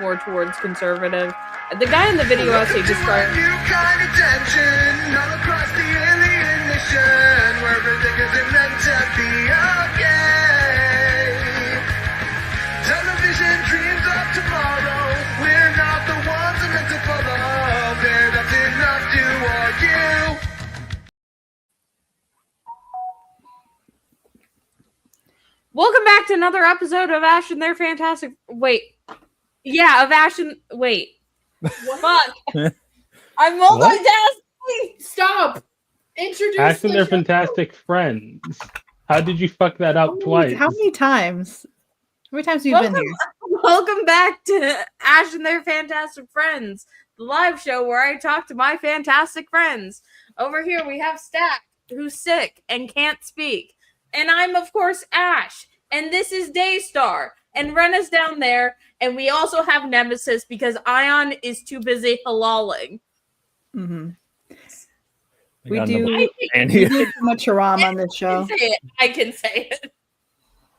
more towards conservative. The guy in the video actually described new kind of tension all across the alien mission where everything isn't meant to be okay. Television dreams of tomorrow. We're not the ones that meant to follow. There, that's enough to argue. Welcome back to another episode of Ash and Their Fantastic... Wait. Yeah, of Ash and... Wait. Fuck. I'm multitasking. Stop. Introduce Ash and the Their show. Fantastic Friends. How did you fuck that up twice? How many times? How many times have you been here? Welcome back to Ash and Their Fantastic Friends, the live show where I talk to my fantastic friends. Over here we have Stack, who's sick and can't speak. And I'm, of course, Ash. And this is Daystar. And Rena's down there. And we also have Nemesis because Ayaan is too busy halaling. Mm-hmm. We do Andy. too much haram on this show. I can say it.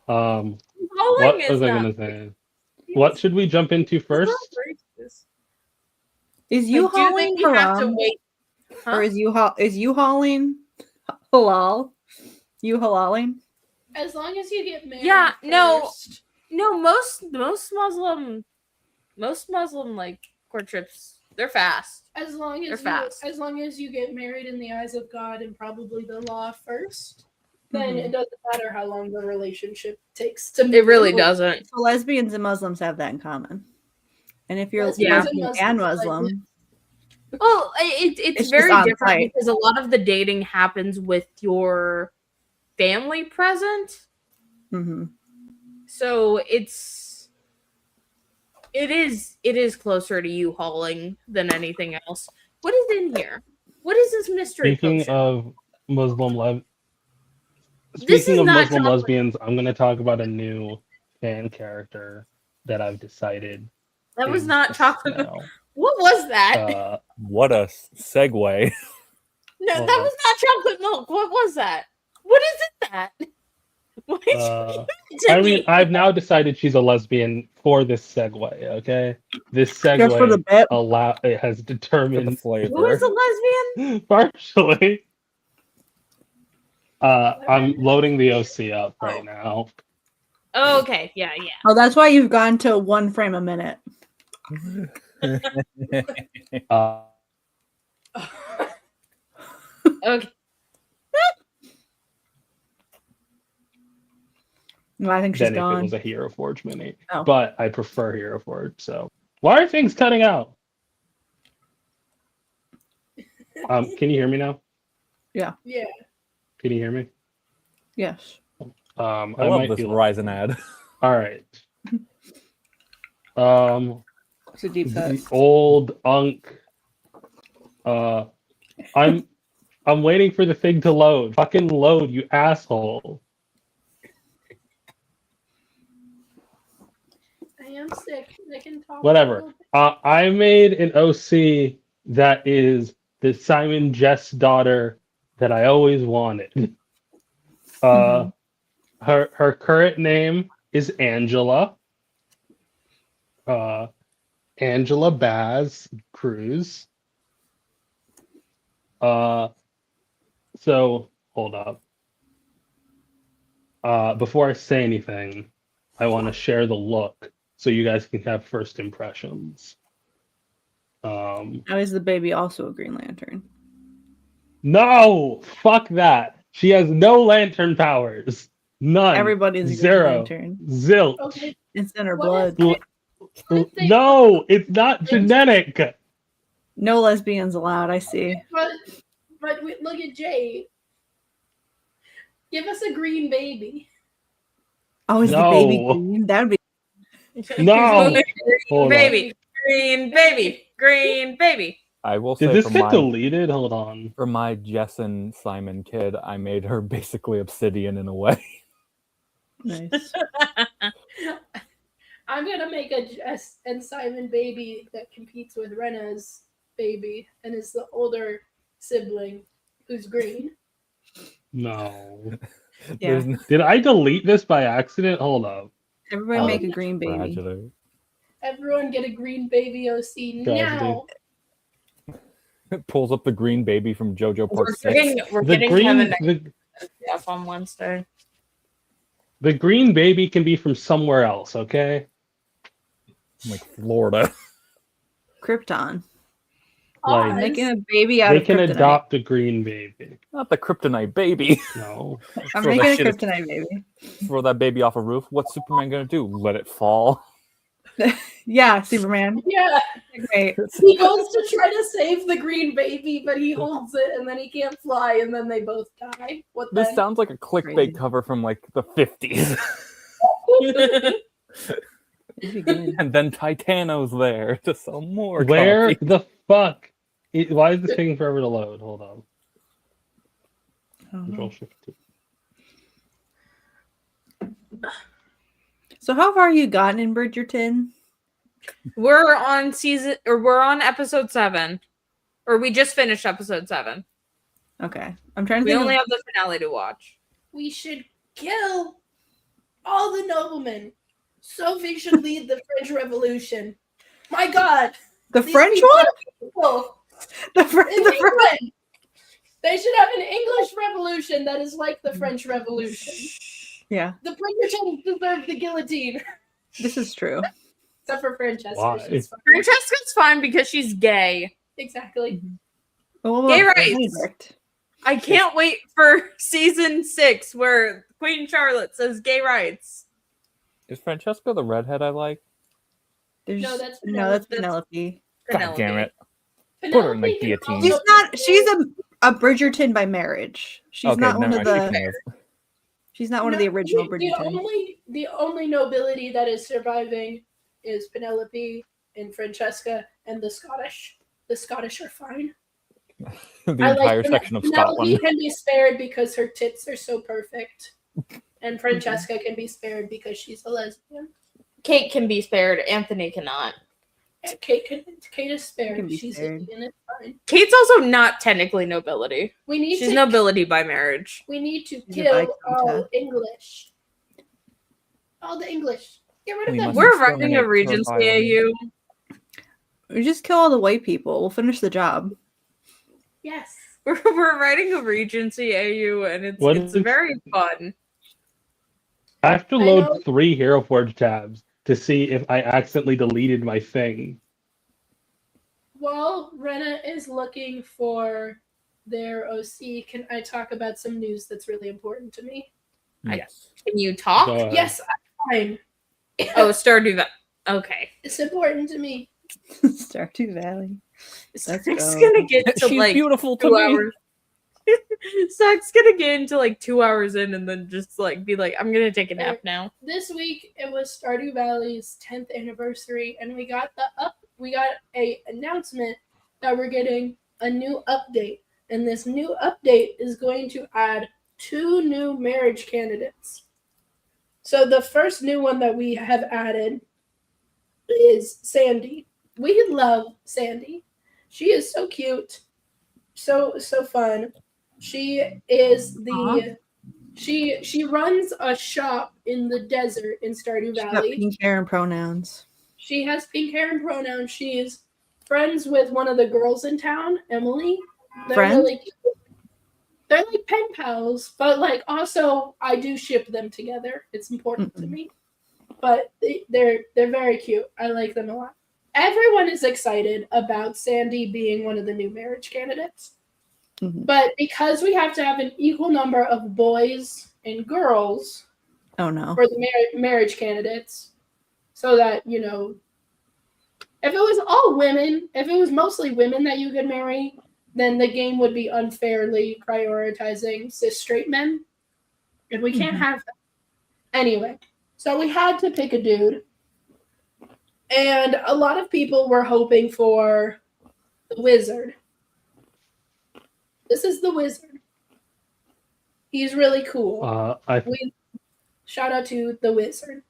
What Halaling was I going to say? What should we jump into first? Is you hauling haram? Huh? Or is you hauling halal? You halaling? As long as you get married. Yeah, no. first. No, most Muslim like court trips, they're fast. As long They're as fast. as long as you get married in the eyes of God and probably the law first, then Mhm. it doesn't matter how long the relationship takes to. It really move. doesn't. So lesbians and Muslims have that in common. And if you're Lesbians lesbian and and Muslims are Muslim, Well, it's It's very just on different site. because a lot of the dating happens with your family present. mhm. So it is closer to you hauling than anything else. What is in here? What is this mystery Speaking potion? of Muslim This is not chocolate. lesbians, I'm going to talk about a new fan character that I've decided. That was is not a chocolate. snail. What was that? What a segue. No, hold that on. was not chocolate milk. What was that? What is it that? What did Uh, you do to I mean, me? I've now decided she's a lesbian for this segue, okay? This Just for the segue bit. it has For the determined Who flavor. is a lesbian? partially. I'm loading the OC up right now. Oh, okay. Yeah. Oh, that's why you've gone to 1 frame a minute. Uh, Okay. No, I think she's than if it gone. was a Hero Forge mini. Oh. But I prefer Hero Forge, so why are things cutting out? Can you hear me now? Yeah. Can you hear me? Yes. I love this Verizon ad. All right. It's a deep cut. The old Unk. I'm waiting for the thing to load. Fucking load, you asshole. I am sick. I can talk. Whatever. I made an OC that is the Simon Jess daughter that I always wanted. Her current name is Angela. Angela Baz Cruz. So hold up. Before I say anything, I want to share the look so you guys can have first impressions. Now is the baby also a Green Lantern? No, fuck that. She has no lantern powers. None. Everybody's a Green Zero. Lantern. Zilch. Okay. It's in her What blood. if they- No, it's not genetic. No lesbians allowed, I see. But look at Jay. Give us a green baby. Oh, is No. the baby green? That would be No. Green Hold on. baby. Green baby. Green baby. I will Did say this for get my, deleted? Hold on. for my Jess and Simon kid, I made her basically obsidian in a way. nice. I'm gonna make a Jess and Simon baby that competes with Rena's baby and is the older sibling who's green. No. Yeah. There's Did I delete this by accident? Hold up. Everybody Oh, make a green baby. tragedy. Everyone get a green baby OC God, now. It pulls up the green baby from JoJo We're Part 6. getting The Kevin green, off on Wednesday. the green baby can be from somewhere else, okay? Like Florida. Krypton. Like, Oz. Making a baby out they of can kryptonite. adopt a green baby. Not the kryptonite baby. No. I'm Throw that making a shit- kryptonite baby. Throw that baby off a roof. What's Superman gonna do? Let it fall? Yeah, Superman. Yeah, Great. he goes to try to save the green baby, but he holds it and then he can't fly, and then they both die. What This then? sounds like a clickbait Crazy. cover from like the 50s. It'd be good. And then Titano's there to sell more Where copies. the fuck? Why is this taking forever to load? Hold on. Oh. Control Shift 2. So how far you gotten in Bridgerton? We're on episode 7. Or we just finished episode 7. Okay. I'm trying to We think only of... have the finale to watch. We should kill all the noblemen. Sophie should lead the French Revolution. My God, the these French people one? are people. The French In England. They should have an English revolution that is like the French Revolution. Yeah, The Bridgertons deserve the guillotine. this is true. Except for Francesca. Why? She's fine. Francesca's fine because she's gay. Exactly. But what Gay about rights. Benedict? I can't wait for season 6 where Queen Charlotte says gay rights. Is Francesca the redhead I like? There's... No, that's no, that's Penelope. Penelope. God damn it. Penelope Put her in the can guillotine. also She's not. be She's a Bridgerton by marriage. She's Okay, not one never of mind. the. She's not one of the original Bridgerton. The only nobility that is surviving is Penelope and Francesca and the Scottish. The Scottish are fine. The I entire like section of Penelope Scotland. can be spared because her tits are so perfect, and Francesca can be spared because she's a lesbian. Kate can be spared. Anthony cannot. And Kate is spared. Can be She's spared. Indian, it's fine. Kate's also not technically nobility. We need She's to nobility by marriage. We need to She's a kill Viscountess. all English. All the English. Get rid of We them. must We're exterminate writing a Rhode Regency Island. AU. We just kill all the white people. We'll finish the job. Yes. We're writing a Regency AU, and What it's is- very fun. I have to I load know. 3 Hero Forge tabs to see if I accidentally deleted my thing. While Rena is looking for their OC, can I talk about some news that's really important to me? Yes. Can you talk? Go ahead. Yes, I'm fine. Oh, Stardew Valley. Okay. It's important to me. Stardew Valley. Let's Zach's go. gonna get to She's like beautiful to 2 me. hours. Zach's gonna get into like 2 hours in and then just like be like, I'm gonna take a nap now. This week it was Stardew Valley's 10th anniversary, and we got a announcement that we're getting a new update, and this new update is going to add 2 new marriage candidates. So the first new one that we have added is Sandy. We love Sandy. She is so cute, so fun. She is the she runs a shop in the desert in Stardew She's got Valley. pink hair and pronouns. She has pink hair and pronouns. She's friends with one of the girls in town, Emily. They're Friends? really cute. They're like pen pals, but like also I do ship them together. It's important to me. But they're very cute. I like them a lot. Everyone is excited about Sandy being one of the new marriage candidates. Mhm. But because we have to have an equal number of boys and girls Oh no. for the marriage candidates, so that, you know, if it was all women, if it was mostly women that you could marry, then the game would be unfairly prioritizing cis straight men. And we can't have that. Anyway, so we had to pick a dude. And a lot of people were hoping for the wizard. This is the wizard. He's really cool. Shout out to the wizard.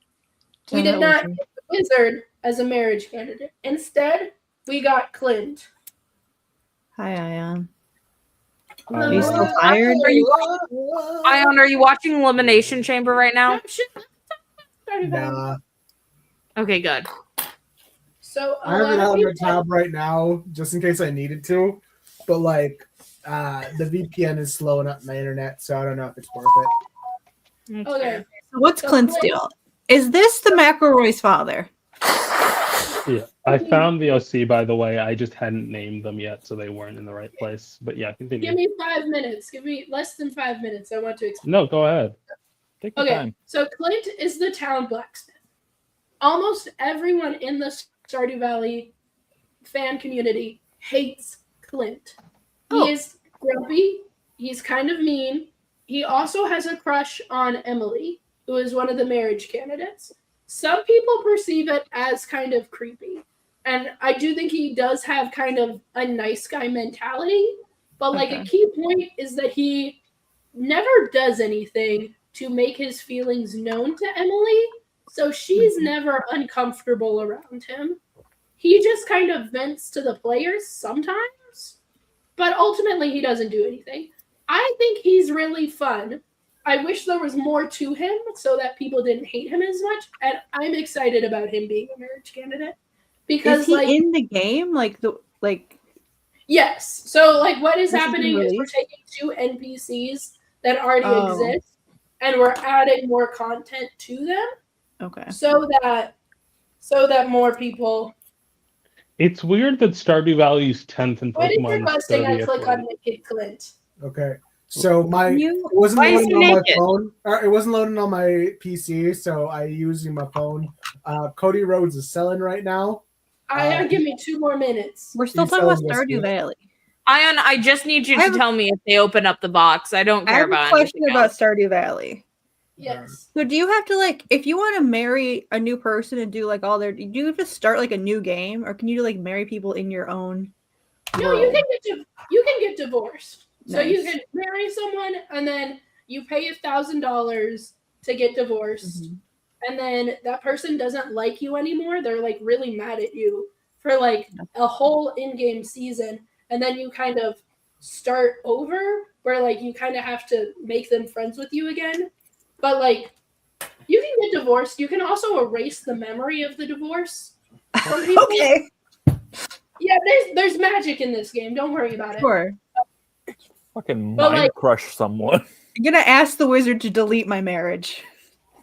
We did not get the wizard as a marriage candidate. Instead, we got Clint. Hi, Ayaan. Are you still tired? Ayaan, are you watching Elimination Chamber right now? Stardew Valley. Nah. Okay, good. So I have it out on the tab right now, just in case I needed to. But like, the VPN is slowing up my internet, so I don't know if it's worth it. Okay. So what's So Clint's Clint- deal? Is this the McElroy's father? Yeah, I found the OC, by the way. I just hadn't named them yet, so they weren't in the right place. But yeah, continue. Give me 5 minutes. Give me less than 5 minutes. I want to explain. No, go ahead. Take your Okay, time. so Clint is the town blacksmith. Almost everyone in the Stardew Valley fan community hates Clint. Oh. He is grumpy. He's kind of mean. He also has a crush on Emily, who is one of the marriage candidates. Some people perceive it as kind of creepy. And I do think he does have kind of a nice guy mentality. But like Okay. a key point is that he never does anything to make his feelings known to Emily. So she's never uncomfortable around him. He just kind of vents to the players sometimes. But ultimately he doesn't do anything. I think he's really fun. I wish there was more to him so that people didn't hate him as much. And I'm excited about him being a marriage candidate. Because Is he like in the game? yes. So like what is This has been happening is we're released? taking 2 NPCs that already Oh. exist and we're adding more content to them Okay. so that more people. It's weird that Stardew Valley's 10th and When is Pokemon's requesting I 30th. click on Naked Clint? Okay. So it wasn't Why is loading he on my naked? phone. It wasn't loading on my PC, so I using my phone. Cody Rhodes is selling right now. Give me 2 more minutes. We're still He's talking about selling Stardew whiskey. Valley. Ayaan, I just need you I to have a- tell me if they open up the box. I don't I care have a about question anything about else. Stardew Valley. Yes. So do you have to like, if you want to marry a new person and do like all their, do you have to start like a new game, or can you like marry people in your own? No, world? you can get divorced. So you Nice. can marry someone and then you pay $1,000 to get divorced. Mhm. And then that person doesn't like you anymore. They're like really mad at you for like a whole in-game season. And then you kind of start over where like you kind of have to make them friends with you again. But like you can get divorced. You can also erase the memory of the divorce from people. Okay. Yeah, there's magic in this game. Don't worry about it. Sure. Fucking But, mind like- crush someone. I'm gonna ask the wizard to delete my marriage.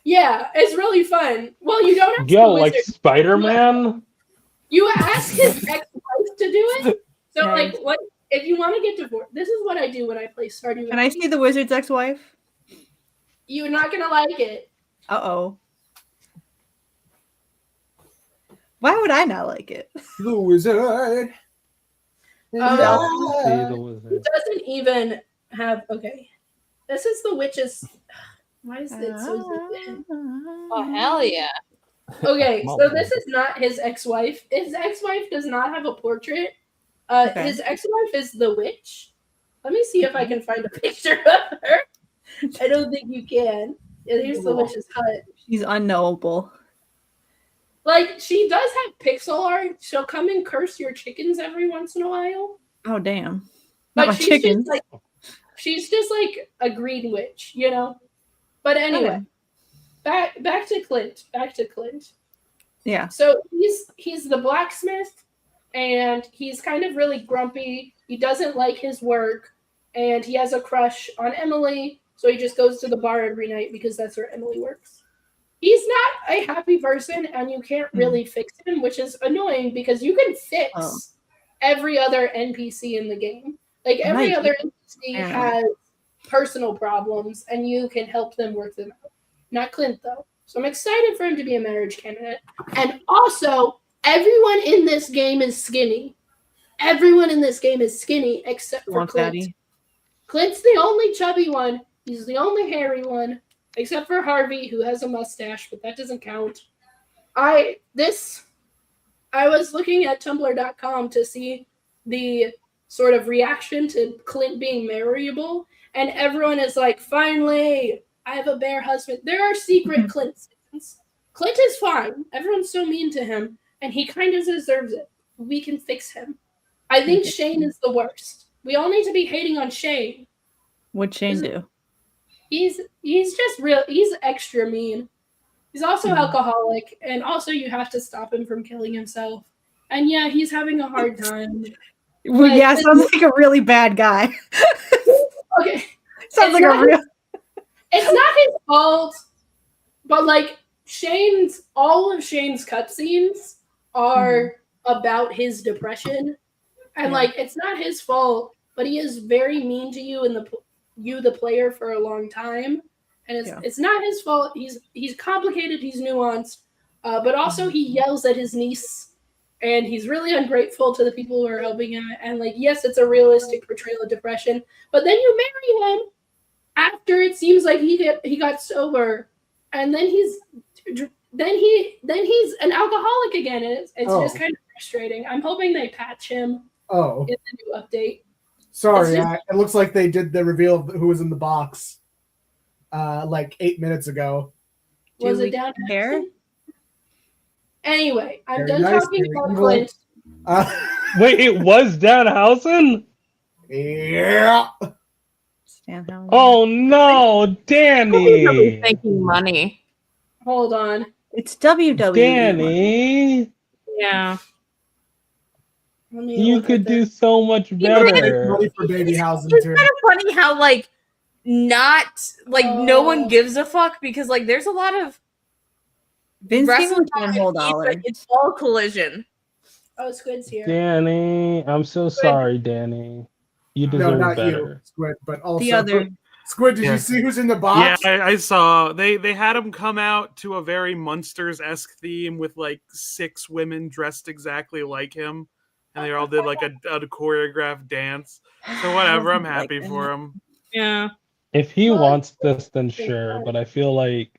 Yeah, it's really fun. Well, you don't ask Yo, the like wizard. Spider-Man? You ask his ex-wife to do it. So, Nice. like, what if you want to get divorced? This is what I do when I play Stardew Valley. Can I see the wizard's ex-wife? You're not gonna like it. Uh-oh. Why would I not like it? The wizard. See the It wizard. doesn't even have. Okay, this is the witch's. Why is it so zoomed in? Oh, hell yeah. Okay, so this is not his ex-wife. His ex-wife does not have a portrait. Okay. His ex-wife is the witch. Let me see if I can find a picture of her. I don't think you can. Yeah, here's the witch's hut. She's unknowable. Like, she does have pixel art. She'll come and curse your chickens every once in a while. Oh damn. But Not my chickens. she's just like a green witch, you know? But anyway, back to Clint. Back to Clint. Yeah. So he's the blacksmith, and he's kind of really grumpy. He doesn't like his work, and he has a crush on Emily, so he just goes to the bar every night because that's where Emily works. He's not a happy person, and you can't really fix him, which is annoying because you can fix every other NPC in the game. Like every Nice. other NPC Yeah. has personal problems, and you can help them work them out. Not Clint, though. So I'm excited for him to be a marriage candidate. And also, everyone in this game is skinny. Everyone in this game is skinny except for Want Clint. fatty? Clint's the only chubby one. He's the only hairy one, except for Harvey, who has a mustache, but that doesn't count. I was looking at Tumblr.com to see the sort of reaction to Clint being marryable, and everyone is like, finally, I have a bear husband. There are secret Clint fans. Clint is fine. Everyone's so mean to him, and he kind of deserves it. We can fix him. I think Shane is the worst. We all need to be hating on Shane. What'd Shane do? He's just real. He's extra mean. He's also alcoholic, and also you have to stop him from killing himself. And yeah, he's having a hard time. Well, yeah, But- sounds like a really bad guy. Okay, Sounds It's like a not real. it's not his fault, but like all of Shane's cutscenes are about his depression, and like it's not his fault, but he is very mean to you and the player for a long time, and it's not his fault. He's complicated, he's nuanced, but also he yells at his niece. And he's really ungrateful to the people who are helping him. And like, yes, it's a realistic portrayal of depression. But then you marry him after it seems like he got sober, and then he's an alcoholic again. And it's just kind of frustrating. I'm hoping they patch him Oh, in the new update. sorry. It's just- It looks like they did the reveal of who was in the box like 8 minutes ago. Was Do it we down care? Anyway, I'm Very done nice, talking very about evil. Clint. Wait, it was Danhausen? Yeah. Stanhouse. Oh no, Danny! Making money. Hold on. It's WWE. Danny, Let me you look could at do this. so much better. Money for Baby Housen It's too. kind of funny how like no one gives a fuck because like there's a lot of Vince gave him wrestling $10. it's all collision. Oh, Squid's here. Danny, I'm so sorry, Danny. You No, deserve not you, better. Squid, but also The other. Squid. Did Yeah. you see who's in the Yeah, box? I saw they had him come out to a very Munsters-esque theme with like 6 women dressed exactly like him, and they all did like a choreographed dance. So whatever, I'm happy for him. Yeah. If he Well, wants this, then sure. But I feel like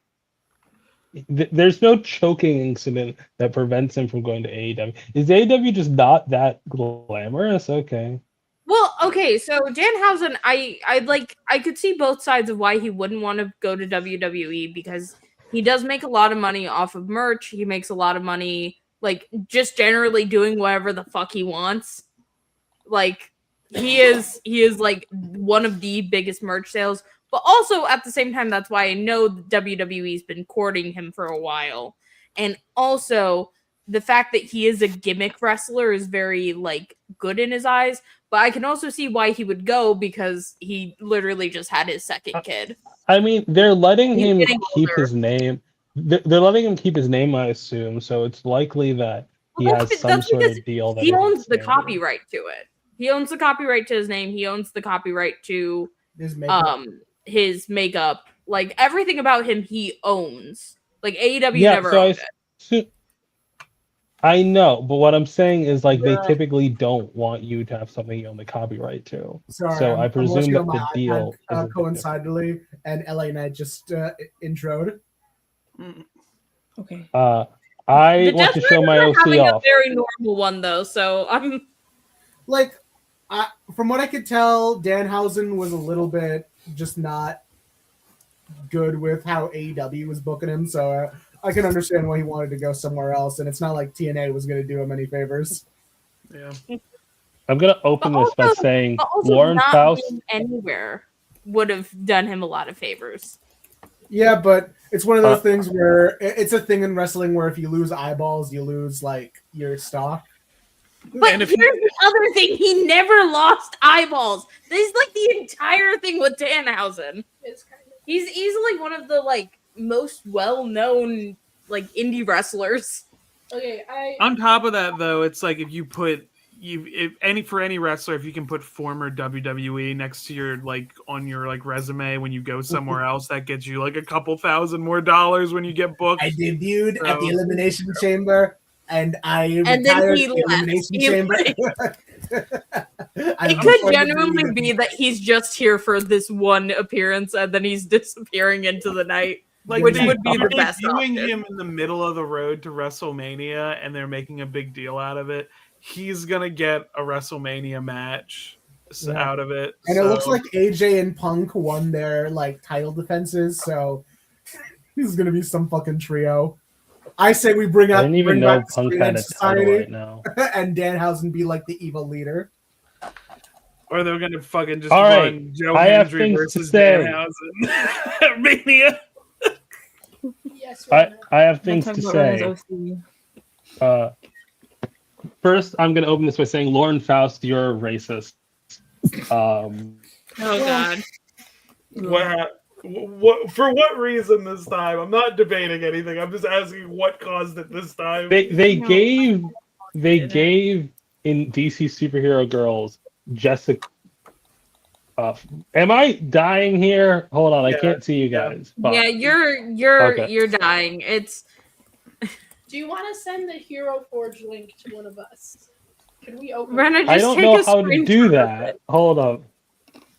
there's no choking incident that prevents him from going to AEW. Is AEW just not that glamorous? Okay. Well, okay, so Danhausen, I could see both sides of why he wouldn't want to go to WWE because he does make a lot of money off of merch. He makes a lot of money, like just generally doing whatever the fuck he wants. Like he is like one of the biggest merch sales, but also at the same time, that's why I know WWE's been courting him for a while, and also the fact that he is a gimmick wrestler is very like good in his eyes. But I can also see why he would go because he literally just had his second kid. I mean, they're letting He's him getting keep older. his name. They're letting him keep his name, I assume. So it's likely that he Well, has some sort because of deal that he isn't owns the standard. copyright to it. He owns the copyright to his name. He owns the copyright to His makeup. his makeup. Like everything about him, he owns. Like AEW Yeah, never so owned it. I know, but what I'm saying is like they Yeah. typically don't want you to have something you own the copyright to. Sorry, so I'm I presume watching that on the my deal iPad, is a bit different. coincidentally, and LA Knight just introed. Okay. I The want to Death show my Riders are OC having a off. very normal one though, so I'm Like, from what I could tell, Danhausen was a little bit just not good with how AEW was booking him, so I can understand why he wanted to go somewhere else, and it's not like TNA was going to do him any favors. Yeah. I'm gonna open But this by also- saying but also Warren not Faust. being anywhere would have done him a lot of favors. Yeah, but it's one of those Uh, things where it's a thing in wrestling where if you lose eyeballs, you lose like your stock. But And if- here's the other thing: he never lost eyeballs. This is like the entire thing with Danhausen. It's kind of He's easily one of the like most well-known like indie wrestlers. okay. On top of that, though, it's like if you put for any wrestler, if you can put former WWE next to your like on your like resume when you go somewhere else, that gets you like a couple $1,000 more when you get booked. I debuted at the So- Elimination Chamber, and I And then retired he at the left. Elimination He Chamber. It could genuinely be that he's just here for this one appearance and then he's disappearing into the night. Like Which they- would be the they're best debuting option. him in the middle of the road to WrestleMania, and they're making a big deal out of it. He's gonna get a WrestleMania match Yeah. out of it, And it looks so- like AJ and Punk won their like title defenses, so this is gonna be some fucking trio. I say we bring I up didn't even bring know back the Punk Straight had Edge a title Society right now. and Danhausen be like the evil leader. or they're gonna fucking just All right, run Joe I have Hendry Oh, things to versus say. Danhausen at Mania. yes. I Rena. have things to Talking about Rena's say. OC. first, I'm gonna open this by saying, Lauren Faust, you're a racist. Oh God. What for what reason this time? I'm not debating anything. I'm just asking what caused it this time. They No, gave didn't. in DC Superhero Girls Jessica. Am I dying here? Hold on, I Yeah, can't see you yeah. guys. Fuck. Yeah, you're Okay. you're dying. It's Do you want to send the Hero Forge link to one of us? Can we open? Rena. Just I don't take know a how to do screenshot of that. it. Hold up.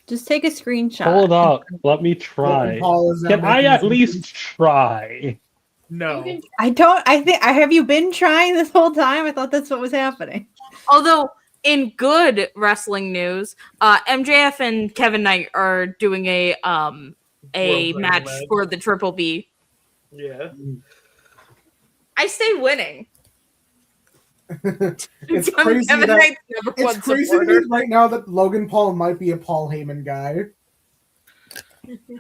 Just take a screenshot. Hold up. Let me Logan try. Paul is now Can I making at his least try? No. You can- I have you been trying this whole time? I thought that's what was happening. Although, in good wrestling news, MJF and Kevin Knight are doing a World match match. for the Triple B. Yeah. I stay winning. It's I'm crazy Kevin that Knight's number it's one crazy to supporter. me right now that Logan Paul might be a Paul Heyman guy.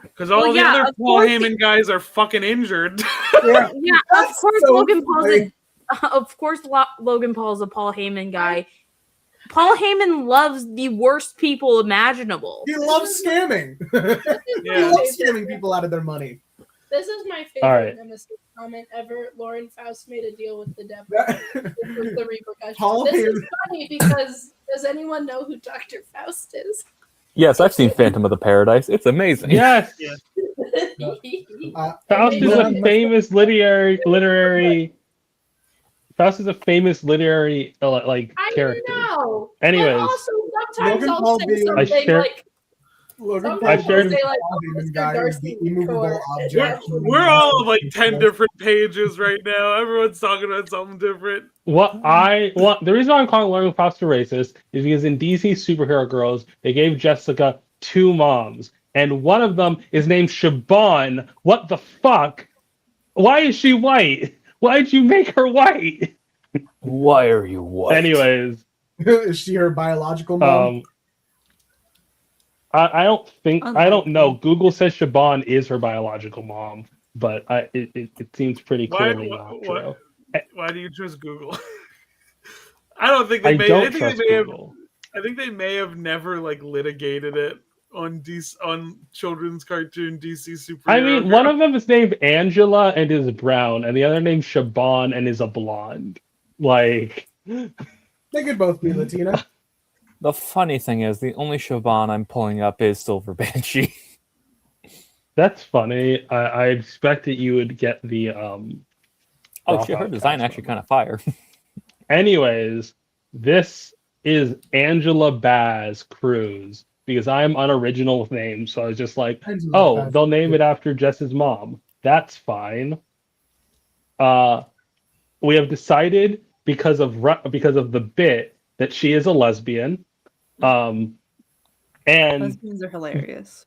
Because all Well, the yeah, other of Paul course Heyman guys are fucking injured. Yeah, Yeah, of That's course so Logan Paul's funny. of course Logan Paul's a Paul Heyman guy. Paul Heyman loves the worst people imaginable. he loves scamming. He Yeah. loves scamming people out of their money. This is my favorite All right. Nemesis comment ever. Lauren Faust made a deal with the devil. That- This was the repercussion. Paul This Heyman. is funny because does anyone know who Dr. Faust is? Yes, I've seen Phantom of the Paradise. It's amazing. Yes. Yeah. Faust is a Yeah. famous literary. Faust is a famous literary like I character. know. Anyways. But also sometimes Logan I'll Paul say video- I something shared- like Logan sometimes Paul I shared- I'll say like Paul oh, Heyman Mr. guy is Darcy the immovable Core. object. We're all on like 10 different pages right now. Everyone's talking about something different. The reason why I'm calling Lauren Faust a racist is because in DC Superhero Girls they gave Jessica two moms, and one of them is named Siobhan. What the fuck? Why is she white? Why'd you make her white? Why are you white? Anyways, Is she her biological mom? I don't know. Google says Siobhan is her biological mom, but it seems pretty clearly not true. Why do you trust Google? I don't think I they may. don't I think trust they may have. Google. I think they may have never like litigated it on children's cartoon DC Superhero. I mean, Girl. one of them is named Angela and is brown, and the other named Siobhan and is a blonde. Like, They could both be Latina. The funny thing is, the only Siobhan I'm pulling up is Silver Banshee. that's funny. I expected you would get the Oh shit, her dropout design cast actually one. kind of fire. Anyways, this is Angela Baz Cruz because I'm unoriginal with names, so I was just like, Angela oh, Baz. they'll name it after Jess's mom. That's fine. We have decided because of the bit that she is a lesbian. And Lesbians are hilarious.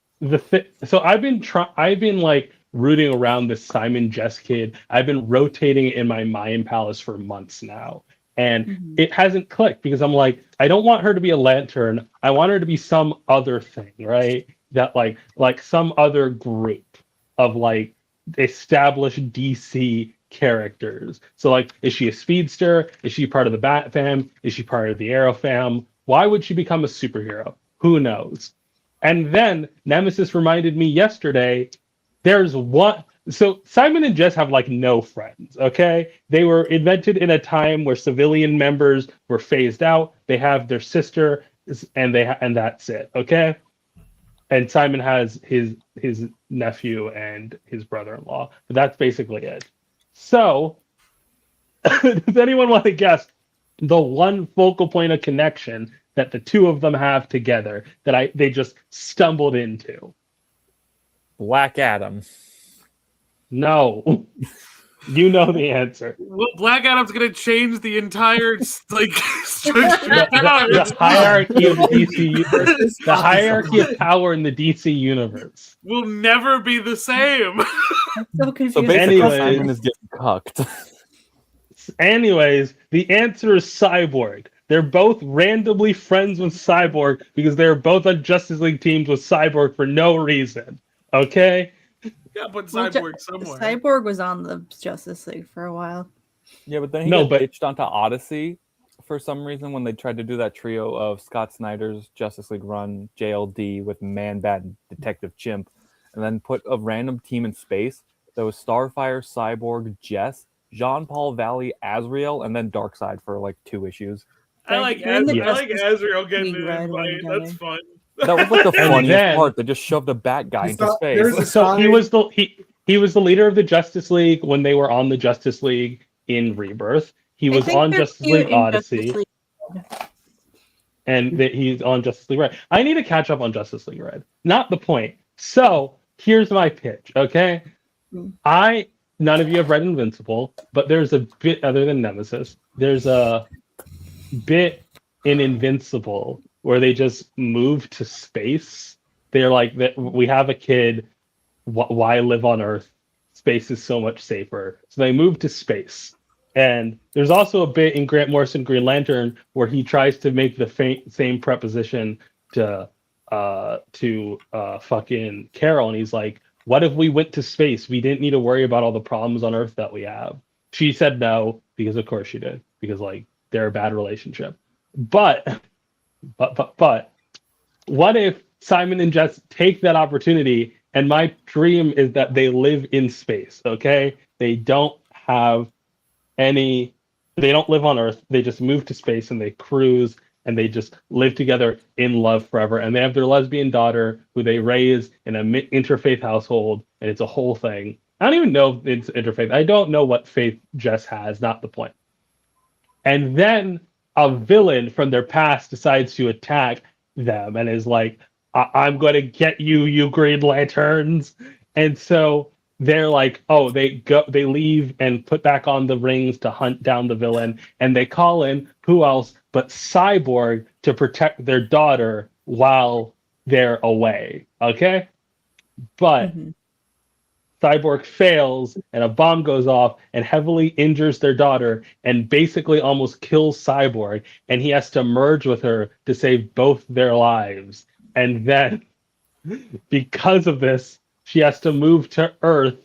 so I've been like rooting around this Simon Jess kid. I've been rotating it in my Mayan palace for months now. And it hasn't clicked because I'm like, I don't want her to be a lantern. I want her to be some other thing, right? That like some other group of like established DC characters. So like, is she a speedster? Is she part of the Bat fam? Is she part of the Arrow fam? Why would she become a superhero? Who knows? And then Nemesis reminded me yesterday, there's one. So Simon and Jess have like no friends, okay? They were invented in a time where civilian members were phased out. They have their sister, and and that's it, okay? And Simon has his nephew and his brother-in-law, but that's basically it. So, does anyone want to guess the one focal point of connection that the two of them have together that they just stumbled into? Black Adam. No. You know the answer. Well, Black Adam's gonna change the entire like structure. The hierarchy of the DC universe. The hierarchy of power in the DC universe. Will never be the same. I'm so So confused. basically, Anyways. Simon is getting cucked. Anyways, the answer is Cyborg. They're both randomly friends with Cyborg because they're both on Justice League teams with Cyborg for no reason. Okay? Yeah, but Well, Cyborg somewhere. Cyborg was on the Justice League for a while. Yeah, but then he No, got but- ditched onto Odyssey for some reason, when they tried to do that trio of Scott Snyder's Justice League run, JLD with Man-Bat and Detective Chimp, and then put a random team in space that was Starfire, Cyborg, Jess, Jean-Paul Valley, Azrael, and then Darkseid for like 2 issues. I like They're in the Azrael getting League an Red one invite. together. That's fun. That was like the And funniest then- part. They just shoved a bat guy into space. there's a So he side- was the leader of the Justice League when they were on the Justice League in Rebirth. He I was think on they're Justice cute League in Odyssey, Justice League. and he's on Justice League Red. I need to catch up on Justice League Red. Not the point. So here's my pitch. Okay, none of you have read Invincible, but there's a bit other than Nemesis. There's a bit in Invincible where they just move to space. They're like, we have a kid. Why live on Earth? Space is so much safer. So they move to space. And there's also a bit in Grant Morrison Green Lantern where he tries to make the same preposition to fucking Carol, and he's like, "What if we went to space? We didn't need to worry about all the problems on Earth that we have." She said no because of course she did, because like they're a bad relationship. But what if Simon and Jess take that opportunity? And my dream is that they live in space. Okay, they don't live on Earth. They just move to space and they cruise and they just live together in love forever. And they have their lesbian daughter who they raise in an interfaith household, and it's a whole thing. I don't even know if it's interfaith. I don't know what faith Jess has. Not the point. And then a villain from their past decides to attack them and is like, I'm going to get you, you Green Lanterns. And so they're like, oh, they leave and put back on the rings to hunt down the villain. And they call in who else but Cyborg to protect their daughter while they're away. Okay? But Cyborg fails and a bomb goes off and heavily injures their daughter and basically almost kills Cyborg. And he has to merge with her to save both their lives. And then, because of this, she has to move to Earth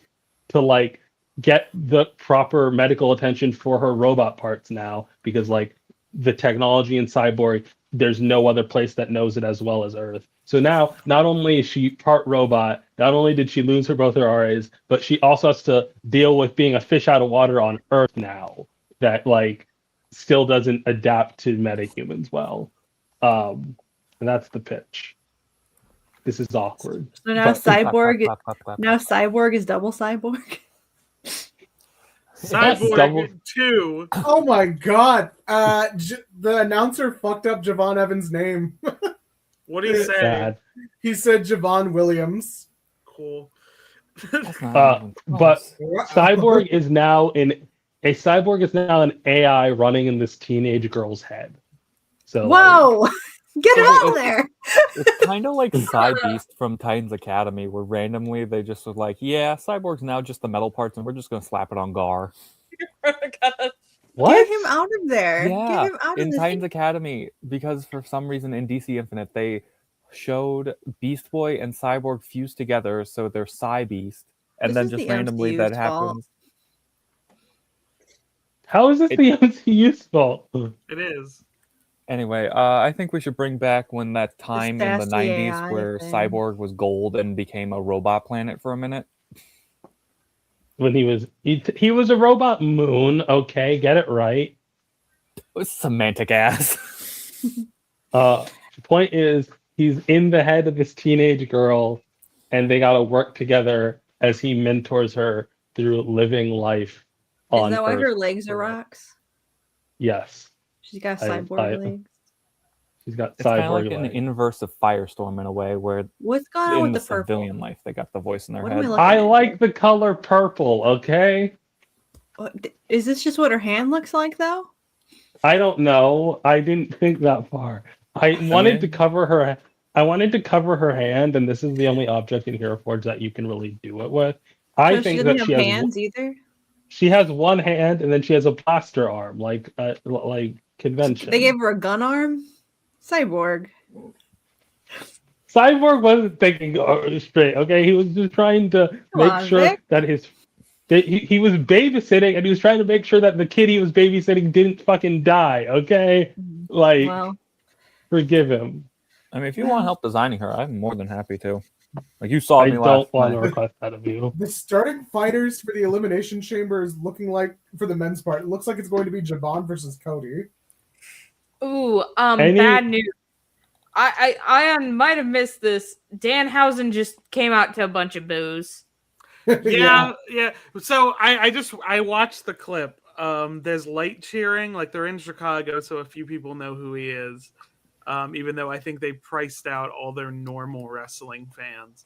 to like get the proper medical attention for her robot parts now, because like the technology in Cyborg, there's no other place that knows it as well as Earth. So now, not only is she part robot, not only did she lose both her RAs, but she also has to deal with being a fish out of water on Earth now that like still doesn't adapt to metahumans well. And that's the pitch. This is awkward. So now Cyborg, Clap, clap, clap, now clap. Cyborg is double Cyborg. Cyborg 2. Oh my god! The announcer fucked up Javon Evans' name. What do you say? Sad. He said Javon Williams. Cool. That's not even But close. Cyborg is now an AI running in this teenage girl's head. So Whoa! Get So out of it's- there! It's kind of like Cy Beast from Titans Academy, where randomly they just was like, yeah, Cyborg's now just the metal parts, and we're just going to slap it on Gar. what? Get him out of there! Yeah, Get him out of in this. Titans Academy, because for some reason in DC Infinite, they showed Beast Boy and Cyborg fused together, so they're Cy Beast. And This then is just the randomly MCU's that fault. happens. How is this the MCU's fault? It is. Anyway, I think we should bring back when that time in the sassy 90s AI where thing. Cyborg was gold and became a robot planet for a minute. When he was a robot moon, okay, get it right. Semantic ass. The point is he's in the head of this teenage girl and they gotta work together as he mentors her through living life Is on that why Earth. her legs are rocks? Yes. She's got I- cyborg legs. She's got It's kind of cyborg like an legs. inverse of Firestorm in a way, where What's going on in with the the purple? civilian life they got the voice in their What am I head. looking I at like here? the color purple, okay? Is this just what her hand looks like, though? I don't know. I didn't think that far. I wanted to cover her. I wanted to cover her hand, and this is the only object in Hero Forge that you can really do it with. I So think she that doesn't have hands either. she has one hand, and then she has a blaster arm, like convention. They gave her a gun arm. Cyborg. Cyborg wasn't thinking straight. Okay, he was just trying to Come make on, sure Vic. that his He was babysitting, and he was trying to make sure that the kid he was babysitting didn't fucking die. Okay, like Well, forgive him. I mean, if you want help designing her, I'm more than happy to. Like you saw I me last don't want to night. request that of you. The starting fighters for the Elimination Chamber is looking like, for the men's part, it looks like it's going to be Javon versus Cody. Ooh, Any- bad news. Ayaan might have missed this. Danhausen just came out to a bunch of boos. Yeah. So I watched the clip. There's light cheering, like they're in Chicago, so a few people know who he is. Even though I think they priced out all their normal wrestling fans.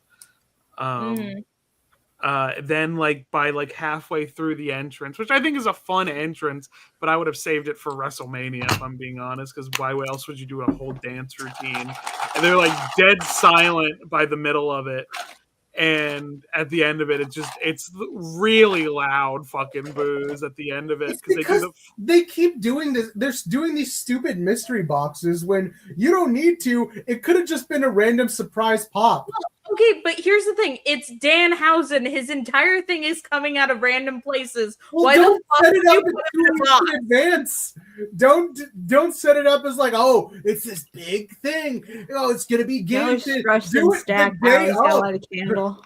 Then like by like halfway through the entrance, which I think is a fun entrance, but I would have saved it for WrestleMania if I'm being honest, because why else would you do a whole dance routine? And they're like dead silent by the middle of it. And at the end of it, it's really loud fucking boos at the end of it. It's because they keep doing this. They're doing these stupid mystery boxes when you don't need to. It could have just been a random surprise pop. Okay, but here's the thing. It's Danhausen. His entire thing is coming out of random places. Well, Why don't the fuck set would it you up put him in a box? in advance. Don't set it up as like, oh, it's this big thing. Oh, it's gonna be game. Russian stack Bally's got a light a candle.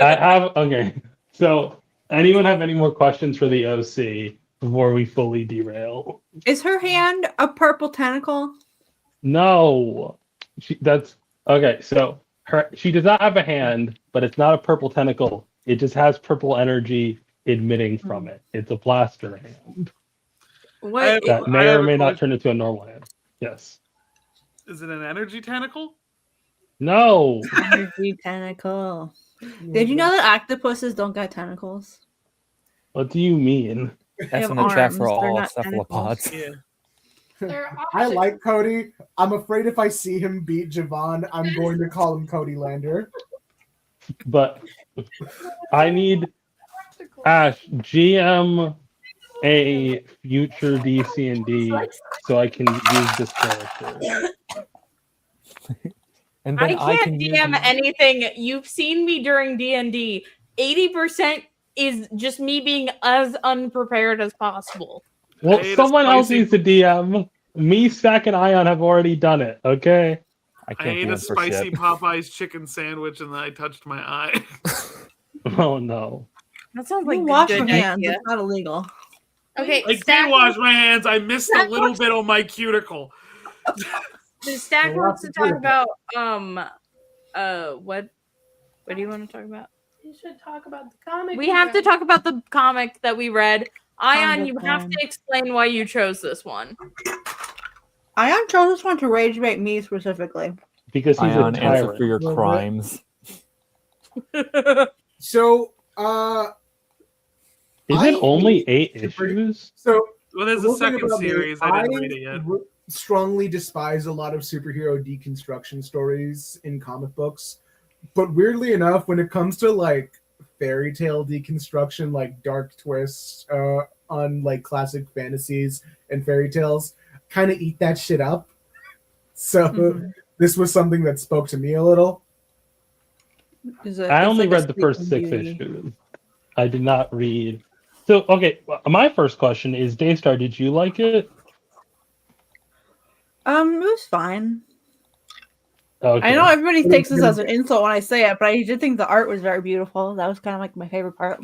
I have okay. So, anyone have any more questions for the OC before we fully derail? Is her hand a purple tentacle? No, that's okay. So she does not have a hand, but it's not a purple tentacle. It just has purple energy emitting from it. It's a blaster hand What? that may or may not turn into a normal hand. Yes. Is it an energy tentacle? No. Energy tentacle. Did you know that octopuses don't got tentacles? What do you mean? That's have in the chat for arms, they're all not cephalopods. Yeah. They're I opposite. like Cody. I'm afraid if I see him beat Javon, I'm going to call him Cody Lander. But I need Ash GM a future DC&D so I can use this character. And I then can't can use DM them- anything. You've seen me during D&D. 80% is just me being as unprepared as possible. Well, I ate a someone else spicy- needs to DM. Me, Stack, and Ayaan have already done it. Okay. I I can't ate do a it for spicy shit. Popeyes chicken sandwich and then I touched my eye. Oh no. That sounds You like wash a your good hands. idea. It's not illegal. Okay, I did wash my hands. I missed a Stack little wants- bit on my cuticle. The Stack Well, wants to that's talk good. about what do you want to talk about? You should talk about the comic. We you have to read. talk about the comic that we read. Ayaan, Comic you have Con. to explain why you chose this one. Ayaan chose this one to rage bait me specifically. Because he's Ayaan, a answer for tyrant. your Well, crimes. So, Is I it only hate 8 issues? so Well, there's the a one thing second about me, series. I didn't read it yet. strongly despise a lot of superhero deconstruction stories in comic books. But weirdly enough, when it comes to like fairy tale deconstruction, like dark twists on like classic fantasies and fairy tales, kind of eat that shit up. So this was something that spoke to me a little. I only read the first 6 issues. I did not read. So, okay, my first question is Daystar, did you like it? It was fine. Okay. I know everybody takes this as an insult when I say it, but I did think the art was very beautiful. That was kind of like my favorite part.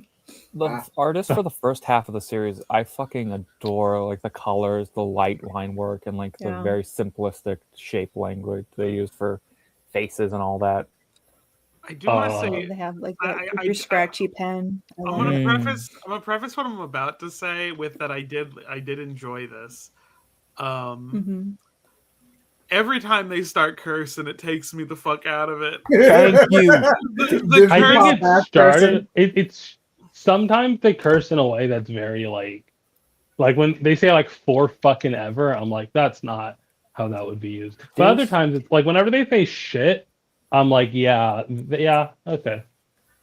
The artist for the first half of the series, I fucking adore. Like the colors, the light line work, and like the Yeah. very simplistic shape language they used for faces and all that. I do want to Oh. say They have like I- that I- super scratchy pen. I I'm love gonna it. preface what I'm about to say with that I did enjoy this. Mhm. Every time they start cursing, it takes me the fuck out of it. Thank you. The I curse- think it started. It's sometimes they curse in a way that's very like when they say like for fucking ever. I'm like, that's not how that would be used. But other times it's like whenever they say shit, I'm like, yeah, okay.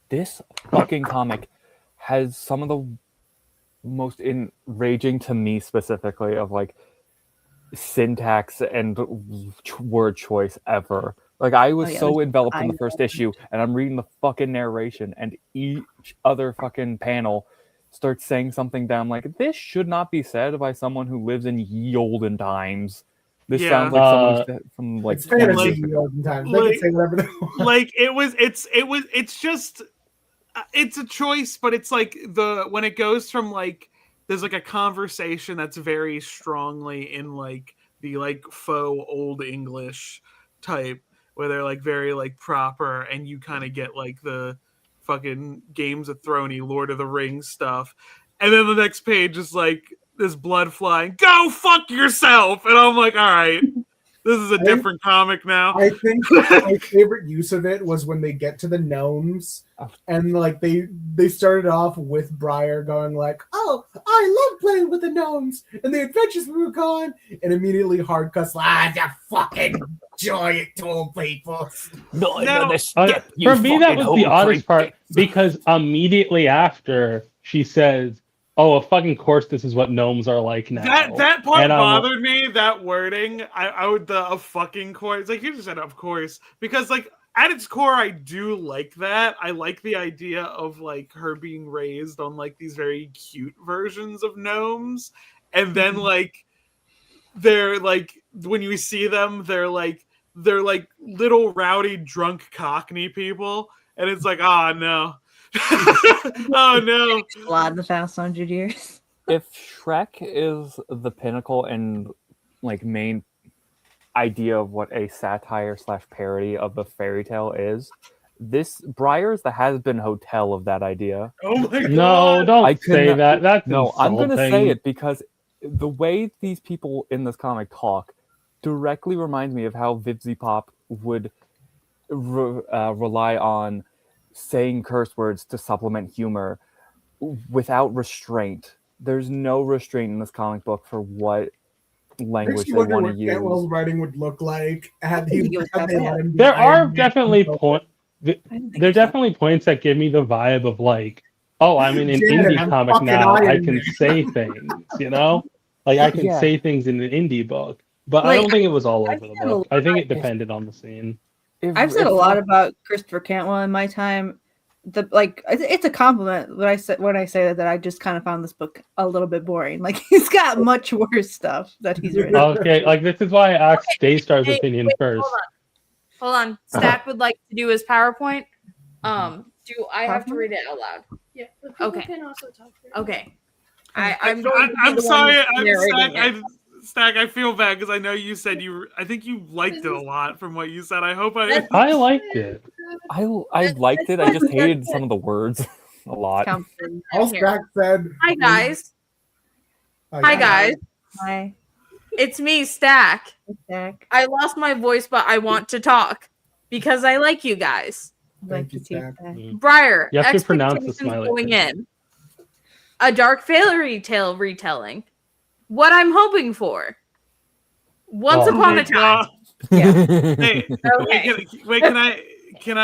This fucking comic has some of the most enraging to me specifically of like syntax and word choice ever. Like, I was yeah, so there's enveloped in I the know. first issue, and I'm reading the fucking narration, and each other fucking panel starts saying something that I'm like, this should not be said by someone who lives in ye olden times. This Yeah. sounds like someone from like It's 20 fantasy years ago. olden times. They can say whatever they want. Like it's just it's a choice, but it's like when it goes from like there's like a conversation that's very strongly in like the like faux old English type where they're like very like proper, and you kind of get like the fucking Games of Thrones, Lord of the Rings stuff, and then the next page is like this blood flying, go fuck yourself, and I'm like, all right, this is a different comic now. I think my favorite use of it was when they get to the gnomes, and like they started off with Briar going like, "Oh, I love playing with the gnomes," and the adventures we were going, and immediately hard cuts like, "The fucking joy it told people." Now- For me, that was the oddest part because immediately after she says, "Oh, of fucking course, this is what gnomes are like now." That part And bothered me. That wording, I would a fucking course. It's like you just said, of course, because like at its core, I do like that. I like the idea of like her being raised on like these very cute versions of gnomes, and then like they're like when you see them, they're like little rowdy drunk Cockney people, and it's like, oh no. Oh no! A lot in the past 100 years. If Shrek is the pinnacle and like main idea of what a satire / parody of the fairy tale is, this Briar is the has-been hotel of that idea. Oh my god! No, don't say that. That's no. I'm insulting. gonna say it because the way these people in this comic talk directly reminds me of how Vivzy Pop would rely on saying curse words to supplement humor without restraint. There's no restraint in this comic book for what language Makes they you wonder want to what use. Cantwell's writing would look like had think he it was had they that let him be There are Iron Man. definitely points. There are definitely points that give me the vibe of like, oh, I'm in an Janet, indie I'm comic fucking now. I Iron can Man. say things, you know, like I can Yeah. say things in an indie book. But I Like, don't think it was all I've over the said a book. I think lot- it depended on the scene. I've said a lot about Christopher Cantwell in my time. It's a compliment when I say that I just kind of found this book a little bit boring. Like he's got much worse stuff that he's written. Okay, like this is why I asked Daystar's opinion first. Hold on. Stack would like to do his PowerPoint. Do I have to read it out loud? Yeah, but people Okay. can also talk. Okay. I'm going to be I'm the sorry. one narrating it. Stack, I feel bad because I know you said I think you liked it a lot from what you said. I hope I. I liked it. I liked it. I just hated some of the words a lot. All Stack said. Hi guys. Hi guys. Hi, It's me, Stack. Stack. I lost my voice, but I want to talk because I like you guys. Thank you, Stack. Briar, You have to pronounce the expectations smiley going face. in. A dark fairy tale retelling. What I'm hoping for. Once Oh upon my a time. God. Hey, Okay. wait, can I? Ever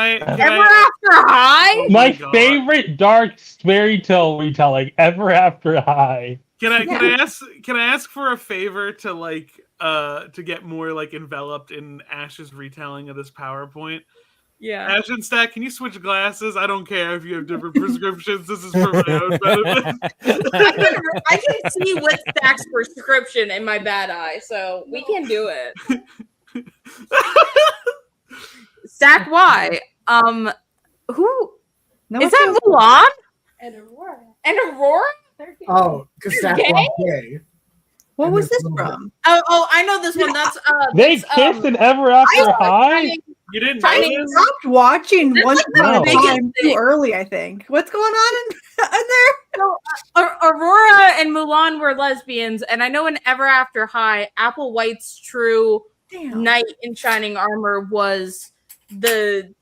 After High? Oh My God. favorite dark fairy tale retelling, Ever After High. Can I ask for a favor to like to get more like enveloped in Ash's retelling of this PowerPoint? Yeah. Ash and Stack, can you switch glasses? I don't care if you have different prescriptions. This is for my own benefit. I can see with Stack's prescription in my bad eye, so we can do it. Stack, why? Who No, is that? Mulan And Aurora. and Aurora? Oh, because Stack Gay? was gay. What And was there's this no- from? Oh, I know this one. That's They that's, kissed in Ever After High? You didn't I know mean, this? Stopped watching That's Once like the Upon a biggest Time thing. too early, I think. What's going on in there? Aurora and Mulan were lesbians, and I know in Ever After High, Applewhite's true Damn. knight in shining armor was the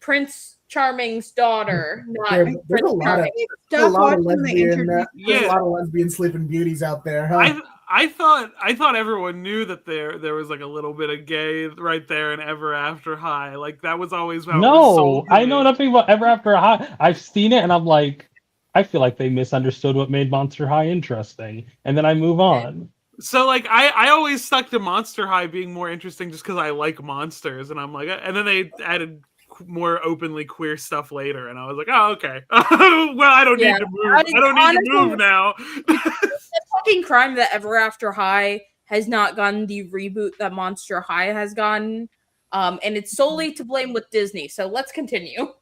Prince Charming's daughter, not There's a Prince lot of Charming. there's a Stop lot of watching the lesbian. interview. There's a Yeah. lot of lesbian sleeping beauties out there. Huh? I thought everyone knew that there was like a little bit of gay right there in Ever After High. Like that was always how it was No, sold to I me. know nothing about Ever After High. I've seen it and I'm like, I feel like they misunderstood what made Monster High interesting. And then I move on. So like I always stuck to Monster High being more interesting just because I like monsters, and I'm like, and then they added more openly queer stuff later, and I was like, oh okay. Well, I don't need to move. I don't need to move now. The fucking crime that Ever After High has not gotten the reboot that Monster High has gotten, and it's solely to blame with Disney. So let's continue.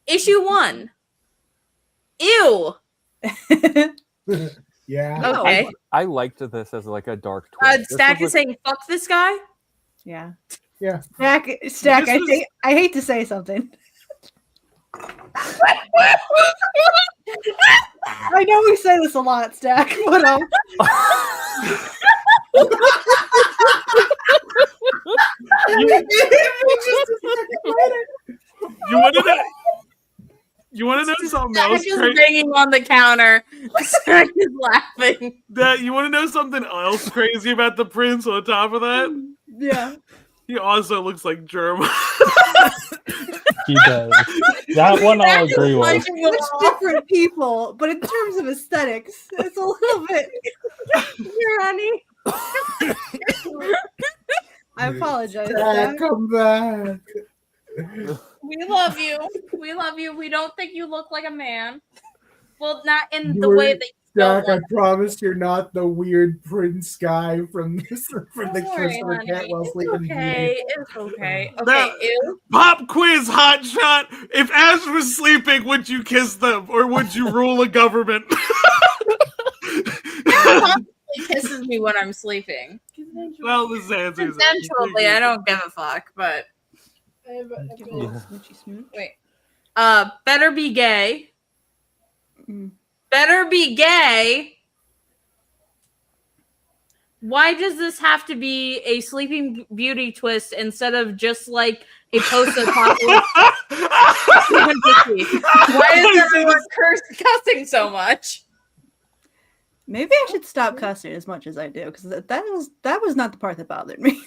Issue 1. Ew. Yeah. Okay. I liked this as like a dark twist. This Stack was is saying fuck this guy. Yeah. Yeah. Stack. This I was- think I hate to say something. I know we say this a lot, Stack, but You want to know? You want to know something Stack else? is banging on the counter. Stack is laughing. You want to know something else crazy about the prince? On top of that, yeah. he also looks like Germ. He does. That one I'll agree with. Punching the Much wall. different people, but in terms of aesthetics, it's a little bit. Here, honey. I apologize. Dad, Stack. come back. We love you. We love you. We don't think you look like a man. Well, not in the You're- way that you don't Jack, I look. promise you're not the weird prince guy from this, from the Don't worry, Christopher honey. Cantwell It's Sleeping okay. It's okay. Okay, Now- ew. Pop quiz, hot shot. If Ash was sleeping, would you kiss them or would you rule a government? He kisses me when I'm sleeping. Well, this answer is Consensually, I don't give a fuck, but wait. Better be gay. Mm. Better be gay. Why does this have to be a Sleeping Beauty twist instead of just like a post-apocalyptic? Why is everyone cussing so much? Maybe I should stop cussing as much as I do, because that was not the part that bothered me.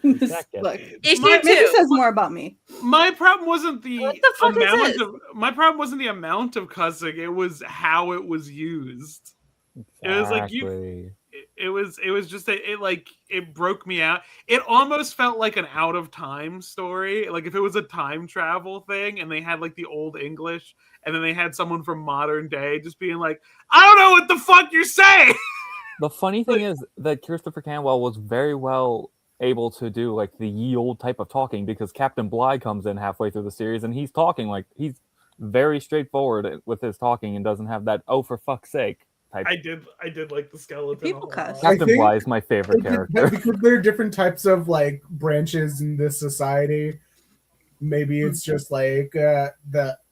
This Second. book. Issue My- Maybe it 2. says more about me. My problem wasn't the, What the fuck is amount this? of my problem wasn't the amount of cussing. It was how it was used. It was like you- Exactly. It was just it broke me out. It almost felt like an out of time story. Like if it was a time travel thing and they had like the old English and then they had someone from modern day just being like, I don't know what the fuck you're saying. The funny thing is that Christopher Cantwell was very well able to do like the ye old type of talking, because Captain Bligh comes in halfway through the series and he's talking like he's very straightforward with his talking and doesn't have that "oh for fuck's sake" type. I did like the skeleton. People a whole cuss. lot. I Captain think- Bligh is my favorite character. Because there are different types of like branches in this society. Maybe it's just like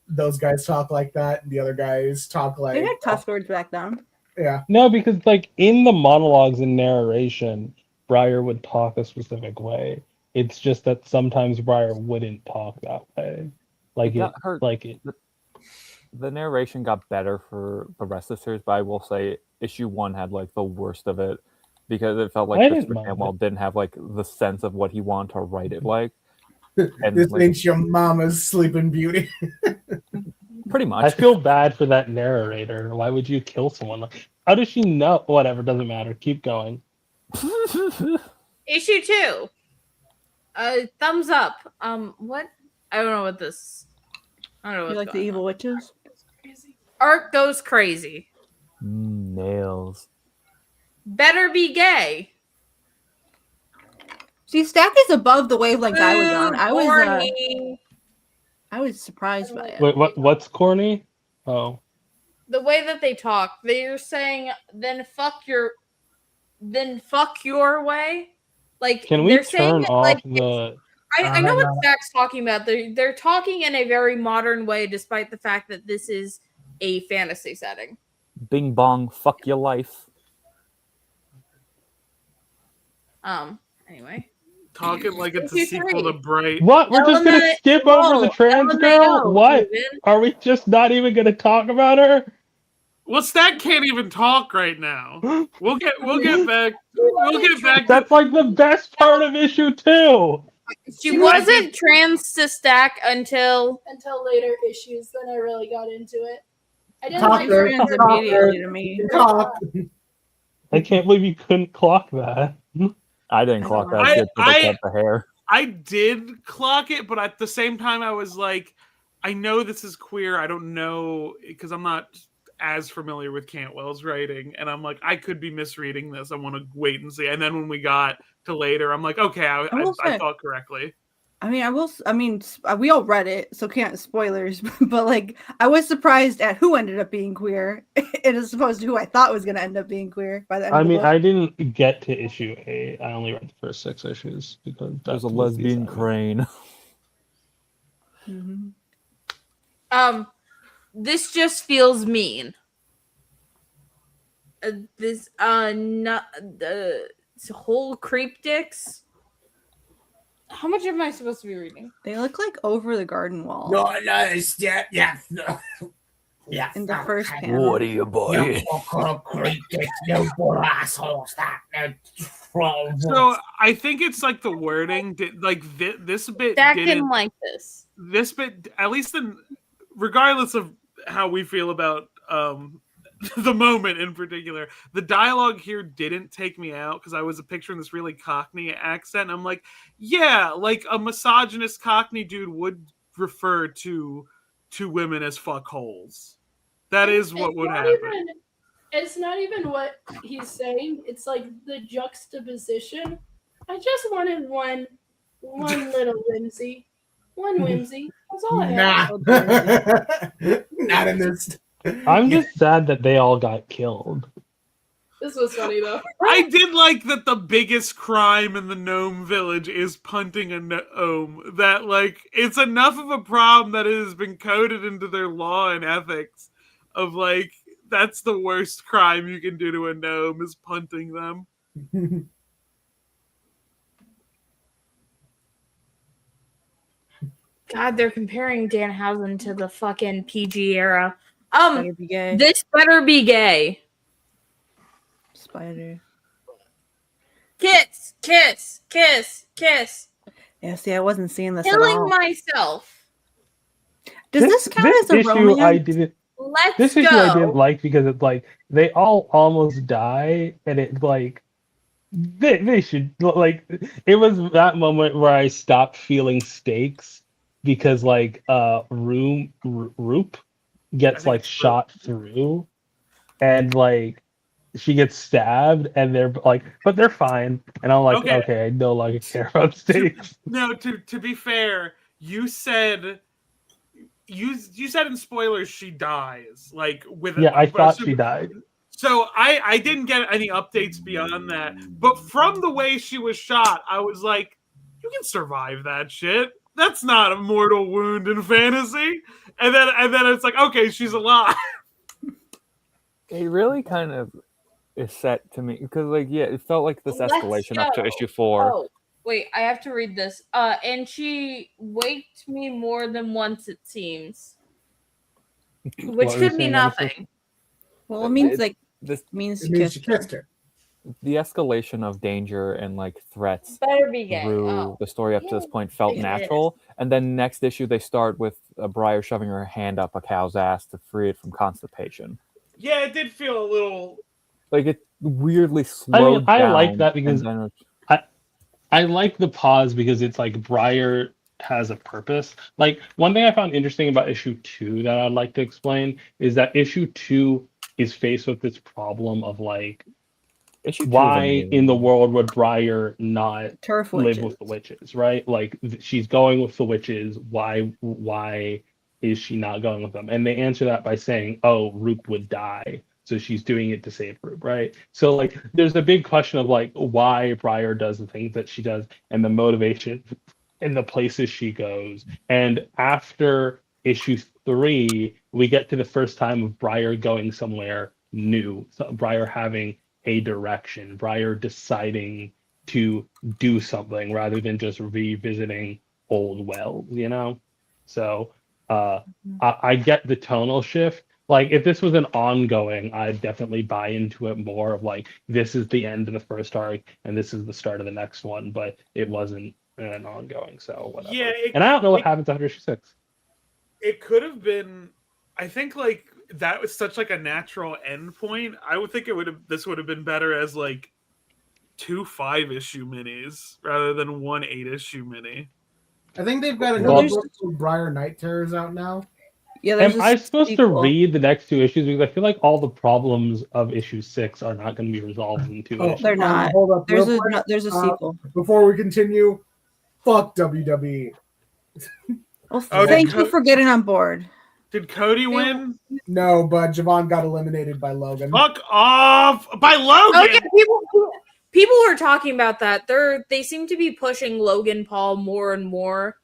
those guys talk like that, and the other guys talk like They had cuss words back then. yeah. No, because like in the monologues and narration, Briar would talk a specific way. It's just that sometimes Briar wouldn't talk that way. Like It got hurt. like The narration got better for the rest of the series, but I will say issue 1 had like the worst of it, because it felt I like didn't Christopher mind Cantwell didn't have like the sense of what he wanted to write it like. And This like, ain't your mama's Sleeping Beauty. pretty I much. feel bad for that narrator. Why would you kill someone? Like, how does she know? Whatever, doesn't matter. Keep going. Issue 2. Thumbs up. What? I don't know what this. I don't know You what's like the going evil on. witches? Art goes crazy. Nails. Better be gay. See, Stack is above the wavelength I was on. Corny. I was surprised by it. Wait, what's corny? Oh, The way that they talk, they're saying, "Then fuck your way." Like, can we they're saying turn it off like the? I know what Zach's talking about. They're talking in a very modern way, despite the fact that this is a fantasy setting. Bing bong, fuck your life. Anyway, Talking like it's a Issue sequel to 3. Bright. What? We're just gonna LMAO. skip over the trans girl? What? Steven. Are we just not even gonna talk about her? Well, Stack can't even talk right now. We'll get back. We'll get back. That's like the best part of issue 2. She wasn't trans to Stack until later issues. Then I really got into it. I didn't Talk like there. trans Trans immediately to me. Talk. I can't believe you couldn't clock that. I didn't I clock don't that shit till they I- cut the hair. I did clock it, but at the same time, I was like, I know this is queer. I don't know because I'm not as familiar with Cantwell's writing, and I'm like, I could be misreading this. I want to wait and see. And then when we got to later, I'm like, okay, I thought correctly. I mean, we all read it, so can't spoilers. But like, I was surprised at who ended up being queer, as opposed to who I thought was going to end up being queer by the end I of the mean, book. I didn't get to issue 8. I only read the first 6 issues because that There's a was the lesbian assignment. crane. Mhm. This just feels mean. Not the whole creep dicks. How much am I supposed to be reading? They look like over the garden wall No, it's yeah. Yeah. in the first panel. What are you buying? So I think it's like the wording. Like this bit Dak didn't. didn't like this. This bit, at least regardless of how we feel about the moment in particular, the dialogue here didn't take me out because I was picturing this really Cockney accent. I'm like, yeah, like a misogynist Cockney dude would refer to women as fuckholes. That is what would happen. It's not even what he's saying. It's like the juxtaposition. I just wanted one little whimsy. One whimsy. That's all I have. Nah. Not in this. I'm just sad that they all got killed. This was funny though. I did like that the biggest crime in the gnome village is punting a gnome. That, like, it's enough of a problem that it has been coded into their law and ethics of, like, that's the worst crime you can do to a gnome is punting them. God, they're comparing Danhausen to the fucking PG era. Better be gay. This better be gay. Spider. Kiss, kiss, kiss, kiss. Yeah, see, I wasn't seeing this at Killing all. myself. Does this count as a issue romance? I didn't. Let's This go. issue I didn't like because it's like they all almost die, and it's like they should like. It was that moment where I stopped feeling stakes because like Roop gets like shot through, and like she gets stabbed, and they're like, but they're fine, and I'm like, okay I no longer care about stakes. No, to be fair, you said in spoilers she dies. Like with Yeah, I thought she died. So I didn't get any updates beyond that. But from the way she was shot, I was like, you can survive that shit. That's not a mortal wound in fantasy. And then it's like, okay, she's alive. It really kind of is set to me because, like, yeah, it felt like this Let's escalation up to go. issue 4. Oh, wait, I have to read this. And she waked me more than once, it seems. Which What were you could be saying, nothing. Well, it means like This means It she means kissed she kissed her. the escalation of danger and like threats Better be gay. through Oh. the story up to this point felt It is. natural, and then next issue they start with Briar shoving her hand up a cow's ass to free it from constipation. Yeah, it did feel a little. Like it weirdly slowed I down. like that because and then I like the pause because it's like Briar has a purpose. Like one thing I found interesting about issue 2 that I'd like to explain is that issue 2 is faced with this problem of like issue 2 is why amazing. in the world would Briar not turf live witches. with the witches, right? Like she's going with the witches. Why is she not going with them? And they answer that by saying, "Oh, Roop would die, so she's doing it to save Roop," right? So like, there's a big question of like why Briar does the things that she does and the motivation and the places she goes. And after issue 3, we get to the first time of Briar going somewhere new, so Briar having a direction, Briar deciding to do something rather than just revisiting old wells, you know? So I get the tonal shift. Like if this was an ongoing, I'd definitely buy into it more of like, this is the end of the first arc and this is the start of the next one, but it wasn't an ongoing, so whatever. Yeah, and I don't know what happens after issue 6. It could have been. I think like that was such like a natural end point. I would think this would have been better as like 2 5-issue minis rather than 1 8-issue mini. I think they've got Well, another book called Briar Night Terrors out now. Yeah, there's Am a I supposed to sequel. read the next 2 issues? Because I feel like all the problems of issue 6 are not going to be resolved in 2 issues. They're not. Hold up. There's real a quick. there's a sequel. Before we continue, fuck WWE. Well, Oh, thank did you for getting on board. Did Cody win? No, but Javon got eliminated by Logan. Fuck off by Logan. Oh yeah, people were talking about that. They seem to be pushing Logan Paul more and more.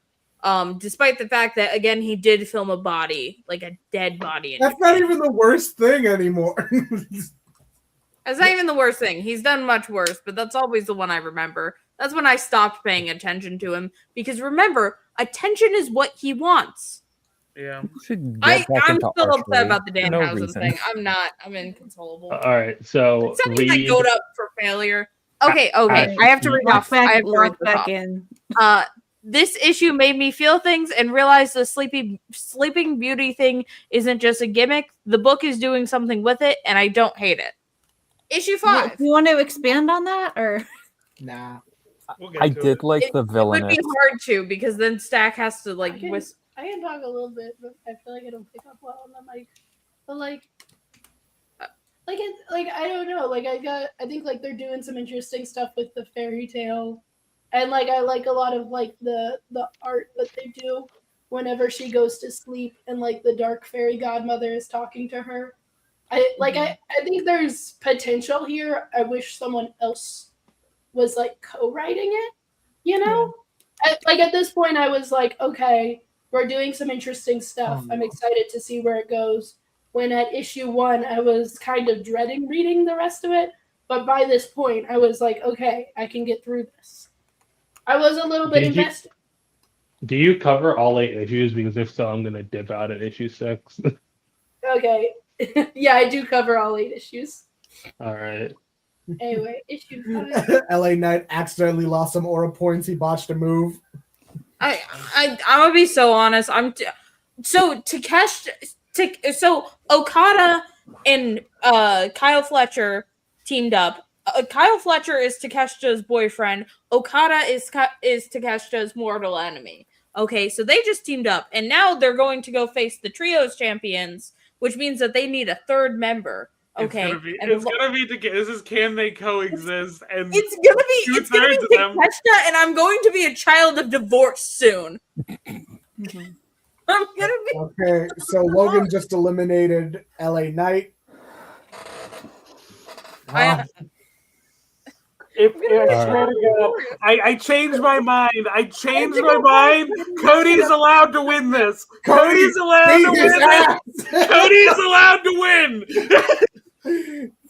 Despite the fact that again he did film a body, like a dead body. That's not even the worst thing anymore. That's not even the worst thing. He's done much worse, but that's always the one I remember. That's when I stopped paying attention to him because remember, attention is what he wants. Yeah. I'm still upset about the Danhausen thing. I'm inconsolable. All right, so It's something that goat up for failure. Okay. I have to read Lock off. I have to read back off. in. This issue made me feel things and realize the Sleeping Beauty thing isn't just a gimmick. The book is doing something with it, and I don't hate it. Issue 5. Do you want to expand on that, or Nah. I did like the It would villainess. be hard to because then Stack has to like I can talk a little bit, but I feel like I don't pick up well on the mic. But I don't know. Like I think like they're doing some interesting stuff with the fairy tale, and like I like a lot of like the art that they do whenever she goes to sleep and like the dark fairy godmother is talking to her. I think there's potential here. I wish someone else was like co-writing it. You know, at this point I was like, okay. We're doing some interesting stuff. I'm excited to see where it goes. When at issue 1, I was kind of dreading reading the rest of it. But by this point, I was like, okay, I can get through this. I was a little bit invested. Do you cover all 8 issues? Because if so, I'm going to dip out at issue 6. Okay. Yeah, I do cover all 8 issues. All right. Anyway, issue 5. LA Knight accidentally lost some aura points. He botched a move. I'm gonna be so honest. So Okada and Kyle Fletcher teamed up. Kyle Fletcher is Takeshita's boyfriend. Okada is Takeshita's mortal enemy. Okay, so they just teamed up, and now they're going to go face the trios champions, which means that they need a third member. Okay, It's gonna be this is can they coexist? And it's gonna be Takeshita, and I'm going to be a child of divorce soon. I'm gonna be Okay, so Logan just eliminated LA Knight. I changed my mind. I changed my mind. Cody's allowed to win this. Cody's allowed to win this. Cody's allowed to win.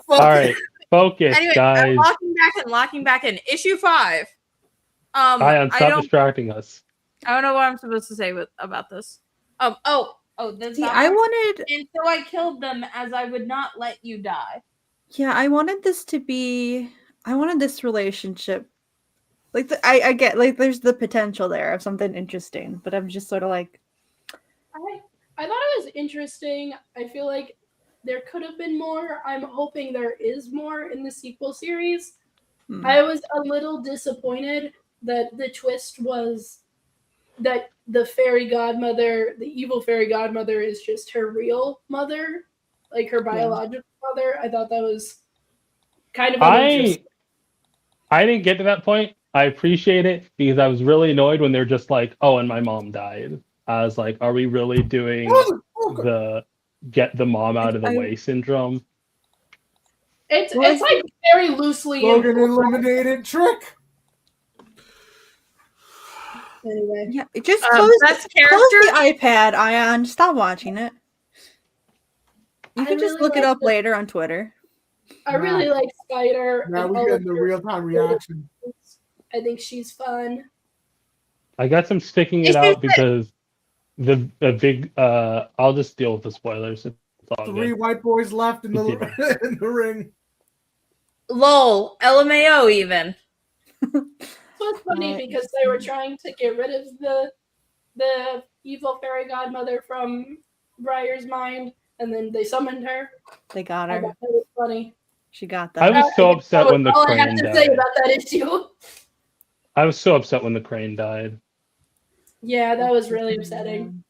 All right, focus, anyway, guys. I'm locking back in. Issue 5. Ayaan, stop distracting us. I don't know what I'm supposed to say about this. That's See, not I wanted. and so I killed them as I would not let you die. Yeah, I wanted this to be. I wanted this relationship. Like I get like there's the potential there of something interesting, but I'm just sort of like. I thought it was interesting. I feel like there could have been more. I'm hoping there is more in the sequel series. I was a little disappointed that the twist was that the fairy godmother, the evil fairy godmother, is just her real mother, like her biological mother. I thought that was kind of interesting. I didn't get to that point. I appreciate it because I was really annoyed when they're just like, "Oh, and my mom died." I was like, "Are we really doing the get the mom out of the way syndrome?" It's like very loosely. Logan eliminated Trick. Anyway, Yeah, just close the iPad, Ayaan. Stop watching it. You can just look it up later on Twitter. I really like Spider. Now we get the real-time reaction. I think she's fun. I guess I'm sticking it out because the big. I'll just deal with the spoilers. It's all 3 good. white boys left in the in the ring. Lol, LMAO even. So it's funny because they were trying to get rid of the evil fairy godmother from Briar's mind, and then they summoned her. They got I her. thought that was funny. She got I that. was so upset That when the was all I have crane to say died. about that issue. I was so upset when the crane died. Yeah, that was really upsetting.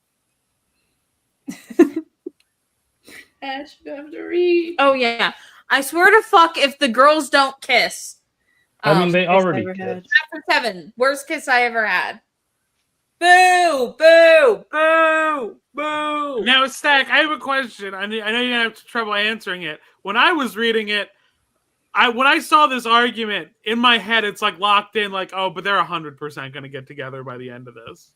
Ash, you have to read. Oh yeah. I swear to fuck if the girls don't kiss. I mean, they Kiss already never had. kissed. Chapter 7. Worst kiss I ever had. Boo! Boo! Boo! Boo! Now, Stack, I have a question. I know you're gonna have trouble answering it. When I was reading it, when I saw this argument in my head, it's like locked in, like, oh, but they're 100% gonna get together by the end of this.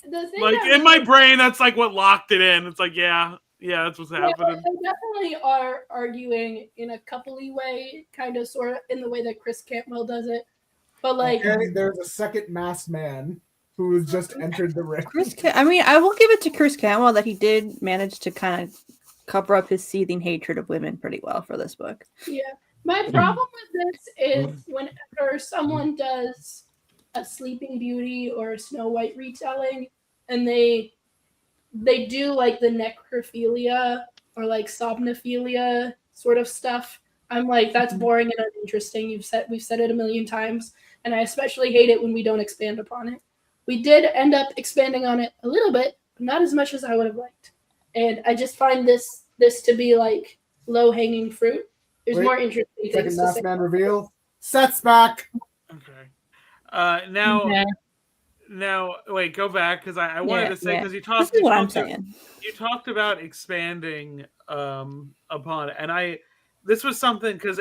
The thing Like that in my brain, that's like what locked it in. It's like, yeah, that's what's happening. they definitely are arguing in a coupley way, kind of, sort of, in the way that Chris Cantwell does it. But like, Okay, there's a second masked man who has just entered the ring. I mean, I will give it to Chris Cantwell that he did manage to kind of cover up his seething hatred of women pretty well for this book. yeah. My problem with this is whenever someone does a Sleeping Beauty or a Snow White retelling, and they do like the necrophilia or like somnophilia sort of stuff, I'm like, that's boring and uninteresting. We've said it a million times, and I especially hate it when we don't expand upon it. We did end up expanding on it a little bit, but not as much as I would have liked. And I just find this to be like low hanging fruit. There's Wait, more interesting Second things to masked say. man reveal. Seth's back. Okay. Now, wait, go back because I wanted to say because this is what I'm saying. You talked about expanding upon it, and this was something because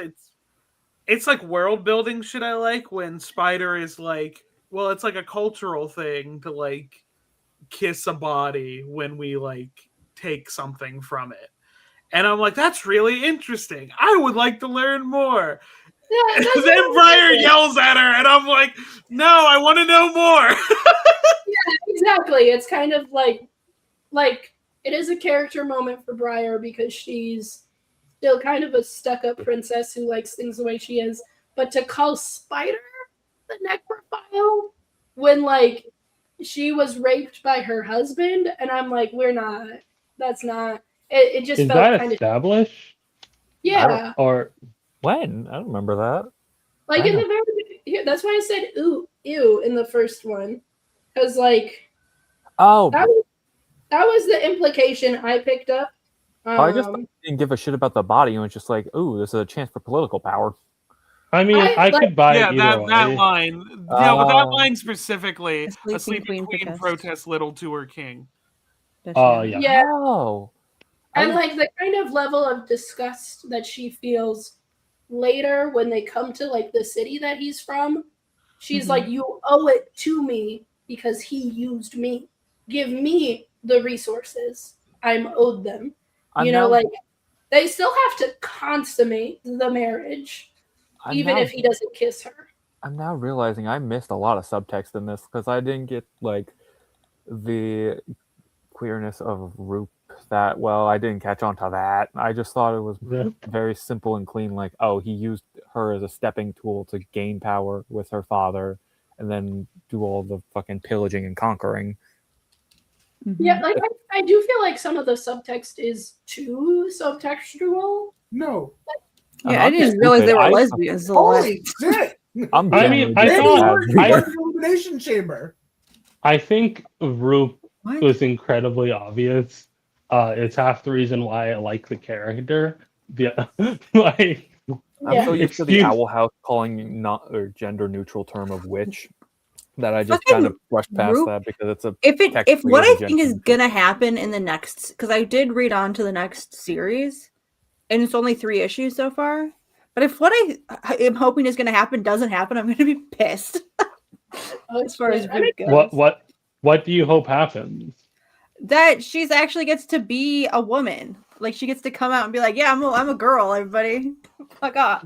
it's like world building shit I like when Spider is like, well, it's like a cultural thing to like kiss a body when we like take something from it. And I'm like, that's really interesting. I would like to learn more. Yeah, And that's then what I'm Briar saying. yells at her, and I'm like, no, I want to know more. Yeah, exactly. It's kind of like it is a character moment for Briar because she's still kind of a stuck-up princess who likes things the way she is. But to call Spider the necrophile when like she was raped by her husband, and I'm like, that's not. It just Is felt that kind of established? yeah. Or When? I don't remember that. Like I in know. the very, yeah, that's why I said ew in the first one, because like Oh, that was the implication I picked up. I just didn't give a shit about the body and was just like, ooh, this is a chance for political power. I mean, I could buy Yeah, it either that way. line. Yeah, but that Oh. line specifically, The a sleeping queen protests. protests little to her king. Does Oh, she? yeah. Yeah, Oh. and like the kind of level of disgust that she feels later when they come to like the city that he's from, she's like, you owe it to me because he used me. Give me the resources. I'm owed them. Like they still have to consummate the marriage, even if he doesn't kiss her. I'm now realizing I missed a lot of subtext in this because I didn't get like the queerness of Roop that well. I didn't catch on to that. I just thought it was very simple and clean. Like, oh, he used her as a stepping tool to gain power with her father, and then do all the fucking pillaging and conquering. Yeah, like I do feel like some of the subtext is too subtextual. No. Yeah, I didn't realize they were lesbians. Holy shit! I mean, I thought elimination chamber. I think Roop was incredibly obvious. It's half the reason why I like the character. Yeah, like I'm so used to the Owl House calling not or gender neutral term of witch that I just kind of brushed past Roop, that because it's a if what I think is gonna happen in the next, because I did read on to the next series, and it's only 3 issues so far. But if what I am hoping is gonna happen doesn't happen, I'm gonna be pissed. As far as Roop goes. What do you hope happens? That she's actually gets to be a woman. Like she gets to come out and be like, "Yeah, I'm a girl, everybody. Fuck off."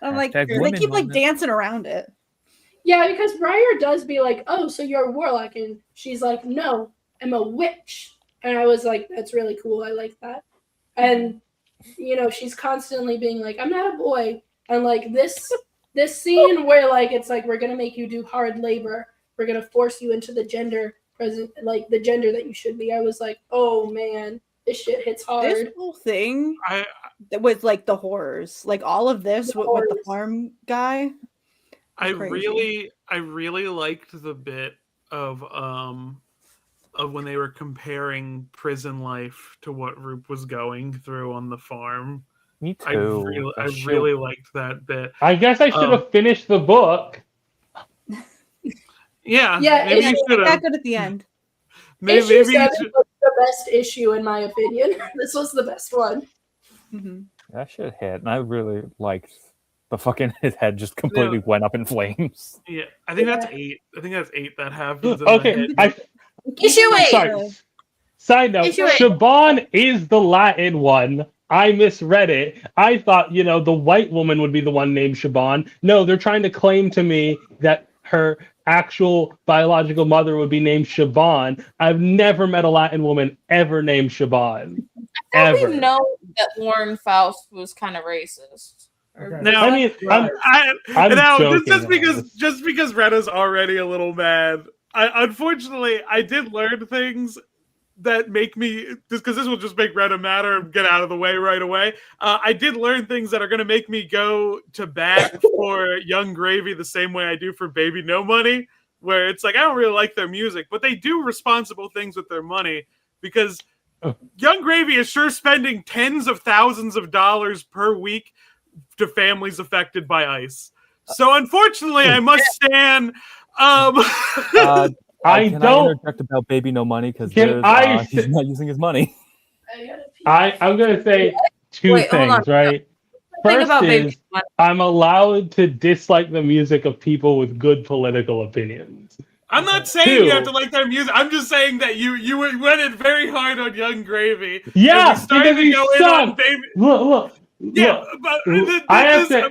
I'm like, they keep like dancing around it. Yeah, because Briar does be like, "Oh, so you're a warlock," and she's like, "No, I'm a witch." And I was like, "That's really cool. I like that." And she's constantly being like, "I'm not a boy," and like this scene where like it's like we're gonna make you do hard labor. We're gonna force you into the gender present, like the gender that you should be. I was like, oh man, This shit hits hard. This whole thing I with like the horrors, like all of this with the horrors. farm guy. Crazy. I really liked the bit of when they were comparing prison life to what Roop was going through on the farm. Me I too. really liked that bit. I guess I should have finished the book. Yeah, Yeah, maybe you it's should That have. good at the end. Maybe issue you 7 should. was the best issue in my opinion. This was the best one. Mhm. That shit hit, and I really liked the fucking his head just completely went up in flames. Yeah, I think that's Yeah. 8. I think that's 8 that happens. In Okay, the I Issue 8. sorry. Side note: Issue 8. Siobhan is the Latin one. I misread it. I thought, the white woman would be the one named Siobhan. No, they're trying to claim to me that her actual biological mother would be named Siobhan. I've never met a Latin woman ever named Siobhan. I think Ever. we know that Lauren Faust was kind of racist. Okay. Now, I mean, I'm now joking, just because Rena's already a little mad. Unfortunately, I did learn things that make me, just because this will just make Rena madder and get out of the way right away. I did learn things that are going to make me go to bat for Young Gravy the same way I do for Baby No Money, where it's like I don't really like their music, but they do responsible things with their money, because Young Gravy is sure spending tens of thousands of dollars per week to families affected by ICE. So unfortunately, I must stand. I Can don't. I interject about Baby No Money because Can I he's not using his money. I'm gonna say two Wait, hold things, on. right? Think First about Baby is Money. I'm allowed to dislike the music of people with good political opinions. I'm not saying Two. you have to like their music. I'm just saying that you went in very hard on Young Gravy. Yeah, and we started because to he go in on sucked. Baby. Look. Yeah, but I have to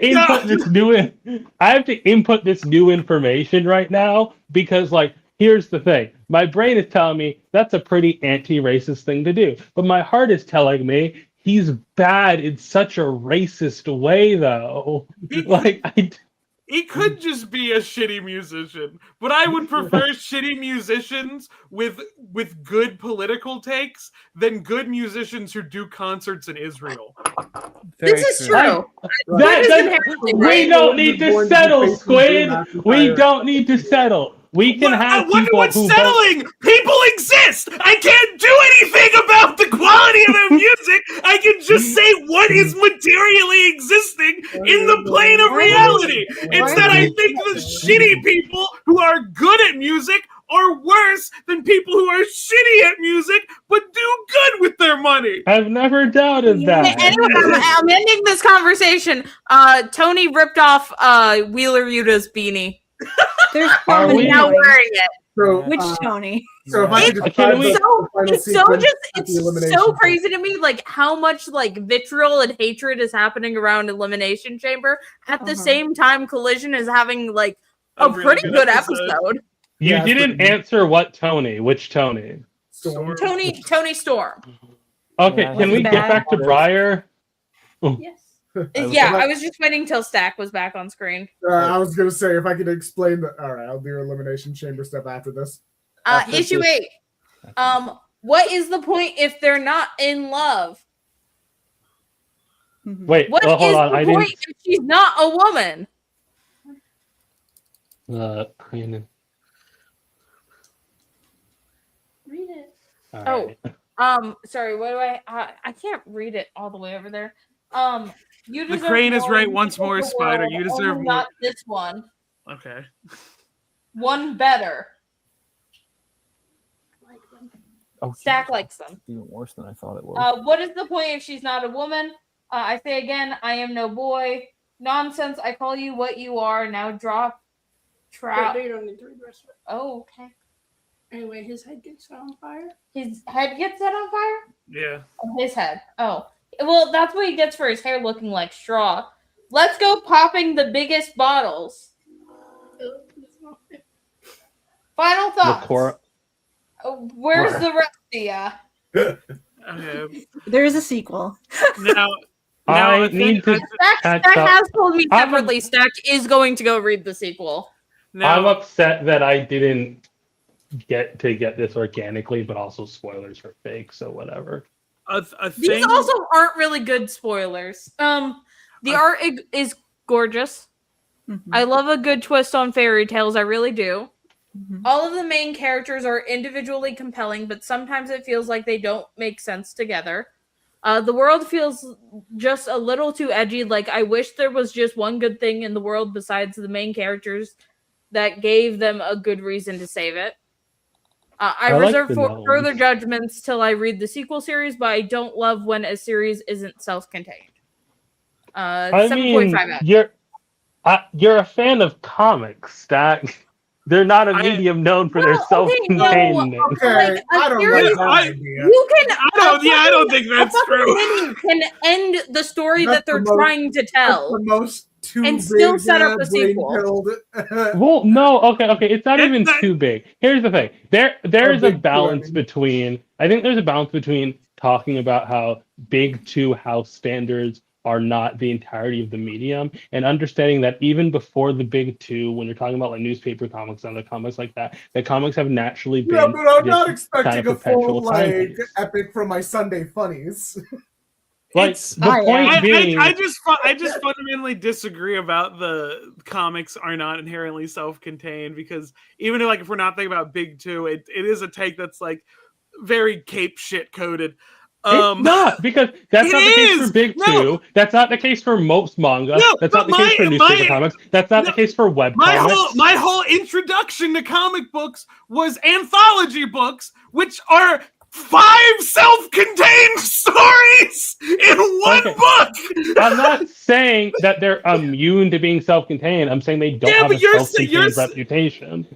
input this new information right now because, like, here's the thing: my brain is telling me that's a pretty anti-racist thing to do, but my heart is telling me he's bad in such a racist way, though. He could just be a shitty musician, but I would prefer shitty musicians with good political takes than good musicians who do concerts in Israel. This is true. We don't need to settle, Squid. We don't need to settle. We can have I wonder people what's who settling. People exist. I can't do anything about the quality of their music. I can just say what is materially existing in the plane of reality. Instead, I think the shitty people who are good at music are worse than people who are shitty at music but do good with their money. I've never doubted that. Anyway, I'm ending this conversation. Tony ripped off Wheeler Yuta's beanie. There's Are so we many Now Tonys. wearing it. So, Which Tony? so if I could Can describe we- the final It's so sequence just at the it's elimination so crazy to me, like how much like vitriol and hatred is happening around Elimination Chamber at the Uh-huh. same time Collision is having like a A really pretty good good episode. episode. You Yeah, didn't but- answer what Tony. Which Tony? Storm. Tony Storm. Okay, Yeah, can we he's get bad. back to Briar? Yes. Yeah, I was just waiting till Stack was back on screen. I was gonna say if I could explain that. All right, I'll do elimination chamber stuff after this. After Issue this. 8. What is the point if they're not in love? Mhm. Wait, What is hold on. the I point if she's not a woman? didn't. Read it. Oh. Sorry, what do I can't read it all the way over there. You The deserve crane is more, right you once deserve more, the Spider. world, You deserve only more. Not this one. Okay. One better. Oh, Stack Jesus, likes them. even worse than I thought it was. What is the point if she's not a woman? I say again, I am no boy. Nonsense. I call you what you are. Now drop. Trout. You don't need to read the rest of it. Oh, okay. Anyway, his head gets set on fire. His head gets set on fire. Yeah. His head. Oh, well, that's what he gets for his hair looking like straw. Let's go popping the biggest bottles. Final thoughts. Where's the rest of ya? Okay. There is a sequel. Now, I need to. Stack catch up. has told me I'm- separately. Stack is going to go read the sequel. I'm upset that I didn't get this organically, but also spoilers are fake, so whatever. a These thing. also aren't really good spoilers. The art is gorgeous. Mhm. I love a good twist on fairy tales. I really do. Mhm. All of the main characters are individually compelling, but sometimes it feels like they don't make sense together. The world feels just a little too edgy. Like, I wish there was just one good thing in the world besides the main characters that gave them a good reason to save it. I I like reserve the further gnomes. judgments till I read the sequel series, but I don't love when a series isn't self-contained. I 7.5 mean, out. you're a fan of comics. That they're not a medium known for their Well, okay, no, self-containedness. Okay, like, a I don't series- like that I- idea. You can. I don't think that's a fucking true. mini can end the story That's that they're the most- trying to That's tell. the most too And still big, set up a sequel. brain-pilled. Well, no, okay. It's not It's even not- too big. Here's the thing. There's a big two, balance I mean. between. I think there's a balance between talking about how big two house standards are not the entirety of the medium, and understanding that even before the big two, when you're talking about like newspaper comics and other comics like that, the comics have naturally been. Yeah, but I'm not this expecting kind of a full perpetual like timepiece. epic from my Sunday funnies. Like It's- the point being, I just fundamentally disagree about the comics are not inherently self-contained, because even like if we're not thinking about Big Two, it is a take that's like very cape shit coded. it's not, because that's It not the case is! for Big No! Two. That's not the case for most manga. No, That's but not the case for newspaper my- comics. That's not the no, case for web my comics. whole introduction to comic books was anthology books, which are 5 self-contained stories in one Okay. book. I'm not saying that they're immune to being self-contained. I'm saying they don't Yeah, have but a you're self-contained sa- reputation.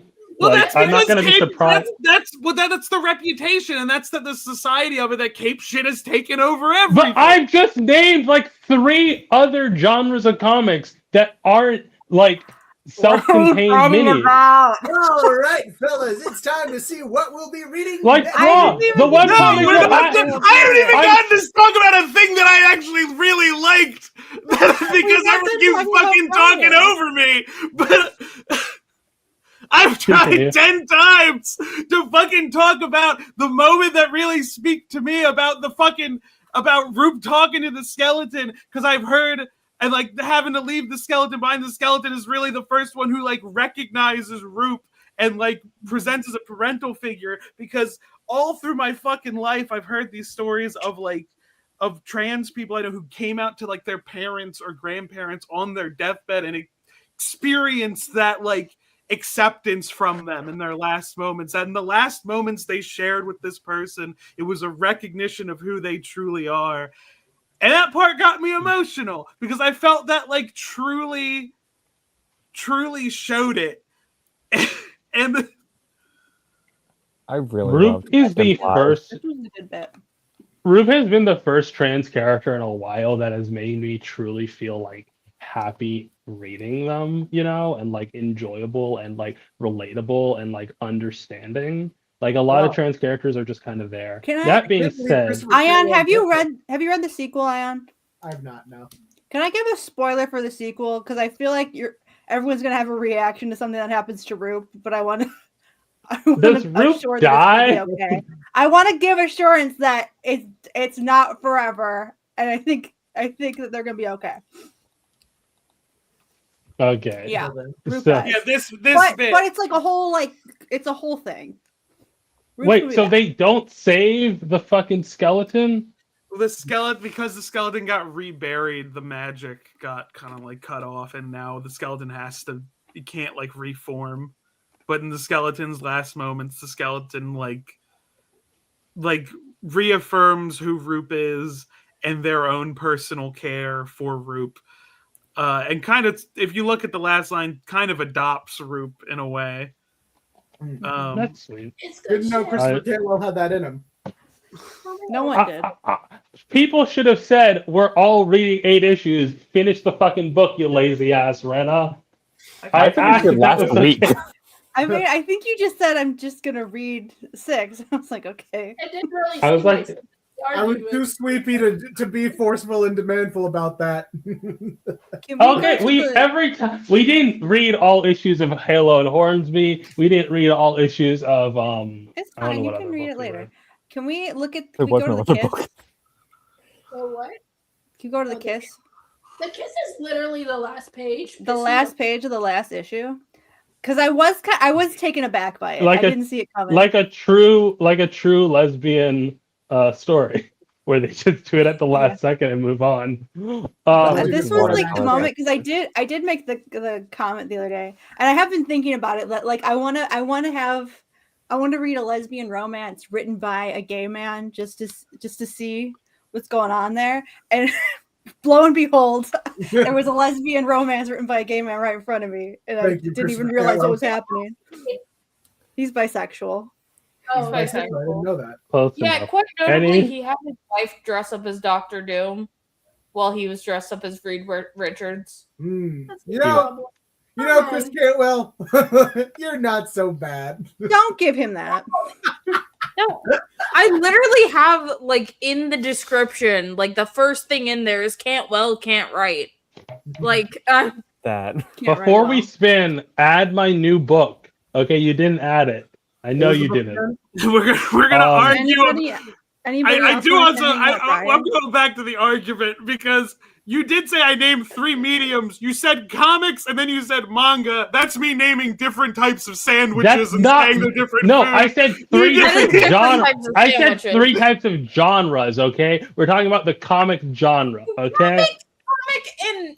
Well, Like, that's I'm not because going to be cape- surprised. That's the reputation, and that's the society of it, that cape shit has taken over everything. But I've just named like 3 other genres of comics that aren't like self-contained minis. All right, fellas, it's time to see what we'll be reading. Like next. Claw, the web No, comics we're that not I- done- I haven't even gotten to talk about a thing that I actually really liked because everyone keeps fucking talking over me. But I've Continue. tried 10 times to fucking talk about the moment that really speak to me about about Roop talking to the skeleton, because I've heard, and like having to leave the skeleton behind. The skeleton is really the first one who like recognizes Roop and like presents as a parental figure, because all through my fucking life I've heard these stories of like of trans people I know who came out to like their parents or grandparents on their deathbed and experienced that like acceptance from them in their last moments. And the last moments they shared with this person, it was a recognition of who they truly are. And that part got me emotional, because I felt that like truly showed it. And I really Roop loved is the Cantwell. first. This was a good bit. Roop has been the first trans character in a while that has made me truly feel like happy reading them, you know, and like enjoyable and like relatable and like understanding. Like a lot of Wow. trans characters are just kind of there. Can I- That being Can't believe said, Christopher Ayaan, Cantwell have you did that. read the sequel, Ayaan? I've not, no. Can I give a spoiler for the sequel? Because I feel like everyone's gonna have a reaction to something that happens to Roop, but I want to. Does Roop die? Okay. I want to give assurance that it's not forever, and I think that they're gonna be okay. okay. Yeah. Roop So- dies. yeah, this But bit. it's like it's a whole thing. Roop's gonna Wait, be so back. they don't save the fucking skeleton? The skeleton, because the skeleton got reburied, the magic got kind of like cut off, and now the skeleton he can't like reform. But in the skeleton's last moments, the skeleton like reaffirms who Roop is and their own personal care for Roop. And kind of, if you look at the last line, kind of adopts Roop in a way. That's sweet. It's good Didn't know shit. Christopher Cantwell had that in him. No one did. People should have said, "We're all reading 8 issues. Finish the fucking book, you lazy ass Rena." I think asked it if that last was week. okay. I mean, I think you just said I'm just gonna read 6. I was like, okay. It didn't really I was seem like- something to I was argue too with. sleepy to be forceful and demandful about that. Can we go Okay, to we the- every time we didn't read all issues of Halo and Hornsby. We didn't read all issues of It's I don't know fine. You what can other read book it we later. read. Can we look at? There Can we was go no to other the kids? book. So what? Can you go to the Oh, the kiss? The kiss is literally the last page. The last page of the last issue. Because I was taken aback by it. Like I a- didn't see it coming. like a true lesbian story where they just do it at the last second and move on. This was like the Watercolor. moment because I did make the comment the other day, and I have been thinking about it. That like I want to read a lesbian romance written by a gay man just to see what's going on there, and lo and behold, there was a lesbian romance written by a gay man right in front of me, and I Thank you, didn't even Christopher realize what Cantwell. was happening. He's bisexual. Oh, I okay. didn't know that. Close Yeah, enough. quite notably, Any- he had his wife dress up as Doctor Doom while he was dressed up as Reed Richards. That's You no know, problem. Chris Cantwell, you're not so bad. Don't give him that. No, I literally have like in the description, like the first thing in there is Cantwell can't write. Like, That. Can't write Before we well. spin, add my new book. Okay, you didn't add it. I know you didn't. We're gonna argue. Anybody I else do wanna also. say anything about I'm Brian? going back to the argument because you did say I named 3 mediums. You said comics and then you said manga. That's me naming different types of sandwiches That's and not. saying they're different. No, food. I said 3 That is different different genres. types of I said sandwiches. 3 types of genres. Okay, we're talking about the comic genre. Okay. comic and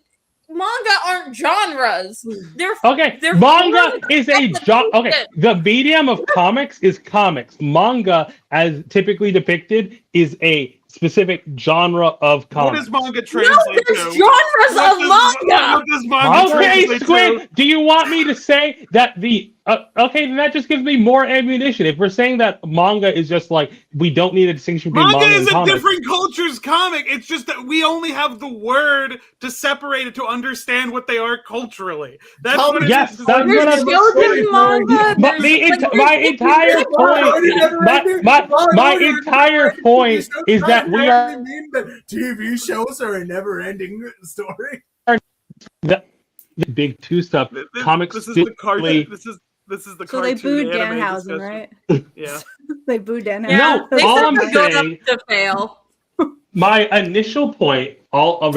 manga aren't genres. They're Okay, They're manga forms is a of genre. Okay, fiction. the medium of comics is comics. Manga, as typically depicted, is a specific genre of What comics. does manga no, translate there's to? genres What of does- manga. What does manga Okay, translate to? Squid, do you want me to say that the okay, then that just gives me more ammunition. If we're saying that manga is just like we don't need a distinction between Manga manga is and a comics. different culture's comic. It's just that we only have the word to separate it to understand what they are culturally. That's Tell what me- it Yes, is. that's what There's I'm children's manga. But my entire point, my entire point is that we are mean that TV shows are a never-ending story. the big 2 stuff. Comics This is the still cartoon. This is the So they cartoon booed anime Danhausen, discussion. right? Yeah. They booed Danhausen. No, they all said I'm they're good up saying- to fail. My initial point, all I still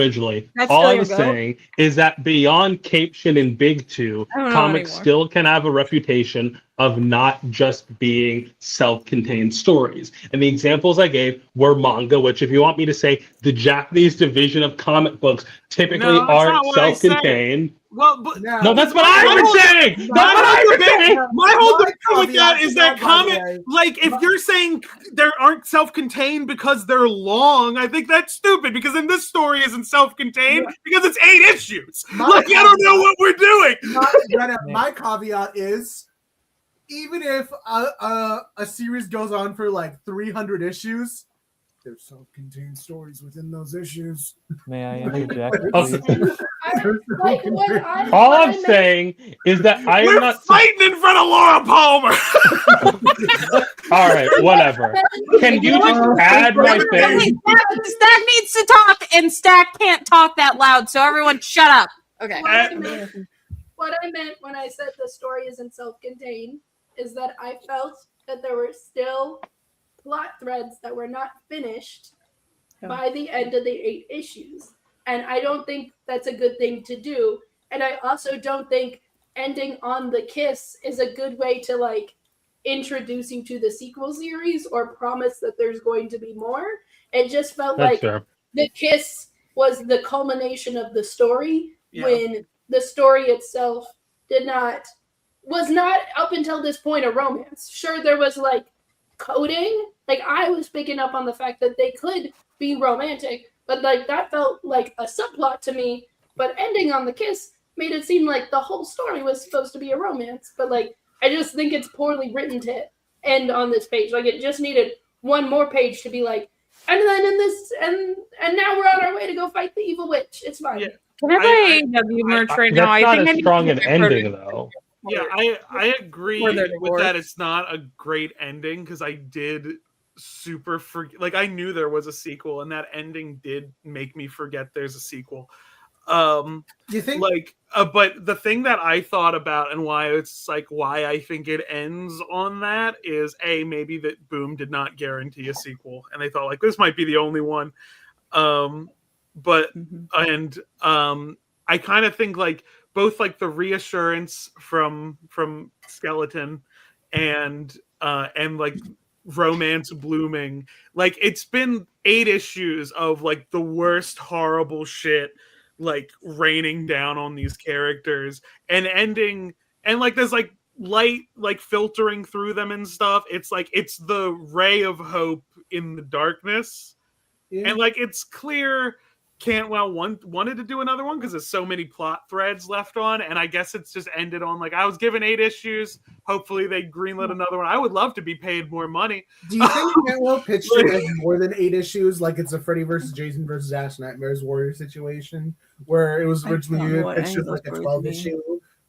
was your goat? saying is that beyond Caption and Big 2, I don't know comics anymore. still can have a reputation of not just being self-contained stories. And the examples I gave were manga, which if you want me to say, the Japanese division of comic books typically No, that's aren't not what I said. self-contained. Well, but No, that's what I've been saying. That's what I've been saying. my whole My debate with that caveat is to that that, by the comic, way, like, if you're saying they aren't self-contained because they're long, I think that's stupid. Because then this story isn't self-contained because it's 8 issues. My Like, I don't know what we're doing. My caveat is, even if a series goes on for like 300 issues, there's self-contained stories within those issues. May I interject, Okay. please? All I'm saying is that I am We're not. fighting in front of Laura Palmer. All right, whatever. Can you just add my thing? Stack needs to talk, and Stack can't talk that loud, so everyone shut up. Okay. What I meant when I said the story isn't self-contained is that I felt that there were still plot threads that were not finished by the end of the 8 issues. And I don't think that's a good thing to do. And I also don't think ending on the kiss is a good way to like introduce you to the sequel series or promise that there's going to be more. It just felt That's like fair. the kiss was the culmination of the story Yeah. when the story itself was not up until this point a romance. Sure, there was like coding. Like I was picking up on the fact that they could be romantic, but like that felt like a subplot to me. But ending on the kiss made it seem like the whole story was supposed to be a romance. But like I just think it's poorly written to end on this page. Like it just needed one more page to be like, and then in this and now we're on our way to go fight the evil witch. It's fine. Yeah. Can I buy AEW merch right now? That's I not think I as need strong to an get ending, though. Yeah, I agree Or they're with that. divorced. It's not a great ending because I did like I knew there was a sequel, and that ending did make me forget there's a sequel. Do you think? But the thing that I thought about and why I think it ends on that is maybe that Boom did not guarantee a sequel, and they thought like this might be the only one. But Mhm. and I kind of think like both like the reassurance from Skeleton and like romance blooming, like it's been 8 issues of like the worst horrible shit like raining down on these characters and ending, and like there's like light like filtering through them and stuff. It's like it's the ray of hope in the darkness. Yeah. And like it's clear Cantwell wanted to do another one because there's so many plot threads left on, and I guess it's just ended on like I was given 8 issues. Hopefully they greenlit another one. I would love to be paid more money. Do you think Cantwell pitched it as more than 8 issues, like it's a Freddy versus Jason versus Ash Nightmares Warrior situation, where it was I don't know originally what pitched any as of like a those 12 words issue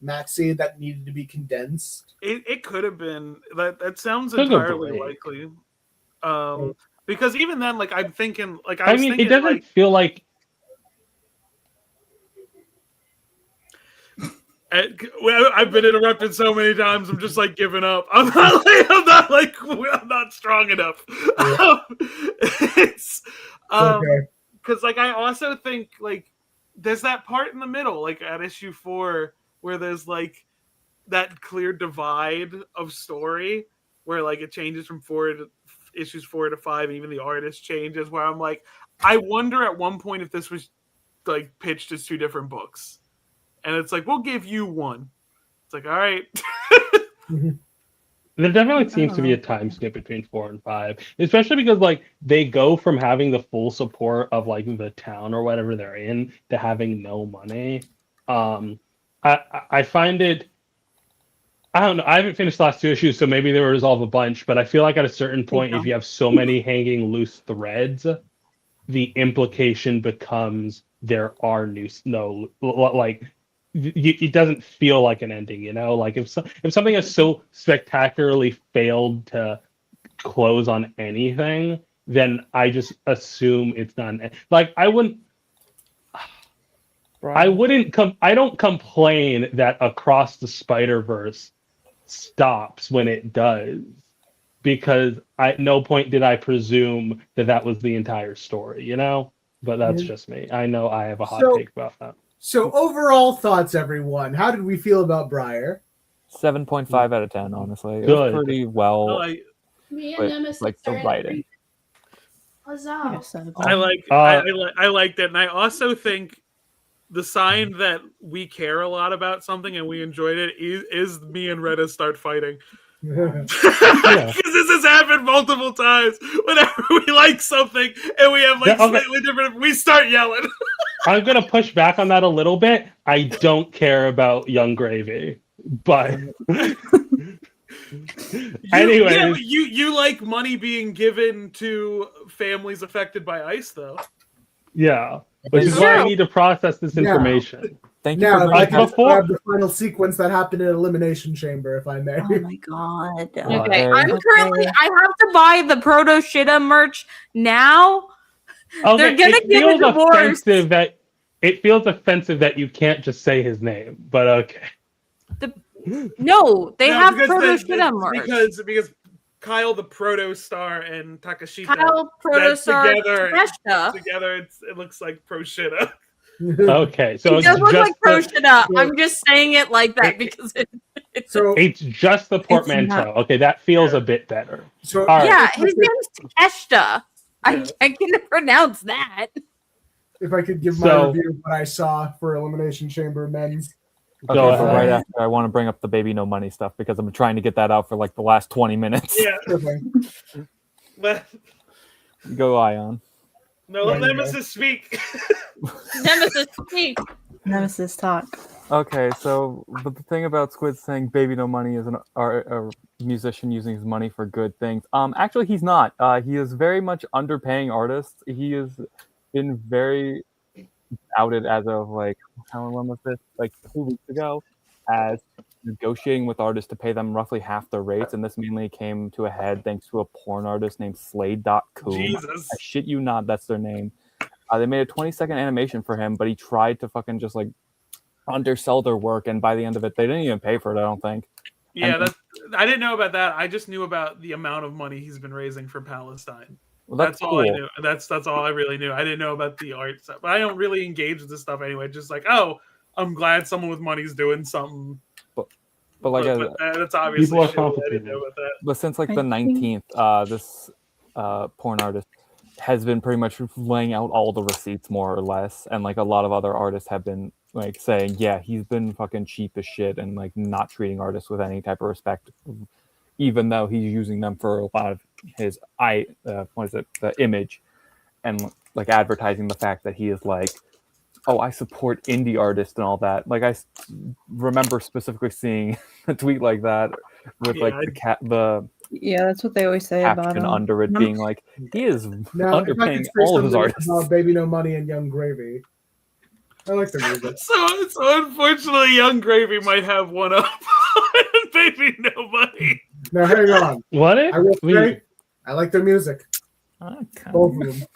maxi that needed to be condensed? It could have been that sounds Took a entirely break. likely. Because even then, like I'm thinking, like I mean, it doesn't like, feel like I've been interrupted so many times. I'm just like giving up. I'm not strong enough. It's Okay. because like I also think like there's that part in the middle, like at issue 4, where there's like that clear divide of story where like it changes from issues 4 to 5, and even the artist changes. Where I'm like, I wonder at one point if this was like pitched as 2 different books. And it's like, we'll give you one. It's like, all right. there definitely seems to be a time skip between 4 and 5, especially because like they go from having the full support of like the town or whatever they're in to having no money. I find it. I don't know. I haven't finished the last 2 issues, so maybe they will resolve a bunch. But I feel like at a certain point, if you have so many hanging loose threads, the implication becomes there are like. It doesn't feel like an ending, you know. Like if something has so spectacularly failed to close on anything, then I just assume it's not like I don't complain that Across the Spider-Verse stops when it does, because at no point did I presume that was the entire story, you know. But that's just me. I know I have a hot take about that. So overall thoughts, everyone. How did we feel about Briar? 7.5 out of 10, honestly. It Good. was pretty well. Me and But, Nemesis like, the are in writing. agreement. What's up? I like that, and I also think the sign that we care a lot about something and we enjoyed it is me and Rena start fighting. Because this has happened multiple times. Whenever we like something and we have like slightly different, we start yelling. I'm gonna push back on that a little bit. I don't care about Young Gravy, but anyway, you like money being given to families affected by ice, though. Yeah, which is why I need to process this information. Thank you Now, for if I bringing could describe the final sequence that happened in Elimination Chamber, if I may. Oh my god. Okay, I'm currently. I have to buy the Proto Shitta merch now. They're gonna get a divorce. It feels offensive that you can't just say his name, but okay. No, they have Proto Shitta merch. Because Kyle the Proto Star and Takashita Kyle Proto Star together it looks like Pro Shitta. Okay, so it does look like Pro Shitta. I'm just saying it like that because it's just the portmanteau. Okay, that feels a bit better. So yeah, his name's Takeshita. I can pronounce that. If I could give my review of what I saw for Elimination Chamber men's. Okay, but right after, I want to bring up the baby no money stuff because I'm trying to get that out for like the last 20 minutes. Yeah. Go, Ayaan. No, let Nemesis speak. Nemesis speak. Nemesis talk. Okay, so but the thing about Squid saying "baby no money" is a musician using his money for good things. Actually, he's not. He is very much underpaying artists. He has been very outed as of like how long was this? Like 2 weeks ago, as negotiating with artists to pay them roughly half their rates, and this mainly came to a head thanks to a porn artist named Slade.coom. Jesus. I shit you not, that's their name. They made a 20-second animation for him, but he tried to fucking just like undersell their work, and by the end of it, they didn't even pay for it, I don't think. Yeah, I didn't know about that. I just knew about the amount of money he's been raising for Palestine. Well, That's all I cool. knew. That's all I really knew. I didn't know about the art stuff. But I don't really engage with this stuff anyway. Just like, oh, I'm glad someone with money's doing something. But like, that's obviously People are shitty. I didn't complicated. know about that. but since like I the think- 19th, this porn artist has been pretty much laying out all the receipts more or less, and like a lot of other artists have been like saying, yeah, he's been fucking cheap as shit and like not treating artists with any type of respect, even though he's using them for a lot of his the image, and like advertising the fact that he is like, oh, I support indie artists and all that. Like I remember specifically seeing a tweet like that with like the Yeah, that's what they always say about caption him. under it being like, he is Now, if I underpaying could say all of his something artists. about Baby No Money and Young Gravy, I like the music. So unfortunately, Young Gravy might have one up on Baby Nobody. Now, hang on. What I will if say, I like their music. Both of them.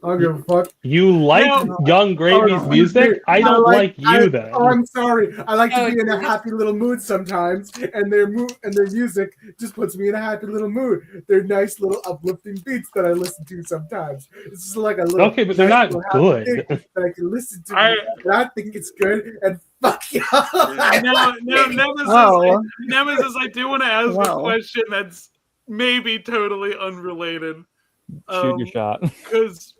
I don't give a fuck. you like No. Young Gravy's no. music? I don't like you then. Oh, I'm sorry. I like to Oh, be in a it's- happy little mood sometimes, and their music just puts me in a happy little mood. They're nice little uplifting beats that I listen to sometimes. It's just like a little. Okay, but they're nice not little happy good. thing that I can listen to, I- and I think it's good. And fuck y'all. Now, Nemesis, Whoa. Nemesis, I do want to ask a Whoa. question that's maybe totally unrelated. Shoot your shot. Because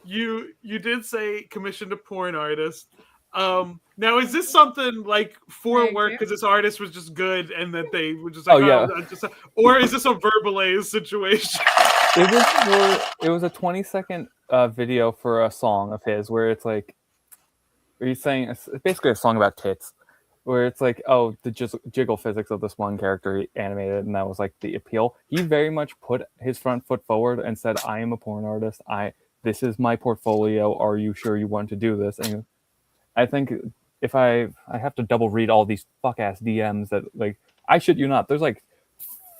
you did say commissioned a porn artist. Now is this something like for Thank work you. because this artist was just good and that they were just Oh, like, yeah. or is this a Verbalaise situation? It was a 20-second video for a song of his where it's like, where he's saying it's basically a song about tits, where it's like, oh, the jiggle physics of this one character he animated, and that was like the appeal. He very much put his front foot forward and said, I am a porn artist. This is my portfolio. Are you sure you want to do this? And I think if I have to double read all these fuck ass DMs that, like, I shit you not, there's like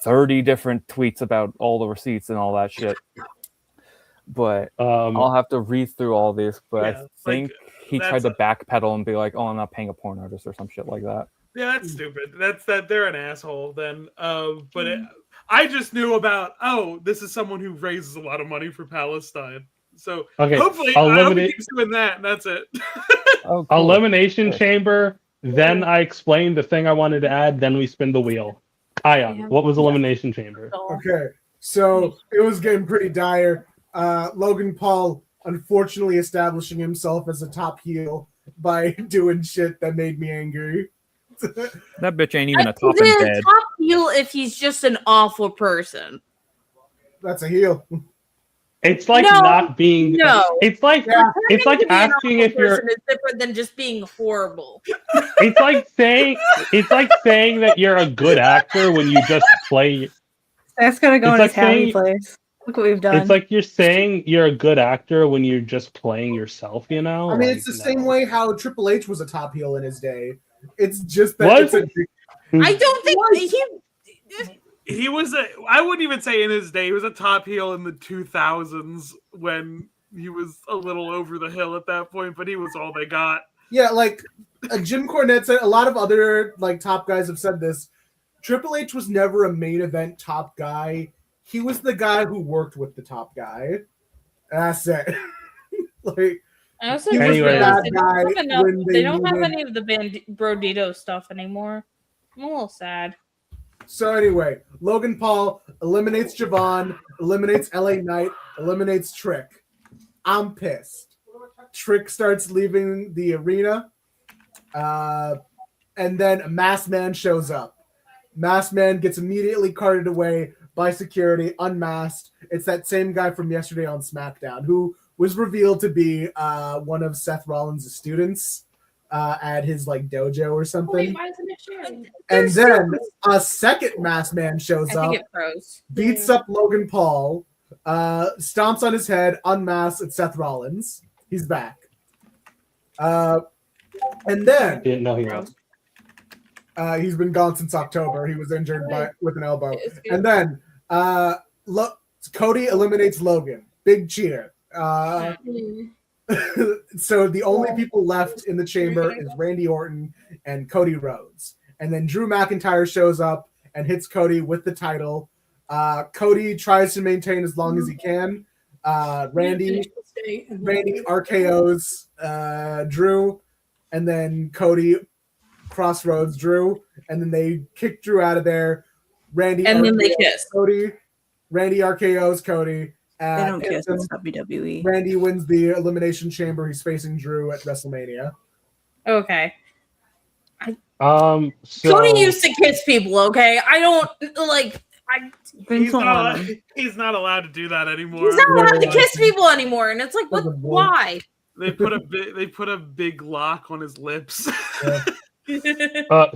30 different tweets about all the receipts and all that shit. But I'll have to read through all these. But Yeah, I think he tried to backpedal and be like, oh, I'm not paying a porn artist or some shit like that. Yeah, that's stupid. That's that they're an asshole then. But I just knew about, oh, this is someone who raises a lot of money for Palestine. So Okay, hopefully I hope he eliminate keeps doing that, and that's it. Oh, cool. Elimination Chamber. Then I explain the thing I wanted to add. Then we spin the wheel. Ayaan, what was Elimination Chamber? Okay, so it was getting pretty dire. Logan Paul unfortunately establishing himself as a top heel by doing shit that made me angry. That bitch ain't even a He's top in a bed. top heel if he's just an awful person. That's a heel. It's like No, not being. no. It's like Yeah. it's like To be an asking awful if you're. person is different than just being horrible. It's like saying that you're a good actor when you just play. That's gonna go It's in like his happy saying- place. Look what we've done. It's like you're saying you're a good actor when you're just playing yourself. You know. I mean, Like, it's the no. same way how Triple H was a top heel in his day. It's just that Was it's a I don't think He was I wouldn't even say in his day. He was a top heel in the 2000s when he was a little over the hill at that point, but he was all they got. yeah, like Jim Cornette said. A lot of other like top guys have said this. Triple H was never a main event top guy. He was the guy who worked with the top guy. That's it. Like I also he was Anyway. the bad guy when they don't have needed- any of the Brodito stuff anymore. I'm a little sad. So anyway, Logan Paul eliminates Javon, eliminates LA Knight, eliminates Trick. I'm pissed. Trick starts leaving the arena, and then a masked man shows up. Masked man gets immediately carted away by security, unmasked. It's that same guy from yesterday on SmackDown who was revealed to be one of Seth Rollins' students at his like dojo or something. Why isn't it sharing? And then a second masked man shows I up, think it froze. beats up Logan Paul, stomps on his head, unmasks at Seth Rollins. He's back. And then Didn't know he was. he's been gone since October. He was injured with an elbow. It's good. And then Cody eliminates Logan. Big cheater. So the only people left in the chamber is Randy Orton and Cody Rhodes. And then Drew McIntyre shows up and hits Cody with the title. Cody tries to maintain as long as he can. Randy RKO's Drew, and then Cody crossroads Drew, and then they kick Drew out of there. Randy And then they RKO's kiss. Cody. Randy RKO's Cody. They don't kiss. and It's WWE. Randy wins the Elimination Chamber. He's facing Drew at WrestleMania. Okay. So Cody used to kiss people, okay? I don't like. He's not allowed to do that anymore. He's not allowed to kiss people anymore, and it's like, what? Why? They put a big lock on his lips.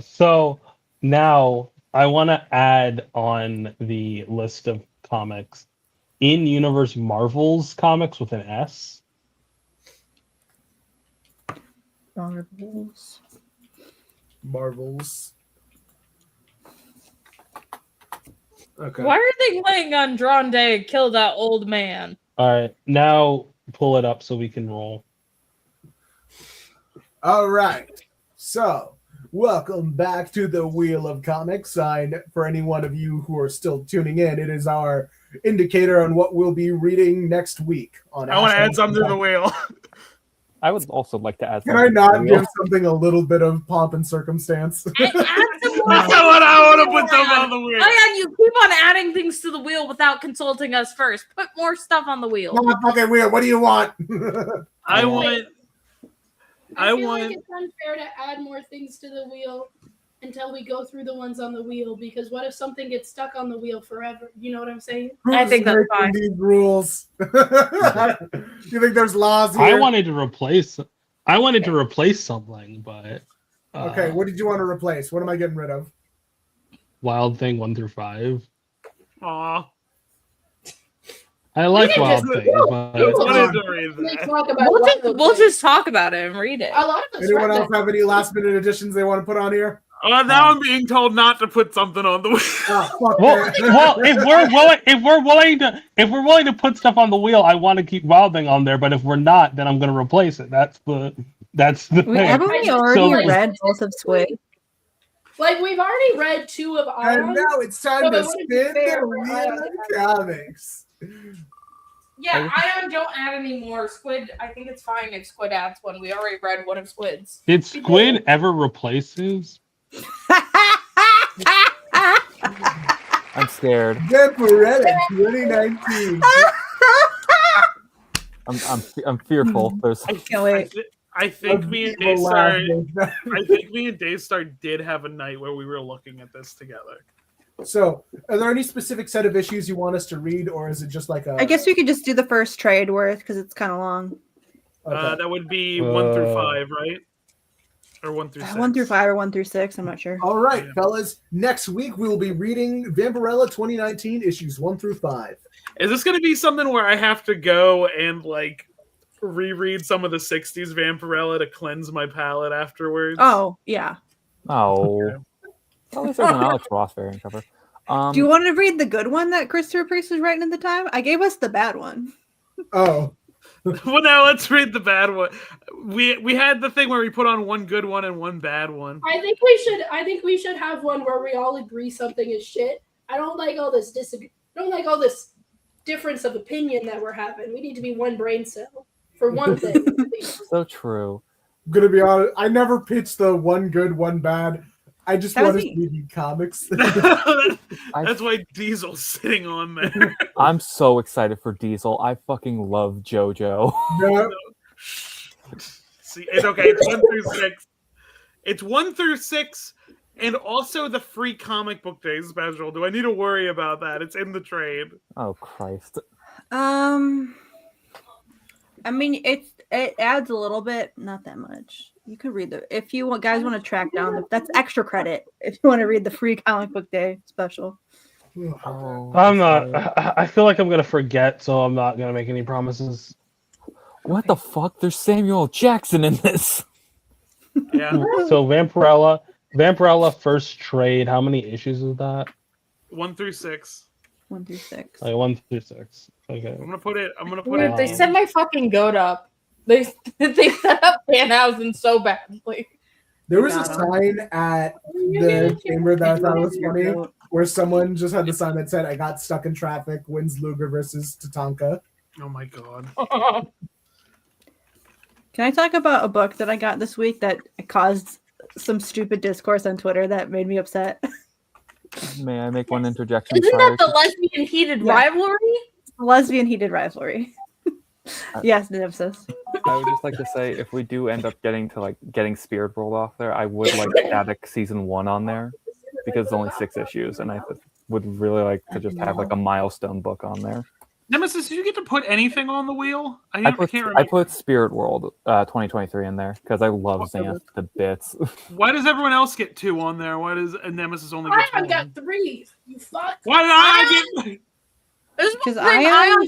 So now I want to add on the list of comics in-universe Marvel's comics with an S. Marvels. Okay. Why are they playing on Drawn Day? Kill that old man. All right, now pull it up so we can roll. All right. So, welcome back to the Wheel of Comics. For any one of you who are still tuning in, it is our indicator on what we'll be reading next week. I want to add something to the wheel. I would also like to add Can I not give something a little bit of pomp and circumstance? Add some more. That's not what I want to put them on the wheel. Ayaan, you keep on adding things to the wheel without consulting us first. Put more stuff on the wheel. Motherfucking wheel, what do you want? I want. I feel like it's unfair to add more things to the wheel until we go through the ones on the wheel, because what if something gets stuck on the wheel forever? You know what I'm saying? I think that's Who's fine. making these rules. You think there's laws here? I wanted to replace something, but Okay, what did you want to replace? What am I getting rid of? Wild Thing 1 through 5. Aw. I like can Wild just- Thing, we'll- but I wanted to read We that. talk about We'll just talk about it and read it. a lot of us Anyone read else that. have any last minute additions they want to put on here? Now I'm being told not to put something on the wheel. Oh, fuck well, that. well, if we're willing to put stuff on the wheel, I want to keep Wild Thing on there. But if we're not, then I'm going to replace it. That's the Haven't thing. we already So- read both of Squid? Like, we've already read 2 of And Ayaan. now it's time So to it wouldn't be spin fair the for wheel Ayaan of to have comics. Yeah, Ayaan, don't add any more. Squid, I think it's fine if Squid adds one. We already read one of Squid's. Did Squid ever replace his? I'm scared. Vampirella 2019. I'm fearful. There's I can't wait. I think me and People laugh. Daystar. I think me and Daystar did have a night where we were looking at this together. So, are there any specific set of issues you want us to read, or is it just like a? I guess we could just do the first trade worth because it's kind of long. Okay. That would be 1 through 5, right? Or 1 through 6. 1 through 5 or 1 through 6. I'm not sure. All right, fellas. Next week we will be reading Vampirella 2019 issues 1 through 5. Is this going to be something where I have to go and like reread some of the 60s Vampirella to cleanse my palate afterwards? Oh, yeah. oh. At least there's an Alex Ross variant cover. Do you want to read the good one that Christopher Priest was writing at the time? I gave us the bad one. Oh, Well, now let's read the bad one. We had the thing where we put on one good one and one bad one. I think we should have one where we all agree something is shit. I don't like all this difference of opinion that we're having. We need to be one brain cell for one thing. So true. I'm gonna be honest. I never pitched the one good, one bad. I just That was want us me. to read comics. That's why Diesel's sitting on there. I'm so excited for Diesel. I fucking love JoJo. No, See, it's okay. It's 1 through 6. It's 1 through 6, and also the free comic book day special. Do I need to worry about that? It's in the trade. Oh Christ. I mean, it adds a little bit, not that much. You could read if you guys want to track down that's extra credit if you want to read the free comic book day special. Oh, I'm not. I feel like I'm gonna forget, so I'm not gonna make any promises. What the fuck? There's Samuel Jackson in this. Yeah. So Vampirella first trade. How many issues is that? 1 through 6. 1 through 6. Like 1 through 6. Okay. I'm gonna put it. Dude, they set my fucking goat up. They set up Danhausen so badly. there was a Got 'em. sign at the chamber that I thought was funny. where someone just had the sign that said, "I got stuck in traffic. Wins Luger versus Tatanka." Oh my god. Can I talk about a book that I got this week that caused some stupid discourse on Twitter that made me upset? May I make one interjection? Isn't prior that the to- lesbian heated Yeah. rivalry? Lesbian heated rivalry. Yes, Nemesis. I would just like to say, if we do end up getting Spirit World off there, I would like to add season 1 on there because it's only 6 issues, and I would really like to just have like a milestone book on there. Nemesis, did you get to put anything on the wheel? I can't remember. put Spirit World 2023 in there because I love Xanth to bits. Why does everyone else get 2 on there? Why does Nemesis only get I 1? got 3. You fuck. Why did I get? Because Ayaan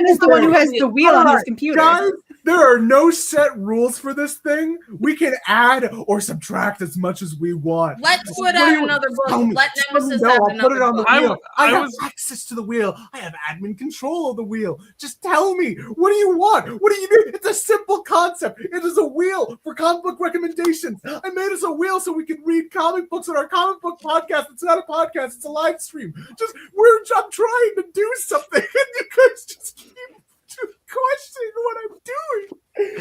is the one who has the wheel on his computer. Guys, there are no set rules for this thing. We can add or subtract as much as we want. Let Squid What do add you- another tell book. me. Let Nemesis No, have I'll another put it on the book. wheel. I have was- access to the wheel. I have admin control of the wheel. Just tell me, what do you want? What do you need? It's a simple concept. It is a wheel for comic book recommendations. I made us a wheel so we can read comic books on our comic book podcast. It's not a podcast, it's a live stream. I'm trying to do something, and you guys just keep questioning what I'm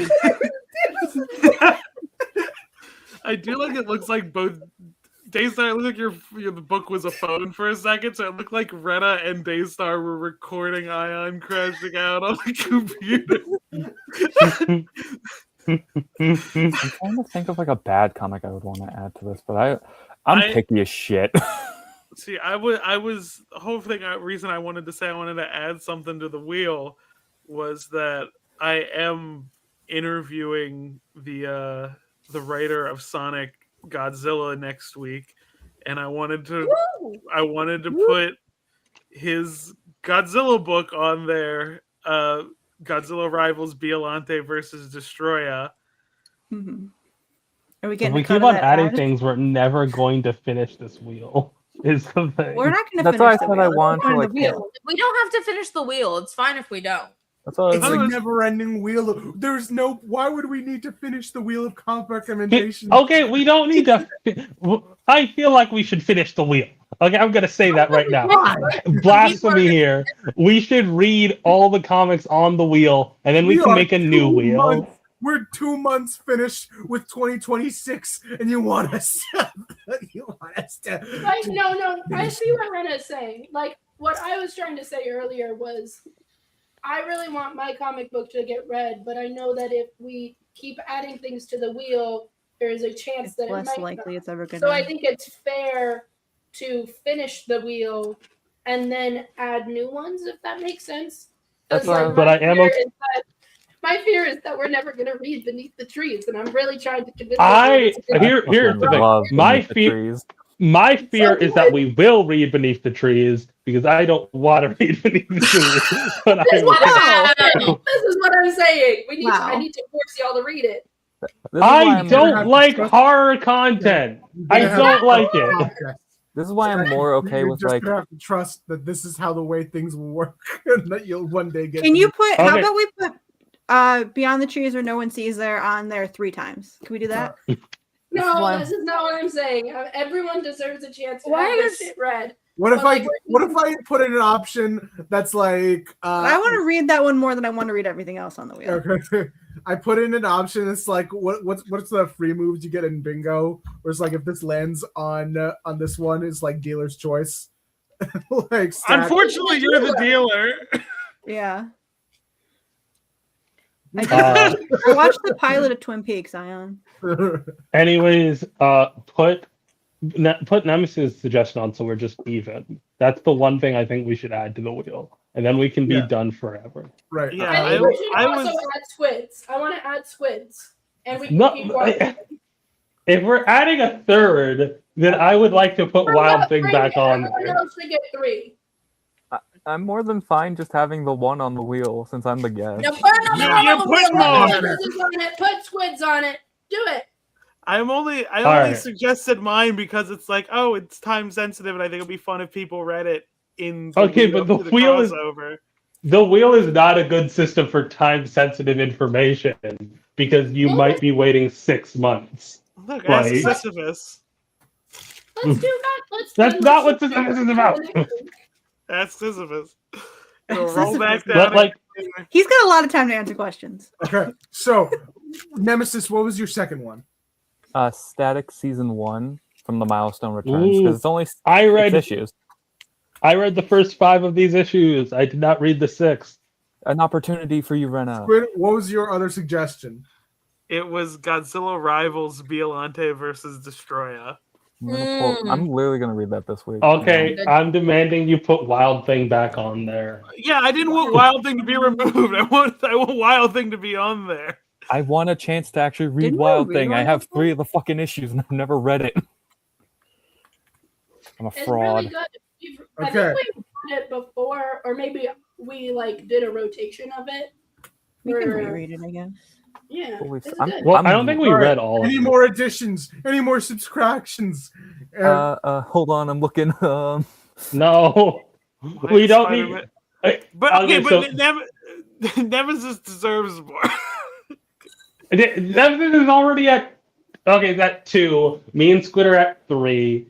doing. I do like it looks like both Daystar. It looked like the book was a phone for a second, so it looked like Rena and Daystar were recording Ayaan crashing out on the computer. I'm trying to think of like a bad comic I would want to add to this, but I'm picky as shit. See, I was the whole thing. Reason I wanted to say I wanted to add something to the wheel was that I am interviewing the writer of Sonic Godzilla next week, and I wanted to put his Godzilla book on there. Godzilla Rivals Biollante versus Destroya. Mm-hmm. Are we If getting? we keep on adding things, we're never going to finish this wheel. Is the thing. We're not going to That's finish why I the said wheel. I Let's want go to on like. the wheel. We don't have to finish the wheel. It's fine if we don't. That's what I was It's a like, never-ending wheel. There's no. Why would we need to finish the wheel of comic recommendations? Okay, we don't need to. I feel like we should finish the wheel. Okay, I'm gonna say that right now. Blasphemy here. We should read all the comics on the wheel, and then we can are make a new 2 wheel. months- We're 2 months finished with 2026, and you want us to? Like, no. I see what Rena's saying. Like, what I was trying to say earlier was, I really want my comic book to get read, but I know that if we keep adding things to the wheel, there is a chance It's that it less might likely not. it's ever going So I to. think it's fair to finish the wheel and then add new ones, if that makes sense. That's 'Cause, why- like, But my I am fear okay. is that- my fear is that we're never going to read Beneath the Trees, and I'm really trying to convince Here's the I thing. love My Beneath the fear, Trees. my fear is that we will read Beneath the Trees because I don't want to read Beneath the Trees. But This is what I this is what I'm saying. I Wow. need to force y'all to read it. This is why I I'm- don't like horror content. I don't like it. Okay. This is why I'm more okay You're with just like. gonna have to trust that this is how the way things will work, and that you'll one day get. Can you put? How Okay. about we put Beyond the Trees Where No One Sees There on there 3 times? Can we do that? No, why- this is not what I'm saying. Everyone deserves a chance to Why have their is- shit read. What if But, like, what if I put in an option that's like? I want to read that one more than I want to read everything else on the wheel. Okay. I put in an option that's like what's the free moves you get in bingo? Where it's like if this lands on this one, it's like dealer's choice. Like stack. Unfortunately, you're the dealer. Yeah. Uh, I watched the pilot of Twin Peaks, Ayaan. anyways, put Nemesis' suggestion on so we're just even. That's the one thing I think we should add to the wheel, and then we can be Yeah. done forever. Right. Yeah, I think we should I also was- add squids. I want to add squids, and we can No, keep walking. if we're adding a third, then I would like to put Wild Thing back on Everyone there. else should get 3. I'm more than fine just having the one on the wheel since I'm the guest. Now put another You- one you on the put wheel. more. Squids on it. Put squids on it. Do it. I only right. suggested mine because it's like, oh, it's time sensitive, and I think it'd be fun if people read it in. Okay, lead but up the to wheel is- crossover. The wheel is not a good system for time-sensitive information because you might be waiting 6 months. Look, ask Right. Sisyphus. Let's do that. That's not what this is about. That's Sisyphus. It'll Sisyphus. roll back But down. like, He's got a lot of time to answer questions. Okay, so Nemesis, what was your second one? Static Season 1 from the Milestone Returns, Ooh. because it's only I read 6 issues. I read the first 5 of these issues. I did not read the 6th. An opportunity for you, Rena. Squid, what was your other suggestion? It was Godzilla Rivals Biollante versus Destroya. I'm literally gonna read that this week. Okay, I'm demanding you put Wild Thing back on there. Yeah, I didn't want Wild Thing to be removed. I want Wild Thing to be on there. I want a chance to actually read Didn't we Wild read Thing. I Wild have Thing? 3 of the fucking issues and I've never read it. I'm a It's fraud. really good. I Okay. think we've done it before, or maybe we like did a rotation of it. We can Or- reread it again. Yeah, Holy it's I'm- good. Well, I don't think we All right, read all of Any them. more additions? Any more subtractions? Hold on, I'm looking. No, we don't Spider-Man- need. But Okay, okay, but Nemesis deserves more. Nemesis is already at. Okay, it's at 2. Me and Squid are at 3.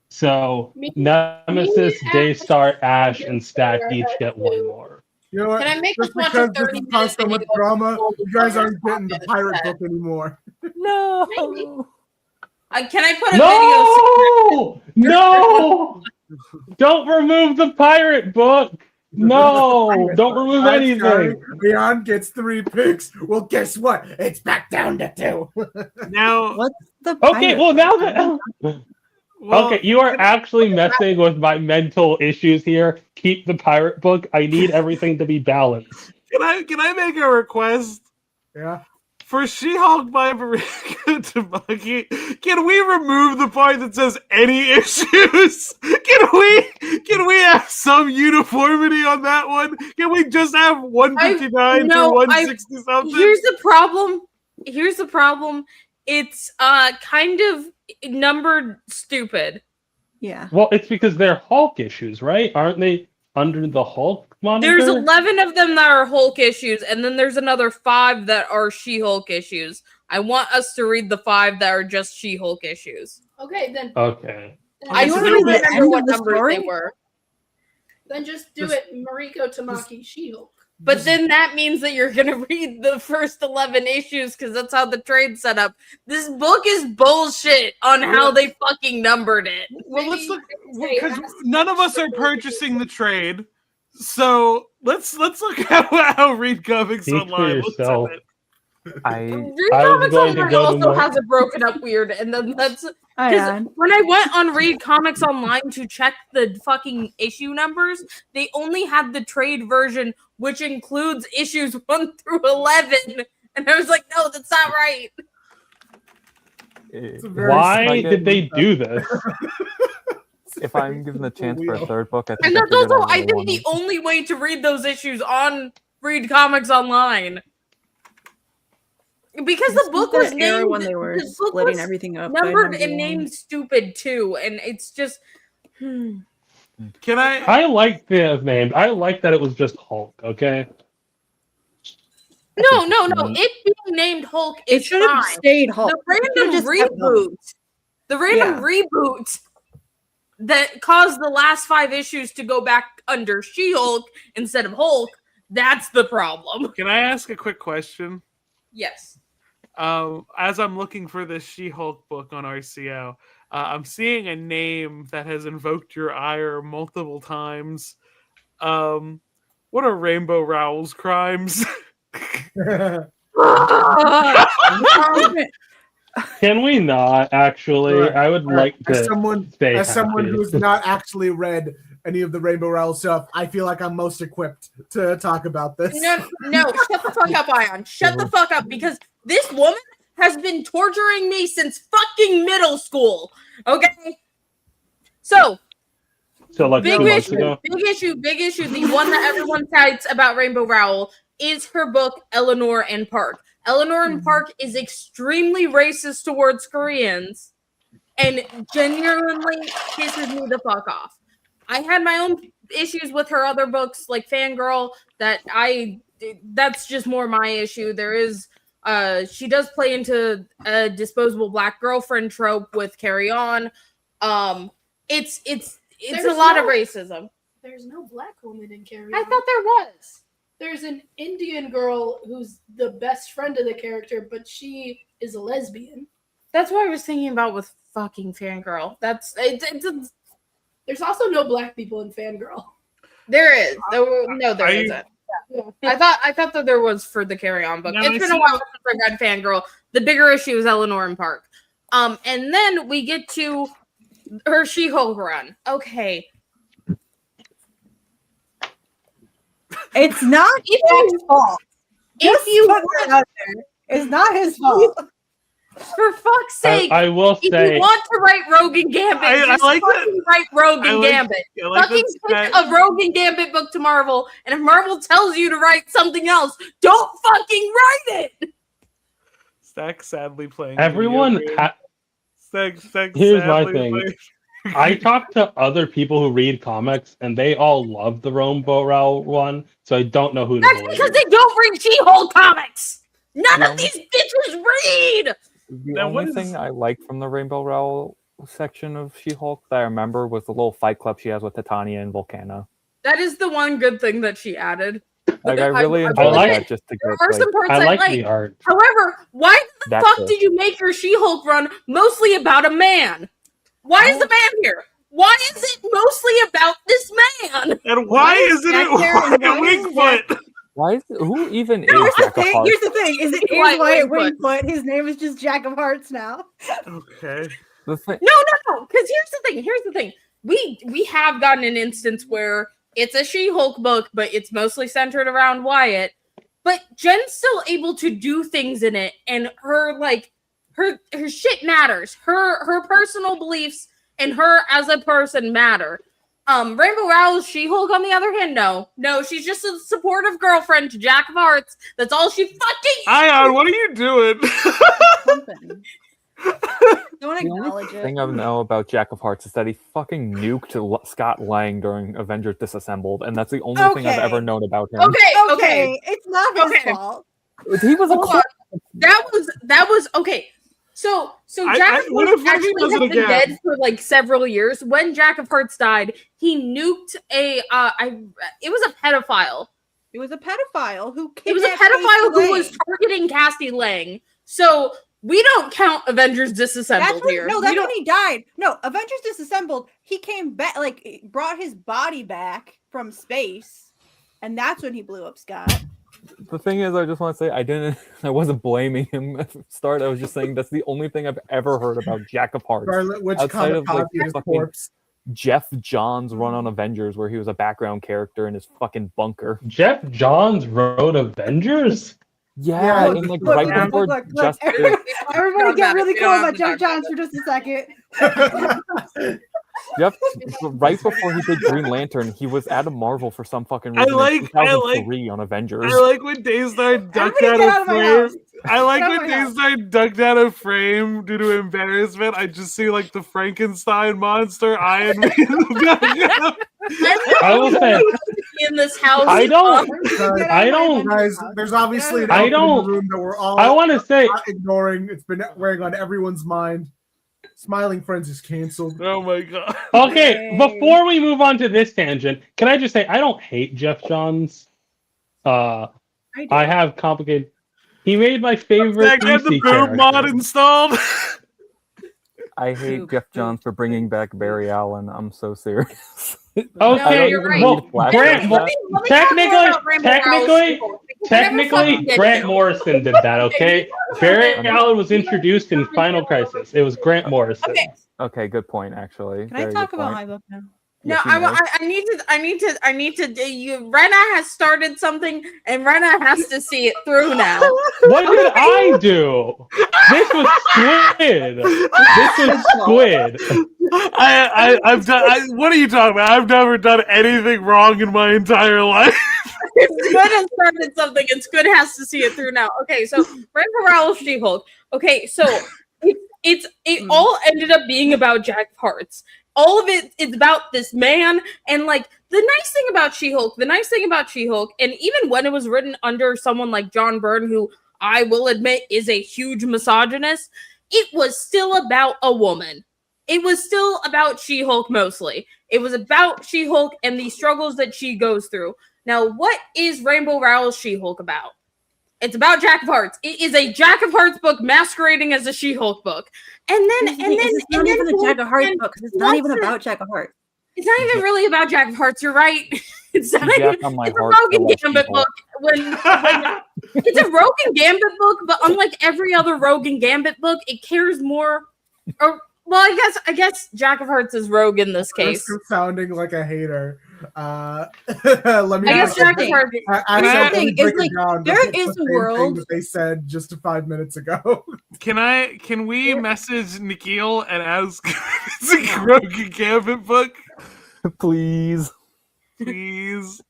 So Me- Nemesis, me, Ash, Daystar, Ash, and Stack are each at get 2. 1 more. You know what? Can I make Just us watch because a this 30 has minute caused so much video drama, before you guys we aren't getting the stop pirate it? book anymore. No. Can I put a video? No! Don't remove the pirate book! No! Don't remove I'm sorry, anything! Ayaan gets 3 picks. Well, guess what? It's back down to 2. Now, What's the Okay, pirate well now book? that. well, Okay, you are actually messing with my mental issues here. Keep the pirate book. I need everything to be balanced. can I make a request? Yeah. For She-Hulk by Mariko Tamaki, can we remove the part that says any issues? Can we have some uniformity on that one? Can we just have 159 No, to 160 something? Here's the problem. It's kind of numbered stupid. Yeah. Well, it's because they're Hulk issues, right? Aren't they under the Hulk monitor? There's 11 of them that are Hulk issues, and then there's another 5 that are She-Hulk issues. I want us to read the 5 that are just She-Hulk issues. Okay, then. Okay. I then just do don't it- remember what end of the numbers story? they were. Then just do it, Mariko Tamaki She-Hulk. But then that means that you're gonna read the first 11 issues because that's how the trade's set up. This book is bullshit on how they fucking numbered it. Well, let's look Maybe because say none of us are purchasing the trade. So let's look at how Read Comics Speak for Online looks at yourself. it. Read I was Comics going to Online go to also more- has it broken up weird, and then that's Ayaan. when I went on Read Comics Online to check the fucking issue numbers, they only had the trade version, which includes issues 1 through 11, and I was like, no, that's not right. It's a very Why If I did they get- do this? If I'm given the chance for a third book, I think And I that's figured also, out I what think, want. the only way to read those issues on Read Comics Online. Because the book was That era named when they were the book splitting was everything up. by numbered number and one. named stupid too, and it's just Can I? I like the name. I like that it was just Hulk, okay? no. Mm. It being named Hulk It is should have fine. stayed Hulk. The It should've random just kept Hulk. reboot, the random reboot that caused the last 5 issues to go back under She-Hulk instead of Hulk. That's the problem. Can I ask a quick question? Yes. As I'm looking for this She-Hulk book on RCO, I'm seeing a name that has invoked your ire multiple times. What are Rainbow Rowell's crimes? Can we not, actually? Alright, I would like as to someone stay as someone happy. who's not actually read any of the Rainbow Rowell stuff, I feel like I'm most equipped to talk about this. No, shut the fuck up, Ayaan. Shut the fuck up, because this woman has been torturing me since fucking middle school. Okay? So, So, like, big 2 months issue, ago? big issue. The one that everyone cites about Rainbow Rowell is her book, Eleanor and Park. Eleanor and Park is extremely racist towards Koreans and genuinely pisses me the fuck off. I had my own issues with her other books, like Fangirl, that's just more my issue. There is she does play into a disposable black girlfriend trope with Carry On. it's There's a lot of no- racism. There's no black woman in Carry I On. thought there was. There's an Indian girl who's the best friend of the character, but she is a lesbian. That's what I was thinking about with fucking Fangirl. There's also no black people in Fangirl. There is. There I- isn't. Yeah. I thought that there was for the Carry On book. Now, It's been a while since I read Fangirl. The bigger issue is Eleanor and Park. And then we get to her She-Hulk run. Okay. It's not Jack's fault. If Just you put that out there. It's not his fault. for fuck's sake, I will if say, you want to write Rogue and Gambit, I just like that. fucking write Rogue and Gambit. I like Fucking that. pick a Rogue and Gambit book to Marvel, and if Marvel tells you to write something else, don't fucking write it. Stack sadly playing. everyone. video games. Stack Here's my sadly thing. playing- I talked to other people who read comics, and they all love the Rainbow Rowell one. So I don't know who to That's believe. because they don't read She-Hulk comics. None No. of these bitches read. The Now, what only is- thing I liked from the Rainbow Rowell section of She-Hulk that I remember was the little fight club she has with Titania and Volcana. That is the one good thing that she added. Like I really I enjoyed like that it. just to There get are like some parts I I like like. the art. However, why the that fuck too. did you make your She-Hulk run mostly about a man? Why is the man here? Why is it mostly about this man? And why isn't it Jack there and Wyatt why is Wingfoot? Why is who even Here's is the Jack of thing. Hearts? Here's the thing. Is it is Wyatt Wyatt Wingfoot. Wingfoot? His name is just Jack of Hearts now. Okay. The thing, No. Because here's the thing. We have gotten an instance where it's a She-Hulk book, but it's mostly centered around Wyatt. But Jen's still able to do things in it, and her shit matters. Her personal beliefs and her as a person matter. Rainbow Rowell's She-Hulk, on the other hand, no, she's just a supportive girlfriend to Jack of Hearts. That's all she fucking. Ayaan, what are you doing? Something. Don't the acknowledge only it. thing I know about Jack of Hearts is that he fucking nuked Scott Lang during Avengers Disassembled, and that's the only thing I've Okay. ever known about him. Okay. It's not his Okay. fault. He was a Hold on. That was okay. So Jack of what Hearts if he actually does has it been again? dead for like several years. When Jack of Hearts died, he nuked it was a pedophile. It was a pedophile who It was a kidnapped pedophile Casey who was Lang. targeting Cassie Lang. So we don't count Avengers Disassembled That's when, here. no, We that's don't- when he died. No, Avengers Disassembled. He came back, like brought his body back from space, and that's when he blew up Scott. The thing is, I just want to say I wasn't blaming him at the start. I was just saying that's the only thing I've ever heard about Jack of Hearts. Scarlet Witch Outside of, like, kamikaze his fucking- corpse. Jeff Johns' run on Avengers, where he was a background character in his fucking bunker. Jeff Johns wrote Avengers. Yeah, Look, and like look, right look, before look, just everybody get really We cool don't have about to Jeff talk Johns for just a second. Jeff, right before he did Green Lantern, he was at a Marvel for some fucking reason. I in like- 2003 on Avengers. I like when Daystar ducked Everybody out get out of of my frame. house. I like Get out when of my house. Daystar ducked out of frame due to embarrassment. I just see like the Frankenstein monster Iron Man. I will say, in this house. I don't. Get out I of my don't- Avengers Guys, house. there's obviously an I elephant in don't- the room that we're all I want to say, not ignoring. It's been weighing on everyone's mind. Smiling Friends is canceled. Oh my god. okay, Yay. before we move on to this tangent, can I just say I don't hate Jeff Johns. I have complicated. He made my favorite Zach had the DC boob mod character. installed. I hate Poop, Jeff poop. Johns for bringing back Barry Allen. I'm so serious. Okay, you're right. well, Flash Grant, like well, Let me talk more about Rainbow Rowell's She-Hulk, because I never fucking get Grant it. Morrison did that. Okay, Barry Allen was introduced in Final Crisis. It was Grant Morrison. Okay. Okay, good point. Actually, Can I Very talk good about point. my book now? No, Yes, you may. I need to. Rena has started something, and Rena has to see it through now. What did I do? This was Squid. This was Squid. I've done. What are you talking about? I've never done anything wrong in my entire life. Squid has started something, and Squid has to see it through now. Okay, so Rainbow Rowell's She-Hulk. Okay, so it all ended up being about Jack of Hearts. All of it is about this man, and like the nice thing about She-Hulk, and even when it was written under someone like John Byrne, who I will admit is a huge misogynist, it was still about a woman. it was still about She-Hulk mostly. It was about She-Hulk and the struggles that she goes through. Now, what is Rainbow Rowell's She-Hulk about? It's about Jack of Hearts. It is a Jack of Hearts book masquerading as a She-Hulk book. It's not even a Jack of Hearts book because it's not even about Jack of Hearts. It's not even really about Jack of Hearts. You're right. It's not Jack even, on my it's a heart Rogan for Gambit She-Hulk. book. It's a Rogan Gambit book, but unlike every other Rogan Gambit book, it cares more. Or well, I guess Jack of Hearts is Rogue in this case. Risk of sounding like a hater. Let me. I guess Jack of Hearts. Let me It's break like, it down. there That's is the a same world- thing that they said just 5 minutes ago. Can we message Nikhil and ask if it's a Rogan Gambit book? Please. Please.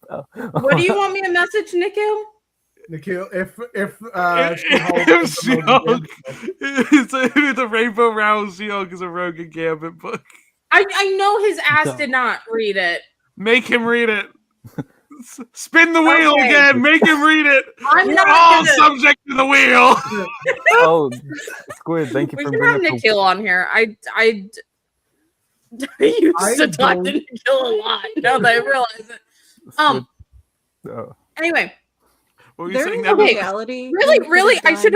What do you want me to message, Nikhil? Nikhil, if If She-Hulk it's a Rainbow Rowell She-Hulk is a Rogan Gambit book. I know his ass did not read it. Make him read it. Spin the wheel Okay. again. Make him read it. I'm We're not all gonna- subject to the wheel. Oh, Squid, thank you We for can have bringing up Nikhil on here. I used I to talk to don't- Nikhil a lot. Now that I realize it. the... Oh. Anyway, What were you There saying? is That a was- reality. really, I should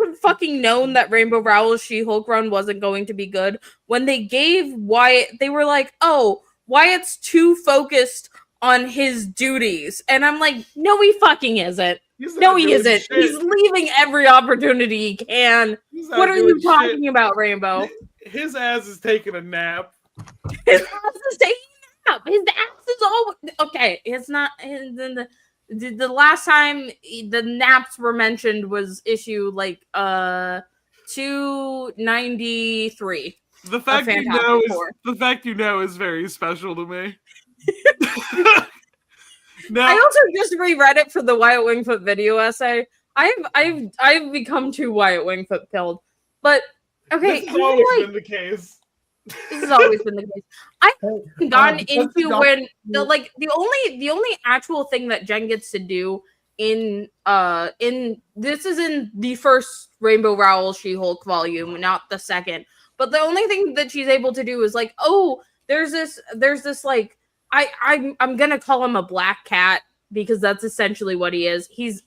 have fucking known that Rainbow Rowell's She-Hulk run wasn't going to be good when they gave Wyatt. They were like, "Oh, Wyatt's too focused on his duties," and I'm like, "No, he fucking isn't. He's not No, he doing isn't. shit. He's leaving every opportunity he can." He's not What are doing you talking shit. about, Rainbow? His ass is taking a nap. His ass is taking a nap. His ass is all okay. It's not. The last time the naps were mentioned was issue like 293. The fact you Fantastic know is Four. the fact you know is very special to me. Now, I also just reread it for the Wyatt Wingfoot video essay. I've become too Wyatt Wingfoot pilled, but okay. this has and then, always like, been the case. This has always been the case. I haven't gotten into don't- when the only actual thing that Jen gets to do in this is in the first Rainbow Rowell She-Hulk volume, not the second. But the only thing that she's able to do is like, oh, there's this like I'm gonna call him a black cat because that's essentially what he is. He's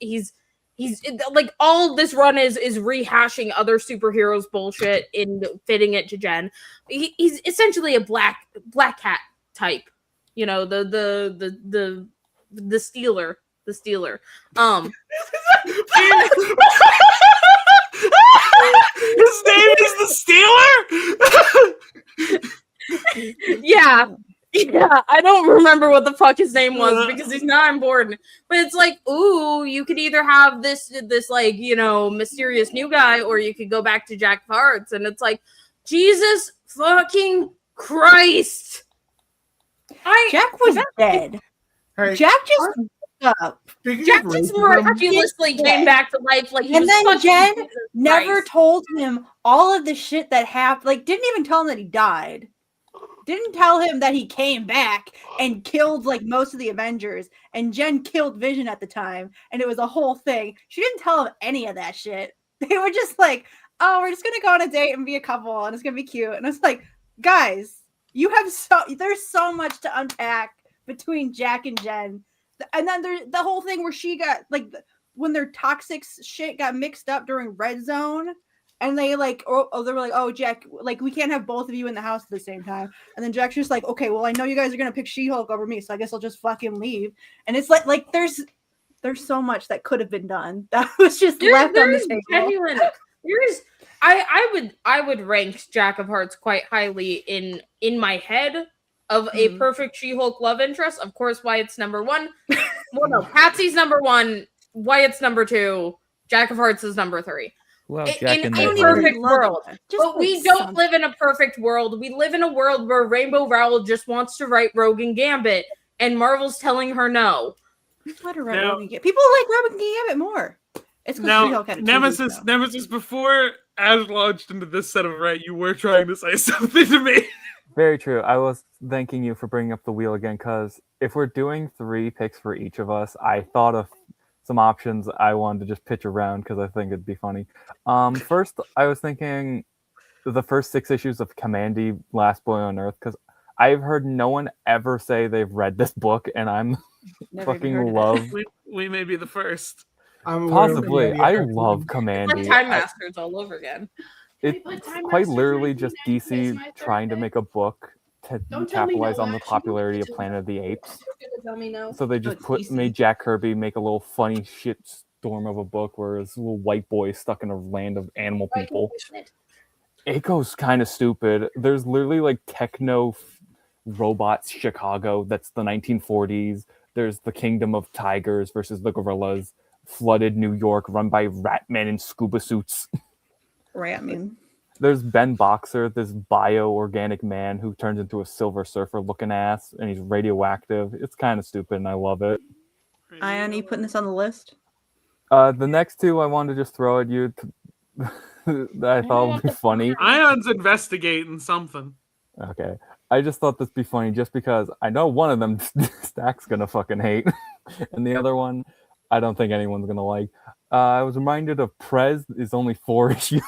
like all this run is rehashing other superheroes bullshit and fitting it to Jen. He's essentially a black cat type, you know, the stealer. His name is the Stealer. Yeah, I don't remember what the fuck his name was because he's not important. But it's like, ooh, you could either have this like, you know, mysterious new guy, or you could go back to Jack of Hearts, and it's like, Jesus fucking Christ! Jack was dead. Hey, Jack just woke up. speaking Jack of just racism, miraculously came back to life, like he And was then fucking Jen Jesus Never Christ. told him all of the shit that happened. Like, didn't even tell him that he died. Didn't tell him that he came back and killed like most of the Avengers. And Jen killed Vision at the time, and it was a whole thing. She didn't tell him any of that shit. They were just like, "Oh, we're just gonna go on a date and be a couple, and it's gonna be cute." And it's like, guys, there's so much to unpack between Jack and Jen. And then there's the whole thing where she got like when their toxic shit got mixed up during Red Zone, and they like, they were like, "Oh, Jack, like we can't have both of you in the house at the same time." And then Jack's just like, "Okay, well, I know you guys are gonna pick She-Hulk over me, so I guess I'll just fucking leave." And it's like there's so much that could have been done that was just left on the There's table. genuine. I would rank Jack of Hearts quite highly in my head of a perfect She-Hulk love interest. Of course, Wyatt's number one. Well, no, Patsy's number one. Wyatt's number two. Jack of Hearts is number three. Well, In Jack and a Nick perfect love world. it. Just But we like don't some- live in a perfect world. We live in a world where Rainbow Rowell just wants to write Rogue and Gambit, and Marvel's telling her no. Let her write Now- Robin Gambit. People like Robin Gambit more. It's because Now, She-Hulk had a Nemesis, TV show. Nemesis. Before Ash launched into this set of right, you were trying to say something to me. Very true. I was thanking you for bringing up the wheel again, because if we're doing 3 picks for each of us, I thought of some options I wanted to just pitch around because I think it'd be funny. First, I was thinking the first 6 issues of Commandy, Last Boy on Earth, because I've heard no one ever say they've read this book, and I'm Never even fucking heard of it. love. We may be the first. I'm aware of Possibly, the I idea. love Like Commandy. Time Masters all over again. Can we It's put Time quite Masters literally just 1990? It's DC my trying to birthday. make a book to Don't tell me capitalize no, on the actually. popularity of Planet of the Apes. You're gonna tell me no. So they just it's DC. made Jack Kirby make a little funny shit storm of a book where it's a little white boy stuck in a land of animal people. It goes kind of stupid. There's literally like techno robots Chicago that's the 1940s. There's the Kingdom of Tigers versus the Gorillas. Flooded New York run by rat men in scuba suits. Ratman. There's Ben Boxer, this bio-organic man who turns into a Silver Surfer looking ass, and he's radioactive. It's kind of stupid, and I love it. Ayaan, are you putting this on the list? The next two I wanted to just throw at you that I thought would be funny. Ion's investigating something. Okay. I just thought this would be funny just because I know one of them Stack's gonna fucking hate, and the other one I don't think anyone's gonna like. I was reminded of Prez is only 4 issues.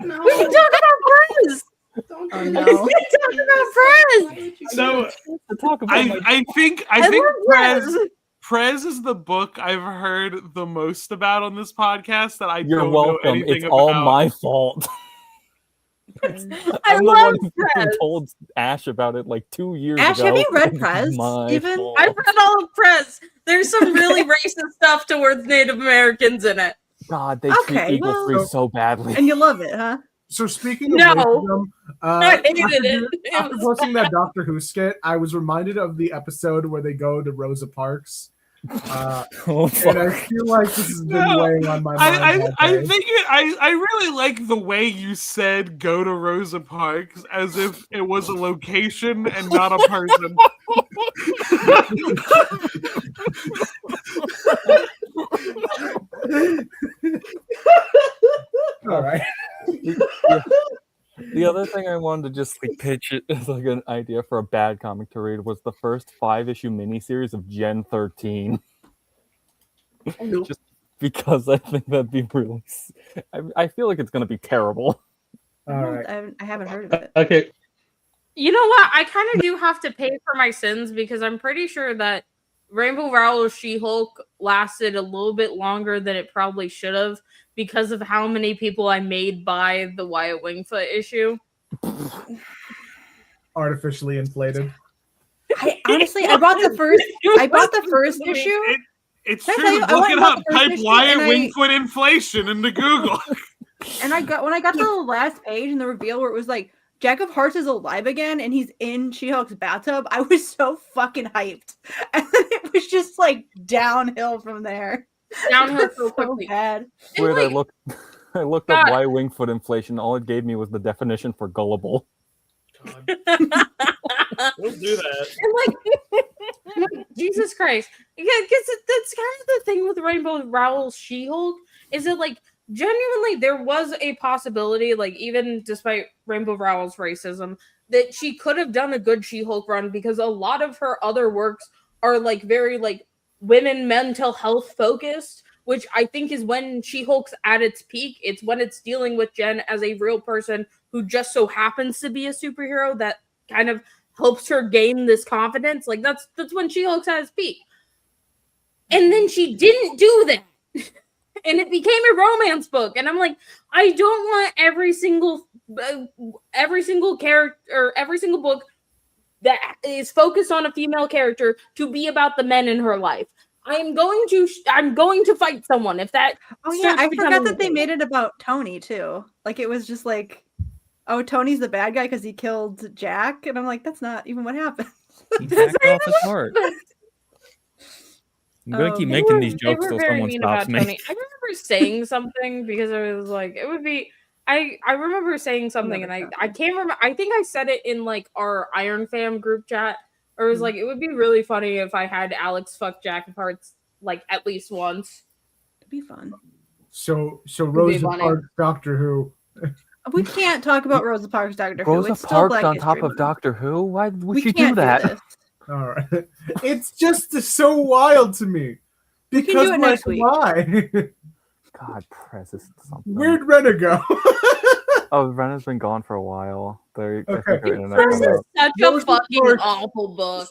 No. We can talk about Prez. Don't Oh, do no. this. We can talk about Prez. Why would you So, do this? To talk about I think I love Prez Prez. Prez is the book I've heard the most about on this podcast that I you're don't know welcome. anything It's all about. my fault. I I'm the love one who Prez. told Ash about it like 2 years Ash, ago. have you read It's Prez, my even? fault. I've read all of Prez. There's some really racist stuff towards Native Americans in it. God, they Okay, treat Eagle well- Free so badly. And you love it, huh? So speaking of No. racism, I hated after, it. It after was posting that Doctor Who skit, I was reminded of the episode where they go to Rosa Parks. Oh, And I feel like this has been No. weighing on my mind. all I day. think I really like the way you said go to Rosa Parks as if it was a location and not a person. All right. The other thing I wanted to just like pitch it as like an idea for a bad comic to read was the first 5-issue miniseries of Gen 13. Just because I think that'd be really. I feel like it's gonna be terrible. All right. I haven't heard of it. Okay, You know what? I kind of do have to pay for my sins because I'm pretty sure that Rainbow Rowell's She-Hulk lasted a little bit longer than it probably should have because of how many people I made buy the Wyatt Wingfoot issue. Artificially inflated. I bought the first. I bought the first issue. It's Can I true. tell you, I Look went it and bought up. the first Type issue Wyatt and I- Wingfoot inflation into Google. And when I got to the last page and the reveal where it was like Jack of Hearts is alive again and he's in She-Hulk's bathtub, I was so fucking hyped. And then it was just like downhill from there. Downhill so So quickly. bad. And, Weird. like, I looked up God. why Wingfoot inflation. All it gave me was the definition for gullible. We'll do that. and like, Jesus Christ. Because that's kind of the thing with Rainbow Rowell's She-Hulk is that like genuinely there was a possibility, like even despite Rainbow Rowell's racism, that she could have done a good She-Hulk run because a lot of her other works are like very like women mental health focused, which I think is when She-Hulk's at its peak. It's when it's dealing with Jen as a real person who just so happens to be a superhero that kind of helps her gain this confidence. Like that's when She-Hulk's at its peak. And then she didn't do that. And it became a romance book. And I'm like, I don't want every single character or every single book that is focused on a female character to be about the men in her life. I'm going to fight someone if that. Oh yeah, starts I becoming forgot the that they thing. made it about Tony too. Like it was just like, oh, Tony's the bad guy because he killed Jack, and I'm like, that's not even what happened. He backed off his heart. I'm gonna keep They making these They jokes were till very someone mean stops about me. Tony. I remember saying something because I was like, it would be. I remember saying something, and Never I can't remember. I think I said it in like our Iron Fam group chat, or it Hmm. was like it would be really funny if I had Alex fuck Jack of Hearts like at least once. It'd be fun. So be Rosa funny. Parks, Doctor Who. We can't talk about Rosa Parks Doctor Who. Rosa It's still Parks Black on History top of Month. Doctor Who. Why would We she do can't that? this. All right. It's just so wild to me. We can do Because it like, next week. why? God, press is something. Where'd Rena go? Oh, Rena's been gone for a while. I think her internet This cut is out. such a Rosa fucking Parks. awful book.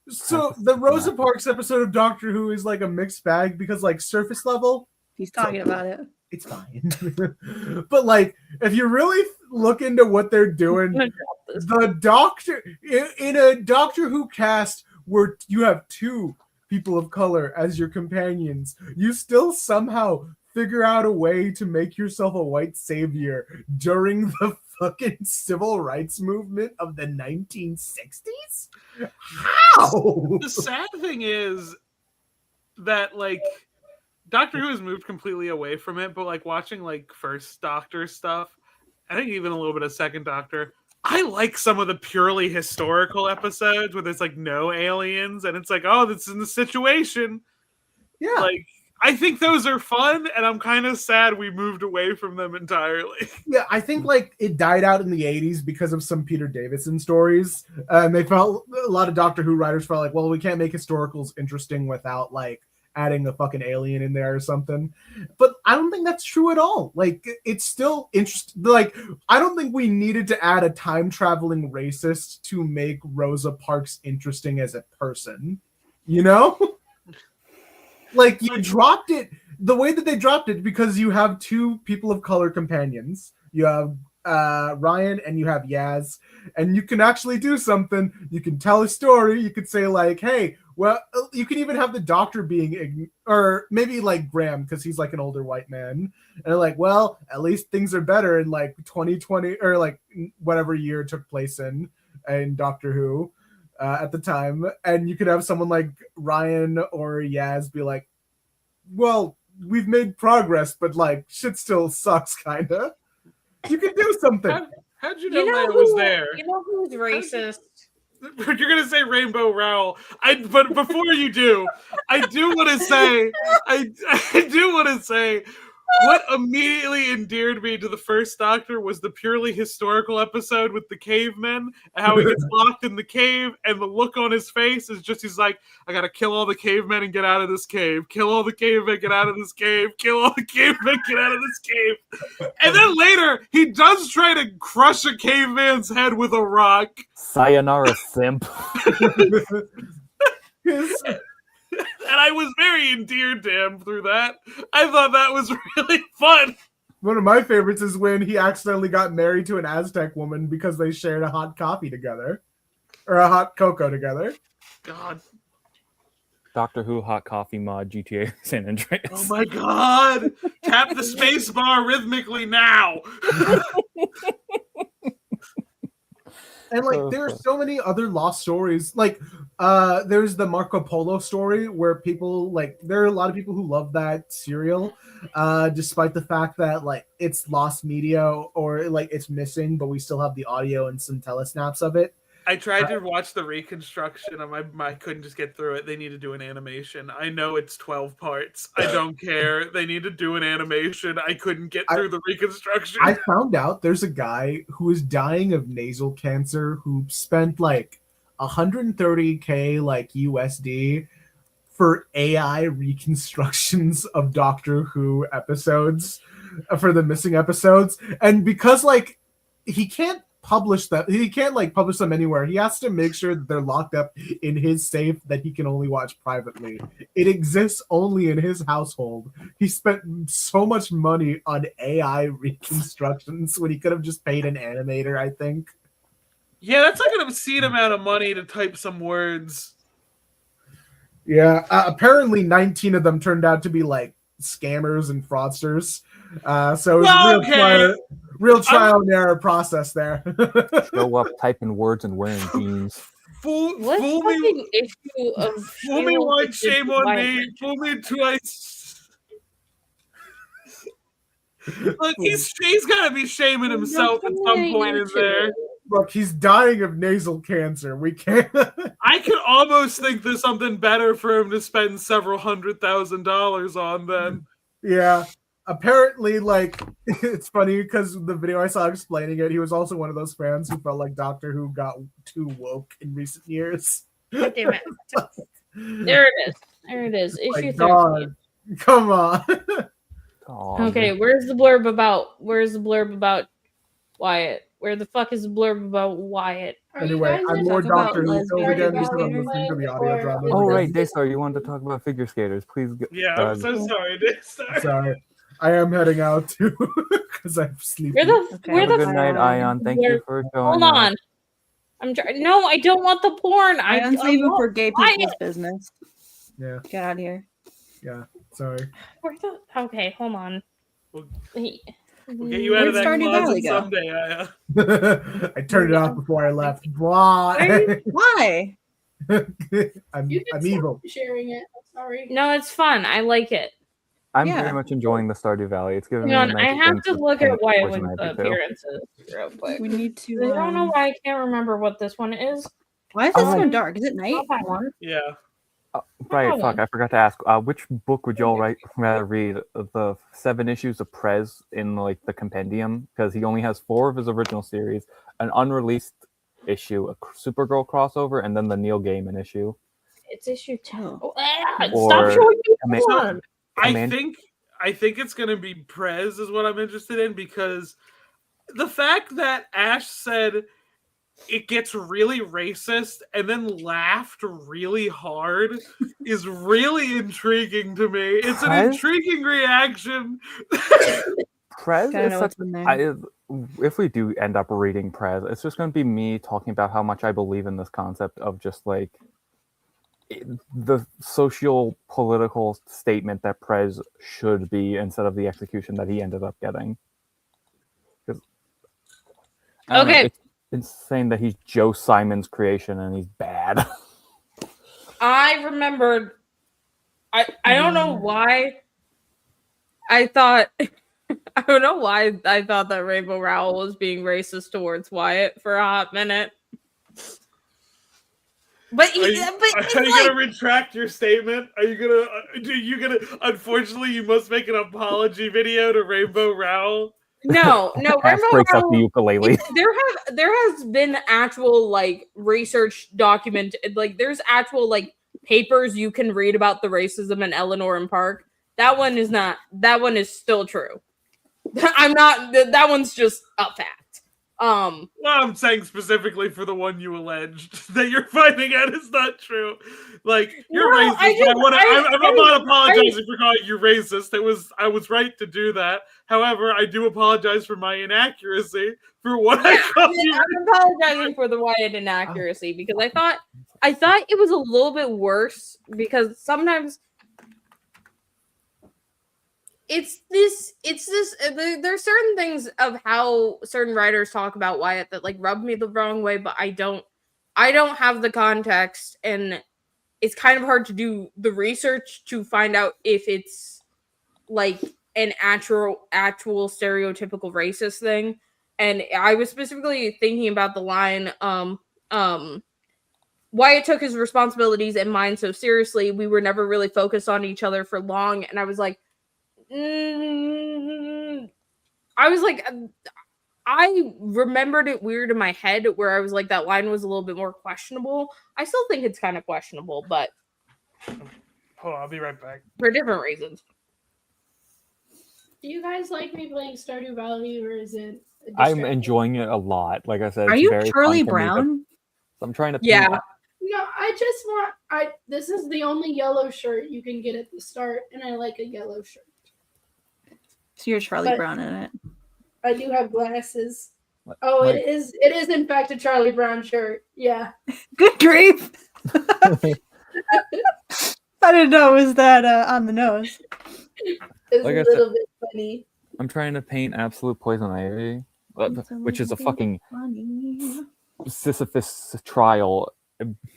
So the Rosa Parks episode of Doctor Who is like a mixed bag because like surface level, He's talking about it. it's fine. But like if you really look into what they're doing, the Doctor in a Doctor Who cast where you have two people of color as your companions, you still somehow figure out a way to make yourself a white savior during the fucking civil rights movement of the 1960s? How? The sad thing is that like Doctor Who has moved completely away from it, but like watching like first Doctor stuff, I think even a little bit of second Doctor, I like some of the purely historical episodes where there's like no aliens and it's like, oh, this is in the situation. Yeah. Like I think those are fun, and I'm kind of sad we moved away from them entirely. Yeah, I think like it died out in the 80s because of some Peter Davison stories. And they felt, a lot of Doctor Who writers felt like, well, we can't make historicals interesting without like adding a fucking alien in there or something. But I don't think that's true at all. Like, it's still interesting. Like, I don't think we needed to add a time traveling racist to make Rosa Parks interesting as a person. You know? Like, you dropped it the way that they dropped it because you have two people of color companions. You have Ryan and you have Yaz, and you can actually do something. You can tell a story. You could say like, hey, well, you can even have the Doctor being, or maybe like Graham because he's like an older white man, and they're like, well, at least things are better in like 2020 or like whatever year it took place in Doctor Who. At the time, and you could have someone like Ryan or Yaz be like, well, we've made progress, but like shit still sucks, kinda. You can do something. How'd you know Leia was there? You know who's racist? You're gonna say Rainbow Rowell. But before you do, I do want to say, I do want to say, what immediately endeared me to the first Doctor was the purely historical episode with the cavemen and how he gets locked in the cave, and the look on his face is just, he's like, I gotta kill all the cavemen and get out of this cave. Kill all the cavemen, get out of this cave. Kill all the cavemen, get out of this cave. And then later, he does try to crush a caveman's head with a rock. Sayonara, simp. And I was very endeared to him through that. I thought that was really fun. One of my favorites is when he accidentally got married to an Aztec woman because they shared a hot coffee together. Or a hot cocoa together. God. Doctor Who hot coffee mod GTA San Andreas. Oh my god! Tap the space bar rhythmically now! And like there are so many other lost stories. Like there's the Marco Polo story where people like, there are a lot of people who love that serial, despite the fact that like it's lost media or like it's missing, but we still have the audio and some telesnaps of it. I tried to watch the reconstruction and I couldn't just get through it. They need to do an animation. I know it's 12 parts. I don't care. They need to do an animation. I couldn't get through the reconstruction. I found out there's a guy who is dying of nasal cancer who spent like $130K like USD for AI reconstructions of Doctor Who episodes for the missing episodes. And because like he can't publish them anywhere, he has to make sure that they're locked up in his safe that he can only watch privately. It exists only in his household. He spent so much money on AI reconstructions when he could have just paid an animator, I think. Yeah, that's like an obscene amount of money to type some words. Yeah, apparently 19 of them turned out to be like scammers and fraudsters. So it was real trial and error process there. Show up typing words and wearing jeans. Fool What me fucking issue of Fool me once, shame on me. Fool me twice. Look, he's got to be shaming himself at some point in there. Look, he's dying of nasal cancer. We can't. I could almost think there's something better for him to spend several $100,000 on then. Yeah. Apparently, like, it's funny because the video I saw explaining it, he was also one of those fans who felt like Doctor Who got too woke in recent years. God damn it. There it is. There it is. My Issue 13. God. Come on. Okay, where's the blurb about Wyatt? Where the fuck is the blurb about Wyatt? Are you Anyway, guys I'm into more talk about Doctor Who filled lesbian again Stardew because I'm Valley listening to the play, audio or drama. is Oh it right, just- Daystar, you wanted to talk about figure skaters. Please go. Yeah, I'm so sorry, Daystar. Sorry, I am heading out too because I'm sleepy. Where the Okay, where Have a the good night, Ayaan. Ayaan. Thank you for showing hold up. on? I'm trying. No, I don't want the porn. I Ian's leaving want for gay Wyatt. people's business. Yeah, Get out of here. yeah. Sorry. Where the? Okay, hold on. We'll- He- We'll get you out of Where'd that Stardew Valley closet go? someday, Aya. I turned it off before I left. Why? Why? I'm You can evil. stop sharing it. I'm sorry. No, it's fun. I like it. I'm Yeah. very much enjoying the Stardew Valley. It's giving Hang me on, a I nice have thing to look paint at Wyatt Poison with the Ivy too. appearances real quick. We need to. I don't know why I can't remember what this one is. Why is it so Um, dark? Is it night? Not that one. Yeah. Right, Oh. fuck, I forgot to ask. Which book would y'all rather read? The 7 issues of Prez in like the compendium? Because he only has 4 of his original series, an unreleased issue, a Supergirl crossover, and then the Neil Gaiman issue. It's issue 2. Oh. Or Stop showing me Ama- porn. I Amanda- think it's gonna be Prez is what I'm interested in, because the fact that Ash said it gets really racist and then laughed really hard is really intriguing to me. It's an Prez? intriguing reaction. Prez Gotta is know such. what's in there. If we do end up reading Prez, it's just going to be me talking about how much I believe in this concept of just like the socio-political statement that Prez should be instead of the execution that he ended up getting. 'Cause, I don't know, Okay. it's insane that he's Joe Simon's creation and he's bad. I remembered. I don't know why. I thought. I don't know why I thought that Rainbow Rowell was being racist towards Wyatt for a hot minute. But Are you gonna retract your statement? Are you gonna? Unfortunately, you must make an apology video to Rainbow Rowell. no, Ash Rainbow breaks out the Rowell. ukulele. There has been actual like research like there's actual like papers you can read about the racism in Eleanor and Park. That one is still true. I'm not that one's just a fact. Well, I'm saying specifically for the one you alleged that you're finding out is not true. Like you're No, racist, but I'm not apologizing for calling you racist. I was right to do that. However, I do apologize for my inaccuracy for what I called you. I'm apologizing for the Wyatt inaccuracy because I thought it was a little bit worse because sometimes it's this there's certain things of how certain writers talk about Wyatt that like rub me the wrong way, but I don't have the context, and it's kind of hard to do the research to find out if it's like an actual stereotypical racist thing. And I was specifically thinking about the line Wyatt took his responsibilities and mine so seriously, we were never really focused on each other for long. And I was like, I remembered it weird in my head where I was like, that line was a little bit more questionable. I still think it's kind of questionable, but Hold on, I'll be right back. for different reasons. Do you guys like me playing Stardew Valley, or is it? I'm enjoying it a lot. Like I said, Are it's you very Charlie fun for me to- Brown? I'm trying to. Yeah. No, I just want. This is the only yellow shirt you can get at the start, and I like a yellow shirt. So you're Charlie But- Brown in it. I do have glasses. Like- Oh, like- it is in fact a Charlie Brown shirt. Yeah. Good grief! I didn't know it was that on the nose. It's Like I a said- little bit funny. I'm trying to paint absolute poison ivy, which is a fucking Sisyphus trial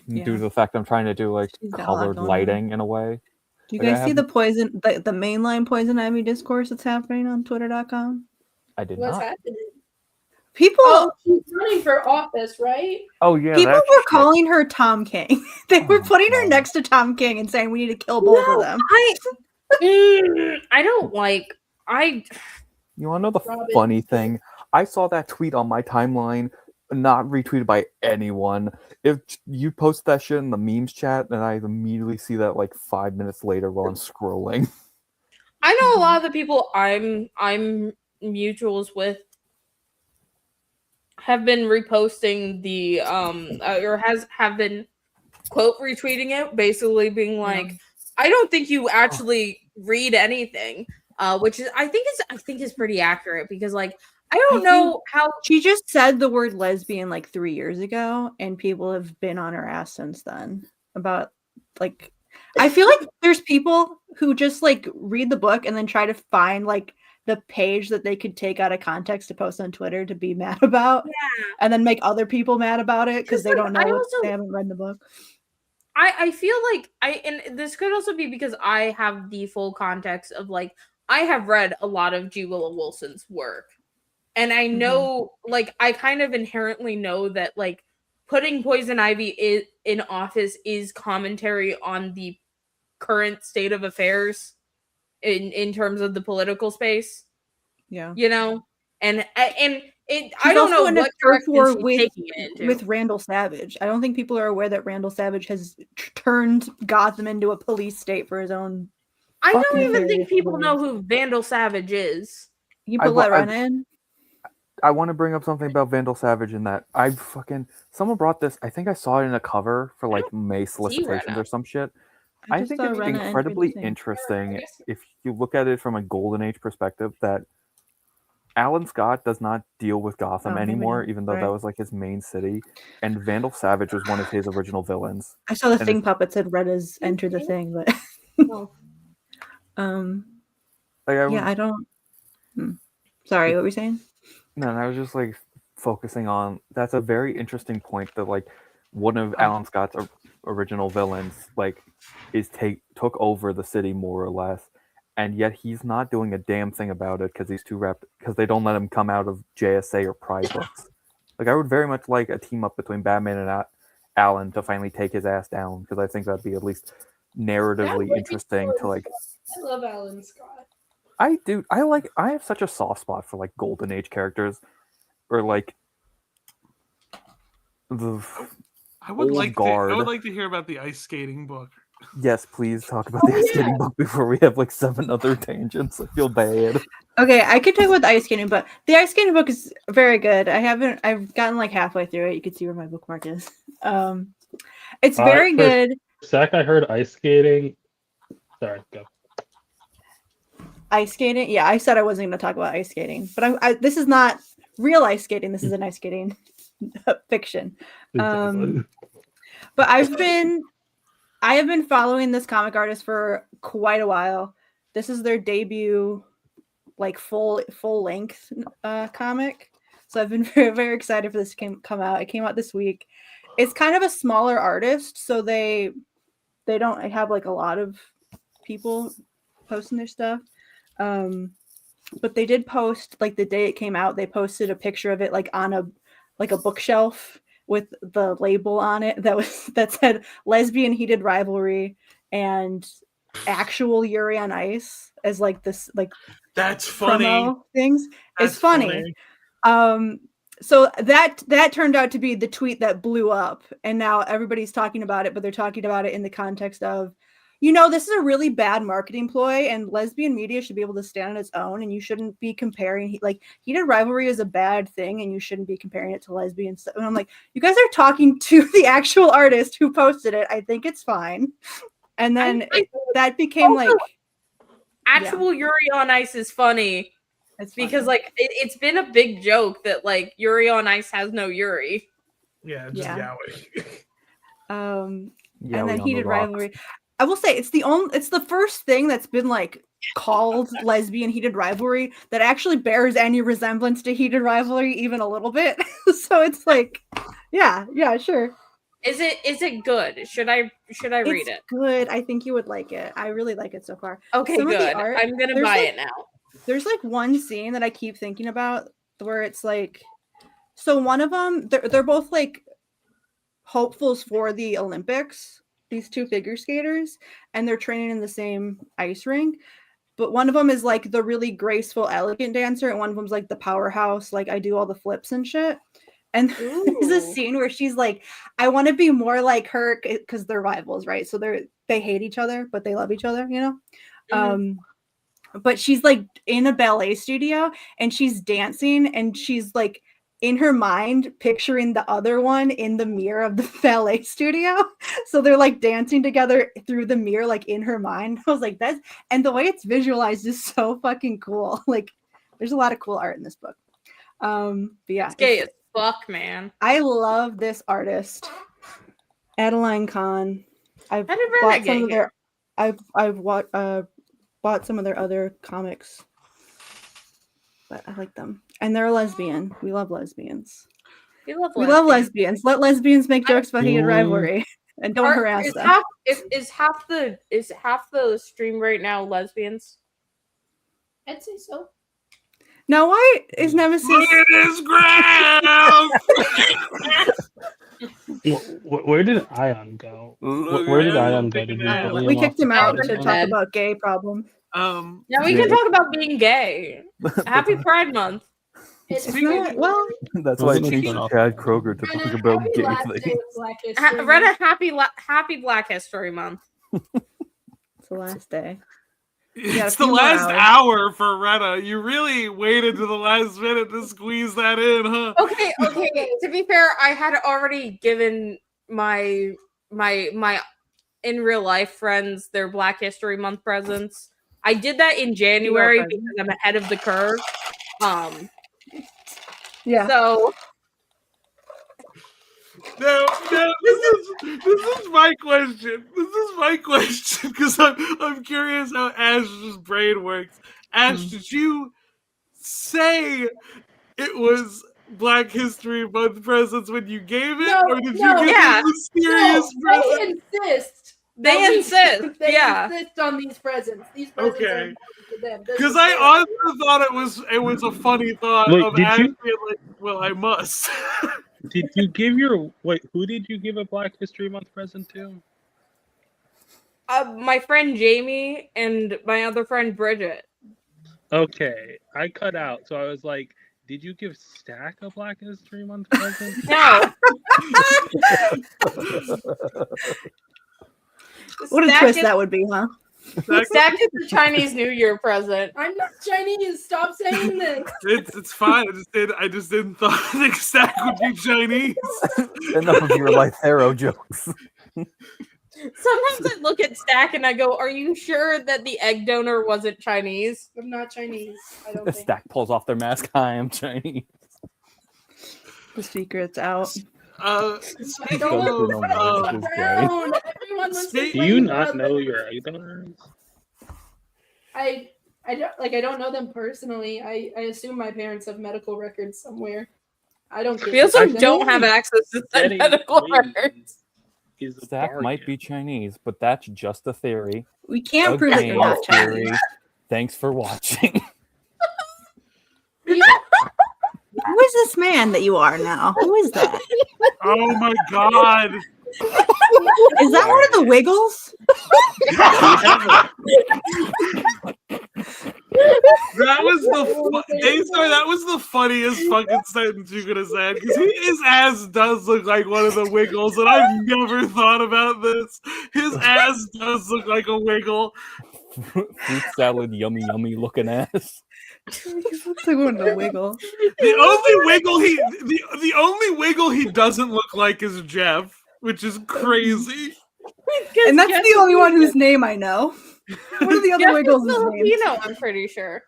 due to the fact I'm trying to do like She's got a lot colored going on. lighting in a way. Do you Like, I guys see have- the the mainline poison ivy discourse that's happening on Twitter.com? I did What's not. happening? People, Oh, she's running for office, right? Oh yeah, people that were shit. calling her Tom King. They were Oh, putting her God. next to Tom King and saying we need to kill both of them. I don't like. You want to know the Robin. funny thing? I saw that tweet on my timeline, not retweeted by anyone. If you post that shit in the memes chat, then I immediately see that like 5 minutes later while I'm scrolling. I know a lot of the people I'm mutuals with have been reposting the or have been quote retweeting it, basically being like, I don't think you actually read anything, which is I think is pretty accurate, because like I don't know how she just said the word lesbian like 3 years ago, and people have been on her ass since then about like. I feel like there's people who just like read the book and then try to find like the page that they could take out of context to post on Twitter to be mad about, and then make other people mad about it because they don't know they haven't read the book. I feel like and this could also be because I have the full context of like I have read a lot of G. Willow Wilson's work, and I know like I kind of inherently know that like putting Poison Ivy in office is commentary on the current state of affairs in terms of the political space. Yeah, you know, and she's I don't know also in a what turf direction war she's taking it into. with Randall Savage. I don't think people are aware that Randall Savage has turned Gotham into a police state for his own. I don't even think people know who Vandal Savage is. You put Rena in. I want to bring up something about Vandal Savage in that someone brought this. I think I saw it in a cover for like May solicitations or some shit. I think it's incredibly interesting if you look at it from a Golden Age perspective that Alan Scott does not deal with Gotham anymore, even though that was like his main city. And Vandal Savage was one of his original villains. I saw the Thing puppet said Rena's entered the thing, but I don't. Sorry, what were you saying? No, I was just like focusing on that's a very interesting point that like one of Alan Scott's original villains like took over the city more or less, and yet he's not doing a damn thing about it because he's too because they don't let him come out of JSA or Pride books. Like I would very much like a team up between Batman and Alan to finally take his ass down, because I think that'd be at least narratively interesting to like. I love Alan Scott. I do. I have such a soft spot for like Golden Age characters, or like the. I would like to hear about the ice skating book. Yes, please talk about the ice skating book before we have like 7 other tangents. I feel bad. Okay, I could talk about the ice skating book. The ice skating book is very good. I've gotten like halfway through it. You can see where my bookmark is. It's very good. Zach, I heard ice skating. Sorry, go. Ice skating? Yeah, I said I wasn't going to talk about ice skating, but this is not real ice skating. This is an ice skating fiction. But I have been following this comic artist for quite a while. This is their debut, like full length comic. So I've been very, very excited for this to come out. It came out this week. It's kind of a smaller artist, so they don't have like a lot of people posting their stuff. But they did post like the day it came out. They posted a picture of it like on a bookshelf with the label on it that said lesbian heated rivalry and actual Yuri on Ice as like this like that's funny things. It's funny. So that turned out to be the tweet that blew up, and now everybody's talking about it, but they're talking about it in the context of, this is a really bad marketing ploy, and lesbian media should be able to stand on its own, and you shouldn't be comparing heated rivalry is a bad thing, and you shouldn't be comparing it to lesbian stuff. And I'm like, you guys are talking to the actual artist who posted it. I think it's fine. And then that became also, actual Yuri on Ice is funny. It's because it's been a big joke that like Yuri on Ice has no Yuri. Yeah, just Yowie. And then heated rivalry. I will say it's the first thing that's been like called lesbian heated rivalry that actually bears any resemblance to heated rivalry even a little bit. So it's like, yeah, sure. Is it good? Should I read it? Good. I think you would like it. I really like it so far. Okay, good. I'm gonna buy it now. There's like one scene that I keep thinking about where it's like, so one of them, they're both like hopefuls for the Olympics, these two figure skaters, and they're training in the same ice rink. But one of them is like the really graceful, elegant dancer, and one of them's like the powerhouse, like I do all the flips and shit. And there's a scene where she's like, I want to be more like her, because they're rivals, right? So they hate each other, but they love each other, but she's like in a ballet studio and she's dancing and she's like in her mind picturing the other one in the mirror of the ballet studio. So they're like dancing together through the mirror, like in her mind. I was like, that's, and the way it's visualized is so fucking cool. Like there's a lot of cool art in this book. But yeah, It's gay as fuck, man. I love this artist, Adeline Kahn. I've How did Rena bought some get of their bought some of their other comics, but I like them, and they're a lesbian. We love lesbians. We love lesbians. Let lesbians make jokes about hated Mm. rivalry, and don't harass is them. half the stream right now lesbians? I'd say so. Now, why is Nemesis? It is ground. Where did Ayaan go? Where did Ayaan go? Did we bully We him kicked off him the out Ayaan to is talk dead. about gay problems. Um, Now we can talk about being gay. Happy Pride Month. It's Not, well, That's why I Wasn't changed it to off? Chad Kroger to talk about Happy gay last day things. of Black History Rena, Month. happy Black History Month. it's the last day. got it's a the few more last hours. hour for Rena. You really waited to the last minute to squeeze that in, huh? Okay. To be fair, I had already given my in real life friends their Black History Month presents. I did that in January presents. because I'm ahead of the curve. Yeah. So No, this is my question. This is my question because I'm curious how Ash's brain works. Ash, did you say it was Black History Month presents when you gave it, No, or did no, you give yeah. a mysterious present? They insist. they that we- insist. They Yeah. insist on these presents. These presents are Okay. important to them. This Because is I their- honestly thought it was a funny thought Wait, of did Ash you- being like, "Well, I must." Did you give your who did you give a Black History Month present to? My friend Jamie and my other friend Bridget. Okay, I cut out, so I was like, did you give Stack a Black History Month present? No. What a Stack twist is- that would be, huh? Stack is the Chinese New Year present. I'm not Chinese. Stop saying this. It's fine. I just didn't think Stack would be Chinese. Enough of your Lythero jokes. Sometimes I look at Stack and I go, "Are you sure that the egg donor wasn't Chinese?" I'm not Chinese. I don't The think. Stack pulls off their mask. Hi, I'm Chinese. The secret's out. Speaking Don't Don't of, know why this is gay. Brown. Everyone wants to Speak- Do play you with not other- know your egg donors? I don't know them personally. I assume my parents have medical records somewhere. I don't get We also it. don't have access to said Getting medical wings records. is a Stack might be bargain. Chinese, but that's just a theory. We can't A prove that game you're not theory. Chinese. Thanks for watching. Who is this man that you are now? Who is that? oh my god! Is that one of the Wiggles? That was Daystar. That was the funniest fucking sentence you could have said because his ass does look like one of the Wiggles, and I've never thought about this. His ass does look like a Wiggle. Fruit salad, yummy, yummy looking ass. He looks like one of the Wiggles. The only Wiggle he doesn't look like is Jeff, which is crazy. And that's the only one whose name I know. What are the other Jeff Wiggles' is names? Filipino, I'm pretty sure.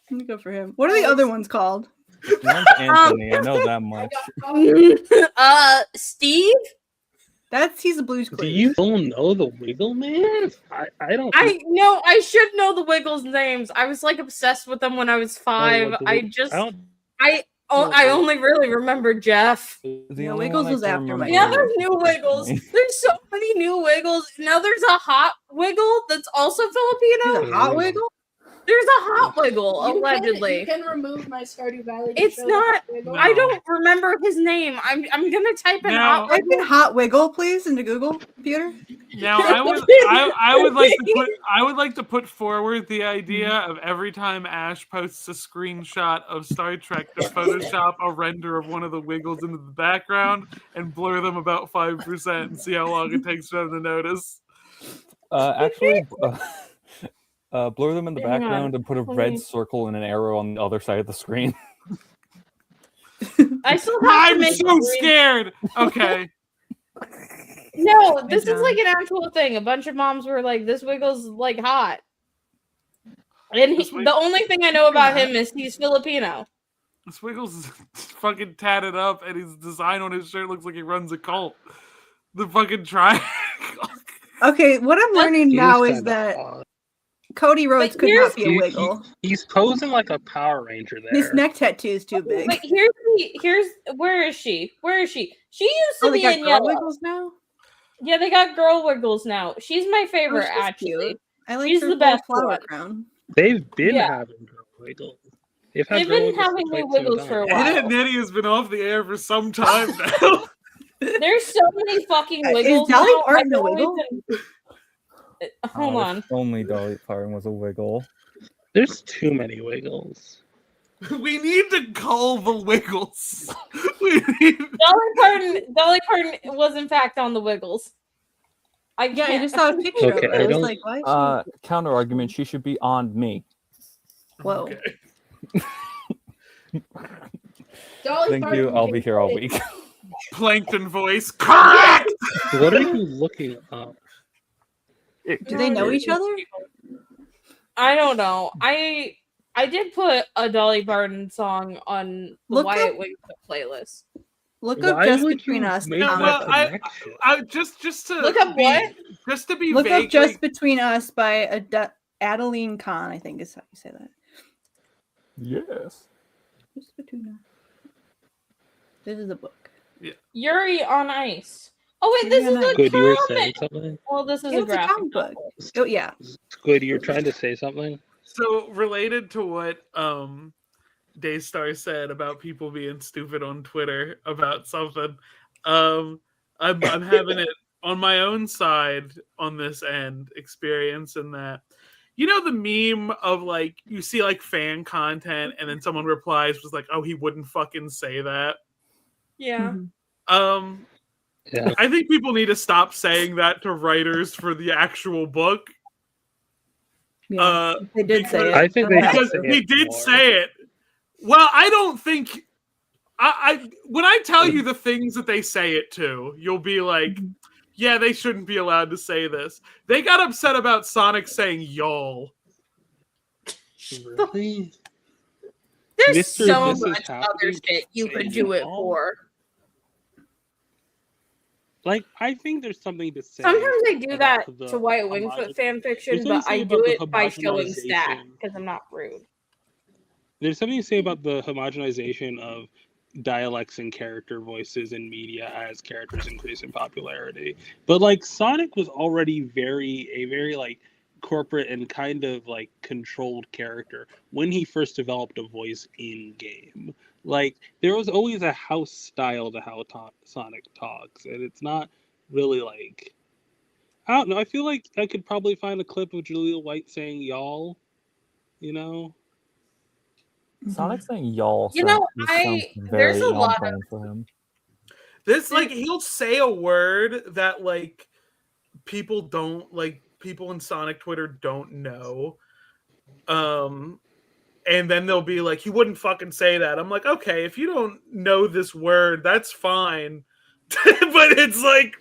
Let me go for him. What are the other ones called? One's Anthony, I know that much. Steve? He's a Blue's Do Clues. you don't know the Wiggle Man? I don't. I know I should know the Wiggles names. I was like obsessed with them when I was 5. I only really remember Jeff. The Yeah, only Wiggles one I was can after my remember- Yeah, there's new Wiggles. There's so many new Wiggles. Now there's a hot Wiggle that's also Filipino. He's a hot Wiggle? There's a hot Wiggle, You allegedly. can remove my Stardew Valley. to It's show not- the Wiggle. I don't remember his name. I'm gonna type in Now- hot Type Wiggle. in hot Wiggle, please, into Google computer. Now I would like to put forward the idea of every time Ash posts a screenshot of Star Trek to Photoshop a render of one of the Wiggles into the background and blur them about 5% and see how long it takes for them to notice. Actually, Blur them in the Hang on. background and put a red circle and an arrow on the other side of the screen. I still have to I'm make so green- scared. Okay. No, this is down. like an actual thing. A bunch of moms were like, "This Wiggles like hot," and This Wig- the only thing I know about him is he's Filipino. Swiggles is fucking tatted up, and his design on his shirt looks like he runs a cult. The fucking triangle. Okay, what I'm learning He now is is kinda that odd. Cody Rhodes could here's- not be a wiggle. He's posing like a Power Ranger there. His neck tattoo is too big. But here's where is she? Where is she? She used to Oh, they be got in girl yellow. wiggles now? Yeah, they got girl Wiggles now. She's my favorite, she's actually. cute. I like She's her the little best flower one. crown. They've been Yeah. having girl wiggles. They've had They've girl been wiggles having for new quite some Wiggles for a time. while. Ed and Nettie has been off the air for some time now. There's so many fucking Is Wiggles Dolly now. Parton I a don't wiggle? even- Hold on. If only Dolly Parton was a wiggle. There's too many wiggles. We need to call the Wiggles. We need... Dolly Parton was in fact on the Wiggles. I Yeah, I can't. just saw a picture Okay, of her. I I was don't- like, why is she... Counter argument, she should be on me. Whoa. Okay. Dolly Thank Parton you. I'll can be here all play. week. Plankton voice. Correct! What are you looking up? Do they know each other? I don't know. I did put a Dolly Parton song on the Look Wyatt up- Wings playlist. Look up Why Just would Between you Us. make the No, comic well, book. connection? I just to Look up be, what? Just to be Look vague, up Just like, Between Us by Adeline Kahn, I think is how you say that. Yes. Just Between Us. This is a book. Yuri on Ice. Oh wait, this is a Squid, you were saying comic. something? Well, this is Yeah, a it's a graphic comic book. novel. Oh, yeah. Squid, you were trying to say something? So related to what Daystar said about people being stupid on Twitter about something, I'm having it on my own side on this end experience in that, you know, the meme of like you see like fan content and then someone replies was like, oh, he wouldn't fucking say that. Yeah. Mhm. Yeah. I think people need to stop saying that to writers for the actual book. Yeah. They did say it. I think they should Because say he it did more. say it. Well, I don't think I when I tell you the things that they say it to, you'll be like, yeah, they shouldn't be allowed to say this. They got upset about Sonic saying y'all. Really? There's Mr. so and Mrs. much Happy other shit you say could do it y'all. for. Like, I think there's something to say. Sometimes I do that about the to White Wings homogen- fan fiction, There's something but to say I about do the it by showing stat homogenization. because I'm not rude. There's something to say about the homogenization of dialects and character voices in media as characters increase in popularity. But like Sonic was already a very like corporate and kind of like controlled character when he first developed a voice in game. Like there was always a house style to how Sonic talks, and it's not really like, I don't know. I feel like I could probably find a clip of Julia White saying "y'all," you know. Sonic saying y'all You know, sounds there's very a on lot of- brand for him. This like he'll say a word that like people in Sonic Twitter don't know. And then they'll be like, he wouldn't fucking say that. I'm like, okay, if you don't know this word, that's fine. But it's like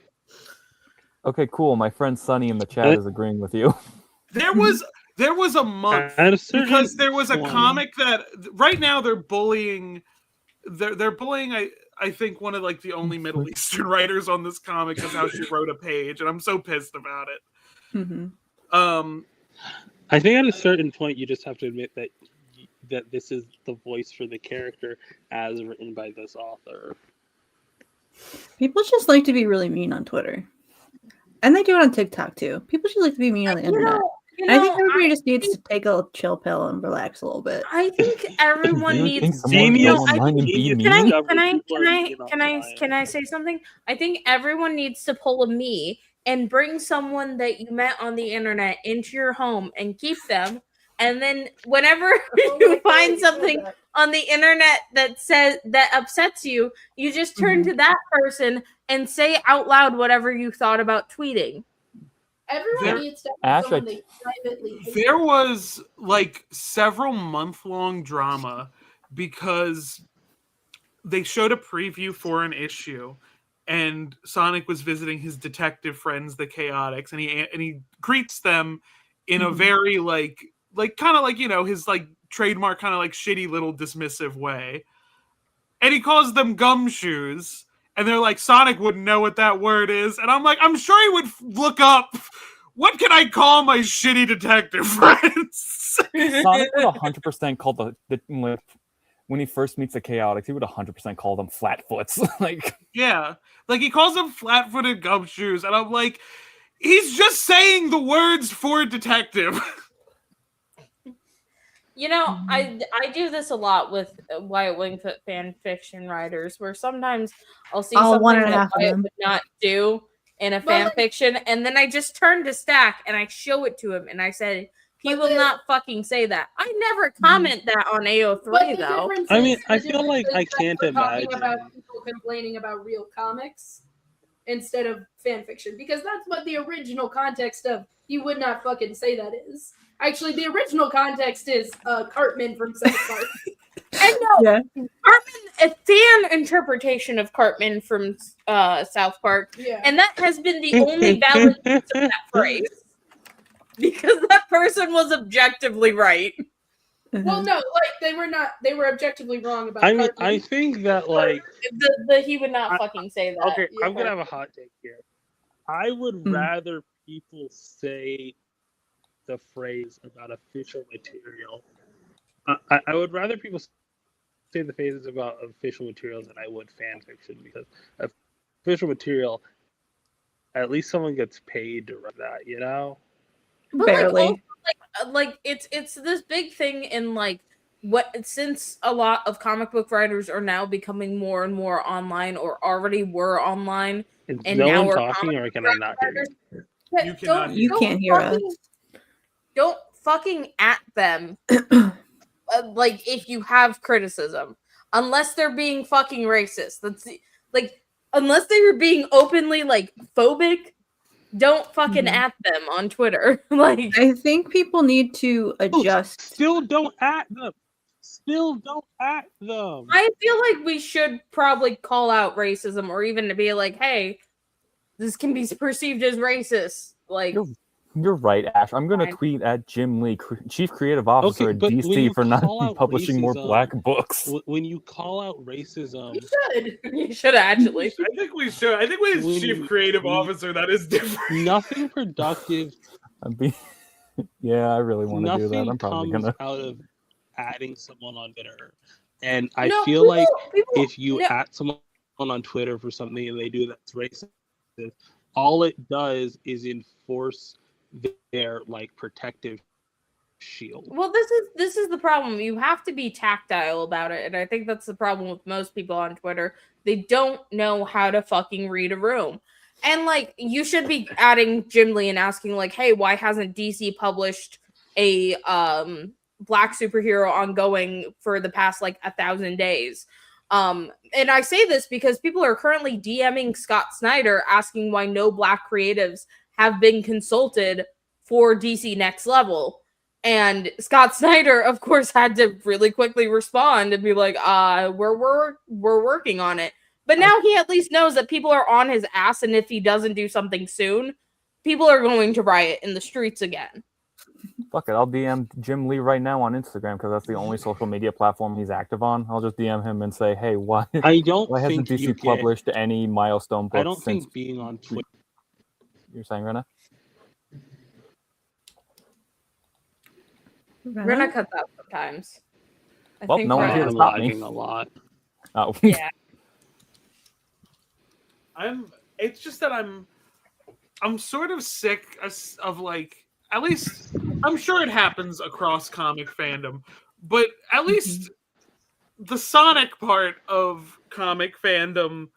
Okay, cool. My friend Sunny in the chat is agreeing with you. there was a month At a certain because there was a point- comic that right now they're bullying I think one of like the only Middle Eastern writers on this comic is how she wrote a page, and I'm so pissed about it. Mhm. I think at a certain point you just have to admit that this is the voice for the character as written by this author. People just like to be really mean on Twitter. And they do it on TikTok too. People just like to be mean on the internet. And I think everybody just needs to take a chill pill and relax a little bit. I think everyone You think needs. someone Genius- go online and be genius- mean? Can I say something? I think everyone needs to pull a me and bring someone that you met on the internet into your home and keep them. And then whenever you find something on the internet that upsets you, you just turn to that person and say out loud whatever you thought about tweeting. Everyone There- needs to Ash, have someone they privately hate. There was like several month-long drama because they showed a preview for an issue, and Sonic was visiting his detective friends, the Chaotix, and he greets them in a very like kind of like, you know, his like trademark kind of like shitty little dismissive way, and he calls them gumshoes, and they're like, Sonic wouldn't know what that word is, and I'm like, I'm sure he would look up. What can I call my shitty detective friends? Sonic would 100% call the when he first meets the Chaotix, he would 100% call them flatfoots. Like, Yeah, like he calls them flat-footed gumshoes, and I'm like, he's just saying the words for detective. You know, I do this a lot with Wyatt Wingfoot fan fiction writers, where sometimes I'll see All something one and a that half of Wyatt them. would not do in a But, fan like- fiction, and then I just turn to Stack and I show it to him, and I said, he But will the- not fucking say that. I never comment that on AO3 But the though. difference I mean, is- I the feel like difference I is can't we're talking imagine. about people complaining about real comics instead of fan fiction, because that's what the original context of "he would not fucking say that" is. Actually, the original context is Cartman from South Park. I know. Yeah. Cartman, a fan interpretation of Cartman from South Park, Yeah. and that has been the only valid use of that phrase. Because that person was objectively right. Well, no, like they were objectively wrong about I mean, Cartman. I think that like The he would not fucking say that. okay, I'm yeah. gonna have a hot take here. I would rather people say the phrase about official material. I would rather people say the phrases about official materials than I would fan fiction, because official material, at least someone gets paid to write that, you know? But Barely. like it's this big thing in like what, since a lot of comic book writers are now becoming more and more online, or already were online, Is and no now one we're talking, or can I not hear you? You cannot You can't hear us. Don't fucking at them. Like, if you have criticism, unless they're being fucking racist. Like, unless they were being openly like phobic, don't fucking Mhm. at them on Twitter. Like, I think people need to adjust. Still don't at them. Still don't at them. I feel like we should probably call out racism, or even to be like, hey, this can be perceived as racist. Like, you're right, Ash. I'm gonna Fine. tweet at Jim Lee, Chief Creative Officer Okay, at but when DC, you for not call out publishing more racism- black books. When you call out racism, You should. you should actually. I think we should. I think when it's chief creative officer, that is different. nothing productive, Yeah, I really want to do that. nothing I'm probably comes gonna. out of adding someone on Twitter. And I No, feel like people- if you no. at someone on Twitter for something and they do that's racist, all it does is enforce their like protective shield. Well, this is the problem. You have to be tactile about it, and I think that's the problem with most people on Twitter. They don't know how to fucking read a room. And like, you should be adding Jim Lee and asking like, "Hey, why hasn't DC published a black superhero ongoing for the past like 1,000 days?" And I say this because people are currently DMing Scott Snyder asking why no black creatives have been consulted for DC Next Level. And Scott Snyder, of course, had to really quickly respond and be like, we're working on it. But now he at least knows that people are on his ass, and if he doesn't do something soon, people are going to riot in the streets again. Fuck it, I'll DM Jim Lee right now on Instagram, because that's the only social media platform he's active on. I'll just DM him and say, hey, why hasn't think you DC published any milestone books I don't since think being on Twitter. you're saying, Rena? Rena cuts out sometimes. I Well, think no one's Rena- here to I'm stop me. lagging a lot. Oh. Yeah. It's just that I'm sort of sick of like, at least I'm sure it happens across comic fandom, but at least the Sonic part of comic fandom,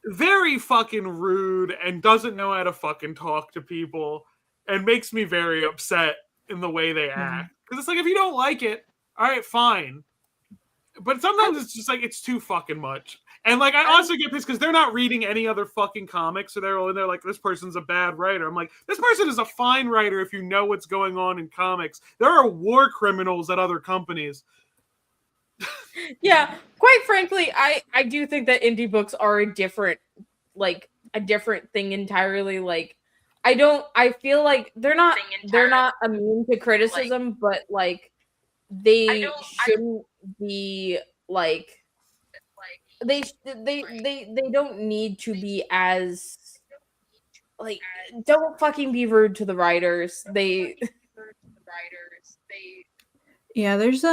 very fucking rude and doesn't know how to fucking talk to people, and makes me very upset in the way they act. Because it's like, if you don't like it, all right, fine. But sometimes it's just like, it's too fucking much. And like, I also get pissed because they're not reading any other fucking comics, so they're like, this person's a bad writer. I'm like, this person is a fine writer if you know what's going on in comics. There are war criminals at other companies. Yeah, quite frankly, I do think that indie books are a different thing entirely. Like, I feel like they're not immune to criticism, but like they shouldn't be like they don't need to be as like, don't fucking be rude to the writers. Yeah, there's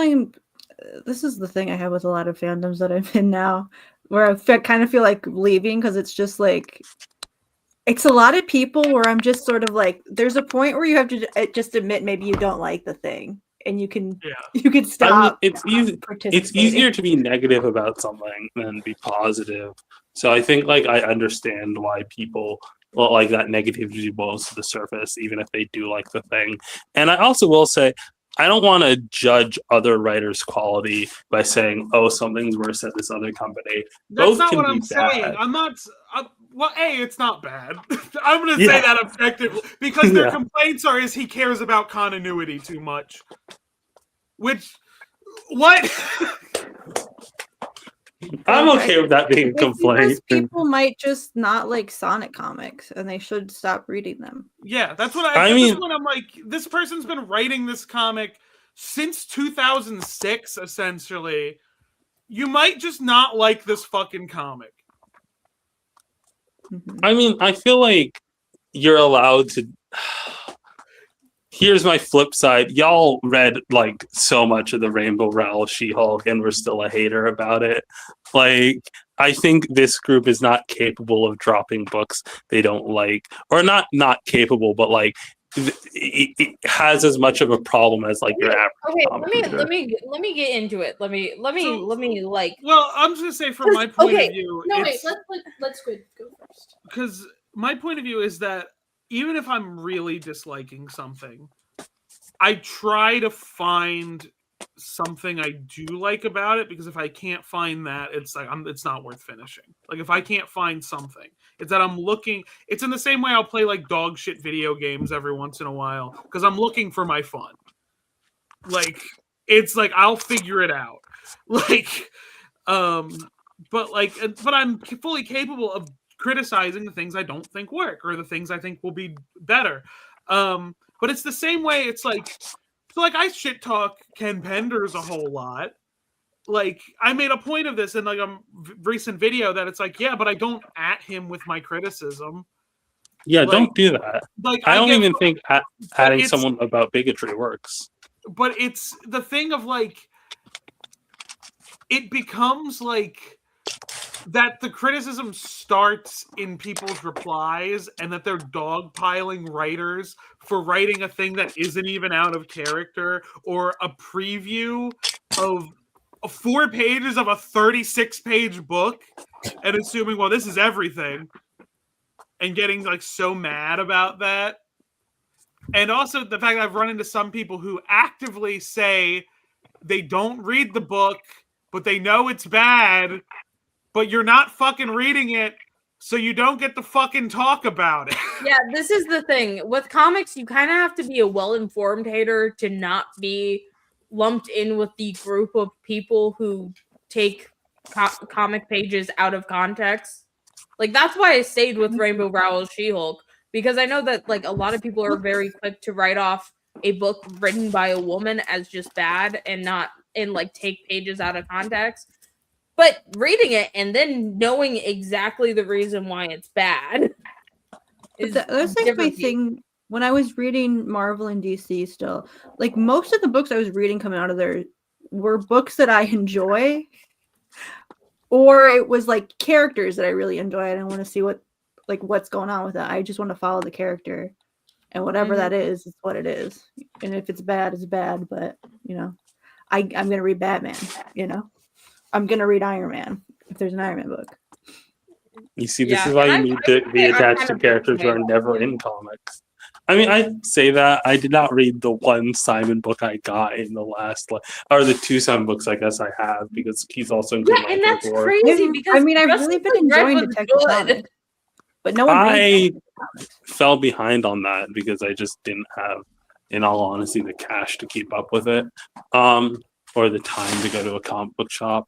this is the thing I have with a lot of fandoms that I'm in now, where kind of feel like leaving because it's just like it's a lot of people where I'm just sort of like, there's a point where you have to just admit maybe you don't like the thing, and you can stop. I mean, it's easier to be negative about something than be positive. So I think like I understand why people like that negativity blows to the surface, even if they do like the thing. And I also will say, I don't want to judge other writers' quality by saying, "Oh, something's worse at this other company." That's Both not can what be I'm saying. bad. I'm not. Well, it's not bad. I'm going to say that objectively because their complaints are he cares about continuity too much. Which, what? I'm okay with that being a complaint. People might just not like Sonic comics, and they should stop reading them. Yeah, that's what I mean. When I'm like, this person's been writing this comic since 2006, essentially. You might just not like this fucking comic. I mean, I feel like you're allowed to. Here's my flip side. Y'all read like so much of the Rainbow Rowell She-Hulk and we're still a hater about it. Like, I think this group is not capable of dropping books they don't like, or not capable, but like it has as much of a problem as like your average. Okay, let me get into it. Let me like. Well, I'm just gonna say from my point of view. No, wait. Let's Squid go first. Because my point of view is that even if I'm really disliking something, I try to find something I do like about it, because if I can't find that, it's like it's not worth finishing. Like, if I can't find something, it's that I'm looking. It's in the same way I'll play like dog shit video games every once in a while because I'm looking for my fun. Like, it's like I'll figure it out. Like, but I'm fully capable of criticizing the things I don't think work or the things I think will be better. But it's the same way. It's like, so like I shit talk Ken Penders a whole lot. Like, I made a point of this in like a recent video that it's like, yeah, but I don't at him with my criticism. Yeah, like, don't do that. Like, I don't even think adding someone about bigotry works. But it's the thing of like, it becomes like that the criticism starts in people's replies and that they're dogpiling writers for writing a thing that isn't even out of character, or a preview of 4 pages of a 36-page book and assuming, well, this is everything, and getting like so mad about that. And also the fact that I've run into some people who actively say they don't read the book, but they know it's bad, but you're not fucking reading it, so you don't get to fucking talk about it. Yeah, this is the thing. With comics, you kind of have to be a well-informed hater to not be lumped in with the group of people who take comic pages out of context. Like, that's why I stayed with Rainbow Rowell's She-Hulk, because I know that like a lot of people are very quick to write off a book written by a woman as just bad and like take pages out of context. But reading it and then knowing exactly the reason why it's bad. That's like my thing when I was reading Marvel and DC still. Like, most of the books I was reading coming out of there were books that I enjoy, or it was like characters that I really enjoy and I want to see what's going on with that. I just want to follow the character, and whatever that is what it is. And if it's bad, it's bad. But I'm gonna read Batman. I'm gonna read Iron Man if there's an Iron Man book. You see, this is why you need to be attached to characters who are never in comics. I mean, I say that I did not read the one Simon book I got in the last, or the two Simon books I guess I have because he's also in Yeah, Green and Lantern that's Corps. crazy because I mean, I've Justice really been League Red enjoying was Detective good. Comics, but no one I reads comics. fell behind on that because I just didn't have, in all honesty, the cash to keep up with it, or the time to go to a comic book shop.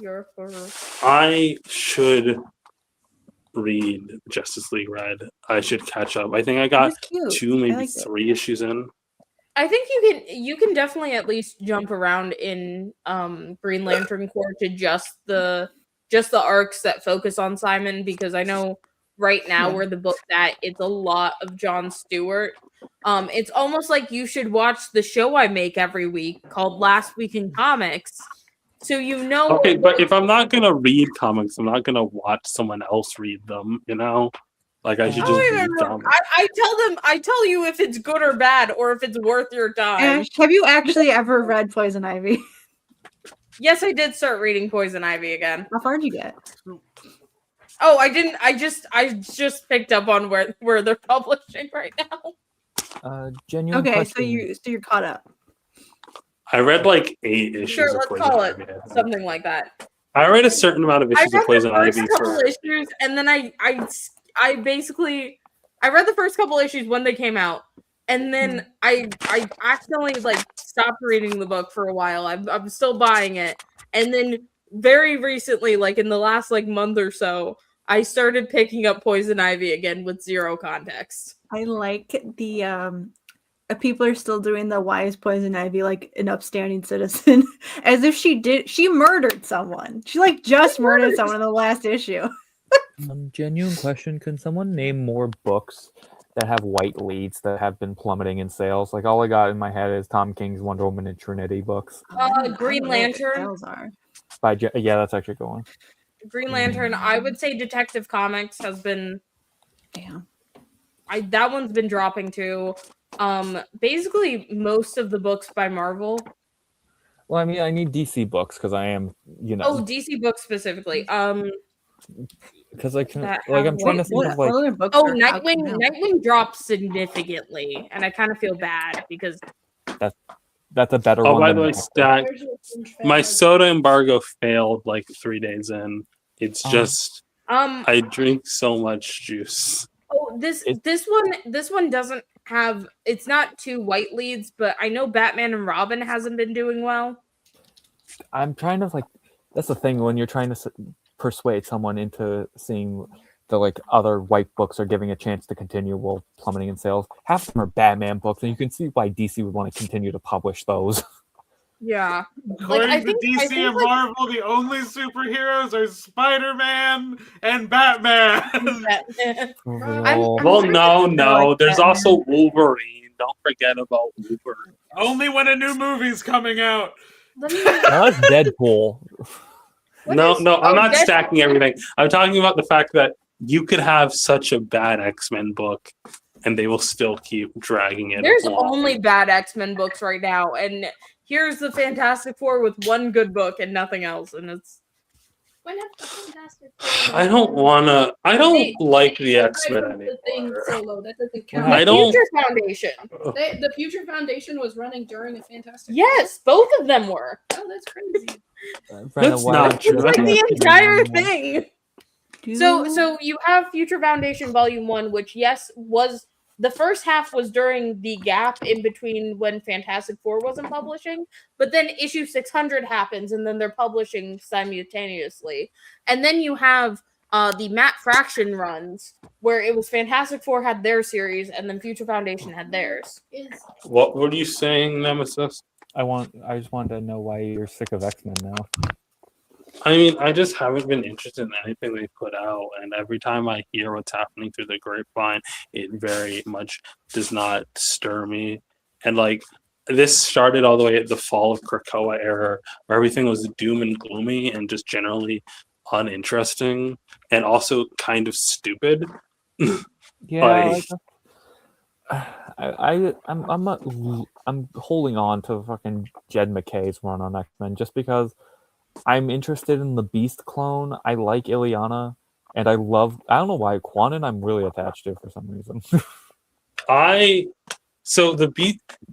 You're for I should read Justice League Red. I should catch up. I think I It got was cute. 2, I maybe liked it. 3 issues in. I think you can definitely at least jump around in Green Lantern Corps to just the arcs that focus on Simon, because I know right now Yeah. where the book's at, it's a lot of John Stewart. It's almost like you should watch the show I make every week called Last Week in Comics. So you know. Okay, but if I'm not gonna read comics, I'm not gonna watch someone else read them. You know, like I should just read them. I tell you if it's good or bad or if it's worth your time. Ash, have you actually ever read Poison Ivy? Yes, I did start reading Poison Ivy again. How far did you get? Oh, I didn't. I just picked up on where they're publishing right now. Genuine Okay, question. so you're caught up. I read like 8 issues. Sure, of let's Poison call it Ivy, I think. something like that. I read a certain amount of I issues read of Poison the first Ivy couple for. issues, and then I basically I read the first couple issues when they came out, and then I accidentally like stopped reading the book for a while. I'm still buying it, and then very recently, like in the last like month or so, I started picking up Poison Ivy again with zero context. I like the people are still doing the why is Poison Ivy like an upstanding citizen, as if she murdered someone. She like just murdered someone in the last issue. Genuine question: can someone name more books that have white leads that have been plummeting in sales? Like all I got in my head is Tom King's Wonder Woman and Trinity books. Green Lantern. Sales are. Yeah, that's actually going. Green Lantern. I would say Detective Comics has been. Damn. That one's been dropping too. Basically most of the books by Marvel. Well, I mean, I need DC books because I am, Oh, DC books specifically. Because I can, that like, have I'm trying to think of like. What other books Oh, are out Nightwing. now? Nightwing drops significantly, and I kind of feel bad because That's a better Oh, one. by than the way, Detective. Stack, There's a Fringe fan my art. soda embargo failed like 3 days in. It's just I drink so much juice. Oh, this one doesn't have. It's not 2 white leads, but I know Batman and Robin hasn't been doing well. I'm trying to like. That's the thing when you're trying to persuade someone into seeing the like other white books are giving a chance to continue while plummeting in sales. Half of them are Batman books, and you can see why DC would want to continue to publish those. Yeah. According I to think- DC I think, and like- Marvel, the only superheroes are Spider-Man and Batman. Overall, Well, trying no, to no. like There's Batman. also Wolverine. Don't forget about Wolverine. Only when a new movie's coming out. Let me- now that's Deadpool. What No, is- no, I'm oh, not Deadpool. stacking everything. I'm talking about the fact that you could have such a bad X-Men book and they will still keep dragging it. There's along. only bad X-Men books right now, and here's the Fantastic Four with one good book and nothing else, and it's. When have the Fantastic Four- I don't wanna. I don't They- like the Aside X-Men from the thing anymore. solo, that doesn't The count. I don't- Future Foundation. The Future Foundation was running during the Fantastic. Yes, both of them were. Four. Oh, that's crazy. That's not true. It's like the entire thing. Do- So you have Future Foundation Volume 1, which was the first half was during the gap in between when Fantastic Four wasn't publishing, but then issue 600 happens and then they're publishing simultaneously. And then you have the Matt Fraction runs where it was Fantastic Four had their series and then Future Foundation had theirs. Is What were you saying, Nemesis? I just wanted to know why you're sick of X-Men now. I mean, I just haven't been interested in anything they put out, and every time I hear what's happening through the grapevine, it very much does not stir me. And like, this started all the way at the fall of Krakoa era, where everything was doom and gloomy and just generally uninteresting, and also kind of stupid. Yeah, Like- I'm holding on to fucking Jed McKay's run on X-Men just because I'm interested in the Beast clone. I like Ileana, And I don't know why, Quanon I'm really attached to for some reason. So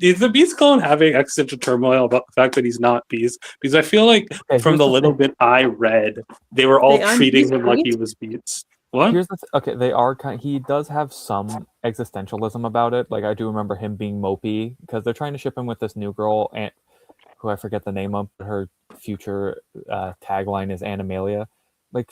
is the Beast clone having existential turmoil about the fact that he's not Beast? Because I feel like Okay, from here's the the little thing. bit I read, they were all They aren't treating Beast him like he Beast? was Beast. What? Okay, they are he does have some existentialism about it. Like I do remember him being mopey because they're trying to ship him with this new girl, and who I forget the name of, but her future tagline is Animalia. Like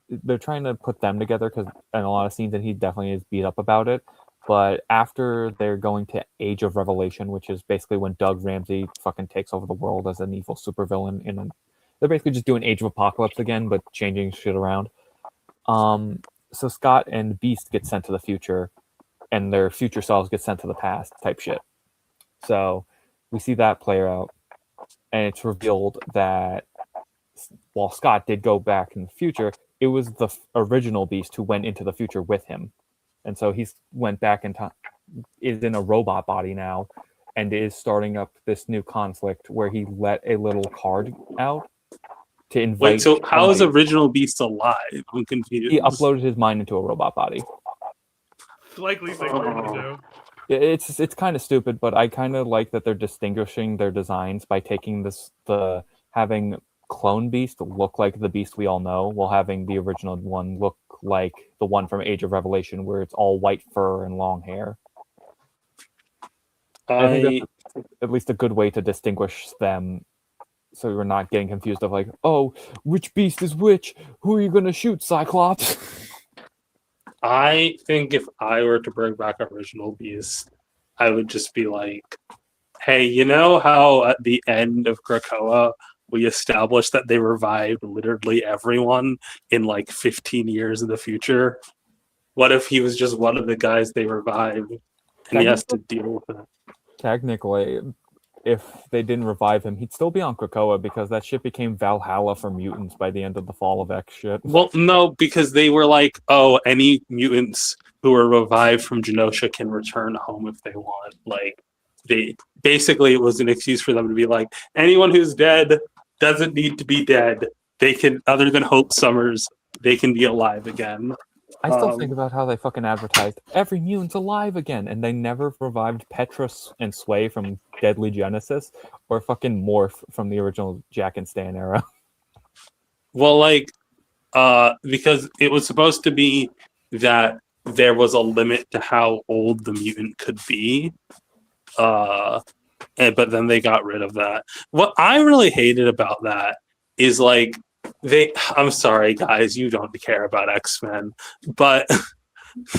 they're trying to put them together because in a lot of scenes, and he definitely is beat up about it. But after they're going to Age of Revelation, which is basically when Doug Ramsey fucking takes over the world as an evil supervillain, they're basically just doing Age of Apocalypse again, but changing shit around. So Scott and Beast get sent to the future, and their future selves get sent to the past, type shit. So we see that play out, and it's revealed that while Scott did go back in the future, it was the original Beast who went into the future with him. And so he's went back in time, is in a robot body now, and is starting up this new conflict where he let a little card out to invite. Wait, so how is original Beast alive? I'm confused. He uploaded his mind into a robot body. Likely thing for him to do. It's kind of stupid, but I kind of like that they're distinguishing their designs by taking having clone Beast look like the Beast we all know, while having the original one look like the one from Age of Revelation, where it's all white fur and long hair. I think that's at least a good way to distinguish them, so we're not getting confused of like, oh, which Beast is which? Who are you gonna shoot, Cyclops? I think if I were to bring back original Beast, I would just be like, hey, you know how at the end of Krakoa we established that they revived literally everyone in like 15 years in the future? What if he was just one of the guys they revived and he has to deal with it? Technically, if they didn't revive him, he'd still be on Krakoa because that shit became Valhalla for mutants by the end of the Fall of X shit. Well, no, because they were like, oh, any mutants who are revived from Genosha can return home if they want. Like, it was an excuse for them to be like, anyone who's dead doesn't need to be dead. They can, other than Hope Summers, they can be alive again. I still think about how they fucking advertised every mutant's alive again, and they never revived Petrus and Sway from Deadly Genesis or fucking Morph from the original Jack and Stan era. Well, because it was supposed to be that there was a limit to how old the mutant could be, but then they got rid of that. What I really hated about that is like, I'm sorry, guys, you don't care about X-Men, but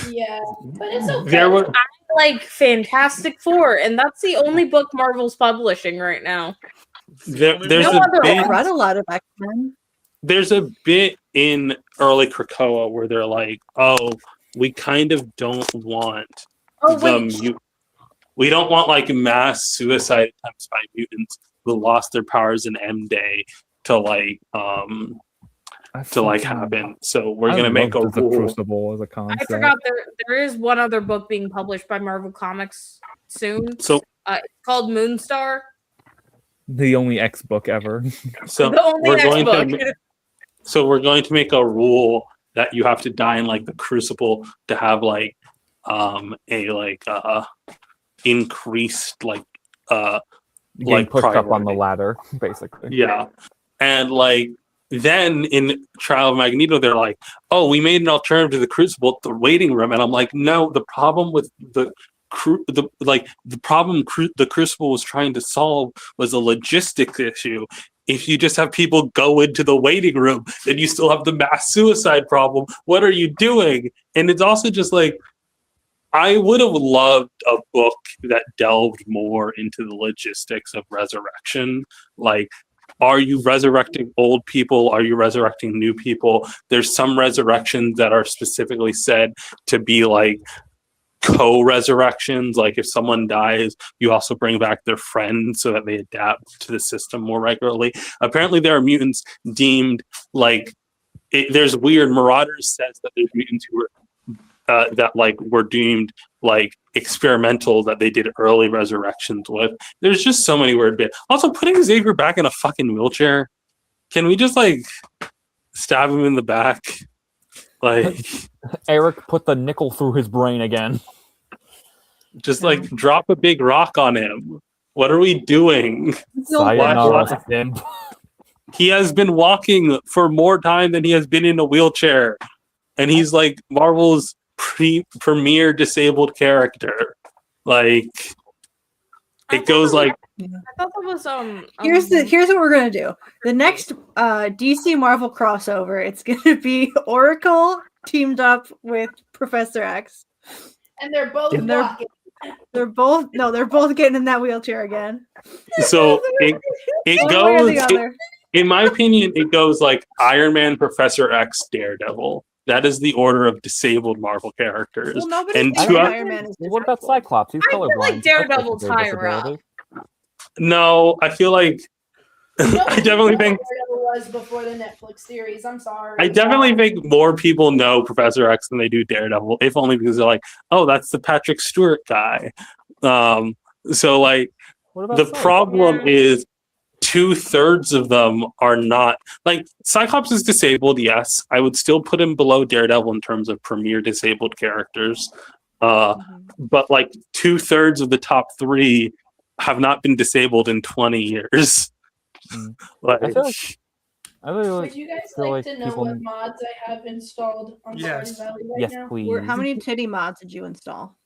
Yeah, but it's okay. there were I like Fantastic Four, and that's the only book Marvel's publishing right now. there's No a other bit. I read a lot of X-Men. There's a bit in early Krakoa where they're like, "Oh, we kind of don't want we don't want like mass suicide attempts by mutants who lost their powers in M Day to happen. So we're gonna make a rule." Crucible as a I concept. forgot there is one other book being published by Marvel Comics soon. So It's called Moonstar. The only X book ever. so The only we're X going book. to so we're going to make a rule that you have to die in like the Crucible to have like increased Getting pushed up on the priority. ladder, basically. Yeah. And like then in Trial of Magneto, they're like, "Oh, we made an alternative to the Crucible, the waiting room." And I'm like, no, the problem with the Crucible was trying to solve was a logistics issue. If you just have people go into the waiting room, then you still have the mass suicide problem. What are you doing? And it's also just like, I would have loved a book that delved more into the logistics of resurrection. Like, are you resurrecting old people? Are you resurrecting new people? There's some resurrections that are specifically said to be like co-resurrections. Like if someone dies, you also bring back their friend so that they adapt to the system more regularly. Apparently there are mutants deemed like there's weird Marauders says that there's mutants who were were deemed like experimental that they did early resurrections with. There's just so many weird bits. Also, putting Xavier back in a fucking wheelchair. Can we just like stab him in the back? Like, Eric put the nickel through his brain again. just like drop a big rock on him. What are we doing? Sayonara, simp. He has been walking for more time than he has been in a wheelchair, and he's like Marvel's premier disabled character. Like, it goes like. I thought that was Here's what we're gonna do. The next DC Marvel crossover, it's gonna be Oracle teamed up with Professor X. And they're both And they're- walking. They're both getting in that wheelchair again. So it One way or the goes. other. In my opinion, it goes like Iron Man, Professor X, Daredevil. That is the order of disabled Marvel characters. Well, nobody And thinks two oth- Iron Man is What about Cyclops? He's I feel colorblind. like Daredevil's That's a higher up. disability. No, I feel like I definitely think Daredevil was before the Netflix series. I'm sorry. I definitely think more people know Professor X than they do Daredevil, if only because they're like, oh, that's the Patrick Stewart guy. So like What about the Cyclops? problem is 2/3 of them are not like Cyclops is disabled. Yes, I would still put him below Daredevil in terms of premier disabled characters. But like 2/3 of the top 3 have not been disabled in 20 years. Like, I feel like I really Would you guys feel like like to know people- what mods I have installed on Yes. Stardew Valley right yes, now? please. How many titty mods did you install?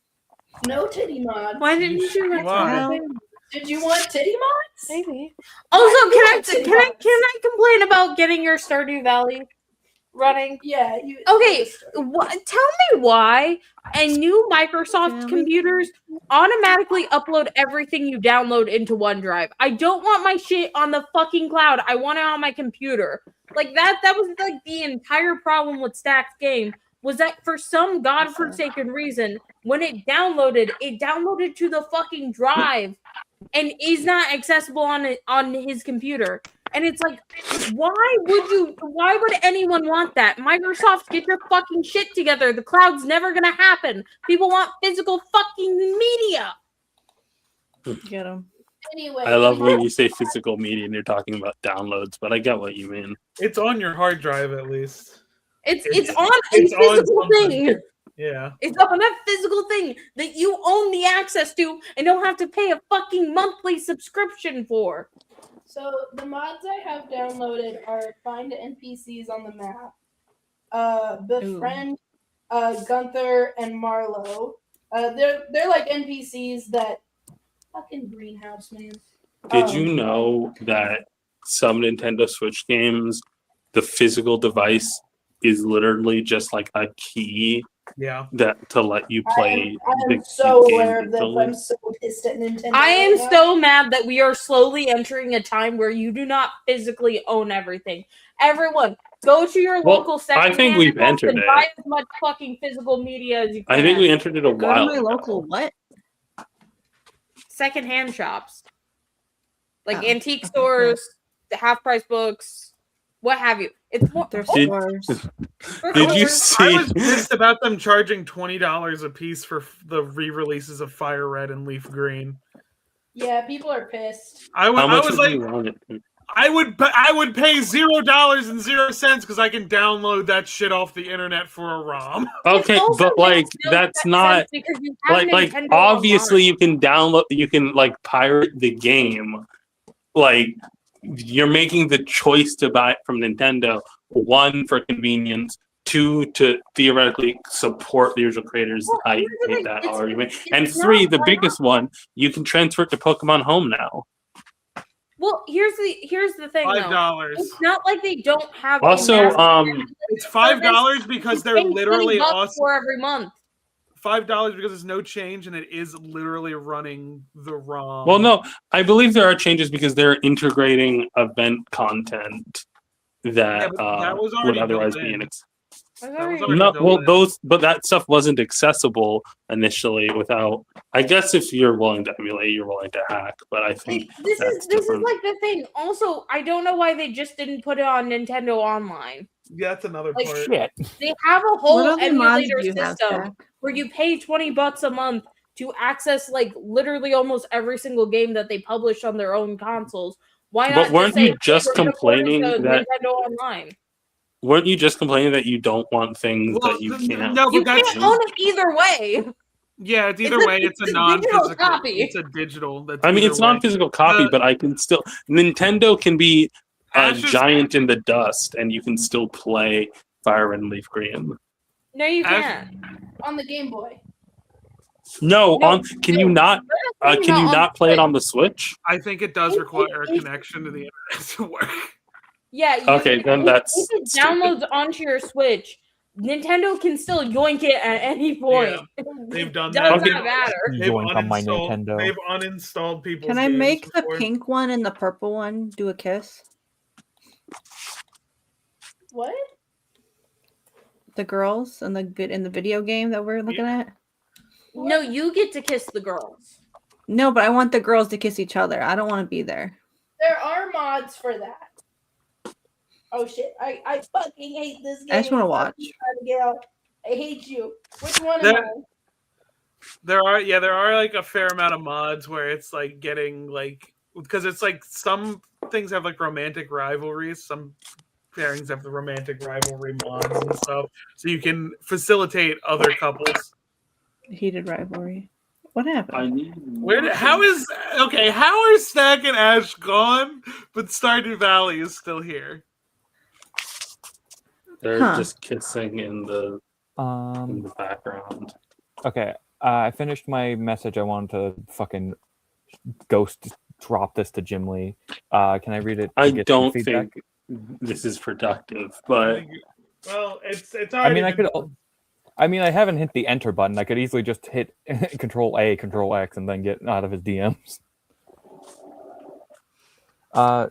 No titty mods. Why didn't you? Why? Did you want titty mods? Maybe. Also, can I complain about getting your Stardew Valley running? Yeah. You. Okay, tell me why and new Microsoft computers automatically upload everything you download into OneDrive. I don't want my shit on the fucking cloud. I want it on my computer. Like that was like the entire problem with Stack's game was that for some godforsaken reason, when it downloaded to the fucking drive and is not accessible on his computer. And it's like, why would anyone want that? Microsoft, get your fucking shit together. The cloud's never gonna happen. People want physical fucking media. Get them. Anyway. I love when you say physical media and you're talking about downloads, but I get what you mean. It's on your hard drive at least. It's It's- on a it's on physical something. thing. Yeah. It's on a physical thing that you own the access to and don't have to pay a fucking monthly subscription for. So the mods I have downloaded are find NPCs on the map, befriend Gunther and Marlowe. They're like NPCs that fucking greenhouse, man. Did you know that some Nintendo Switch games, the physical device is literally just like a key Yeah. that to let you play I the am so game aware of this. digitally? I'm so pissed at Nintendo. I am right now. so mad that we are slowly entering a time where you do not physically own everything. Everyone, go to your Well, local I secondhand think we've shops entered and it. buy as much fucking physical media as you can. I think we entered it a Go to while my ago. local what? Secondhand shops, like Oh, antique okay, stores, the half price books, what have you. It's more. They're Did- stores. Did you I see? was pissed about them charging $20 a piece for the re-releases of Fire Red and Leaf Green. Yeah, people are pissed. How much was would like, you want it? I would pay $0.00 because I can download that shit off the internet for a ROM. Okay, It also but like makes no that's sense not because you have like Nintendo obviously online. you can download, you can like pirate the game. Like you're making the choice to buy it from Nintendo, one for convenience, two to theoretically support the original creators. Well, I here's the hate thing, that it's- argument. it's And not three, the why biggest one, you can transfer it to Pokemon Home now. Well, here's the thing though. $5. It's not like they don't have. a Also, massive It's $5 because they're pay 20 literally bucks awesome. for every month. $5 because it's no change and it is literally running the ROM. Well, no, I believe there are changes because they're integrating event content that, Yeah, but that was would already otherwise built be in. in. That was already No, built well, in. but that stuff wasn't accessible initially without. I guess if you're willing to emulate, you're willing to hack. But I think This that's is this is different. like the thing. Also, I don't know why they just didn't put it on Nintendo Online. Yeah, that's another Like, part. Shit. They have a What whole other mods emulator do you have, system Zach? where you pay $20 a month to access like literally almost every single game that they publish on their own consoles. Why But not? weren't say, you just "Hey, we're gonna port it complaining to that- Nintendo Online? Weren't you just complaining that you don't want things Well, that you can't? no, You but that's can't own it either way. yeah. It's either It's a- way. It's it's a a digital non-physical copy. It's a digital. That's I mean, either it's way. not a physical copy, but I can still. Nintendo can be a Ash is- giant in the dust, and you can still play Fire and Leaf Green. No, you Ash- can't. On the Game Boy. No, No, can you not? Can you on not play it on the Switch? I think it does require a connection to the internet to work. Yeah. Okay, then that's if it stupid. downloads onto your Switch, Nintendo can still yoink it at any point. They've done Does that. Okay. not matter. They've Yoink on my uninstalled- Nintendo. They've uninstalled people's Can I games make the before. pink one and the purple one do a kiss? What? The girls in the video game that we're looking at? No, you get to kiss the girls. No, but I want the girls to kiss each other. I don't want to be there. There are mods for that. Oh shit! I fucking hate this game. I just want to watch. Abigail, I hate you. Which one There- am I? There are like a fair amount of mods where it's like getting like because it's like some things have like romantic rivalries, some pairings have the romantic rivalry mods and stuff, so you can facilitate other couples. Heated rivalry. What happened? How are Stack and Ash gone, but Stardew Valley is still here? They're Huh. just kissing in the background. Okay, I finished my message. I wanted to fucking ghost drop this to Jim Lee. Can I read it? to I get some don't feedback? think this is productive, but Well, it's I already mean, I been- could. I mean, I haven't hit the enter button. I could easily just hit Control A, Control X, and then get out of his DMs. Hello.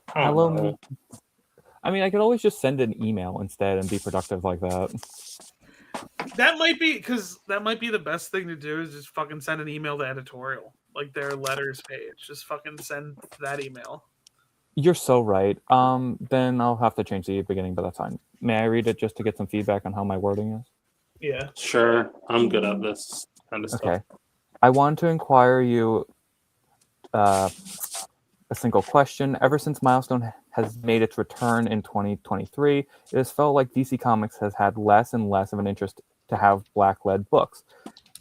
no. I mean, I could always just send an email instead and be productive like that. That might be the best thing to do is just fucking send an email to editorial, like their letters page. Just fucking send that email. You're so right. Then I'll have to change the beginning, but that's fine. May I read it just to get some feedback on how my wording is? Yeah. Sure, I'm good at this kind of stuff. Okay. I want to inquire you a single question. Ever since Milestone has made its return in 2023, it has felt like DC Comics has had less and less of an interest to have black-led books.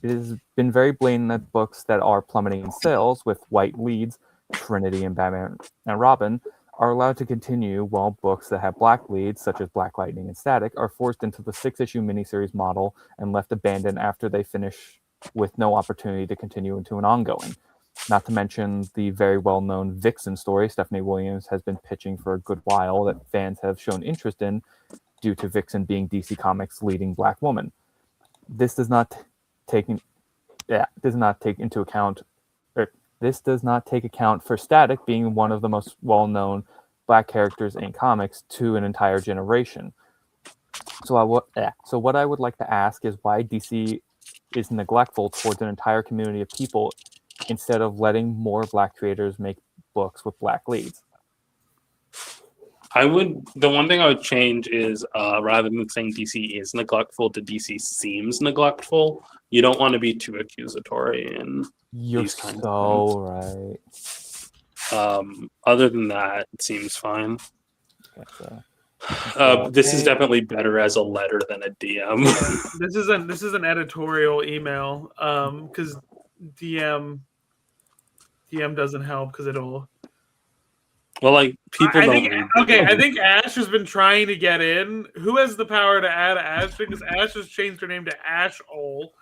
It has been very blatant that books that are plummeting in sales with white leads, Trinity and Batman and Robin, are allowed to continue, while books that have black leads, such as Black Lightning and Static, are forced into the 6-issue miniseries model and left abandoned after they finish with no opportunity to continue into an ongoing. Not to mention the very well-known Vixen story Stephanie Williams has been pitching for a good while that fans have shown interest in due to Vixen being DC Comics' leading black woman. This does not take into account This does not take account for Static being one of the most well-known black characters in comics to an entire generation. So what I would like to ask is why DC is neglectful towards an entire community of people instead of letting more black creators make books with black leads. The one thing I would change is rather than saying DC is neglectful to DC seems neglectful. You don't want to be too accusatory in You're these kinds so of right. Other than that, it seems fine. Okay, so- This is definitely better as a letter than a DM. This is an editorial email because DM doesn't help because it'll. Well, like people don't read. I think Ash has been trying to get in. Who has the power to add Ash? Because Ash has changed her name to Ashole.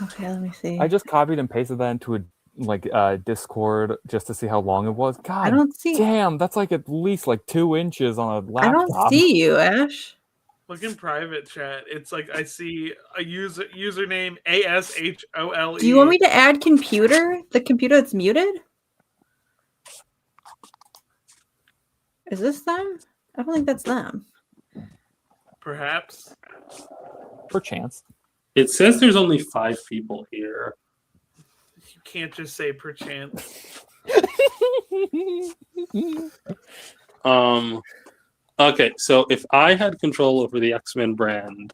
Okay, let me see. I just copied and pasted that into a Discord just to see how long it was. God, I don't see. damn, that's like at least like 2 inches on a I laptop. don't see you, Ash. Look in private chat. It's like I see a username ASHOLE. Do you want me to add computer? The computer that's muted? Is this them? I don't think that's them. Perhaps. Perchance. It says there's only 5 people here. You can't just say perchance. Okay, so if I had control over the X-Men brand,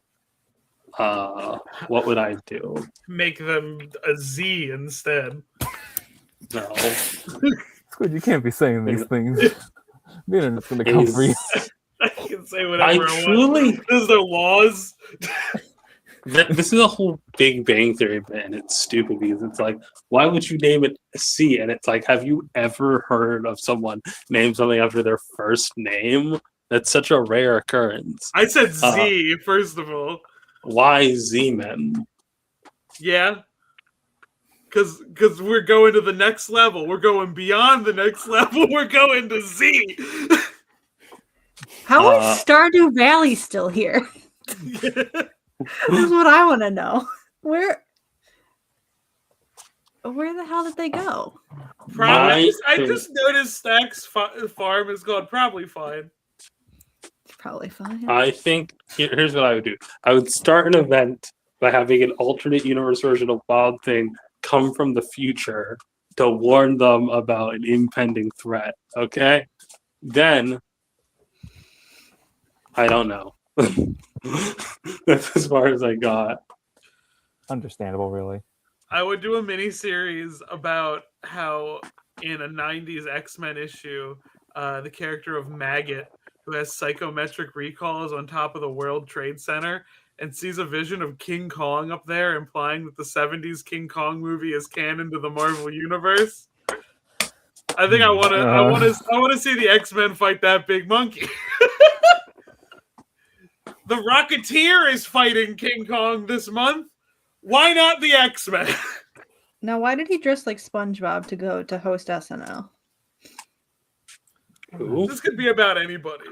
what would I do? Make them a Z instead. No. Squid, you can't be saying these things. The internet's gonna come for you. I can say whatever I want. truly There's no laws. this is a whole Big Bang Theory bit, and it's stupid because it's like, why would you name it C? And it's like, have you ever heard of someone name something after their first name? That's such a rare occurrence. I said Z, first of all. Why Z-Men? Yeah. Because we're going to the next level. We're going beyond the next level. We're going to Z. How is Stardew Valley still here? This is what I want to know. Where the hell did they go? Probably. I just noticed Stack's farm is gone. Probably fine. It's probably fine. I think here's what I would do. I would start an event by having an alternate universe version of Wild Thing come from the future to warn them about an impending threat. Okay? Then I don't know. That's as far as I got. Understandable, really. I would do a mini series about how in a 90s X-Men issue, the character of Maggot, who has psychometric recall, is on top of the World Trade Center and sees a vision of King Kong up there, implying that the 70s King Kong movie is canon to the Marvel universe. I think I want to see the X-Men fight that big monkey. The Rocketeer is fighting King Kong this month. Why not the X-Men? Now, why did he dress like SpongeBob to go to host SNL? Who? This could be about anybody.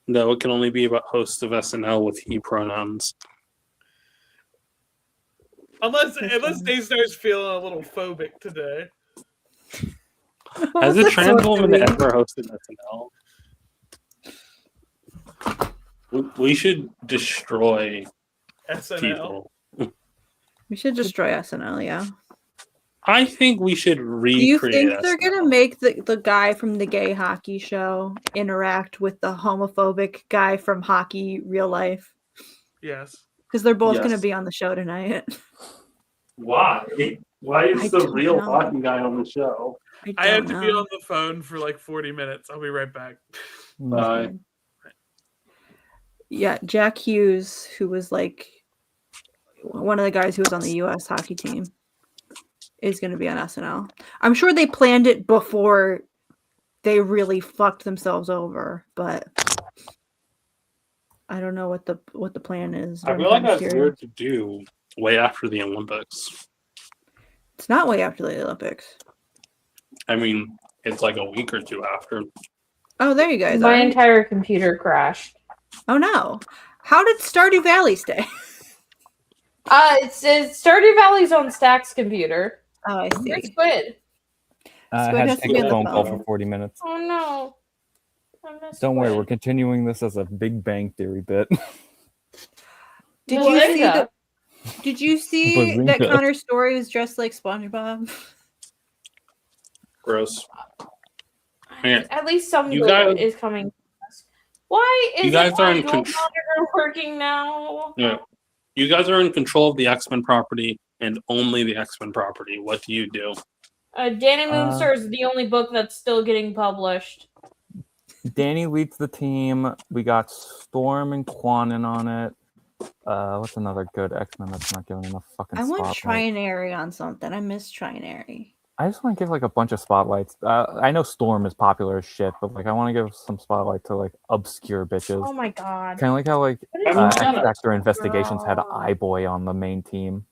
No, it can only be about hosts of SNL with he pronouns. Unless Daystar's feeling a little phobic today. Has a trans woman ever hosted SNL? We should destroy SNL. people. We should destroy SNL, yeah. I think we should Do you recreate think they're SNL. going to make the guy from the gay hockey show interact with the homophobic guy from hockey real life? Yes. Because they're both going to Yes. be on the show tonight. Why? Why is I the don't real know. hockey guy on the show? I have don't to be know. on the phone for like 40 minutes. I'll be right back. Bye. Yeah, Jack Hughes, who was like one of the guys who was on the U.S. hockey team, is going to be on SNL. I'm sure they planned it before they really fucked themselves over, but I don't know what the plan is. I I'm feel like kinda that's curious. weird to do way after the Olympics. It's not way after the Olympics. I mean, it's like a week or two after. Oh, there you guys My are. entire computer crashed. Oh no! How did Stardew Valley stay? It's Stardew Valley's on Stack's computer. Oh, I see. Where's Squid? I Squid had has to to take be a on the phone call phone. for 40 minutes. Oh no. I missed Don't worry, Squid. we're continuing this as a Big Bang Theory bit. Did Well, you there see you go. that? Did you see that Bazinga. Connor Story was dressed like SpongeBob? Gross. Yeah. At least some You good guys- is coming to us. Why You is guys are in my con- monitor working now? Yeah. You guys are in control of the X-Men property and only the X-Men property. What do you do? Danny Moonstar is the only book that's still getting published. Danny leads the team. We got Storm and Quanon on it. What's another good X-Men that's not getting enough fucking I want spotlight? Trinary on something. I miss Trinary. I just want to give like a bunch of spotlights. I know Storm is popular as shit, but like I want to give some spotlight to like obscure bitches. Oh my god. Kind of like how like What is X that? X-Factor Investigations had God. iBoy on the main team.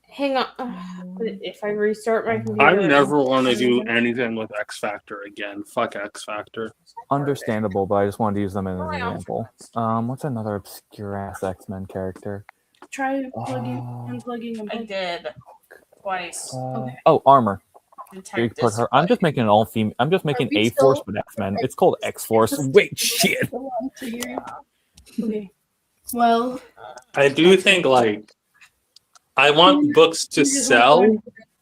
Hang on. If I restart my computer. I never want to do anything with X Factor again. Fuck X Factor. Understandable, but I just wanted to use them as an Oh, yeah. example. What's another obscure ass X-Men character? Try unplugging a I bit. did. Twice. Oh, Armor. You Detect put her. I'm just making an all female. I'm just making we A Force still- with X-Men. It's called X Force. Wait, shit. Okay. Well, I do think like I want books to sell,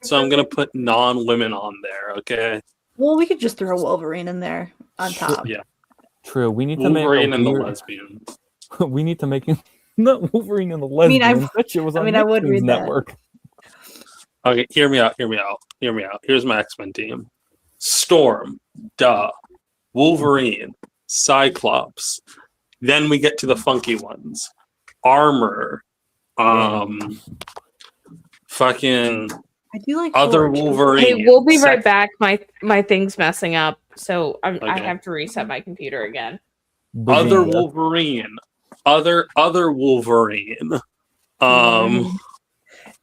so I'm gonna put non-women on there. Okay. Well, we could just throw Wolverine in there on top. Yeah. True. We need to make Wolverine a and the weird- lesbian. We need to make not Wolverine and the mean, lesbians. That shit was on I would Nicktoons read that. Network. Okay, hear me out. Here's my X-Men team. Storm, duh. Wolverine, Cyclops. Then we get to the funky ones. Armor. Fucking I do like other Forge. Wolverine. Hey, we'll be right back. My thing's messing up, so I Okay. have to reset my computer again. Other Wolverine. Other Wolverine.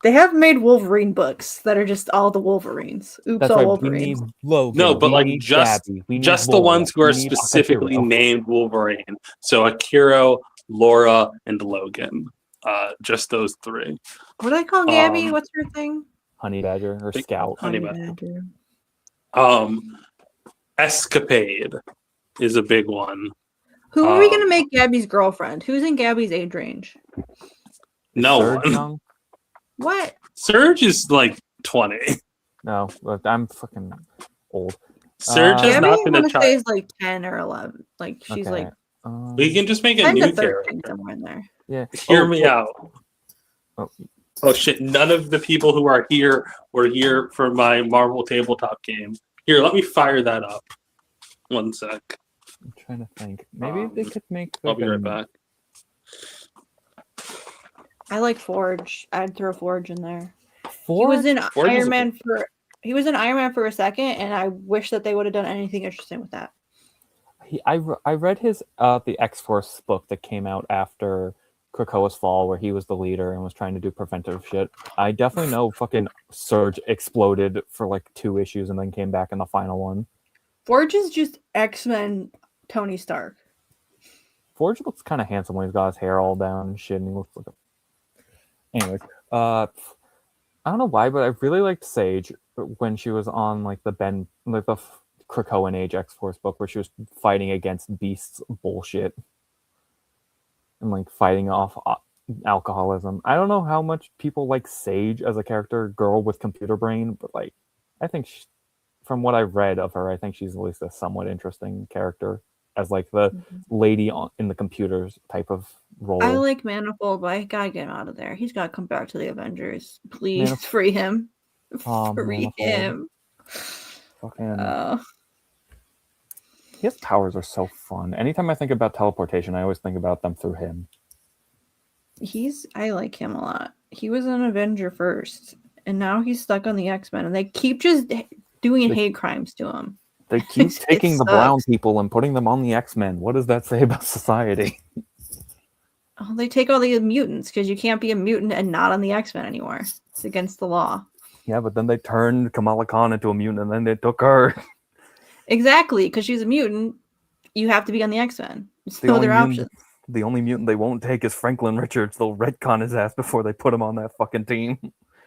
They have made Wolverine books that are just all the Wolverines. Oops, That's all right. We Wolverines. need Logan. No, but we like need just Gabby, we need the Laura, ones who are we need specifically Akira. named Wolverine. So Akira, Laura, and Logan. Just those three. What do I call Gabby? What's her thing? Honey Badger or Big- Scout. Honey Badger. Escapade is a big one. Who are we gonna make Gabby's girlfriend? Who's in Gabby's age range? No Surge one. young? What? Surge is like 20. No, look, I'm fucking old. Surge has Gabby, not I been a want to say child. is like 10 or 11. Like she's Okay. like We can just make a 10 new to 13 character. somewhere in there. Yeah. Hear me out. Oh. Oh shit! None of the people who are here were here for my Marvel tabletop game. Here, let me fire that up. One sec. I'm trying to think. Maybe they could make. I'll be right back. I like Forge. I'd throw Forge in there. Forge? He was in Forge is Iron a Man for a second, and I wish that they would have done anything interesting with that. I read his the X-Force book that came out after Krakoa's fall, where he was the leader and was trying to do preventive shit. I definitely know fucking Surge exploded for like 2 issues and then came back in the final one. Forge is just X-Men Tony Stark. Forge looks kind of handsome when he's got his hair all down and shit, and he looks like a... Anyways, I don't know why, but I really liked Sage when she was on like the Krakoan Age X-Force book where she was fighting against Beast's bullshit and like fighting off alcoholism. I don't know how much people like Sage as a character, girl with computer brain, but like I think from what I've read of her, I think she's at least a somewhat interesting character as like the lady in the computers type of role. I like Manifold, but I gotta get him out of there. He's gotta come back to the Avengers. Please free him. Free him. Fucking. His powers are so fun. Anytime I think about teleportation, I always think about them through him. I like him a lot. He was an Avenger first, and now he's stuck on the X-Men, and they keep just doing hate crimes to him. They keep taking the brown people and putting them on the X-Men. What does that say about society? Oh, they take all the mutants because you can't be a mutant and not on the X-Men anymore. It's against the law. Yeah, but then they turned Kamala Khan into a mutant, and then they took her. Exactly, because she's a mutant. You have to be on the X-Men. There's no other option. The only mutant they won't take is Franklin Richards. They'll retcon his ass before they put him on that fucking team.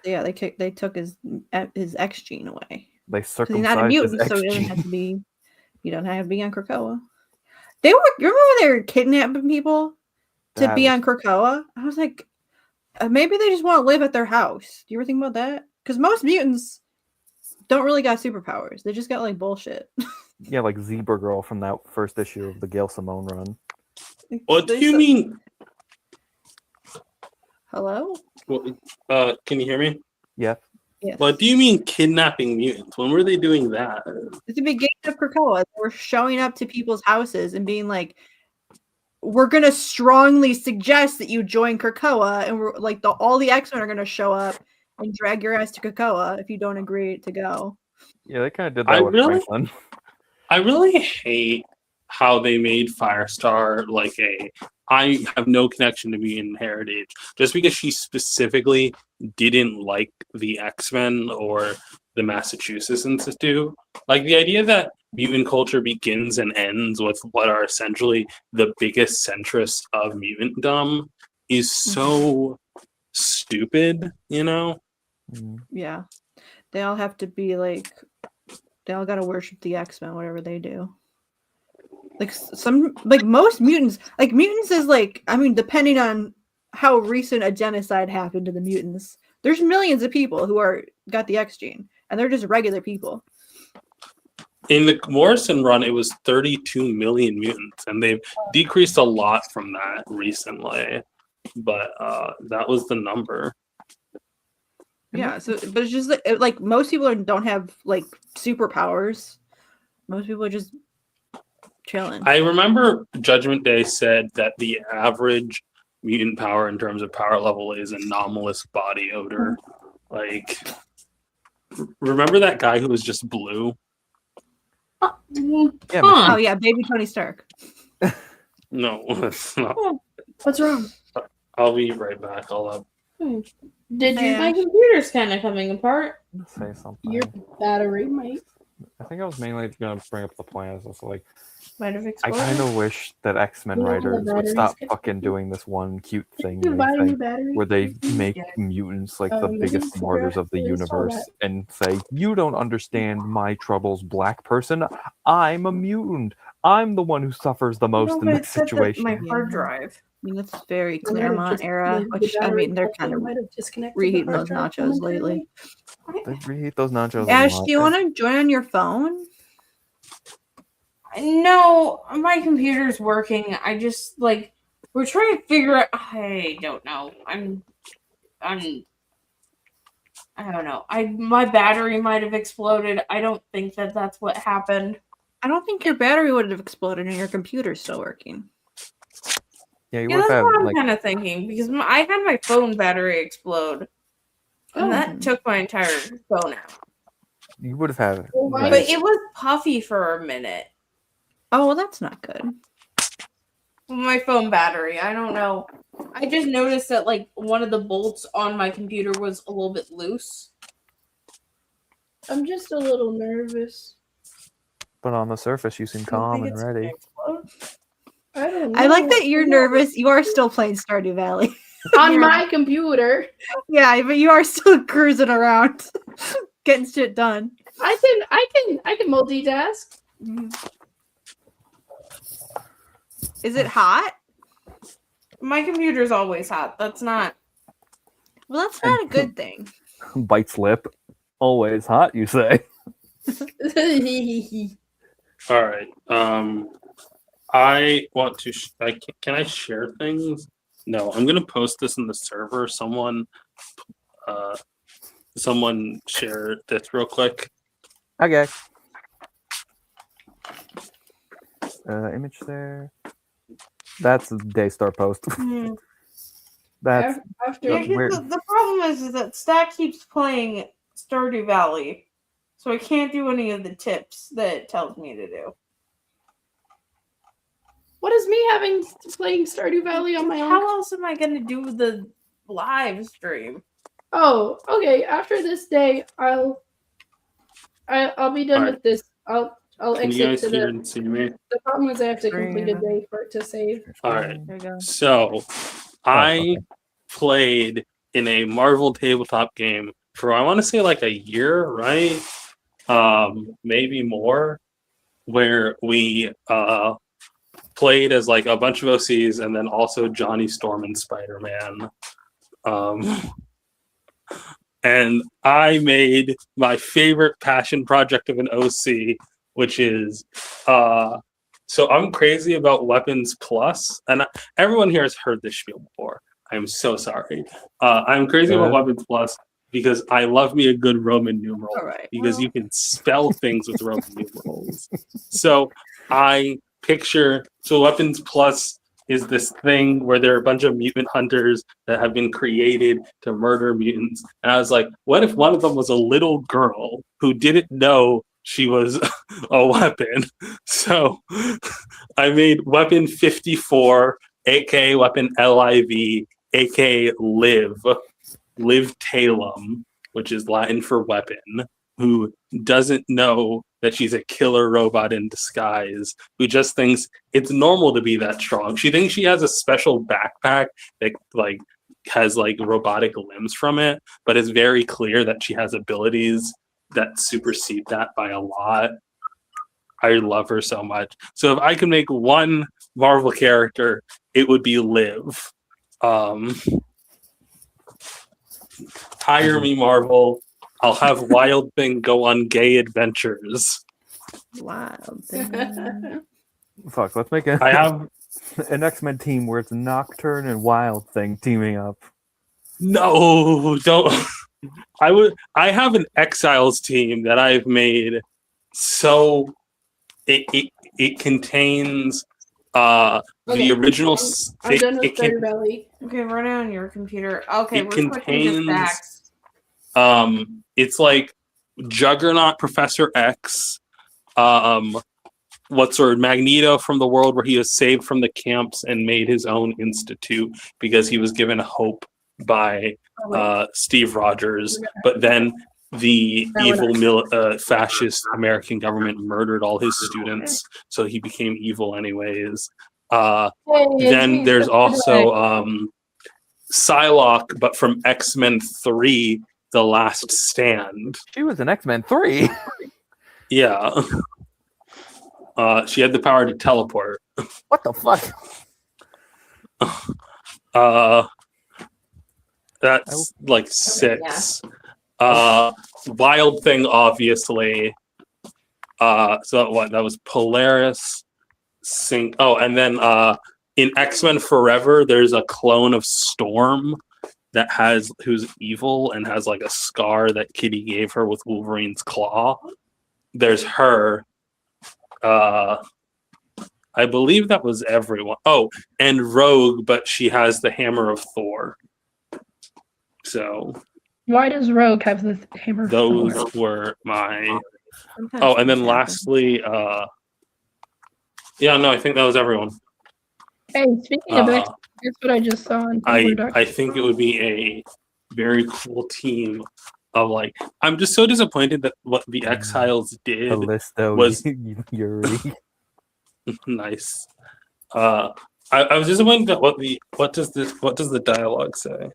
Yeah, they took his X gene away. They circumcised he's not a mutant, his so X he doesn't gene. have to be. You don't have to be on Krakoa. You remember they were kidnapping people to be on Krakoa? I was like, maybe they just want to live at their house. Do you ever think about that? Because most mutants don't really got superpowers. They just got like bullshit. Yeah, like Zebra Girl from that first issue of the Gail Simone run. What do you mean? Hello? Well, can you hear me? Yeah. Yes. What do you mean kidnapping mutants? When were they doing that? At the beginning of Krakoa, they were showing up to people's houses and being like, we're going to strongly suggest that you join Krakoa, and we're like, all the X-Men are going to show up and drag your ass to Krakoa if you don't agree to go. Yeah, they kind of did that with Franklin. I really hate how they made Firestar like I have no connection to mutant heritage just because she specifically didn't like the X-Men or the Massachusetts Institute. Like the idea that mutant culture begins and ends with what are essentially the biggest centrists of mutantdom is so stupid, you know? Yeah. They all have to be like, they all got to worship the X-Men, whatever they do. Most mutants, mutants is depending on how recent a genocide happened to the mutants, there's millions of people who got the X gene, and they're just regular people. In the Morrison run, it was 32 million mutants, and they've decreased a lot from that recently. But that was the number. Yeah, but it's just like most people don't have like superpowers. Most people are just chilling. I remember Judgment Day said that the average mutant power in terms of power level is anomalous body odor. Like, remember that guy who was just blue? Yeah, Oh yeah, baby Tony Stark. No, it's not. What's wrong? I'll be right back. Did you? My computer's kind of coming apart. say something. Your battery might. I think I was mainly going to bring up the point. Is also like, Might have I exploded. kind of wish that X-Men You know, the writers would batteries stop get- fucking doing this one cute thing You buy a new thing battery. where they make mutants like the biggest yeah, martyrs of the I saw universe that. and say, "You don't understand my troubles, black person. I'm a mutant. I'm the one who suffers the most in this situation." My hard Yeah. drive. I mean, it's very They might have Claremont just- era, the which I battery mean, they're also kind of might have disconnected the reheating hard those drive nachos momentarily. lately. They reheat those nachos. a Ash, lot. do you want to join on your phone? No, my computer's working. I just we're trying to figure out. I don't know. I don't know. My battery might have exploded. I don't think that that's what happened. I don't think your battery would have exploded and your computer's still working. Yeah, you Yeah, would that's have what I'm like kind of thinking because I had my phone battery explode, and that took my entire phone out. you would have had. Why- But it was puffy for a minute. Oh, well, that's not good. My phone battery. I don't know. I just noticed that one of the bolts on my computer was a little bit loose. I'm just a little nervous. But on the surface, you seem calm and ready. I don't know. I like that you're nervous. You are still playing Stardew Valley. on my computer. Yeah, but you are still cruising around, getting shit done. I can multitask. Is it hot? My computer's always hot. That's not. Well, that's not a good thing. Bites lip. Always hot, you say. All right. I want to. Can I share things? No, I'm gonna post this in the server. Someone share this real quick. Okay. Image there. That's a Daystar post. That's After Yeah, 'cause weird. the problem is that Stack keeps playing Stardew Valley, so I can't do any of the tips that it tells me to do. what is me having playing Stardew Valley on my own? How else am I gonna do the live stream? Oh, okay. After this day, I'll be done Alright. with this. I'll Can you exit guys to hear the. and see me? The problem is I have to complete a day for it to save. All right. There you go. So, I okay. played in a Marvel tabletop game for I want to say a year, right? Maybe more, where we played as a bunch of OCs and then also Johnny Storm and Spider-Man. And I made my favorite passion project of an OC, which is so I'm crazy about Weapons Plus, and everyone here has heard this spiel before. I'm so sorry. I'm crazy about Weapons Plus because I love me a good Roman numeral All right. because you can spell things with Roman numerals. So I picture Weapons Plus is this thing where there are a bunch of mutant hunters that have been created to murder mutants. And I was like, what if one of them was a little girl who didn't know she was a weapon? So I made Weapon 54, aka Weapon LIV, aka Liv Talum, which is Latin for weapon, who doesn't know that she's a killer robot in disguise, who just thinks it's normal to be that strong. She thinks she has a special backpack that has robotic limbs from it, but it's very clear that she has abilities that supersede that by a lot. I love her so much. So if I could make one Marvel character, it would be Liv. Hire me, Marvel. I'll have Wild Thing go on gay adventures. Wild. Fuck, let's make I have an X-Men team where it's Nocturne and Wild Thing teaming up. no, don't. I have an Exiles team that I've made so it it contains the Okay, original. I'm done with it can, Stardew Valley. Okay, run it on your computer. Okay, It we're switching to contains- stacks. it's like Juggernaut, Professor X, Magneto from the world where he was saved from the camps and made his own institute because he was given hope by Steve Rogers, but then the evil fascist American government murdered all his students, so he became evil anyways. Then there's also Psylocke, but from X-Men 3, The Last Stand. She was in X-Men 3. Yeah. She had the power to teleport. What the fuck? That's like 6. Wild Thing, obviously. So what? That was Polaris. And then in X-Men Forever, there's a clone of Storm who's evil and has like a scar that Kitty gave her with Wolverine's claw. There's her. I believe that was everyone. Oh, and Rogue, but she has the hammer of Thor. So Why does Rogue have the hammer? those were my. Oh, and then lastly, I think that was everyone. Hey, speaking of X, that's what I just saw on I think it would be a very cool team of like. I'm just so disappointed that what the Exiles did Callisto, was Yuri. nice. I was disappointed that what does the dialogue say?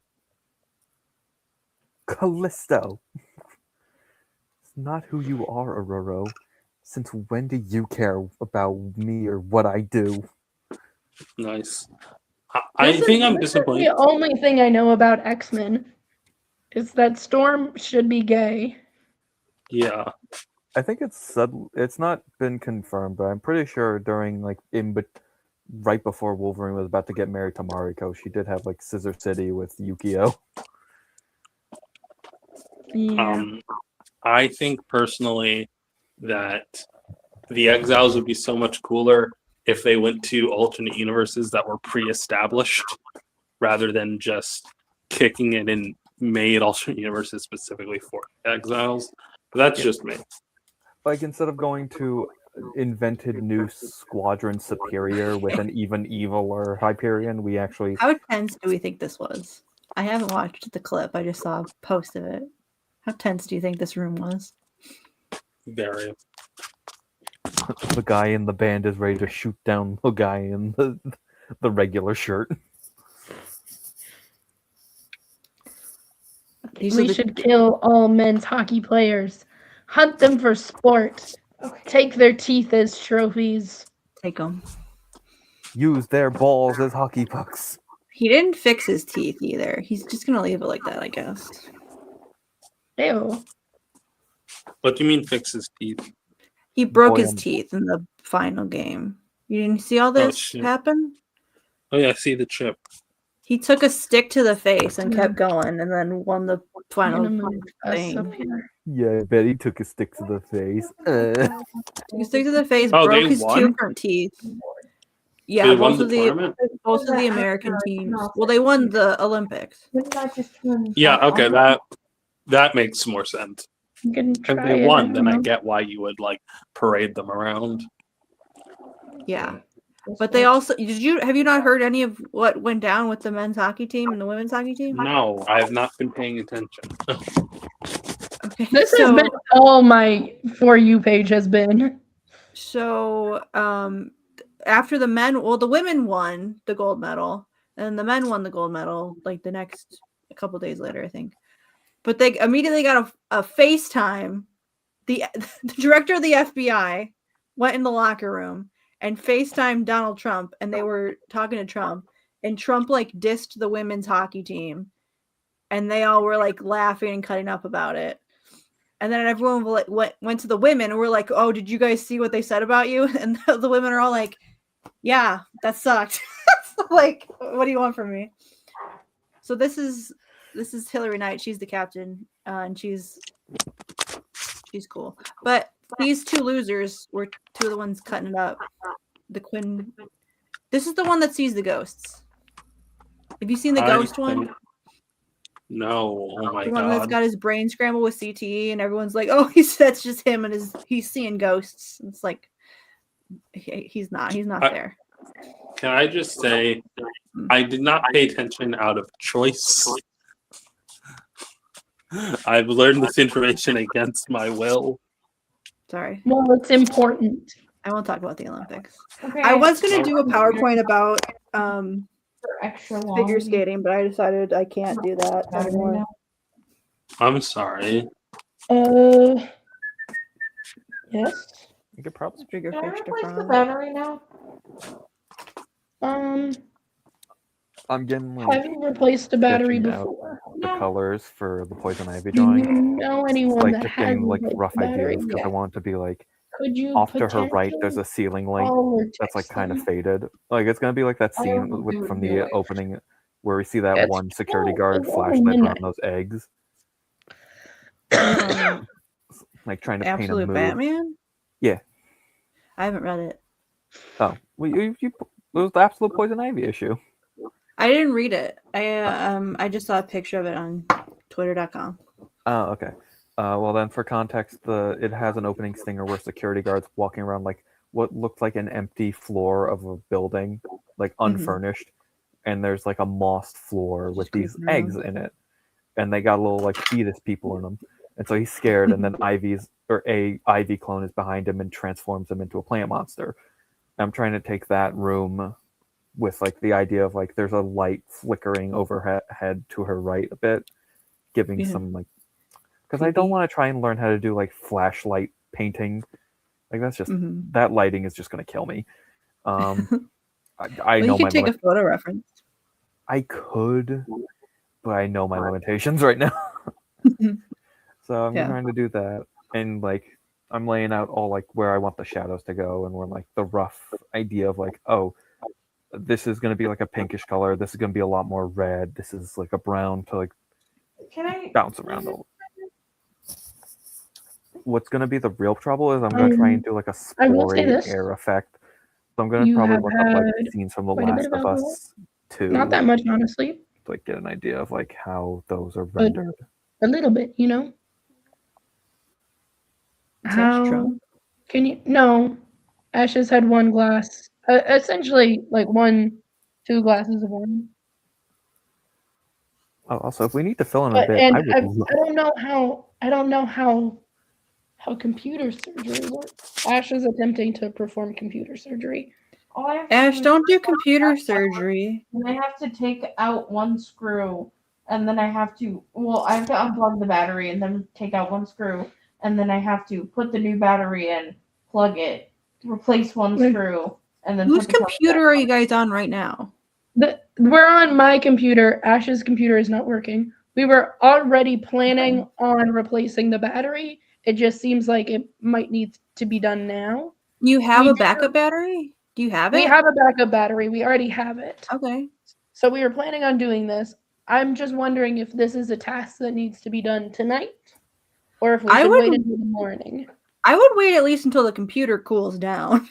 Callisto. It's not who you are, Aurora. Since when do you care about me or what I do? Nice. I think I'm disappointed. The only thing I know about X-Men is that Storm should be gay. Yeah. I think it's not been confirmed, but I'm pretty sure during right before Wolverine was about to get married to Mariko, she did have like Scissor City with Yukio. Yeah. I think personally that the Exiles would be so much cooler if they went to alternate universes that were pre-established rather than just kicking it and made alternate universes specifically for Exiles. But that's just me. Like instead of going to invented new Squadron Superior with an even eviler Hyperion, we actually. How tense do we think this was? I haven't watched the clip. I just saw a post of it. How tense do you think this room was? Very. The guy in the band is ready to shoot down the guy in the regular shirt. We should kill all men's hockey players. Hunt them for sport. Take their teeth as trophies. Take them. Use their balls as hockey pucks. He didn't fix his teeth either. He's just gonna leave it like that, I guess. Ew. What do you mean fix his teeth? He broke his teeth in the final game. You didn't see all this happen? Oh yeah, I see the chip. He took a stick to the face and kept going, and then won the final thing. Yeah, I bet he took a stick to the face. Took a stick to the face, Oh, broke his won? two front teeth. Yeah, They won both of the tournament? both of the American teams. Well, they won the Olympics. Yeah, okay, that makes more sense. If they won, then I get why you would like parade them around. Yeah. But they also have you not heard any of what went down with the men's hockey team and the women's hockey team? No, I have not been paying attention. Okay. This has been all my For You page has been. So after the men, the women won the gold medal, and the men won the gold medal like a couple days later, I think. But they immediately got a FaceTime. The director of the FBI went in the locker room and FaceTimed Donald Trump, and they were talking to Trump, and Trump like dissed the women's hockey team, and they all were like laughing and cutting up about it. And then everyone went to the women and were like, "Oh, did you guys see what they said about you?" And the women are all like, "Yeah, that sucked." Like, what do you want from me? So this is Hillary Knight. She's the captain, and she's cool. But These two losers were two of the ones cutting it up. The Quinn. This is the one that sees the ghosts. Have you seen the ghost one? No. Oh my The one that's god. got his brain scrambled with CTE, and everyone's like, "Oh, that's just him, and he's seeing ghosts." It's like he's not there. Can I just say, I did not pay attention out of choice. I've learned this information against my will. Sorry. Well, it's important. I won't talk about the Olympics. Okay. I was gonna do a PowerPoint about extra long. figure skating, but I decided I can't do that anymore. I'm sorry. Yes. You could probably Figure Can I fixed replace the from. battery now? I'm getting like Have you replaced a battery sketching out before? the colors for the poison ivy Do you drawing. know anyone Like that just has getting like replaced rough the battery ideas because I yet? want it to be like Could you off to her right. There's potentially a ceiling light call or that's like text kind of them? faded. Like it's gonna be like that I scene don't with do from it the really. opening where we see that It's one security still guard like flashlight around midnight. those eggs, like trying to paint a Absolute mood. Batman? Yeah. I haven't read it. Oh, well, it was the absolute poison ivy issue. I didn't read it. I just saw a picture of it on Twitter.com. Oh, okay. Well, then for context, it has an opening stinger where security guards walking around like what looked like an empty floor of a building, like unfurnished, and there's like a mossed floor with these eggs in it, and they got little like fetus people in them, and so he's scared, and then a Ivy clone is behind him and transforms him into a plant monster. I'm trying to take that room with like the idea of like there's a light flickering overhead to her right a bit, giving some like, because I don't want to try and learn how to do like flashlight painting. Like that's just that lighting is just going to kill me. I Well, know you my could take a photo reference. I could, but I know my limitations right now. So I'm trying to do that, and like I'm laying out all like where I want the shadows to go, and we're like the rough idea of like, oh, this is going to be like a pinkish color. This is going to be a lot more red. This is like a brown to like bounce around. What's going to be the real trouble is I'm going to try and do like a spory air effect. So I'm going to probably look up like scenes from The Last of Us 2. Not that much, honestly. To like get an idea of like how those are rendered. A little bit, you know. How can you? No, Ashes had one glass. Essentially, like 2 glasses of wine. Oh, also, if we need to fill in a bit, I don't know how computer surgery works. Ash is attempting to perform computer surgery. Ash, don't do computer surgery. And I have to take out one screw, and then I have to unplug the battery, and then take out one screw, and then I have to put the new battery in, plug it, replace one screw, and then. Whose computer are you guys on right now? We're on my computer. Ash's computer is not working. We were already planning on replacing the battery. It just seems like it might need to be done now. You have a backup battery? Do you have it? We have a backup battery. We already have it. Okay. So we were planning on doing this. I'm just wondering if this is a task that needs to be done tonight, or if we should wait until the morning. I would wait at least until the computer cools down.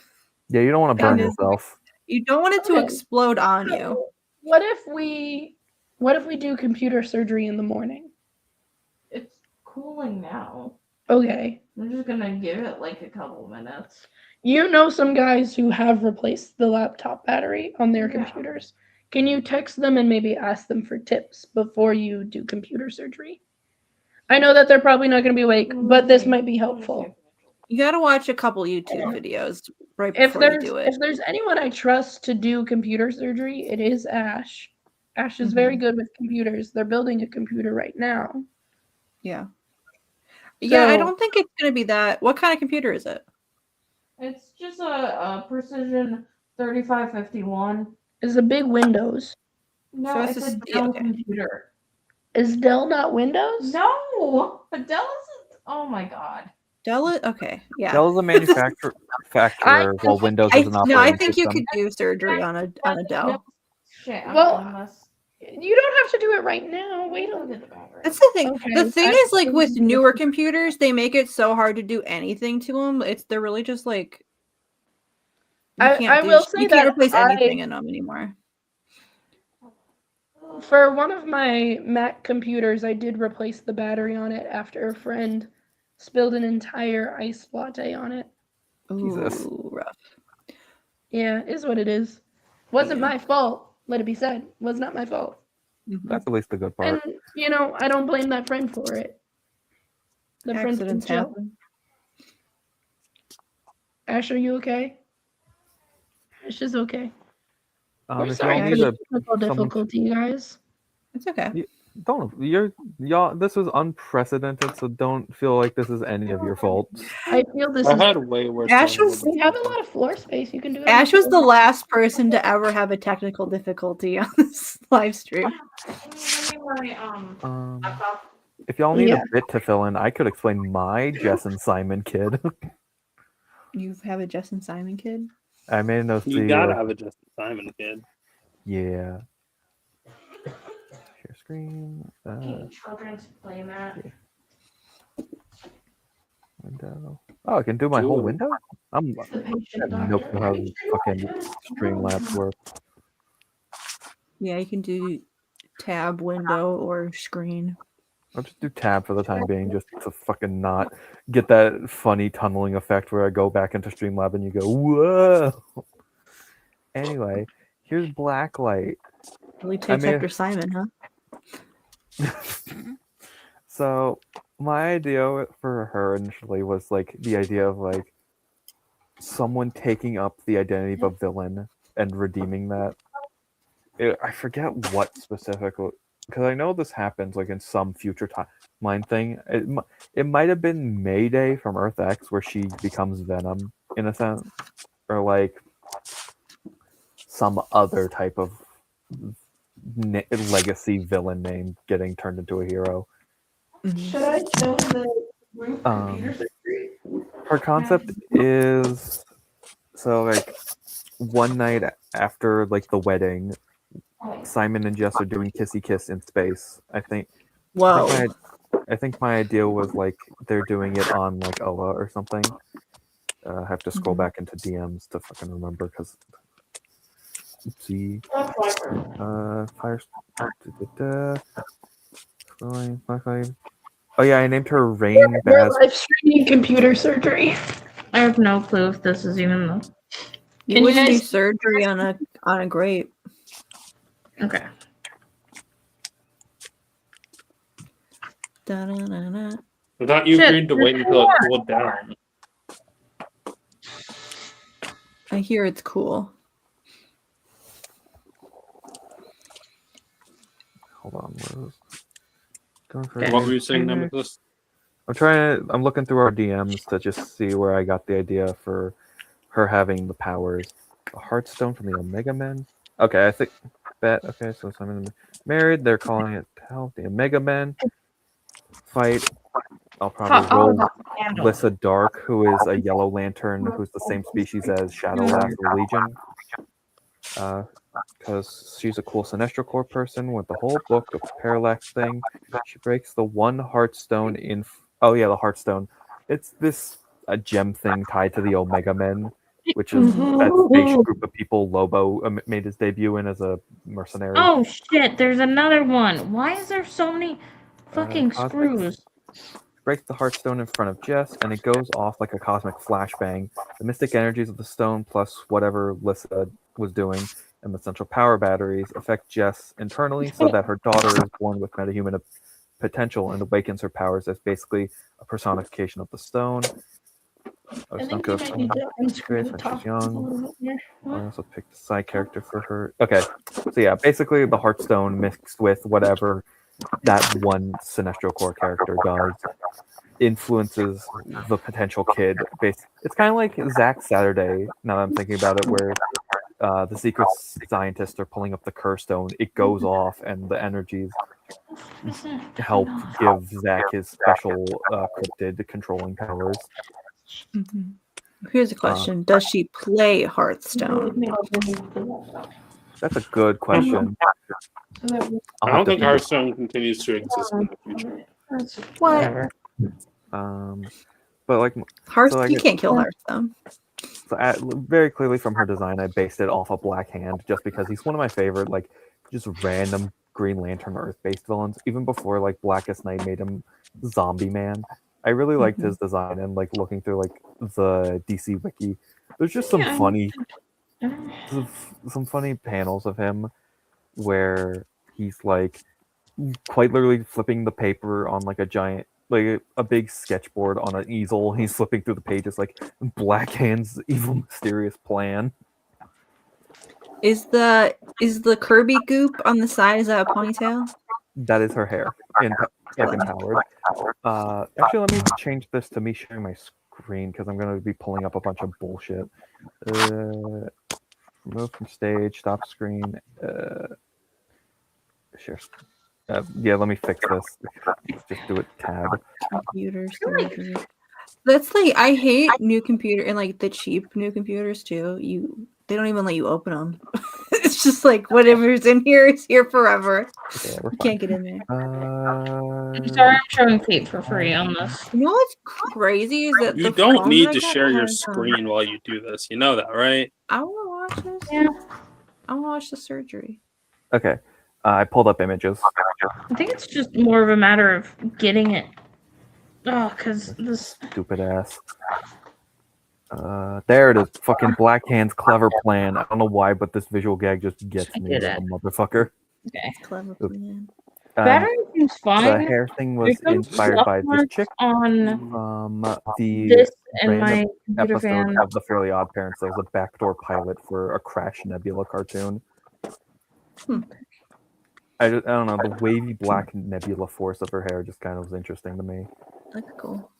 Yeah, you don't want to burn yourself. You don't want it to explode on you. What if we do computer surgery in the morning? It's cooling now. Okay. I'm just gonna give it like a couple minutes. You know some guys who have replaced the laptop battery on their computers. Can you text them and maybe ask them for tips before you do computer surgery? I know that they're probably not going to be awake, but this might be helpful. You got to watch a couple YouTube videos right before you do it. If there's anyone I trust to do computer surgery, it is Ash. Ash is very good with computers. They're building a computer right now. Yeah. Yeah, I don't think it's going to be that. What kind of computer is it? It's just a Precision 3551. It's a big Windows. No, So it's a Dell computer. Is Dell not Windows? No, but Dell isn't. Oh my god. Dell is okay. Yeah. Dell is a manufacturer, while Windows is an operating No, I think you system. could do surgery on a Dell. Shit, I'm Well, on this. You don't have to do it right now. Wait a minute. That's the thing. Okay, The thing I- is, like with newer computers, they make it so hard to do anything to them. They're really just like I will say you can't that replace anything in them anymore. For one of my Mac computers, I did replace the battery on it after a friend spilled an entire iced latte on it. Jesus. Ooh, rough. Yeah, is what it is. Wasn't Yeah. my fault. Let it be said. Was not my fault. That's at least the good And part. I don't blame that friend for it. The friend's been Accidents chill. happen. Ash, are you okay? Ash is okay. We're If sorry y'all for need the a technical difficulty, guys. It's okay. y'all, this was unprecedented, so don't feel like this is any of your fault. I feel this I've is. had way worse. Ash times was- with We have a lot of floor space. You can do it. Ash was the last person to ever have a technical difficulty on this live stream. If y'all need Yeah. a bit to fill in, I could explain my Jess and Simon kid. You have a Jess and Simon kid? I made an OC. You gotta have a Justin Simon kid. Yeah. Share screen. Children to play that. Window. Oh, I can do my whole window? I have no clue how fucking Streamlabs work. Yeah, you can do tab, window, or screen. I'll just do tab for the time being, just to fucking not get that funny tunneling effect where I go back into Streamlab and you go, whoa. Anyway, here's Blacklight. Really takes mean- after Simon, huh? So my idea for her initially was like the idea of like someone taking up the identity of a villain and redeeming that. I forget what specifically, because I know this happens like in some future timeline thing. It might have been Mayday from Earth X where she becomes Venom in a sense, or like some other type of legacy villain name getting turned into a hero. Should I show the group computer Her concept is so like one night after like the wedding, Simon and Jess are doing kissy kiss in space. I think my idea was like they're doing it on like Oa or something. I have to scroll back into DMs to fucking remember because oopsie. Fire. Scrolling. Oh yeah, I named her Rain We're Baz. live streaming computer surgery. I have no clue if this is even the. You Can you wouldn't do guys- surgery on a grape. Okay. Da-da-da-da. I thought you Shit, agreed to wait until it cooled down. I hear it's cool. Hold on, where was going for What were you saying, Nemesis? I'm looking through our DMs to just see where I got the idea for her having the powers. A Heartstone from the Omega Men. Okay, I think that. Okay, so Simon married. They're calling it help. The Omega Men fight. I'll probably roll Lissa Dark, who is a Yellow Lantern, who's the same species as Shadowlass the Legion. Because she's a cool Sinestro Corps person with the whole book of Parallax thing. She breaks the one Heartstone in. Oh yeah, the Heartstone. It's a gem thing tied to the Omega Men, which is that space group of people Lobo made his debut in as a mercenary. Oh shit! There's another one. Why is there so many fucking Cosmic- screws? Breaks the Heartstone in front of Jess, and it goes off like a cosmic flashbang. The mystic energies of the stone, plus whatever Lissa was doing, and the central power batteries affect Jess internally, so that her daughter is born with metahuman potential and awakens her powers as basically a personification of the stone. I think you might need to unscrew the When top she's young. a little bit more. I also picked a side character for her. Okay, so yeah, basically the Heartstone mixed with whatever that one Sinestro Corps character does influences the potential kid. It's kind of like Zack Saturday, now that I'm thinking about it, where the secret scientists are pulling up the Curse Stone. It goes off, and the energies help give Zack his special cryptid controlling powers. Here's a question: does she play Hearthstone? That's a good question. I don't think Hearthstone continues to exist in the future. What? But like Hearth, I you get- can't kill Hearthstone. So very clearly from her design, I based it off of Black Hand just because he's one of my favorite, like, just random Green Lantern Earth-based villains. Even before like Blackest Night made him Zombie Man, I really liked his design. And like looking through like the DC wiki, there's just some funny panels of him where he's like quite literally flipping the paper on like a giant, like a big sketchboard on an easel. He's flipping through the pages like Black Hand's evil mysterious plan. Is the Kirby goop on the side? Is that a ponytail? That is her hair in Captain Powered. Actually, let me change this to me sharing my screen because I'm going to be pulling up a bunch of bullshit. Remove from stage, stop screen, share. Yeah, let me fix this. Just do it tab. Computers. That's like, I hate new computer and like the cheap new computers too. They don't even let you open them. It's just like whatever's in here is here forever. Yeah, You can't get in there. I'm sorry, I'm showing Kate for free on this. You know what's crazy is that You the don't phone need that I to got share your has, screen while you do this. You know that, right? I want to watch this. Yeah. I want to watch the surgery. Okay, I pulled up images. I think it's just more of a matter of getting it. Oh, because this. Stupid ass. There it is. Fucking Black Hand's clever plan. I don't know why, but this visual gag just gets me, like a motherfucker. Okay. Clever plan. Battery seems The fine. hair thing was There's some inspired by this marks chick on from the this and random my computer episode fan. of The Fairly Odd Parents. That was a backdoor pilot for a Crash Nebula cartoon. I don't know. The wavy black nebula force of her hair just kind of was interesting to me. That's cool.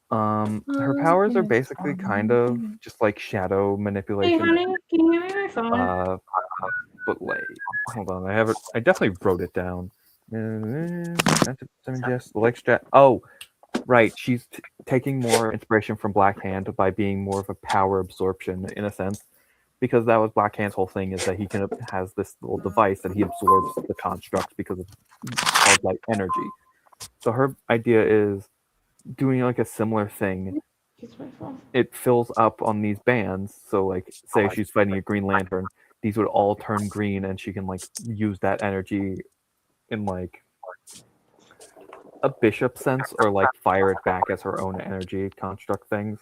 Her powers are basically kind of just like shadow Hey, manipulation. honey, can you give me my phone? But like, hold on, I have it. I definitely wrote it down. Oh, right. She's taking more inspiration from Black Hand by being more of a power absorption in a sense, because that was Black Hand's whole thing, is that he has this little device that he absorbs the constructs because of called like energy. So her idea is doing like a similar thing. It fills up on these bands. So like, say she's fighting a Green Lantern, these would all turn green, and she can like use that energy in like a bishop sense, or like fire it back as her own energy construct things.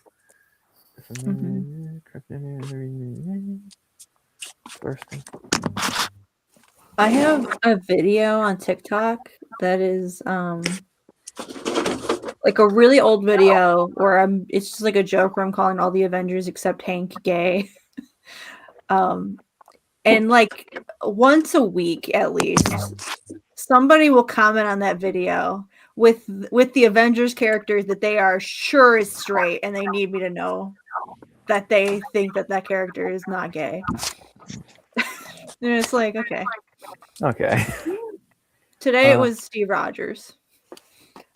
I have a video on TikTok that is like a really old video where it's just like a joke where I'm calling all the Avengers except Hank gay. And like once a week at least, somebody will comment on that video with the Avengers characters that they are sure is straight, and they need me to know that they think that character is not gay. And it's like, okay. Today it was Steve Rogers.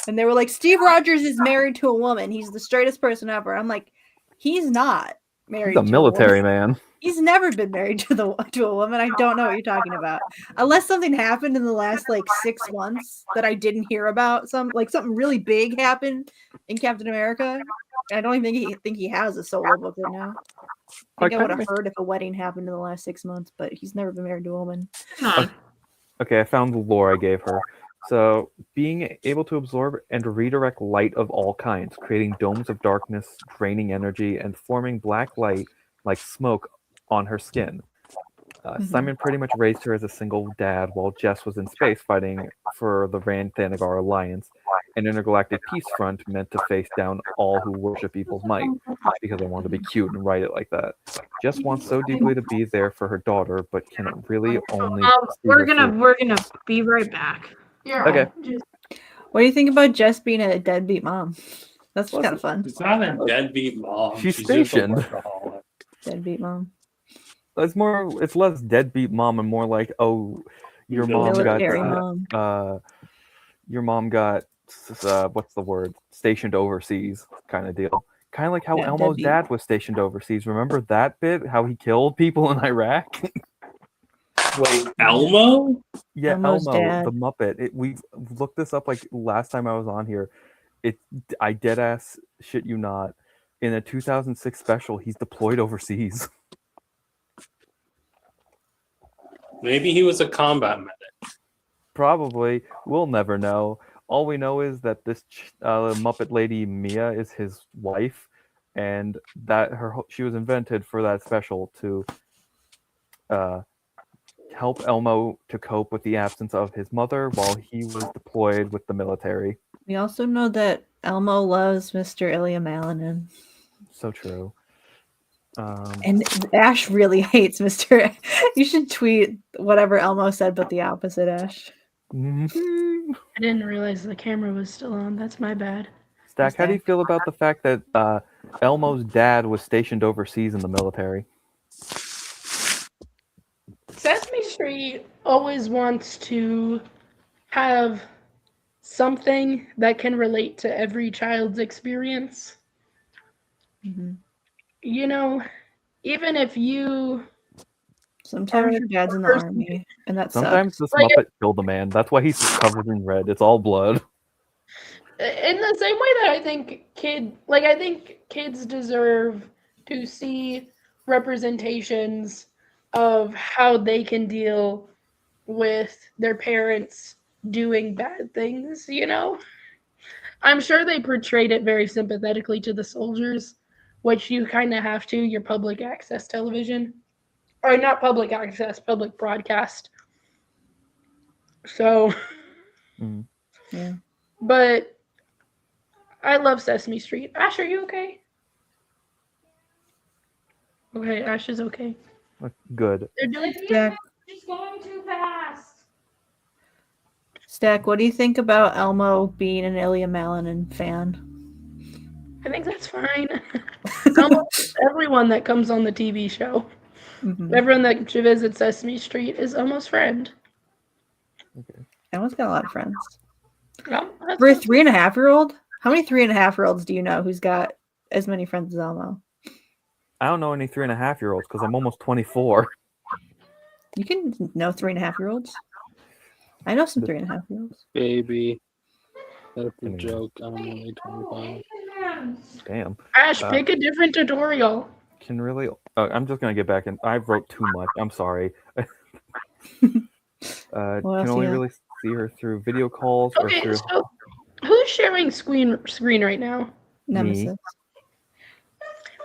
And they were like, Steve Rogers is married to a woman. He's the straightest person ever. I'm like, he's not married to a military a woman. man. He's never been married to a woman. I don't know what you're talking about. Unless something happened in the last like 6 months that I didn't hear about. Something really big happened in Captain America. I don't even think he has a solo book right now. I think I would have heard if a wedding happened in the last 6 months, but he's never been married to a woman. Okay, I found the lore I gave her. So, being able to absorb and redirect light of all kinds, creating domes of darkness, draining energy, and forming black light like smoke on her skin. Simon pretty much raised her as a single dad while Jess was in space fighting for the Rand Thanagar Alliance, an intergalactic peace front meant to face down all who worship evil's might, because I wanted to be cute and write it like that. Jess wants so deeply to be there for her daughter, but can really only... We're gonna be right back. Okay. What do you think about Jess being a deadbeat mom? That's kind of fun. It's not a deadbeat mom. She's just a stationed. workaholic. Deadbeat mom. It's less deadbeat mom and more like, oh, your mom Military got your mom got what's the word, stationed overseas kind of deal. Kind of like how Elmo's dad was stationed overseas. Remember that bit? How he killed people in Iraq? Wait, Elmo? Yeah, Elmo's Elmo, dad. the Muppet. We looked this up like last time I was on here. I dead ass shit you not. In a 2006 special, he's deployed overseas. Maybe he was a combat medic. Probably. We'll never know. All we know is that this Muppet lady Mia is his wife, and that she was invented for that special to help Elmo to cope with the absence of his mother while he was deployed with the military. We also know that Elmo loves Mr. Ilya Malinin. So true. And Ash really hates Mr. You should tweet whatever Elmo said, but the opposite, Ash. I didn't realize the camera was still on. That's my bad. Stack, how do you feel about the fact that Elmo's dad was stationed overseas in the military? Sesame Street always wants to have something that can relate to every child's experience. Mm-hmm. You know, even if you Sometimes your dad's in the army, and that Sometimes sucks. this Muppet killed a man. That's why he's covered in red. It's all blood. in the same way that I think kids deserve to see representations of how they can deal with their parents doing bad things, you know? I'm sure they portrayed it very sympathetically to the soldiers, which you kind of have to, your public access television. Or not public access, public broadcast. So, Yeah. but I love Sesame Street. Ash, are you okay? Okay, Ash is okay. Good. They're doing Stack, She's going too fast. Stack, what do you think about Elmo being an Ilya Malinin fan? I think that's fine. Almost everyone that comes on the TV show, everyone that visits Sesame Street is Elmo's friend. Elmo's got a lot of friends. Well, For a 3.5-year-old? How many 3.5-year-olds do you know who's got as many friends as Elmo? I don't know any 3.5-year-olds because I'm almost 24. You can know 3.5-year-olds. I know some 3.5-year-olds. Baby. That's a joke. I'm only 25. Damn. Ash, pick a different tutorial. Can really? I'm just gonna get back in. I wrote too much. I'm sorry. Can only really see her through video calls or Okay, through so who's sharing screen right now? Nemesis.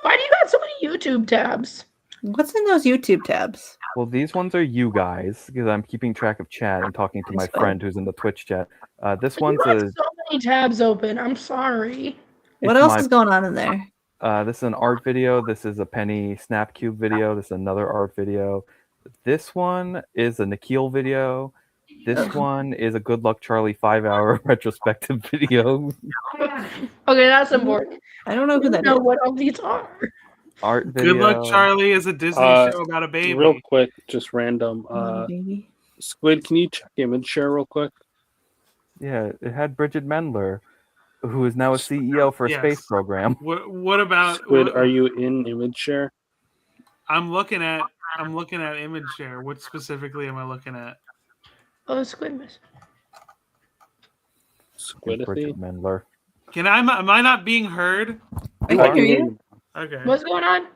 Why do you got so many YouTube tabs? What's in those YouTube tabs? Well, these ones are you guys because I'm keeping track of chat and talking to my friend who's in the Twitch chat. This You one's got a. so many tabs open. I'm sorry. What else is going on in there? This is an art video. This is a Penny Snapcube video. This is another art video. This one is a Nikhil video. This one is a Good Luck Charlie 5-hour retrospective video. Okay, that's important. I don't know who that know is. what all these are. Art video. Good Luck Charlie is a Disney show about a baby. Real quick, just random. Baby. Squid, can you check image share real quick? Yeah, it had Bridget Mendler, who is now a CEO for a space program. What about Squid? Are you in image share? I'm looking at image share. What specifically am I looking at? Oh, Squid. Bridget Mendler. Am I not being heard? I can hear you. Okay. What's going on?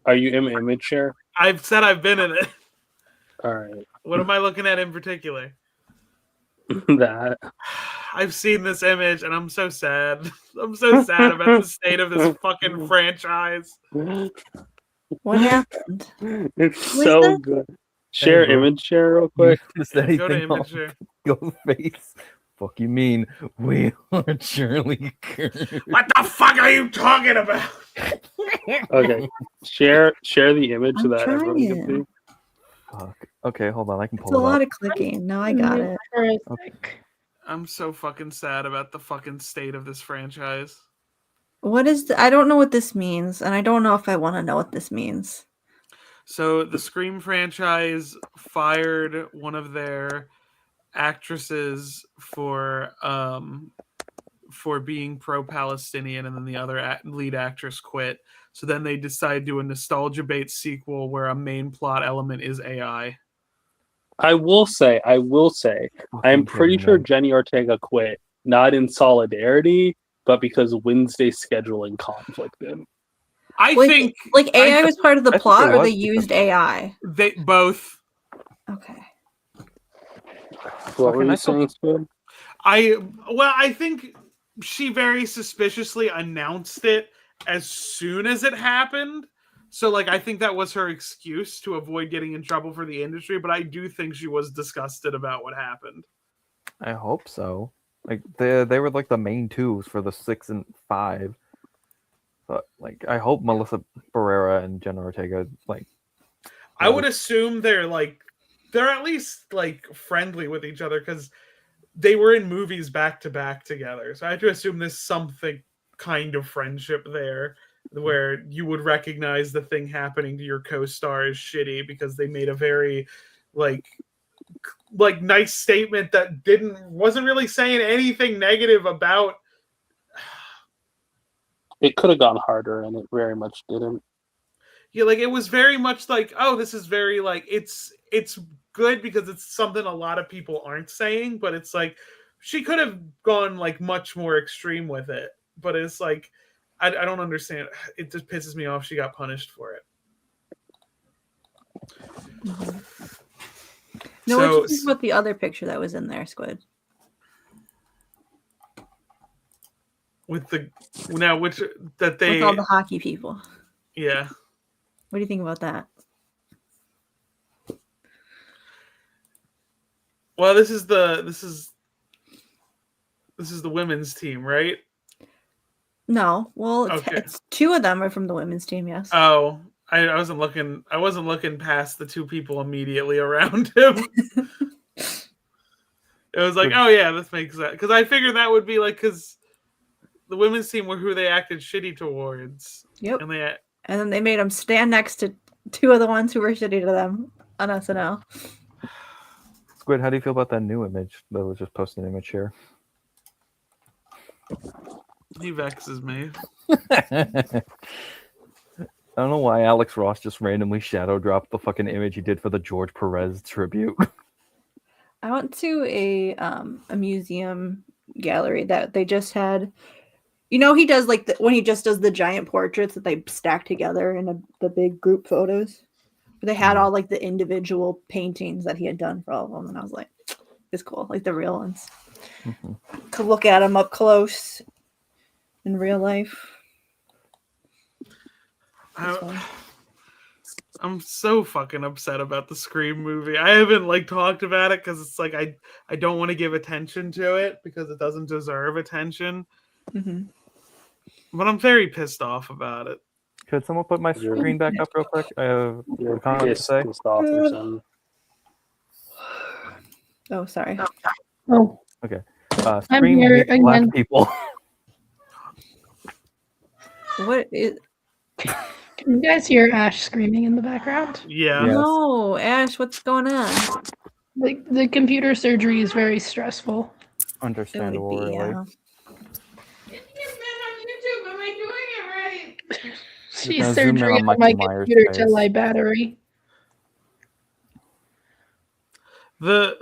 Are you in image share? I've said I've been in it. All right. What am I looking at in particular? That. I've seen this image and I'm so sad. I'm so sad about the state of this fucking franchise. What happened? It's so good. Share image share real quick. Just Go to anything image on share. Go face. Fuck you mean we are Charlie Kirk. What the fuck are you talking about? Okay. Share the image so I'm that everyone can trying. see. Fuck. Okay, hold on. I can It's pull a it lot up. of clicking. No, I got it. I'm so fucking sad about the fucking state of this franchise. What is I don't know what this means, and I don't know if I want to know what this means. So the Scream franchise fired one of their actresses for for being pro-Palestinian, and then the other lead actress quit. So then they decided to do a nostalgia bait sequel where a main plot element is AI. I will say, I'm pretty sure Jenny Ortega quit not in solidarity, but because Wednesday scheduling conflicted. I Like, think like AI was part of the I think plot, it or was they used AI. they both. Okay. What were Fucking you saying, Squid? I think she very suspiciously announced it as soon as it happened. So, like, I think that was her excuse to avoid getting in trouble for the industry, but I do think she was disgusted about what happened. I hope so. Like they were like the main twos for the 6 and 5. But like I hope Melissa Barrera and Jenna Ortega like I would assume they're at least like friendly with each other because they were in movies back to back together. So I have to assume there's something kind of friendship there where you would recognize the thing happening to your co-star as shitty because they made a very like nice statement that wasn't really saying anything negative about. It could have gone harder, and it very much didn't. Yeah, like it was very much like, oh, this is very like it's good because it's something a lot of people aren't saying, but it's like she could have gone like much more extreme with it. But it's like I don't understand. It just pisses me off she got punished for it. Mm-hmm. No, what do you think about the other picture that was in there, Squid? With the with all the hockey people. Yeah. What do you think about that? Well, this is the women's team, right? No. Well, Okay. it's 2 of them are from the women's team, yes. Oh, I wasn't looking past the 2 people immediately around him. It was like, oh yeah, this makes sense. Because I figured that would be like, because the women's team were who they acted shitty towards. Yep. And then they made them stand next to 2 of the ones who were shitty to them on SNL. Squid, how do you feel about that new image that was just posted an image here? He vexes me. I don't know why Alex Ross just randomly shadow dropped the fucking image he did for the George Perez tribute. I went to a museum gallery that they just had. You know, he does like when he just does the giant portraits that they stack together in the big group photos. They had all like the individual paintings that he had done for all of them, and I was like, "It's cool, like the real ones." Mm-hmm. To look at them up close in real life. I'm so fucking upset about the Scream movie. I haven't like talked about it because it's like I don't want to give attention to it because it doesn't deserve attention. Mm-hmm. But I'm very pissed off about it. Could someone put my screen back up real quick? I have a comment to say. Oh, sorry. Oh. Okay. I'm Scream here hates black again. people. What is? Can you guys hear Ash screaming in the background? Yeah. Yes. No, Ash, what's going on? Like the computer surgery is very stressful. Understandable, really. Yeah. She's gonna zoom in surgery on on Michael my Myers' computer to face. lie battery. One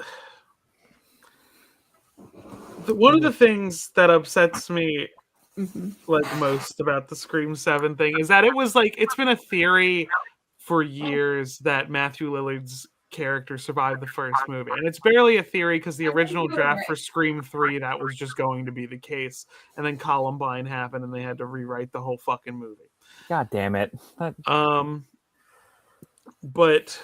of the things that upsets me Mm-hmm. like most about the Scream 7 thing is that it was like it's been a theory for years that Matthew Lillard's character survived the first movie, and it's barely a theory because the original draft for Scream 3 that was just going to be the case, and then Columbine happened and they had to rewrite the whole fucking movie. God damn it. But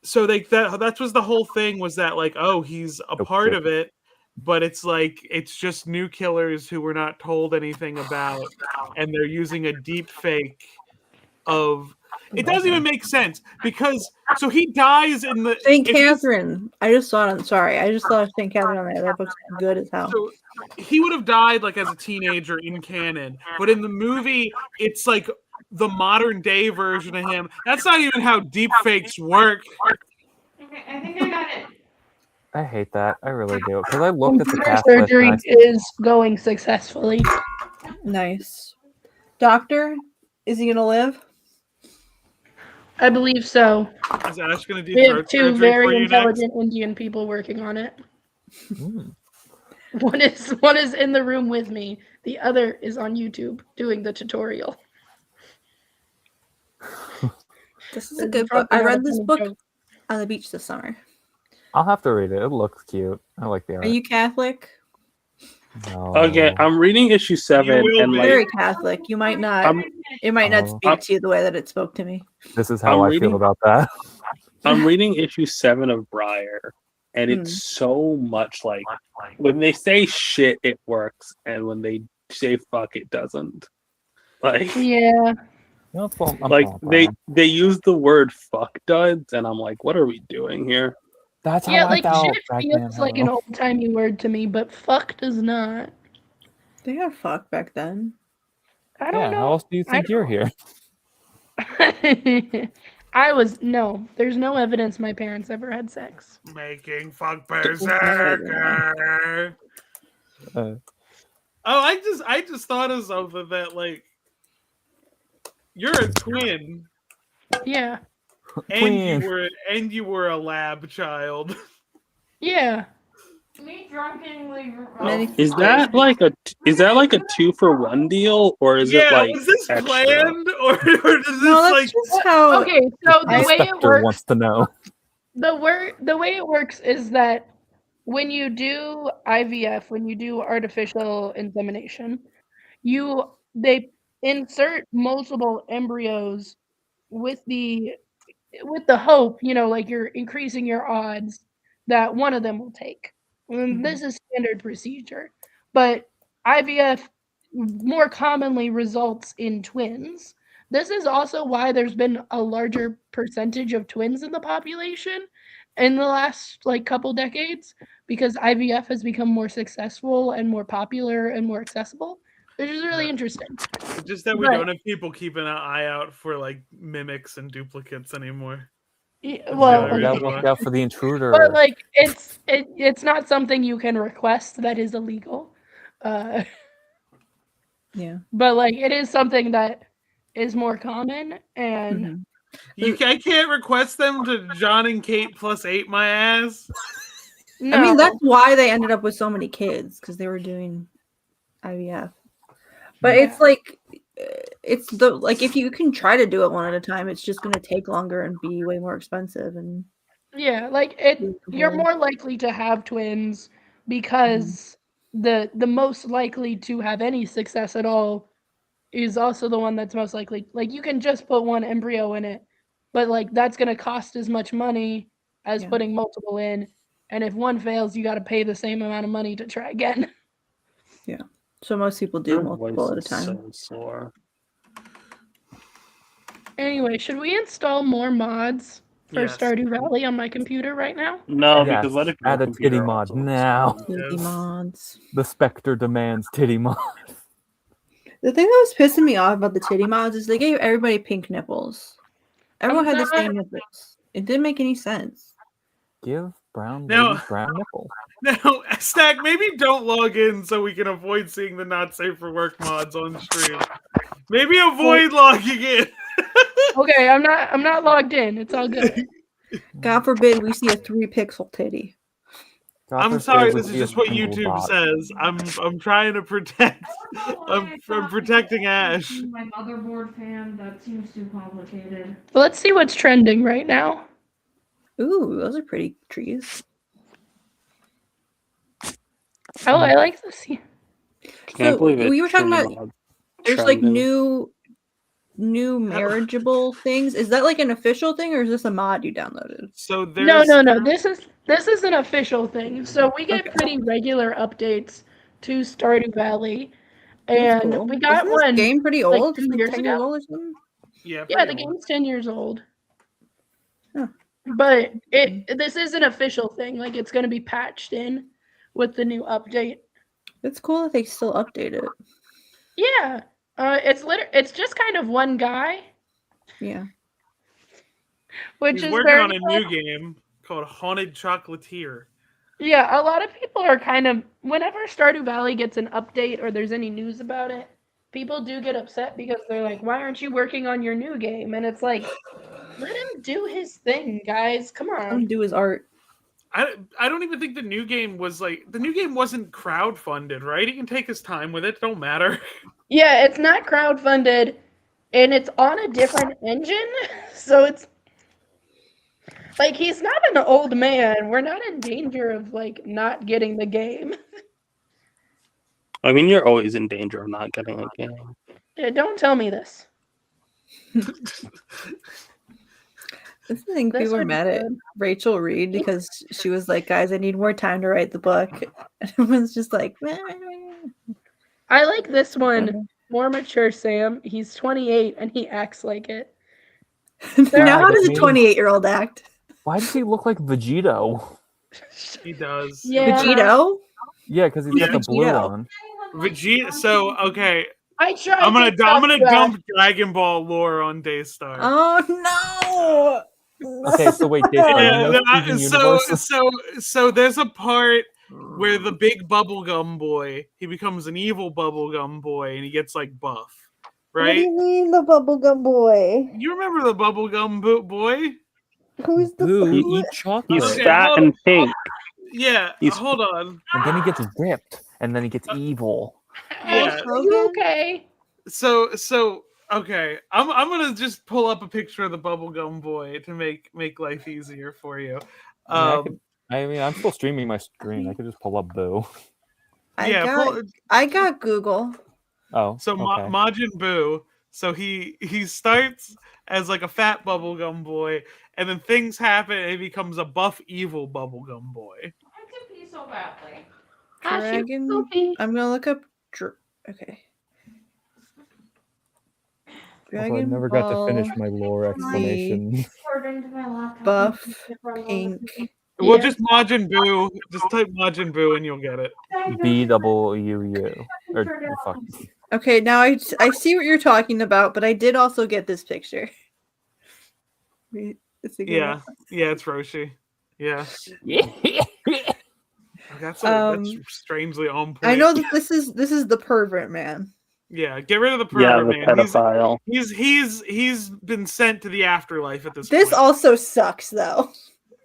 so that was the whole thing, was that like, oh, he's a part of it, but it's like it's just new killers who were not told anything about, and they're using a deep fake of. It doesn't even make sense because so he dies in the St. Catherine. I just saw it. Sorry, I just saw St. Catherine on there. That book's good as hell. So he would have died like as a teenager in canon, but in the movie, it's like the modern day version of him. That's not even how deep fakes work. Okay, I think I got it. I hate that. I really do. Because I looked at the Computer cast list surgery and is going successfully. Nice. Doctor, is he gonna live? I believe so. Is Ash gonna do We have throat two surgery very for you next? intelligent Indian people working on it. Mm. One is in the room with me. The other is on YouTube doing the tutorial. This is a There's good book. probably I not a read this ton of book jokes. on the beach this summer. I'll have to read it. It looks cute. I like the art. Are you Catholic? No. Okay, I'm reading issue 7, will and be. like Very Catholic. You might not. I'm It might not Oh. speak to you the way that it spoke to me. This is how I'm I reading- feel about that. I'm reading issue 7 of Briar, and it's so much like when they say shit, it works, and when they say fuck, it doesn't. Like, Yeah. You know, I'm like falling for it. they use the word fuck duds, and I'm like, what are we doing here? That's how Yeah, I like felt. shit back feels then, like an though. old-timey word to me, but fuck does not. They had fuck back then. I don't Yeah, know. how else do you think you're here? There's no evidence my parents ever had sex. Making fuck Yeah. berserker. Uh, I just thought of something that like you're a twin Yeah. and Twin. you were a lab child. Yeah. Me drunkenly. Many Is that like a 2-for-1 deal, or is it like was this extra? planned or does this No, that's like just how. Okay, so the the way it Spectre works, wants to know. the way it works is that when you do IVF, when you do artificial insemination, they insert multiple embryos with the hope, like you're increasing your odds that one of them will take. And this is standard procedure. But IVF more commonly results in twins. This is also why there's been a larger percentage of twins in the population in the last couple decades, because IVF has become more successful and more popular and more accessible, which is really interesting. it's just that we But- don't have people keeping an eye out for like mimics and duplicates anymore. Well, Yeah, We gotta okay. look out for the intruder. but it's not something you can request that is illegal. Yeah. But it is something that is more common, and I can't request them to John and Kate +8 my ass. no, I mean, that's why they ended up with so many kids, because they were doing IVF. But Yeah. it's if you can try to do it one at a time, it's just going to take longer and be way more expensive. And yeah, you're more likely to have twins because the most likely to have any success at all is also the one that's most likely. You can just put one embryo in it, but that's going to cost as much money as putting multiple in. And if one fails, you got to pay the same amount of money to try again. yeah, so most people do Your multiple at a voice is time. so sore. Anyway, should we install more mods for Yes. Stardew Valley on my computer right now? No, Yes, because let it add a titty mod now. Titty mods. The Spectre demands titty mod. The thing that was pissing me off about the titty mods is they gave everybody pink nipples. Everyone had the same nipples. It didn't make any sense. Give brown Now- ladies brown nipple. Now, Stack, maybe don't log in so we can avoid seeing the not safe for work mods on stream. Maybe avoid logging in. Okay, I'm not logged in. It's all good. God forbid we see a 3-pixel titty. God I'm forbid sorry, we this is see a just what single YouTube dot. says. I'm trying to protect. I'm protecting Ash. My motherboard fan, that seems too complicated. Let's see what's trending right now. Ooh, those are pretty trees. Oh, I like this. Can't believe it. we were talking turned about out there's trending. new marriageable things. Is that an official thing, or is this a mod you downloaded? So there's No. This is an official thing. So we get Okay. pretty regular updates to Stardew Valley, That's and cool. we got Isn't this one. game pretty like, old. 2 It's years 10 years ago. old or something. yeah, Yeah, the pretty old. game's 10 years old. Huh. But this is an official thing. It's going to be patched in with the new update. It's cool that they still update it. Yeah. It's just kind of one guy, Yeah. which He's is working very on a new game called Haunted Chocolatier. Yeah, a lot of people are kind of, whenever Stardew Valley gets an update or there's any news about it, people do get upset because they're like, why aren't you working on your new game? And it's like, let him do his thing, guys. Come Let him on. do his art. I don't even think the new game wasn't crowdfunded, right? He can take his time with it. Don't matter. Yeah, it's not crowdfunded and it's on a different engine. So it's like he's not an old man. We're not in danger of like not getting the game. I mean, you're always in danger of not getting a game. Yeah, don't tell me this. This thing This people were would be mad at good. Rachel Reed because she was like, guys, I need more time to write the book. And everyone's just like, meh. I like this one. More mature Sam. He's 28 and he acts like it. Now how does a me. 28-year-old act? Why does he look like Vegito? He does. Yeah. Vegito? Yeah, because he's got the blue Vegito. on. Vegeta. So okay, I tried. I'm gonna to dump Dragon Ball lore on Daystar. Oh no! Okay, so wait, Daystar, you know Steven Universe? So there's a part where the big bubblegum boy, he becomes an evil bubblegum boy and he gets like buff, What do right? you mean the bubblegum boy? You remember the bubblegum boy? Who's the Boo, He- eat chocolate. He's Okay, fat hold- and pink. Yeah, He's- hold on. And then he gets ripped, and then he gets evil. Yeah. Are you okay? So okay, I'm gonna just pull up a picture of the bubblegum boy to make life easier for you. I mean, I'm still streaming my screen. I could just pull up Boo. I got Google. Oh, So okay. Majin Buu. So he starts as like a fat bubblegum boy, and then things happen, and he becomes a buff evil bubblegum boy. so badly. Dragon. I'm gonna look up. Okay. Also, I never got to finish my lore explanation. Buff pink. Well, just Majin Buu. Just type Majin Buu, and you'll get it. BWU. Or fuck. Okay, now I see what you're talking about, but I did also get this picture. Wait, is it Yeah, it's Roshi. Yeah. That's strangely on point. I know that this is the pervert man. Yeah, get rid of the Yeah, pervert the man. pedophile. He's been sent to the afterlife at this This point. also sucks though.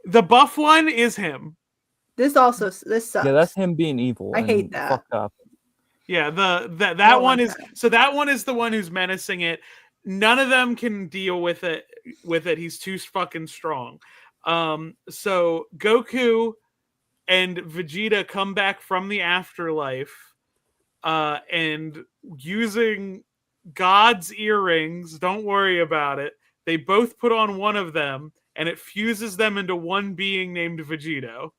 The buff one is him. This sucks. Yeah, that's him being evil. I and hate that. Fucked up. Yeah, that don't one like is so that one is the one who's menacing it. None of them can deal with it. He's too fucking strong. So Goku and Vegeta come back from the afterlife, and using God's earrings. Don't worry about it. They both put on one of them, and it fuses them into one being named Vegito.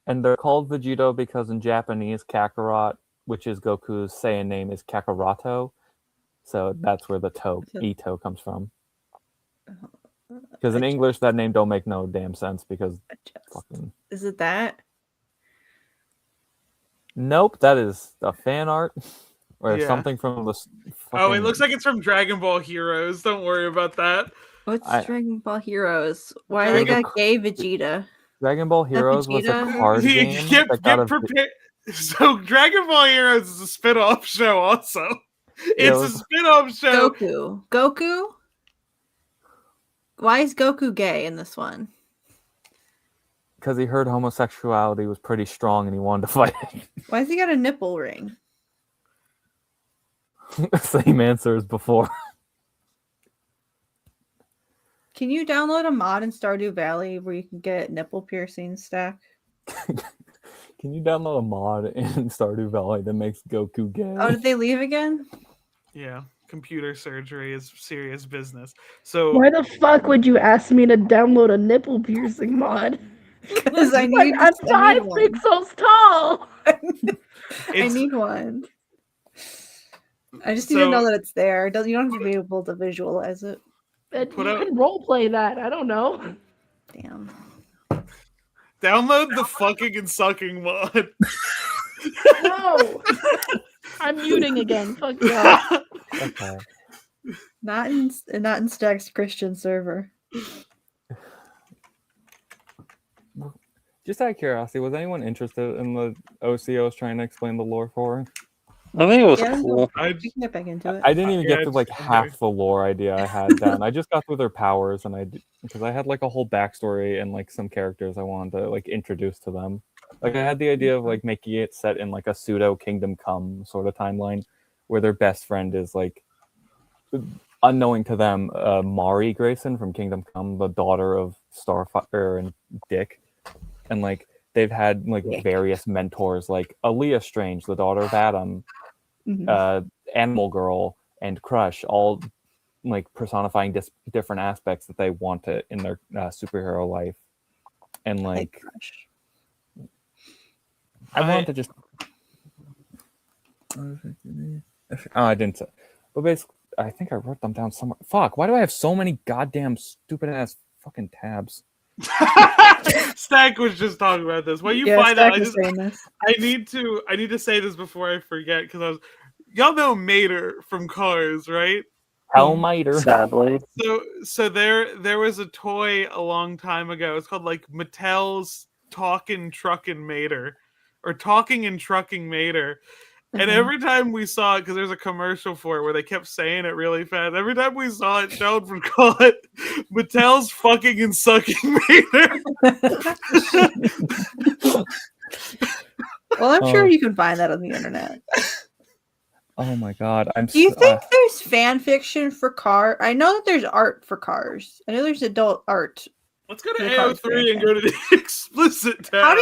And they're called Vegito because in Japanese, Kakarot, which is Goku's Saiyan name, is Kakaroto. So that's where the Ito comes from. Because in English, that name don't make no damn sense because fucking... Is it that? Nope, that is a fan art or Yeah. something from the. Oh, it looks like it's from Dragon Ball Heroes. Don't worry about that. What's I- Dragon Ball Heroes? Why they got gay Vegeta? Dragon Ball Heroes was a Vegeta? card game. that got Get a- prepared. So Dragon Ball Heroes is a spin-off show also. It's a spin-off show. Goku? Why is Goku gay in this one? Because he heard homosexuality was pretty strong and he wanted to fight it. Why has he got a nipple ring? Same answer as before. Can you download a mod in Stardew Valley where you can get nipple piercing stack? Can you download a mod in Stardew Valley that makes Goku gay? Oh, did they leave again? Yeah, computer surgery is serious business. So Why the fuck would you ask me to download a nipple piercing mod? Because I Like, need I'm I 5 need one. pixels tall. I it's need one. I just need to know that it's there. You don't have to be able to visualize it. And Put you out- can role play that. I don't know. Damn. download the fucking and sucking mod. No. I'm muting again. Fuck yeah. Okay. Not in Stack's Christian server. Just out of curiosity, was anyone interested in the OCOs trying to explain the lore for? I think it was Yeah, cool. we can get back into it. I didn't even Yeah, get through like it's- half the lore idea I had down. I just got through their powers, and because I had like a whole backstory and like some characters I wanted to like introduce to them. Like I had the idea of like making it set in like a pseudo Kingdom Come sort of timeline, where their best friend is like unknowing to them, Mari Grayson from Kingdom Come, the daughter of Starfire and Dick, and like they've had like various mentors, like Aaliyah Strange, the daughter of Adam, Animal Girl, and Crush, all like personifying different aspects that they want to in their superhero life, and like I wanted to just. Oh, I didn't say. But basically, I think I wrote them down somewhere. Fuck, why do I have so many goddamn stupid ass fucking tabs? Stack was just talking about this. When you Yeah, find Stack out, was saying this. I need to say this before I forget because y'all know Mater from Cars, right? Hell Miter. Sadly. So there was a toy a long time ago. It's called like Mattel's Talking Truckin' Mater, or Talking and Trucking Mater. And every time we saw it, because there's a commercial for it where they kept saying it really fast. Every time we saw it, Sheldon would call it Mattel's Fucking and Sucking Mater. Well, I'm sure you can find that on the internet. Oh my god! Do you think there's fan fiction for Cars? I know that there's art for Cars. I know there's adult art. Let's go to for the Cars AO3 and fan. go to the explicit tab.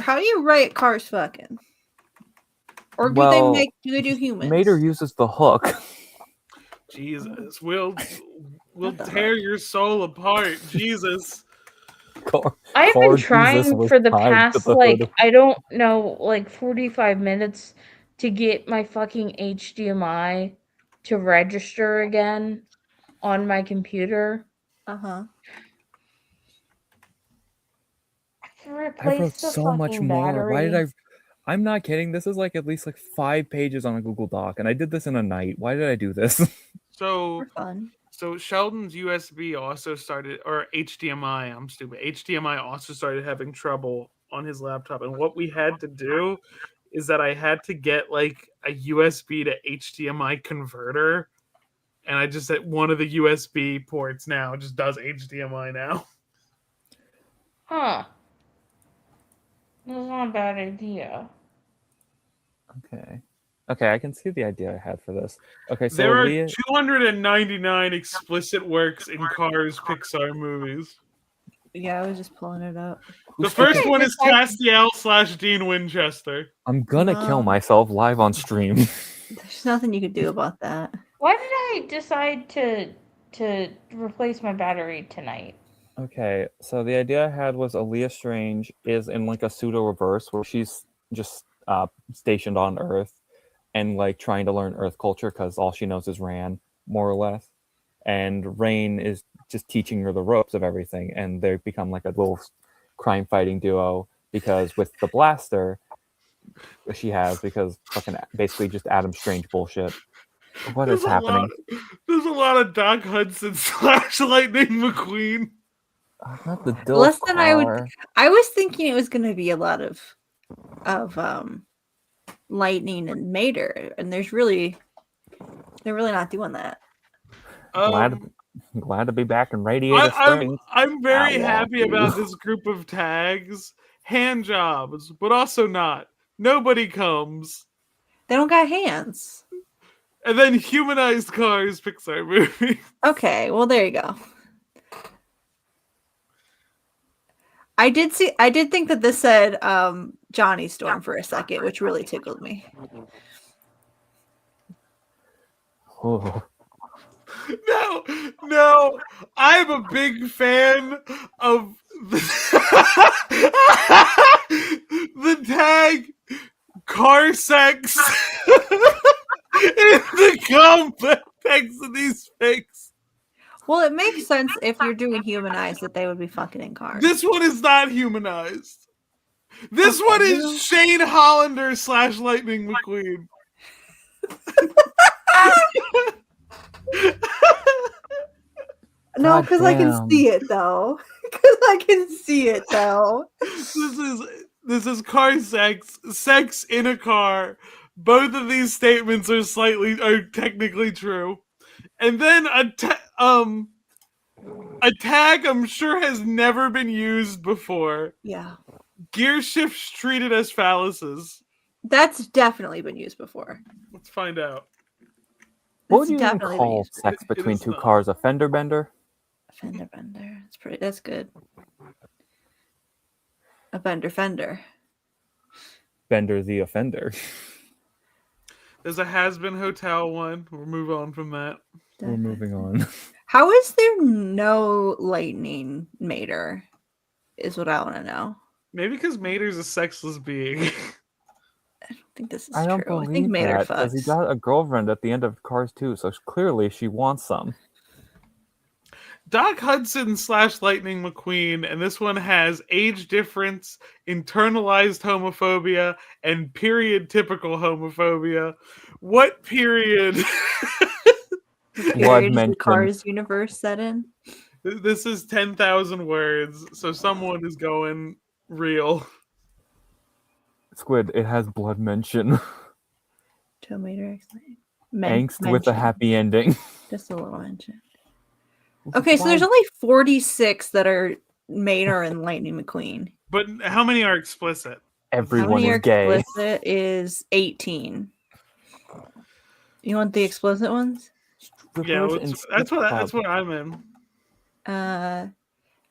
How do you write Cars fucking? Or do they do humans? Mater uses the hook. Jesus, we'll tear your soul apart. Jesus. I've been Cars trying Jesus was for the tied to past, the like, hood. I don't know, like 45 minutes to get my fucking HDMI to register again on my computer. Uh-huh. I I wrote replaced the so much fucking more. battery. Why did I? I'm not kidding. This is like at least like 5 pages on a Google Doc, and I did this in a night. Why did I do this? So For fun. So Sheldon's USB also started, or HDMI, I'm stupid. HDMI also started having trouble on his laptop. And what we had to do is that I had to get like a USB to HDMI converter. And I just at one of the USB ports now just does HDMI now. Huh. That's not a bad idea. Okay, I can see the idea I had for this. Okay, so There are Leah, 299 explicit works in Cars Pixar movies. Yeah, I was just pulling it up. The first one is Castiel / Dean Winchester. I'm gonna kill myself live on stream. There's nothing you could do about that. Why did I decide to replace my battery tonight? Okay, so the idea I had was Aaliyah Strange is in like a pseudo reverse where she's just stationed on Earth and like trying to learn Earth culture because all she knows is Ran, more or less. And Rain is just teaching her the ropes of everything, and they become like a little crime fighting duo because with the blaster she has, because fucking basically just Adam Strange bullshit. What is happening? There's a lot of Doc Hudson / Lightning McQueen. Not the Less than I would. I was thinking it was going to be a lot of Lightning and Mater, and they're really not doing that. Glad to be back in Radiator Springs. I'm very happy about this group of tags. Hand jobs, but also not. Nobody comes. They don't got hands. And then humanized Cars Pixar movie. Okay, well there you go. I did think that this said Johnny Storm for a second, which really tickled me. Oh. No, I'm a big fan of the tag car sex in the context of these pics. Well, it makes sense if you're doing humanized that they would be fucking in cars. This one is not humanized. This one is Shane Hollander / Lightning McQueen. No, God because I can damn. see it though. Because I can see it though. This is car sex. Sex in a car. Both of these statements are technically true. And then a tag I'm sure has never been used before. Yeah. Gear shifts treated as phalluses. That's definitely been used before. Let's find out. What would It's you even definitely been call used. sex It between is two not. cars? A fender bender? Fender bender. That's good. A bender fender. Bender the offender. There's a has-been hotel one. We'll move on from that. We're moving on. How is there no lightning mater? Is what I want to know. Maybe because Mater's a sexless being. I don't think this is I don't true. I think believe mater that because he fucks. got a girlfriend at the end of Cars 2, so clearly she wants some. Doc Hudson / Lightning McQueen, and this one has age difference, internalized homophobia, and period typical homophobia. What period? What Blood period is the mention. Cars universe set in? This is 10,000 words, so someone is going real. Squid, it has blood mention. Tomater Angst with a happy ending. Just a little mention. Okay, so there's only 46 that are Mater and Lightning McQueen. But how many are explicit? How Everyone many is are gay. explicit is 18. You want the explicit ones? Yeah, Strippers and that's strip what clubs. I'm in.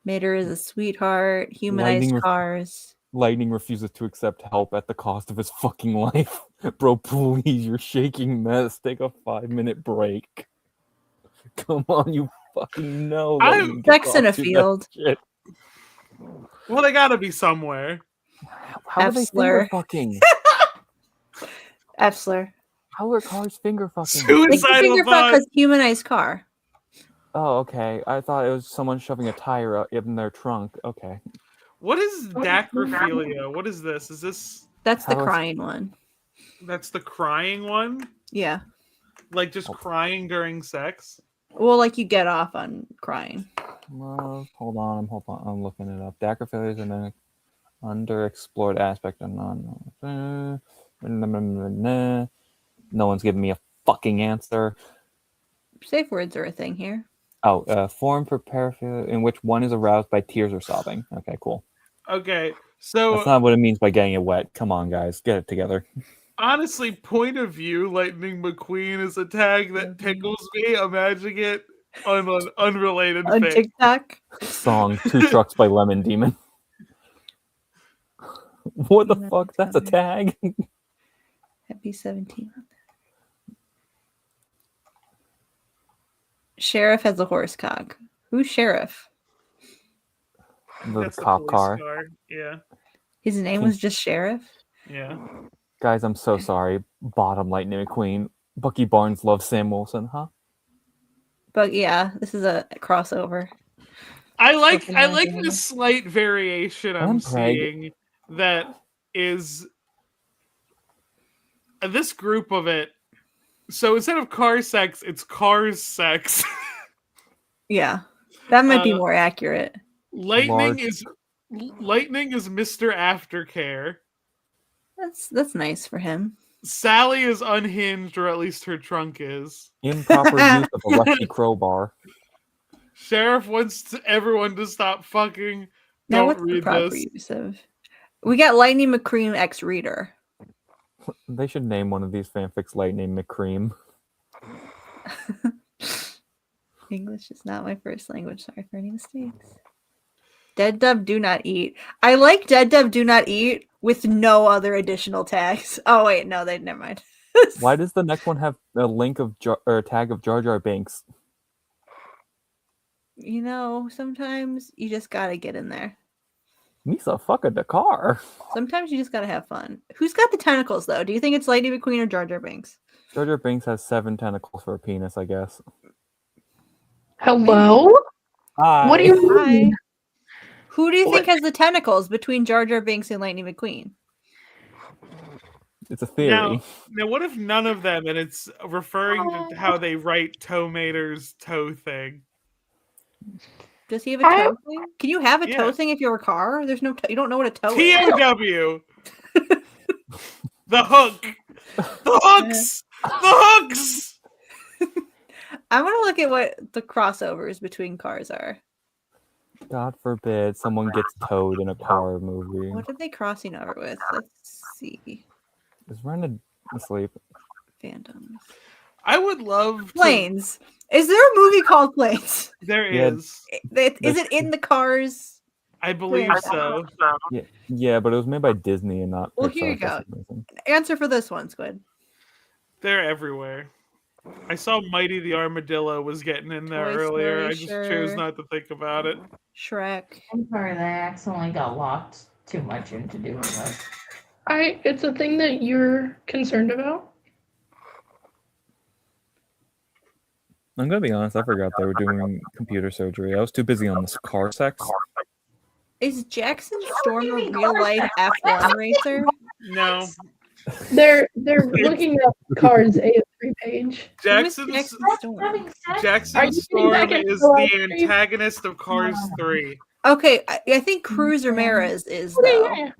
Mater is a sweetheart. Humanized Lightning cars. Lightning refuses to accept help at the cost of his fucking life. Bro, please, you're shaking mess. Take a 5-minute break. Come on, you fucking know. that you can get Sex in a off to that field. shit. Well, they gotta be somewhere. How are they F-slur. finger fucking? F-slur. How are cars finger fucking? They can Suicidal finger fuck thought. because humanized car. Oh, okay. I thought it was someone shoving a tire up in their trunk. Okay. What is dacrophilia? What is this? Is this That's the How is- crying one. that's the crying one? Yeah. Like just crying during sex? Well, like you get off on crying. Hold on. I'm looking it up. Dacrophilia is an underexplored aspect of non. No one's giving me a fucking answer. Safe words are a thing here. Oh, form for paraphilia in which one is aroused by tears or sobbing. Okay, cool. Okay, so That's not what it means by getting it wet. Come on, guys, get it together. honestly, point of view, Lightning McQueen is a tag that tickles me. Imagining it on an unrelated On thing. TikTok. Song Two Trucks by Lemon Demon. What the fuck? That's a tag? Happy 17. Sheriff has a horse cock. Who's Sheriff? The That's the cop police car. Yeah, His name was just Sheriff? yeah. Guys, I'm so sorry. Bottom Lightning McQueen. Bucky Barnes loves Sam Wilson, huh? But yeah, this is a crossover. I like Fucking the slight variation I'm And Craig. seeing that is this group of it. So instead of car sex, it's cars sex. Yeah. That might be more accurate. Lightning is Mr. Aftercare. That's nice for him. Sally is unhinged, or at least her trunk is. Improper use of a rusty crowbar. Sheriff wants everyone to stop fucking. Now Don't what's the read proper this. use of? We got Lightning McCream X Reader. They should name one of these fanfics Lightning McCream. English is not my first language. Sorry for any mistakes. Dead Dove Do Not Eat. I like Dead Dove Do Not Eat with no other additional tags. Oh wait, no, they never mind. Why does the next one have a link of or a tag of Jar Jar Binks? You know, sometimes you just gotta get in there. Misa fucking the car. Sometimes you just gotta have fun. Who's got the tentacles though? Do you think it's Lightning McQueen or Jar Jar Binks? Jar Jar Binks has 7 tentacles for a penis, I guess. Hello? Hi. What do you mean? Who do you think has the tentacles between Jar Jar Binks and Lightning McQueen? It's a theory. Now, what if none of them, and it's referring to how they write Toe Mater's toe thing? Does he have a tow thing? Can you have a tow Yeah. thing if you're a car? There's no. You don't know what a tow is. TOW. The hook. The hooks. The hooks. I want to look at what the crossovers between cars are. God forbid someone gets towed in a car movie. What are they crossing over with? Let's see. Is Rena asleep? Fandoms. I would love Planes. Is there a movie called Planes? There Yeah. is. Is it in the Cars? I believe so. Yeah, but it was made by Disney and not. Well, Pixar here you for go. some reason. Answer for this one, Squid. They're everywhere. I saw Mighty the Armadillo was getting in there Toy earlier. Story, I just chose sure. not to think about it. Shrek. I'm sorry that I accidentally got locked too much into doing this. It's a thing that you're concerned about. I'm gonna be honest. I forgot they were doing computer surgery. I was too busy on this car sex. Is Jackson Storm a real life F1 racer? No. They're looking up Cars A3 page. Jackson Storm? Are Jackson you Storm getting back into is the live the stream? antagonist of Cars 3. Okay, I think Cruz Ramirez is though.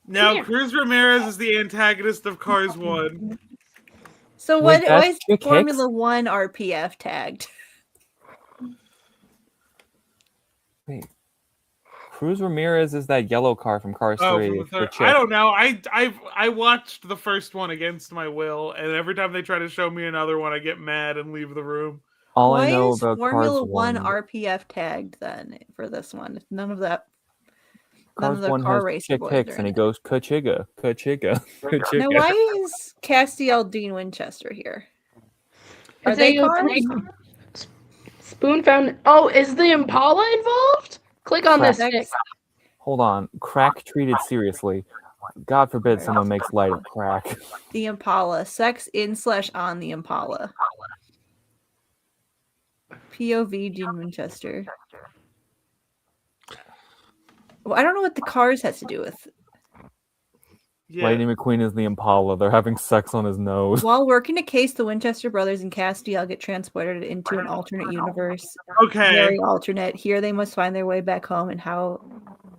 Now, Cruz Ramirez is the antagonist of Cars 1. So Wait, why that's is Chick Formula One RPF tagged? Wait, Cruz Ramirez is that yellow car from Cars Oh, 3. from the It's the third. chick. I don't know. I watched the first one against my will, and every time they try to show me another one, I get mad and leave the room. All Why I know is about Formula Cars One 1. RPF tagged then for this one? None of that. None Cars of the 1 car has racer Chick boys Hicks, are and he in it. goes Kachiga, Kachiga, Kachiga. Now, why is Castiel Dean Winchester here? Are It's they A03. cars? Spoon found. Oh, is the Impala involved? Click on this stick. Hold on, crack treated seriously. God forbid someone makes light of crack. The Impala. Sex in/on the Impala. POV Dean Winchester. Well, I don't know what the cars has to do with. Yeah. Lightning McQueen is the Impala. They're having sex on his nose. While working a case, the Winchester brothers and Castiel get transported into an alternate universe. Okay. Very alternate. Here they must find their way back home and how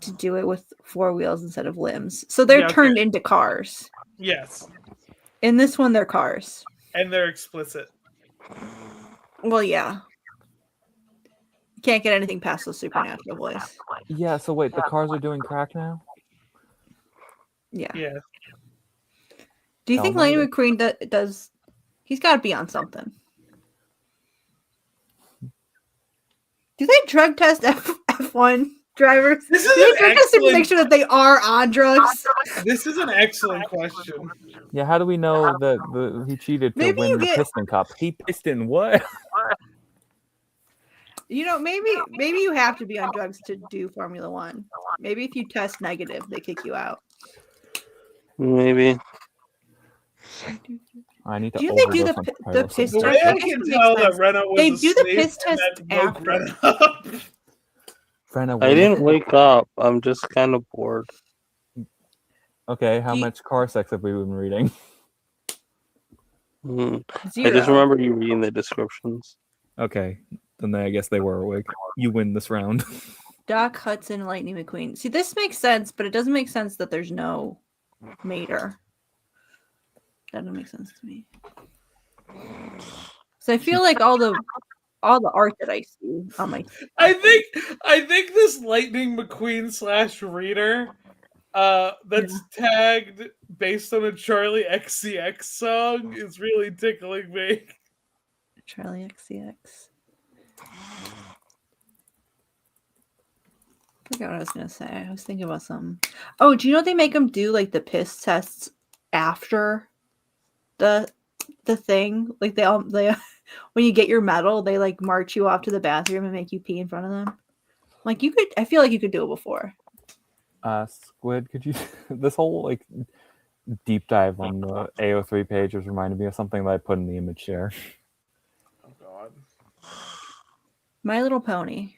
to do it with 4 wheels instead of limbs. So they're Yeah, okay. turned into cars. Yes. In this one, they're cars. And they're explicit. Well, yeah. You can't get anything past the supernatural voice. Yeah, so wait, the cars are doing crack now? Yeah. Yeah. Do you Oh, think my Lightning God. McQueen does? He's got to be on something. Do they drug test F1 drivers? This Do is they an drug test them to make excellent. sure that they are on drugs? This is an excellent question. Yeah, how do we know that he cheated to Maybe win you the get- Piston Cup? He piston what? You know, maybe you have to be on drugs to do Formula One. Maybe if you test negative, they kick you out. Maybe. I need to Do you think they do overdose the on the pyrosine. piss The test? way I I guess can it makes tell that sense. Rena was They do the asleep piss and test that woke after. Rena up. Rena, I when- didn't wake up. I'm just kind of bored. Okay, how Do you- much car sex have we been reading? I Zero. just remember you reading the descriptions. Okay, then I guess they were awake. You win this round. Doc Hudson, Lightning McQueen. See, this makes sense, but it doesn't make sense that there's no mater. That doesn't make sense to me. So I feel like all the art that I see on my I think this Lightning McQueen / reader that's tagged based on a Charlie XCX song is really tickling me. Charlie XCX. I forgot what I was gonna say. I was thinking about something. Oh, do you know they make them do like the piss tests after the thing? Like they when you get your medal, they like march you off to the bathroom and make you pee in front of them. Like you could, I feel like you could do it before. Squid, could you? This whole like deep dive on the AO3 page was reminded me of something that I put in the image share. Oh god. My Little Pony.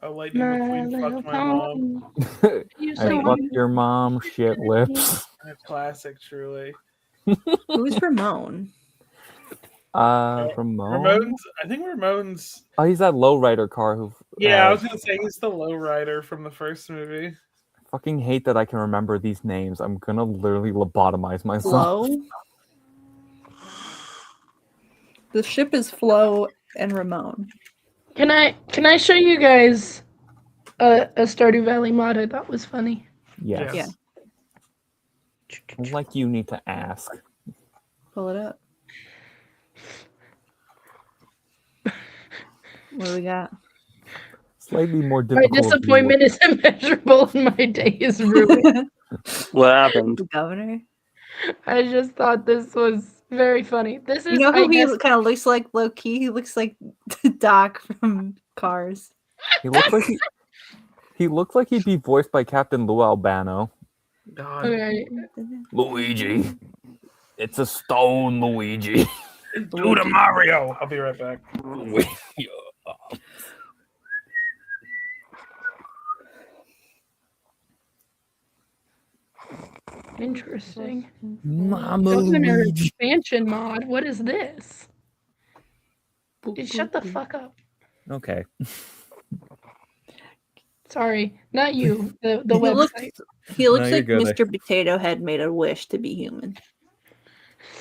Oh, Lightning McQueen fucked my mom. I fucked your mom, shit lips. A classic, truly. Who's Ramon? Ramon. Ramon's. I think Ramon's. Oh, he's that lowrider car who. Yeah, I was gonna say he's the lowrider from the first movie. I fucking hate that I can remember these names. I'm gonna literally lobotomize myself. Flo. The ship is Flo and Ramon. Can I show you guys a Stardew Valley mod I thought was funny? Yes. Yeah. Like you need to ask. Pull it up. What do we got? Slightly more My difficult. disappointment is immeasurable and my day is ruined. What happened? The governor. I just thought this was very funny. This is You know I who he guess, kind of looks like low key? He looks like Doc from Cars. He looks like he looks like he'd be voiced by Captain Lou Albano. God. okay. Luigi. It's a stone, Luigi. Do to Mario. I'll be right back. Interesting. Mama Governor Luigi. expansion mod. What is this? Shut the fuck up. Okay. Sorry, not you. The He looks, website. he looks No, you're like good. Mr. Potato Head made a wish to be human.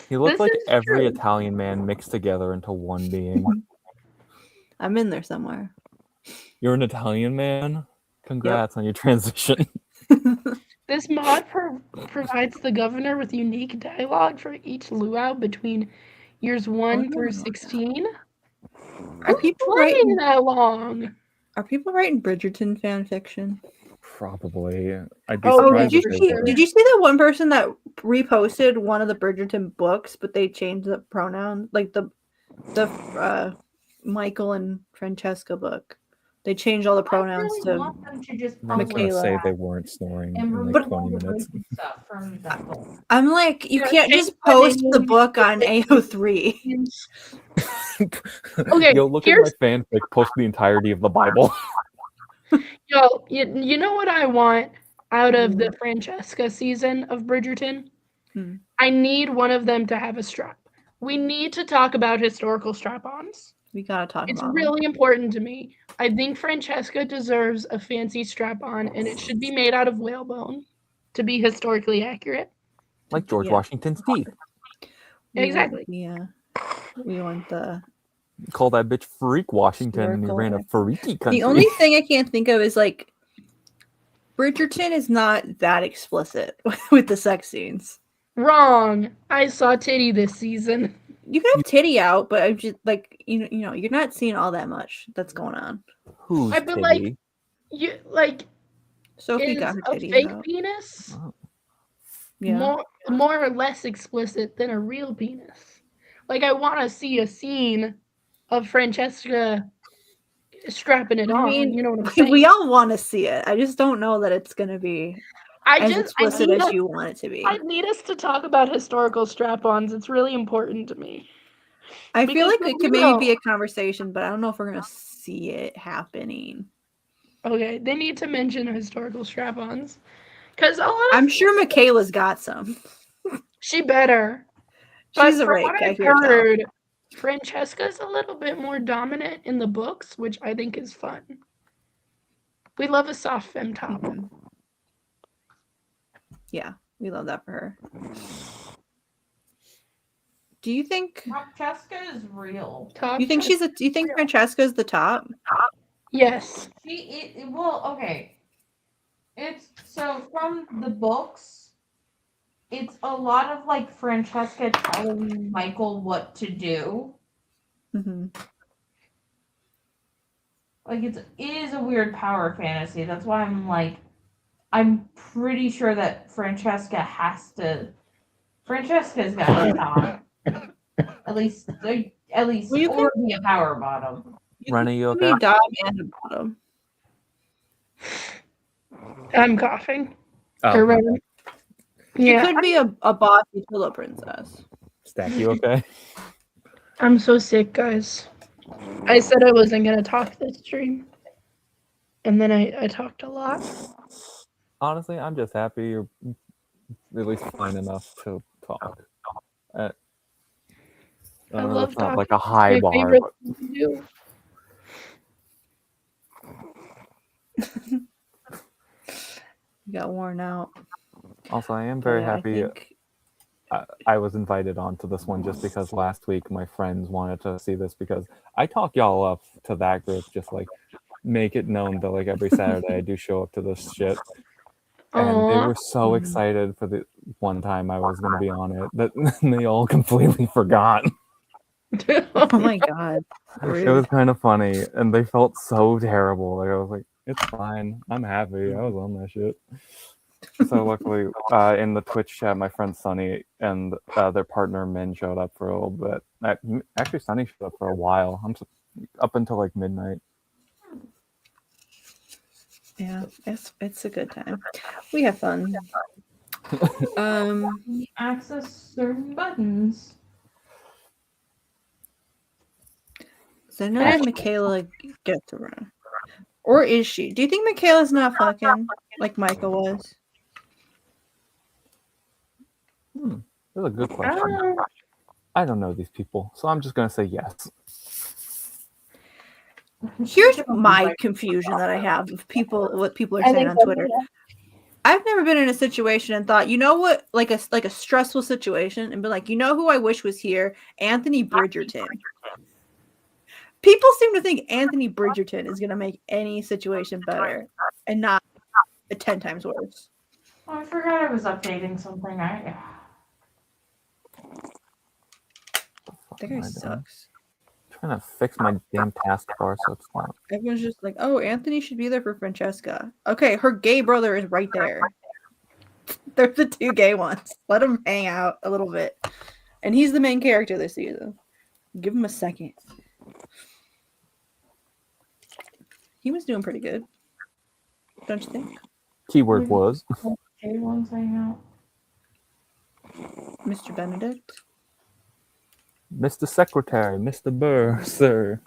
He looks This like is every true. Italian man mixed together into one being. I'm in there somewhere. You're an Italian man? Congrats on your transition. This mod provides the governor with unique dialogue for each luau between years 1 through 16. Are people Playing writing? that long? Are people writing Bridgerton fan fiction? Probably. I'd be Oh, surprised Did you if they see? were. Did you see the one person that reposted one of the Bridgerton books, but they changed the pronoun, like the Michael and Francesca book? They changed all the pronouns I really to. want them to just I'm just gonna Michaela. say they weren't snoring and in remove like all 20 the minutes. racist stuff from that book. I'm like, you Yeah, can't change just my post the name. book on AO3. Okay, Yo, look at my here's- fanfic. Post the entirety of the Bible. Yo, you know what I want out of the Francesca season of Bridgerton? Hmm. I need one of them to have a strap. We need to talk about historical strap-ons. We gotta talk It's about them. really important to me. I think Francesca deserves a fancy strap-on, and it should be made out of whalebone to be historically accurate. Like George Yeah. Washington's teeth. Exactly. Yeah. We want the. Call that bitch Freak Washington, and he ran a freaky country. The only thing I can't think of is like Bridgerton is not that explicit with the sex scenes. Wrong. I saw titty this season. You can have titty out, but I'm just like you know you're not seeing all that much that's going on. Who's I've been titty? You like Sophie is got her a titties fake out. penis Yeah. more or less explicit than a real penis. Like I want to see a scene of Francesca strapping it I on. mean, You know what I'm saying? we all want to see it. I just don't know that it's gonna be as I explicit need as us- you want it to be. I need us to talk about historical strap-ons. It's really important to me. I feel because like for it could maybe real- be a conversation, but I don't know if we're gonna see it happening. Okay, they need to mention historical strap-ons because a lot of I'm sure Michaela's got some. she better. She's But a from rake. what I I've hear tell. heard, Francesca's a little bit more dominant in the books, which I think is fun. We love a soft femme top. Mhm. Yeah, we love that for her. Do you think? Francesca is real. Top. You think she's a? Do you think Francesca's the top? Yes. Well, okay. It's so from the books, it's a lot of like Francesca telling Michael what to do. Mm-hmm. Like it is a weird power fantasy. That's why I'm like, I'm pretty sure that Francesca's got the top. At least, Well, you or be a power bottom. Rena, you Be okay? dom and a bottom. I'm coughing. Oh, Or my whatever. You Yeah, could be a bossy pillow princess. Stack, you okay? I'm so sick, guys. I said I wasn't gonna talk this stream, and then I talked a lot. Honestly, I'm just happy you're at least fine enough to talk. I love That's not that. like a high My bar. favorite But thing to do. You got worn out. also, I am But very yeah, I happy think I was invited onto this one just because last week my friends wanted to see this because I talk y'all up to that group, just like make it known that like every Saturday I do show up to this shit. And they Aw. were so excited for the one time I was going to be on it that they all completely forgot. oh my god. It was kind of funny, and they felt so terrible. Like I was like, "It's fine. I'm happy. I was on that shit." So luckily, in the Twitch chat, my friend Sunny and their partner Min showed up for a little bit. Actually, Sunny showed up for a while. Up until like midnight. Yeah, it's a good time. We have fun. Access certain buttons. So I know that Michaela gets around. Or is she? Do you think Michaela's not fucking like Michael was? That's a good question. I don't know these people, so I'm just gonna say yes. Here's my confusion that I have of what people are saying on Twitter. I've never been in a situation and thought, you know what, like a stressful situation, and be like, you know who I wish was here? Anthony Bridgerton. People seem to think Anthony Bridgerton is gonna make any situation better, and not 10 times worse. Oh, I forgot I was updating something. That guy sucks. I'm trying to fix my damn taskbar so it's not. Everyone's just like, oh, Anthony should be there for Francesca. Okay, her gay brother is right there. They're the two gay ones. Let him hang out a little bit. And he's the main character this season. Give him a second. He was doing pretty good. Don't you think? Keyword was. Gay ones hang out. Mr. Benedict. Mr. Secretary, Mr. Burr, sir.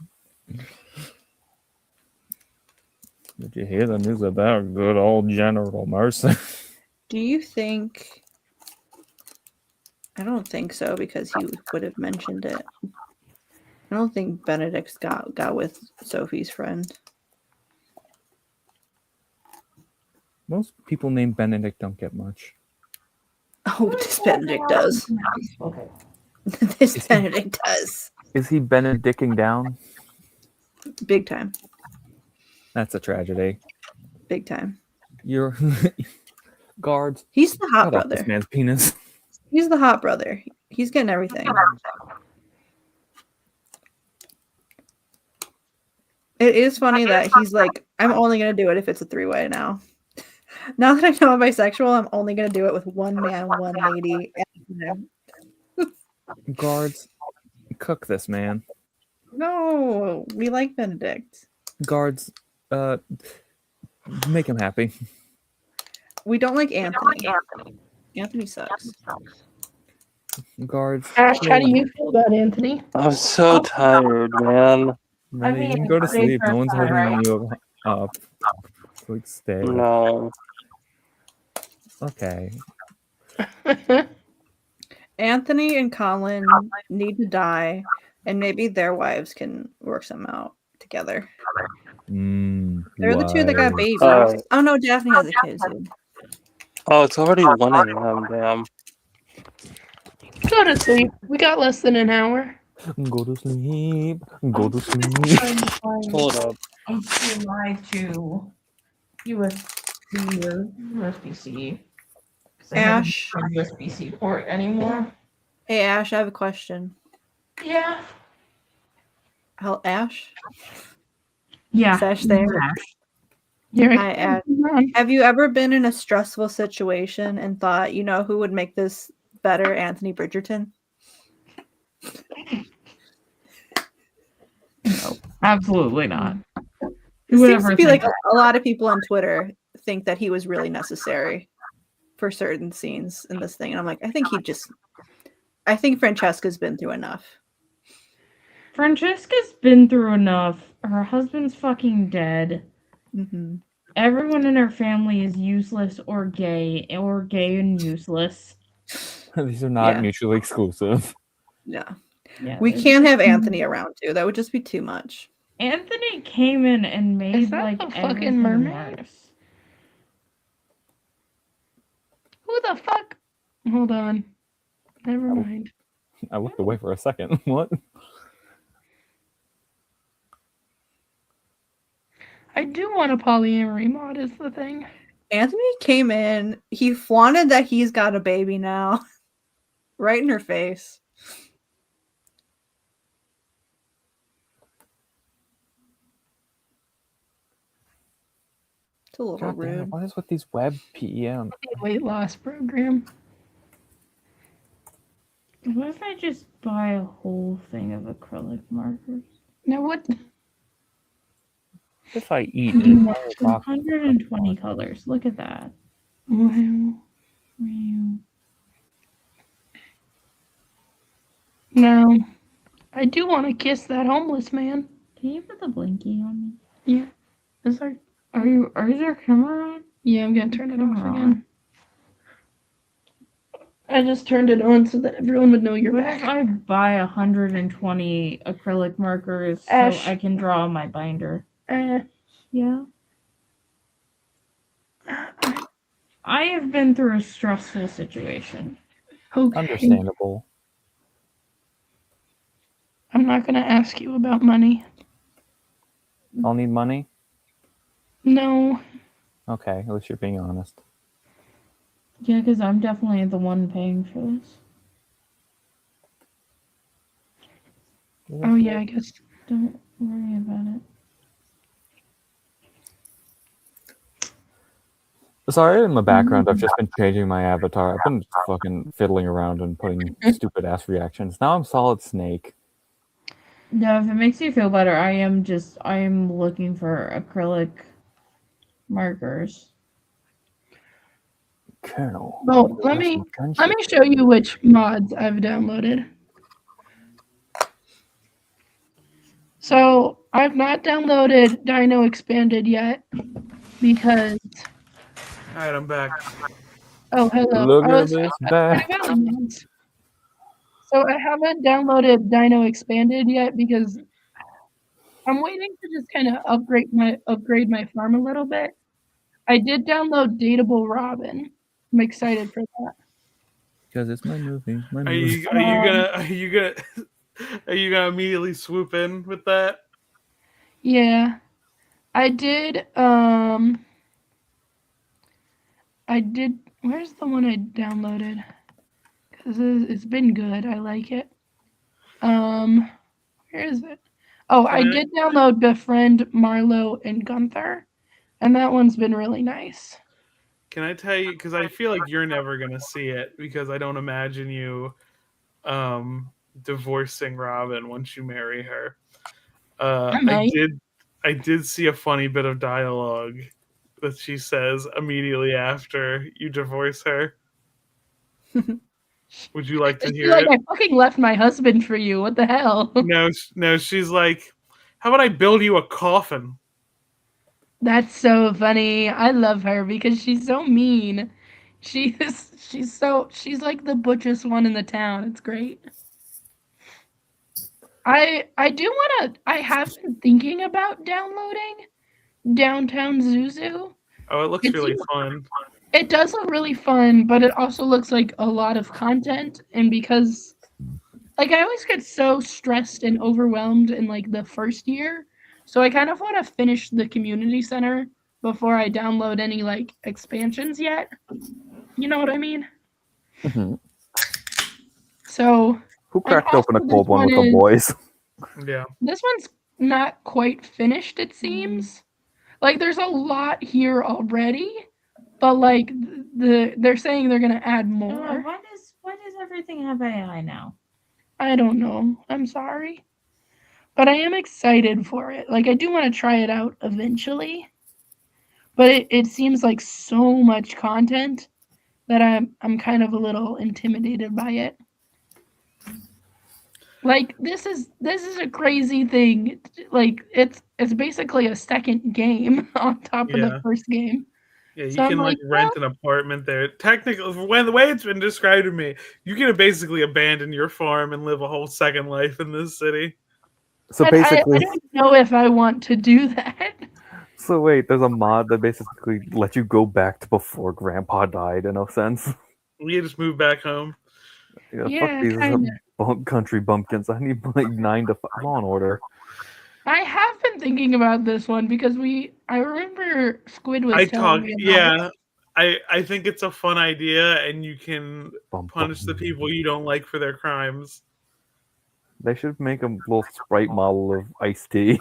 Did you hear the news about good old General Mercer? Do you think... I don't think so, because he would have mentioned it. I don't think Benedict's got with Sophie's friend. Most people named Benedict don't get much. Oh, this Benedict does. Okay. This Benedict does. Is he Benedicting down? Big time. That's a tragedy. Big time. You're guards. He's the hot Cut off brother. this man's penis. He's the hot brother. He's getting everything. It is funny that he's like, I'm only going to do it if it's a three-way now. Now that I know I'm bisexual, I'm only going to do it with one man, one lady. Guards, cook this man. No, we like Benedict. Guards, make him happy. We don't like Anthony. Anthony sucks. Guards. Ash, how do you feel about Anthony? I'm so tired, man. Really, mean, you can go to they sleep. No first one's time, holding right? you up. Like, stay. No. Okay. Anthony and Colin need to die, and maybe their wives can work some out together. They're the two that got babies. Oh no, Daphne has a kid too. Oh, it's already 1 a.m. Damn. Go to sleep. We got less than an hour. Go to sleep. Go to sleep. Hold up. HDMI to USB or USB-C. Ash. USB-C port anymore. Hey Ash, I have a question. Yeah. Ash? Yeah. Is Ash there? Hi, Ash. Have you ever been in a stressful situation and thought, you know, who would make this better? Anthony Bridgerton? No, absolutely not. It seems to be like a lot of people on Twitter think that he was really necessary for certain scenes in this thing. And I'm like, I think Francesca's been through enough. Francesca's been through enough. Her husband's fucking dead. Mm-hmm. Everyone in her family is useless or gay and useless. These are not mutually exclusive. Yeah. Yeah, We there's can't like- have Anthony around too. That would just be too much. Anthony came in and made Is that like a fucking everything mermaid? worse. Who the fuck? Hold on. Never Oh. mind. I looked away for a second. What? I do want a polyamory mod is the thing. Anthony came in. He flaunted that he's got a baby now. Right in her face. It's a little God damn it, rude. what is with these web PEM? Weight loss program. What if I just buy a whole thing of acrylic markers? Now what? If I eat an entire box, 120 colors. Look at that. Wow. Wow. No. I do want to kiss that homeless man. Can you put the blinky on me? Yeah. Is there? Is there a camera on? Yeah, I'm gonna turn it off Come again. I just turned it on so that everyone would know you're What back. if I buy 120 acrylic markers Ash. so I can draw on my binder? Yeah. I have been through a stressful situation. Okay. understandable. I'm not gonna ask you about money. I'll need money. No. Okay, at least you're being honest. Yeah, because I'm definitely the one paying for this. Oh yeah, I guess. Don't worry about it. Sorry, in the background, I've just been changing my avatar. I've been fucking fiddling around and putting stupid ass reactions. Now I'm Solid Snake. No, if it makes you feel better, I am looking for acrylic markers. Colonel. Well, let me show you which mods I've downloaded. So I've not downloaded Dino Expanded yet because. All right, I'm back. Oh, hello. Look I at was this at back. Stardew Valley mods. So I haven't downloaded Dino Expanded yet because I'm waiting to just kind of upgrade my farm a little bit. I did download Dateable Robin. I'm excited for that. Because it's my movie. My Are movie. you gonna immediately swoop in with that? Yeah. I did where's the one I downloaded? Because it's been good. I like it. Where is it? Oh, I did download Befriend Marlo and Gunther, and that one's been really nice. Can I tell you? Because I feel like you're never gonna see it because I don't imagine you divorcing Robin once you marry her. I did see a funny bit of dialogue that she says immediately after you divorce her. Would you like to hear like, it? I fucking left my husband for you. What the hell? No, she's like, how about I build you a coffin? That's so funny. I love her because she's so mean. She's like the butchest one in the town. It's great. I have been thinking about downloading Downtown Zuzu. Oh, it looks really fun. It does look really fun, but it also looks like a lot of content. And because, like, I always get so stressed and overwhelmed in, like, the first year. So I kind of want to finish the community center before I download any, like, expansions yet. You know what I mean? Mm-hmm. So. Who cracked open a cold one with the boys? Yeah. This one's not quite finished, it seems. Like, there's a lot here already. But like they're saying they're gonna add more. Why does everything have AI now? I don't know. I'm sorry. But I am excited for it. Like I do want to try it out eventually. But it seems like so much content that I'm kind of a little intimidated by it. Like this is a crazy thing. Like it's basically a second game on top of the first game. Yeah, you So I'm can like like, rent an apartment there. Technically, when the way it's been described to me, you can basically abandon your farm and live a whole second life in this city. So I basically, don't know if I want to do that. so wait, there's a mod that basically lets you go back to before Grandpa died. In a sense. We just move back home. Yeah, fuck Yeah, these kind of. country bumpkins. I need like 9 to 5 Law and Order. I have been thinking about this one because I remember Squid was I telling talk, me about it. yeah. I think it's a fun idea, and you can punish the people you don't like for their crimes. They should make a little sprite model of Ice-T.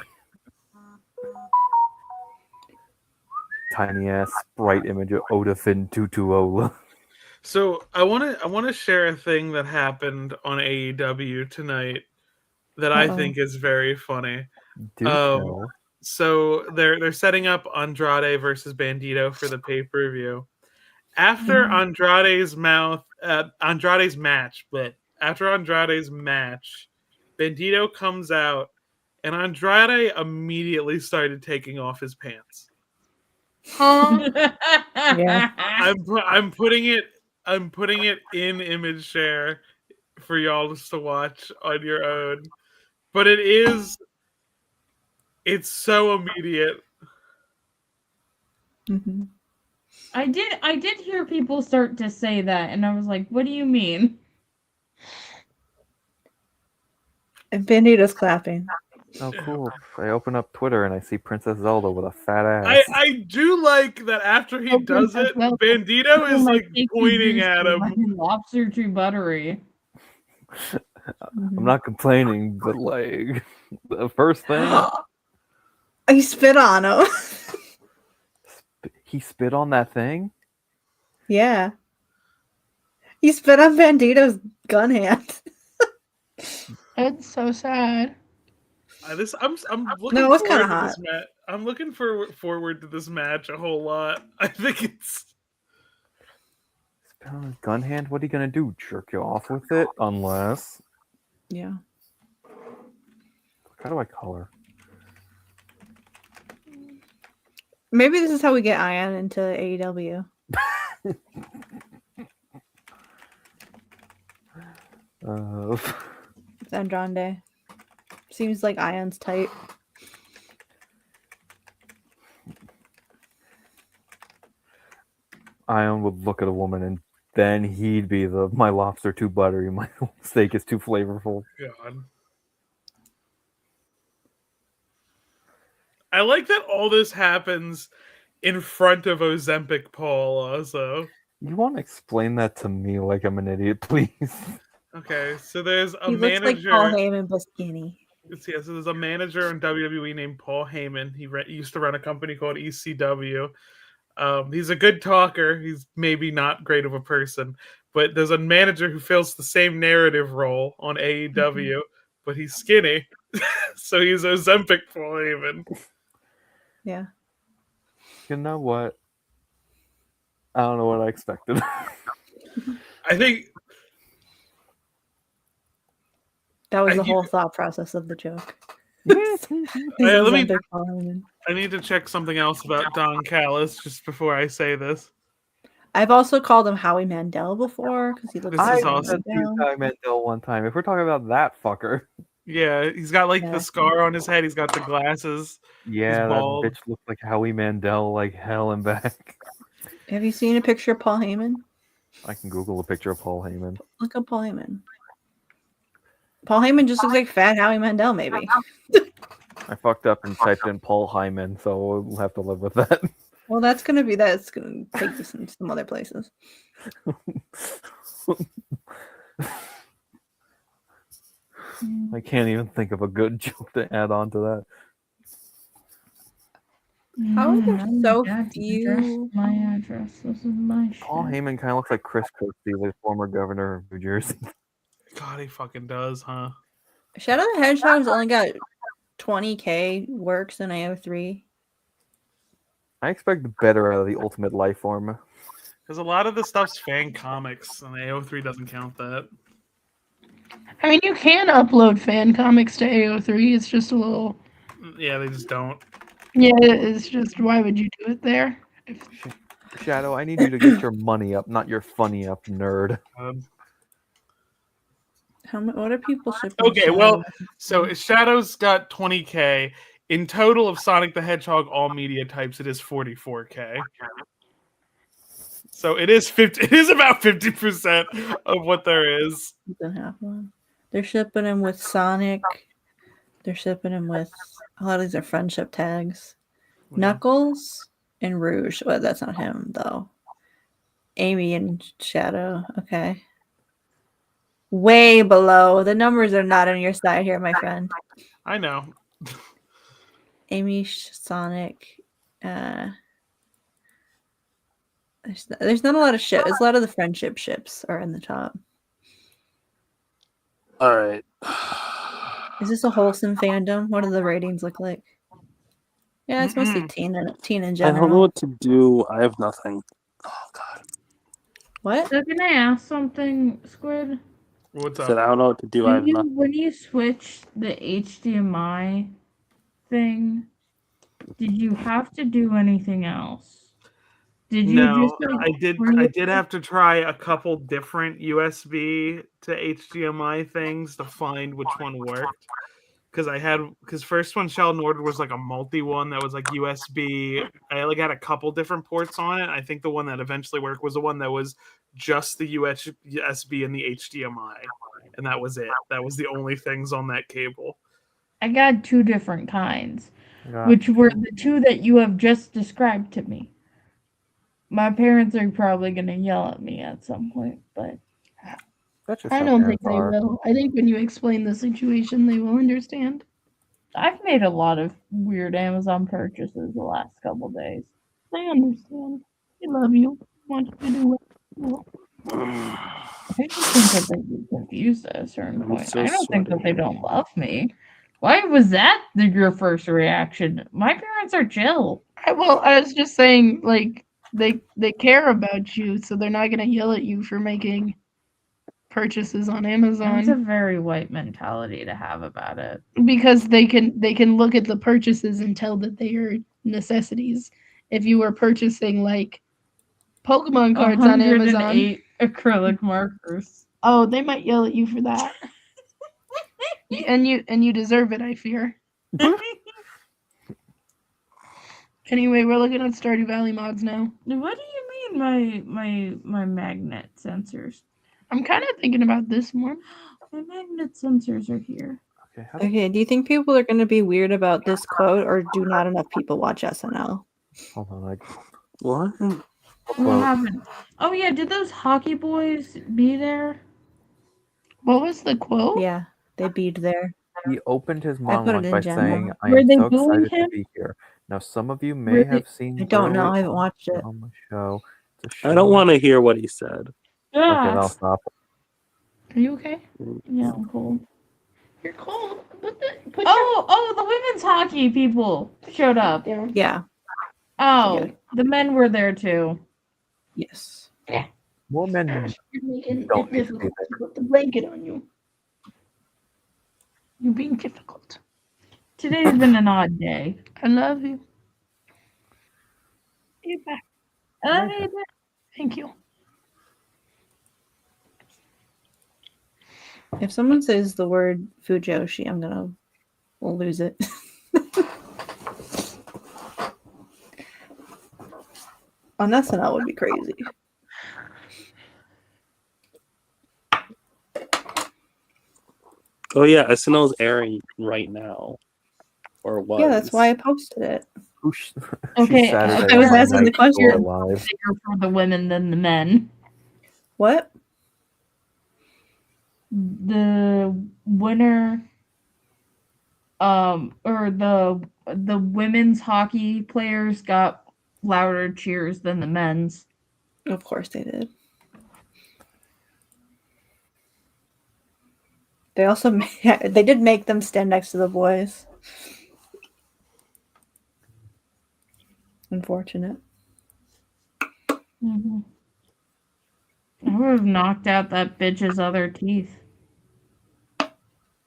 Tiny ass sprite image of Odafin 220. So I want to share a thing that happened on AEW tonight that I Uh-oh. think is very funny. Do tell. So they're setting up Andrade versus Bandito for the pay-per-view. After Andrade's match, Bandito comes out, and Andrade immediately started taking off his pants. Yeah. I'm putting it in image share for y'all just to watch on your own. But it's so immediate. Mm-hmm. I did hear people start to say that, and I was like, "What do you mean?" And Bandito's clapping. Oh, cool. I open up Twitter and I see Princess Zelda with a fat ass. I do like that after he does it, Bandito is like pointing at him. Lobster too buttery. I'm not complaining, but like the first thing He spit on him. he spit on that thing. Yeah. He spit on Bandito's gun hand. It's so sad. I'm looking No, it was forward kinda to this hot. match. I'm looking forward to this match a whole lot. I think it's Spit on his gun hand. What are you gonna do? Jerk you off with it? Unless. Yeah. How do I color? Maybe this is how we get Ayaan into AEW. It's Andrade. Seems like Ayaan's tight. Ayaan would look at a woman and then he'd be my lobster too buttery, my steak is too flavorful. God. I like that all this happens in front of Ozempic Paul also. You want to explain that to me like I'm an idiot, please? Okay, so there's a He looks manager. like Paul Heyman, but skinny. So there's a manager in WWE named Paul Heyman. He used to run a company called ECW. He's a good talker. He's maybe not great of a person, but there's a manager who fills the same narrative role on AEW, but he's skinny, so he's Ozempic Paul Heyman. Yeah. You know what? I don't know what I expected. I think That was the whole thought process of the joke. I need to check something else about Don Callis just before I say this. I've also called him Howie Mandel before because he looks This like is Howie awesome. Mandel. Howie Mandel one time. If we're talking about that fucker. Yeah, he's got like Yeah. the scar on his head. He's got the glasses. Yeah, He's that bald. bitch looked like Howie Mandel like hell and back. Have you seen a picture of Paul Heyman? I can Google a picture of Paul Heyman. Look up Paul Heyman. Paul Heyman just looks like fat Howie Mandel, maybe. I fucked up and typed in Paul Heyman, so we'll have to live with that. Well, that's gonna take this in some other places. I can't even think of a good joke to add on to that. How are there so Address, few? my address. This is my shit. Paul Heyman kind of looks like Chris Christie, the former governor of New Jersey. God, he fucking does, huh? Shadow the Hedgehog's only got 20k works in AO3. I expect better out of the Ultimate Life Form. Because a lot of the stuff's fan comics, and AO3 doesn't count that. I mean, you can upload fan comics to AO3. It's just a little. Yeah, they just don't. Yeah, it's just why would you do it there? Shadow, I need you to get your money up, not your funny up, nerd. What are people shipping? Okay, well, so Shadow's got 20K. In total of Sonic the Hedgehog all media types, it is 44K. So it is 50. It is about 50% of what there is. They're shipping him with Sonic. They're shipping him with a lot of these are friendship tags. Knuckles and Rouge. Well, that's not him though. Amy and Shadow. Okay. Way below. The numbers are not on your side here, my friend. I know. Amy, Sonic. There's not a lot of ships. A lot of the friendship ships are in the top. All right. Is this a wholesome fandom? What do the ratings look like? Yeah, it's mostly teen in I general. don't know what to do. I have nothing. What? So can I ask something, Squid? What's I said, I don't know what to do. I have nothing. When you switch the HDMI thing, did you have to do anything else? Did you No, just like, I did have to try a couple different USB to HDMI things to find which one worked. Because first one Sheldon ordered was like a multi one that was like USB. I like had a couple different ports on it. I think the one that eventually worked was the one that was just the USB and the HDMI, and that was it. That was the only things on that cable. I got two different kinds, Yeah. which were the two that you have just described to me. My parents are probably going to yell at me at some point, but I don't think they will. I think when you explain the situation, they will understand. I've made a lot of weird Amazon purchases the last couple days. They understand. They love you. Want you to do what you want. I just think that they get confused at a certain point. so I don't think that sweaty. they don't love me. Why was that your first reaction? My parents are chill. I was just saying, like, they care about you, so they're not gonna yell at you for making purchases on Amazon. That's a very white mentality to have about it. Because they can look at the purchases and tell that they are necessities. If you were purchasing like Pokemon cards on Amazon, 108 acrylic markers. oh, they might yell at you for that. and you deserve it, I fear. Anyway, we're looking at Stardew Valley mods now. What do you mean my magnet sensors? I'm kind of thinking about this more. My magnet sensors are here. Okay, do you think people are going to be weird about this quote, or do not enough people watch SNL? Hold on, like what? What happened? Oh yeah, did those hockey boys be there? What was the quote? Yeah, they beat there. He opened his I put it monologue in by general. saying, I Were am they so booing excited him? to be here. Now, some of you Were may they- have seen I don't know. early I haven't watched it. on the show. I don't want to hear what he said. Okay, I'll stop. Are you okay? Yeah, I'm cold. You're cold. Oh, the women's hockey people showed up. Yeah. Oh, the men were there too. Yes. Yeah. More men You're making don't it need to be difficult to put the blanket on you. You're being difficult. Today's been an odd day. I love you. You're back. I love you. Thank you. If someone says the word Fujoshi, we'll lose it. On SNL would be crazy. Oh yeah, SNL's airing right now, or what? Yeah, that's why I posted it. Okay, Saturday I was Night asking the Night question. Store Live. Bigger for the women than the men. What? The winner, or the women's hockey players got louder cheers than the men's. Of course they did. They also they did make them stand next to the boys. Unfortunate. Mm-hmm. I would have knocked out that bitch's other teeth.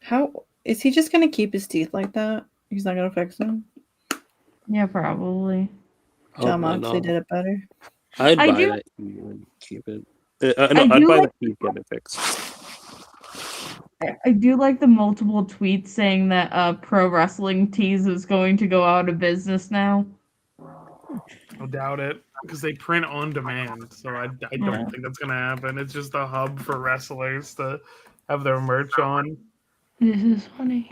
How is he just gonna keep his teeth like that? He's not gonna fix them. Yeah, probably. John Moxley did it better. I'd I buy do- that you would keep it. No, I I'd do buy like- that you get it fixed. I do like the multiple tweets saying that Pro Wrestling Tees is going to go out of business now. I doubt it because they print on demand, so I Yeah. don't think that's gonna happen. It's just a hub for wrestlers to have their merch on. This is funny.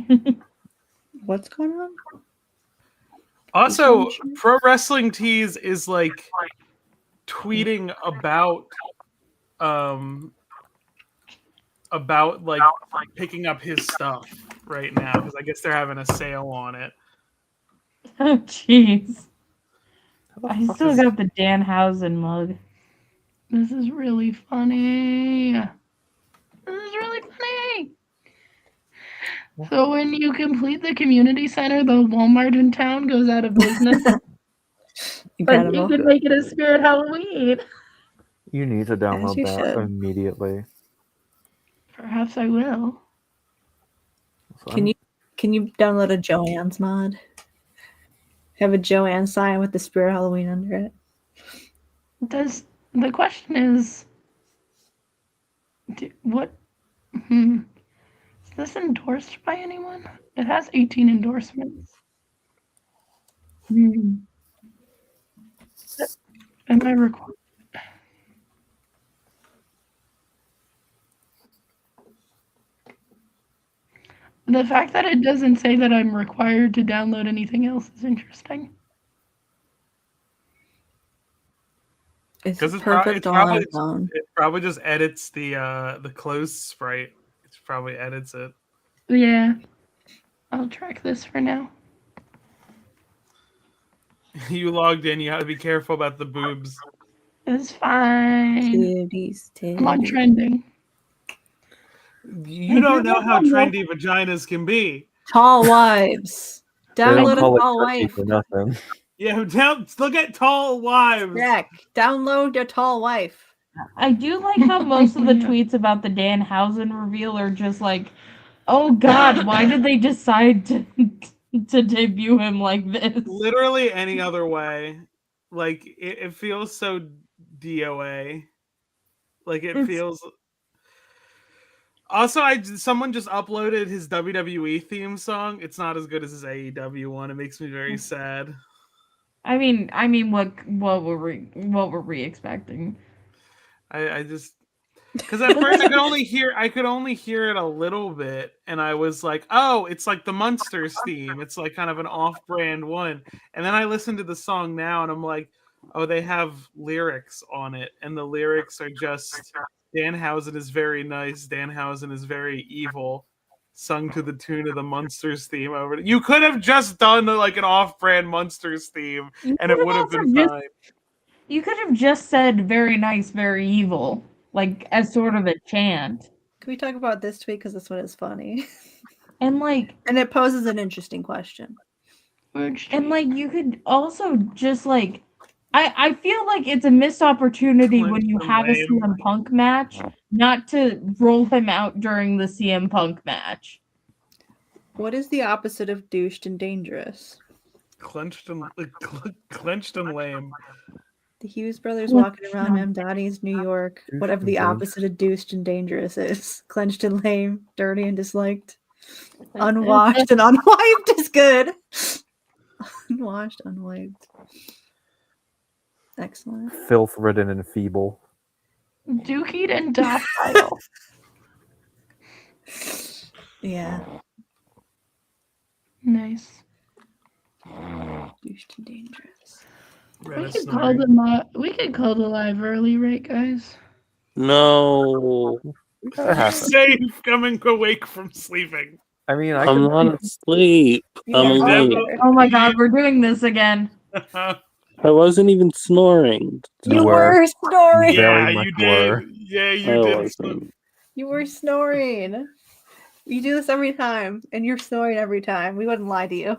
What's going on? Also, Pro Wrestling Tees is like tweeting about like picking up his stuff right now because I guess they're having a sale on it. Oh, jeez. I still got the Danhausen mug. This is really funny. This is really funny. So when you complete the community center, the Walmart in town goes out of business. But you Incredible. could make it a Spirit Halloween. You need to download you that should. immediately. Perhaps I will. Can you download a Joanne's mod? Have a Joanne sign with the Spirit Halloween under it. The question is, what? Is this endorsed by anyone? It has 18 endorsements. Am I required? The fact that it doesn't say that I'm required to download anything else is interesting. It's Because perfect all on its own. it probably just edits the closed sprite. It probably edits it. Yeah. I'll track this for now. You logged in. You got to be careful about the boobs. It's fine. Titties, I'm on trending. You don't know how trendy vaginas can be. Tall wives. They don't Download a call it tall trendy wife. for nothing. Yeah, look at tall wives. Jack, download your tall wife. I do like how most of the tweets about the Danhausen reveal are just like, oh god, why did they decide to debut him like this? Literally any other way. Like it feels so DOA. Like it feels. Also, someone just uploaded his WWE theme song. It's not as good as his AEW one. It makes me very sad. I mean, what were we expecting? I just because at first I could only hear it a little bit, and I was like, oh, it's like the Munsters theme. It's like kind of an off-brand one. And then I listened to the song now, and I'm like, oh, they have lyrics on it, and the lyrics are just Danhausen is very nice, Danhausen is very evil, sung to the tune of the Munsters theme. You could have just done like an off-brand Munsters theme, and it would have been fine. You could have just said very nice, very evil, like as sort of a chant. Can we talk about this tweet because this one is funny? And it poses an interesting question. And like you could also just like I feel like it's a missed opportunity when you have a CM Punk match not to roll him out during the CM Punk match. What is the opposite of douched and dangerous? Clenched and lame. The Hughes brothers walking around M. Dottie's New York. Whatever the opposite of douched and dangerous is. Clenched and lame, dirty and disliked. Unwashed and unwiped is good. Unwashed, unwiped. Excellent. Filth-ridden and feeble. Dookied and docile. Yeah. Nice. Douched and dangerous. We could call the live early, right, guys? No. Safe coming awake from sleeping. I mean, I'm not asleep. I'm awake. Oh my god, we're doing this again. I wasn't even snoring. You were snoring. Yeah, you did. Yeah, you did. You were snoring. You do this every time, and you're snoring every time. We wouldn't lie to you.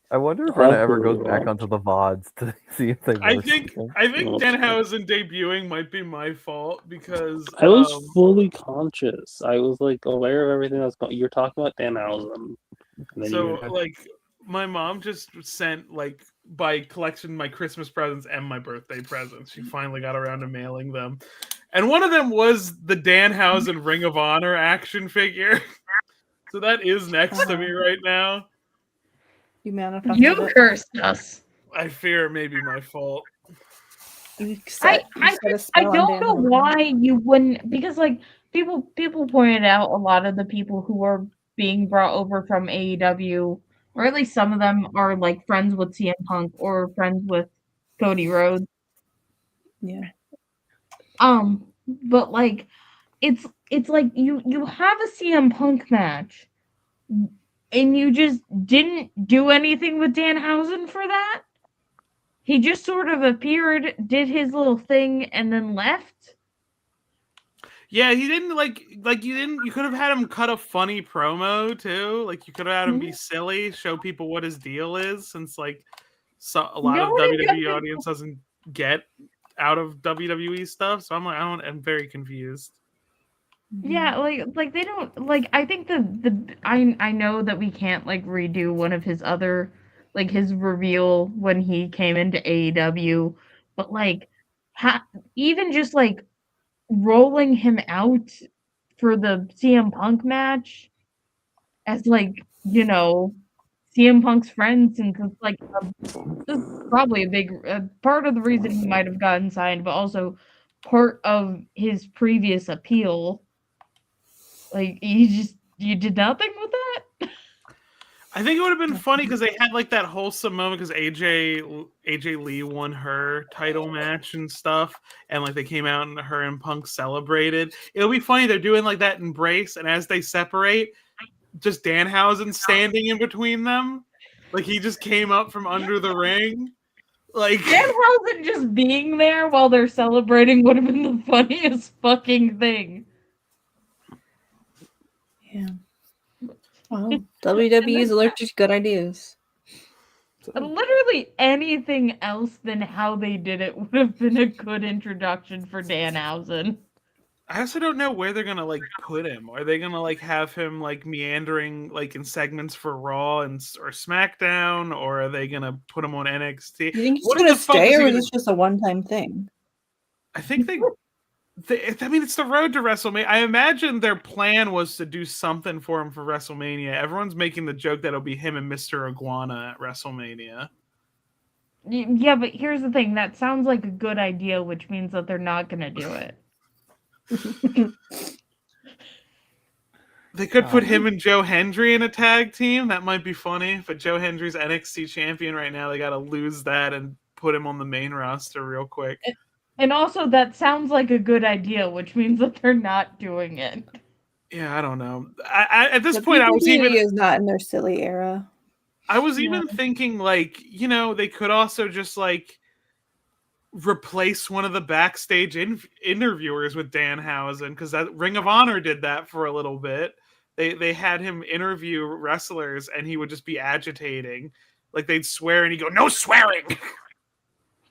I wonder if Rena ever goes back onto the VODs to see if they. I think Danhausen debuting might be my fault because I was fully conscious. I was like aware of everything that's going. You're talking about Danhausen. So like my mom just sent like by collection my Christmas presents and my birthday presents. She finally got around to mailing them. And one of them was the Danhausen Ring of Honor action figure. So that is next to me right now. You manifested You it. cursed us. I fear it may be my fault. I don't know why you wouldn't, because like people pointed out a lot of the people who are being brought over from AEW, or at least some of them are like friends with CM Punk or friends with Cody Rhodes. Yeah. But like it's like you have a CM Punk match and you just didn't do anything with Danhausen for that. He just sort of appeared, did his little thing, and then left. Yeah, he didn't you could have had him cut a funny promo too. Like you could have had him be silly, show people what his deal is, since like a lot of WWE audience doesn't get out of WWE stuff. So I'm very confused. Yeah, like they don't like. I think I know that we can't like redo one of his other like his reveal when he came into AEW, but like even just like rolling him out for the CM Punk match as like CM Punk's friend, since it's like this is probably a big part of the reason he might have gotten signed, but also part of his previous appeal. Like you did nothing with that. I think it would have been funny because they had like that wholesome moment because AJ Lee won her title match and stuff, and like they came out and her and Punk celebrated. It'll be funny, they're doing like that embrace, and as they separate, just Danhausen standing in between them, like he just came up from under the ring. Like Danhausen just being there while they're celebrating would have been the funniest fucking thing. Yeah. Well, WWE is allergic to good ideas. Literally anything else than how they did it would have been a good introduction for Danhausen. I also don't know where they're gonna like put him. Are they gonna like have him like meandering like in segments for Raw or SmackDown, or are they gonna put him on NXT? You think he's gonna stay, or is this just a one-time thing? I think I mean, it's the road to WrestleMania. I imagine their plan was to do something for him for WrestleMania. Everyone's making the joke that it'll be him and Mr. Iguana at WrestleMania. Yeah, but here's the thing. That sounds like a good idea, which means that they're not going to do it. They could put him and Joe Hendry in a tag team. That might be funny. But Joe Hendry's NXT champion right now. They got to lose that and put him on the main roster real quick. And also, that sounds like a good idea, which means that they're not doing it. Yeah, I don't know. At this point, I was even is not in their silly era. I was even thinking, like, they could also just like replace one of the backstage interviewers with Danhausen, because that Ring of Honor did that for a little bit. They had him interview wrestlers, and he would just be agitating, like they'd swear, and he'd go, "No swearing."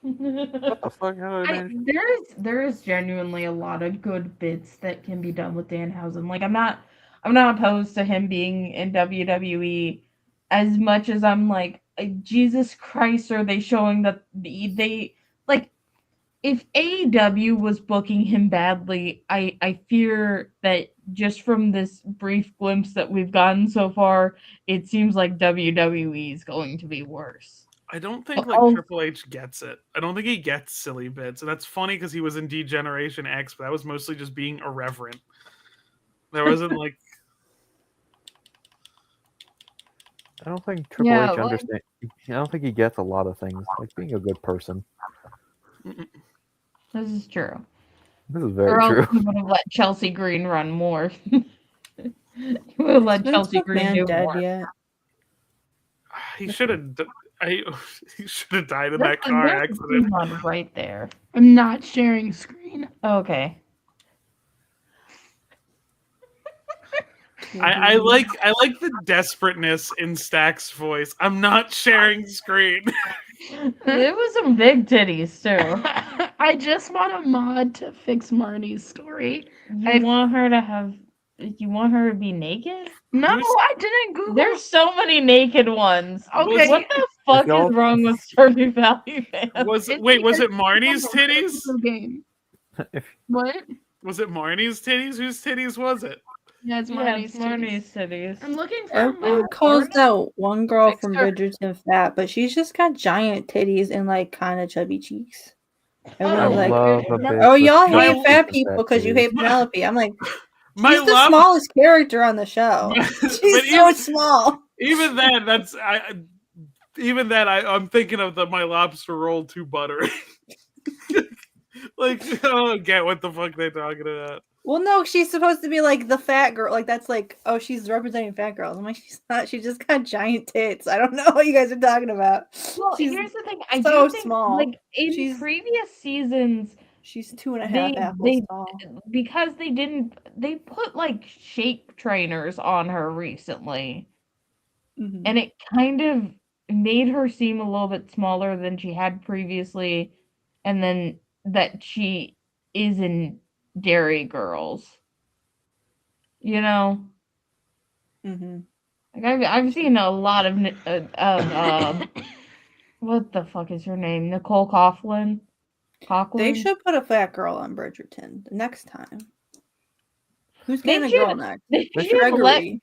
What the fuck? There is genuinely a lot of good bits that can be done with Danhausen. Like I'm not opposed to him being in WWE as much as I'm like, Jesus Christ, are they showing that they like, if AEW was booking him badly, I fear that just from this brief glimpse that we've gotten so far, it seems like WWE is going to be worse. I don't think Triple H gets it. I don't think he gets silly bits, and that's funny because he was in D-Generation X, but that was mostly just being irreverent. There wasn't like. I don't think Triple H understands. I don't think he gets a lot of things, like being a good person. This is true. This is very true. He would have let Chelsea Green run more. He would have let Chelsea Green do more. Yet? He should have. He should have died in that car accident. Right there. I'm not sharing screen. Okay. I like the desperateness in Stack's voice. I'm not sharing screen. It was some big titties too. I just want a mod to fix Marnie's story. You want her to be naked? No, I didn't Google. There's so many naked ones. Okay. What the fuck y'all- is wrong with Stardew Valley fans? Was It's wait, was because it Marnie's titties? it's a game. If What? Was it Marnie's titties? Whose titties was it? Yeah, it's Yeah, Marnie's it's Marnie's cities. I'm looking for Everyone calls that one girl Fix from her. Bridgerton fat, but she's just got giant titties and like kind of chubby cheeks. I Everyone's like, love a bitch "Oh, with y'all chubby hate cheeks fat and people because you titties. hate Penelope." I'm like, My she's the love, smallest character on the show. but She's so small. even then, I'm thinking of my lobster roll too buttery. Like, I don't get what the fuck they're talking about. Well, no, she's supposed to be like the fat girl. Like that's like, oh, she's representing fat girls. I'm like, she's not. She just got giant tits. I don't know what you guys are talking about. Well, She's here's the thing. I so do think, small. like in She's- previous seasons, She's 2.5 apples tall. because they put like shape trainers on her recently, Mhm. and it kind of made her seem a little bit smaller than she had previously, and then that she is in Dairy Girls. You know, Mm-hmm. like I've seen a lot of what the fuck is her name? Nicole Coughlin. They should put a fat girl on Bridgerton the next time. Who's They getting a girl should- next? They should let- Gregory.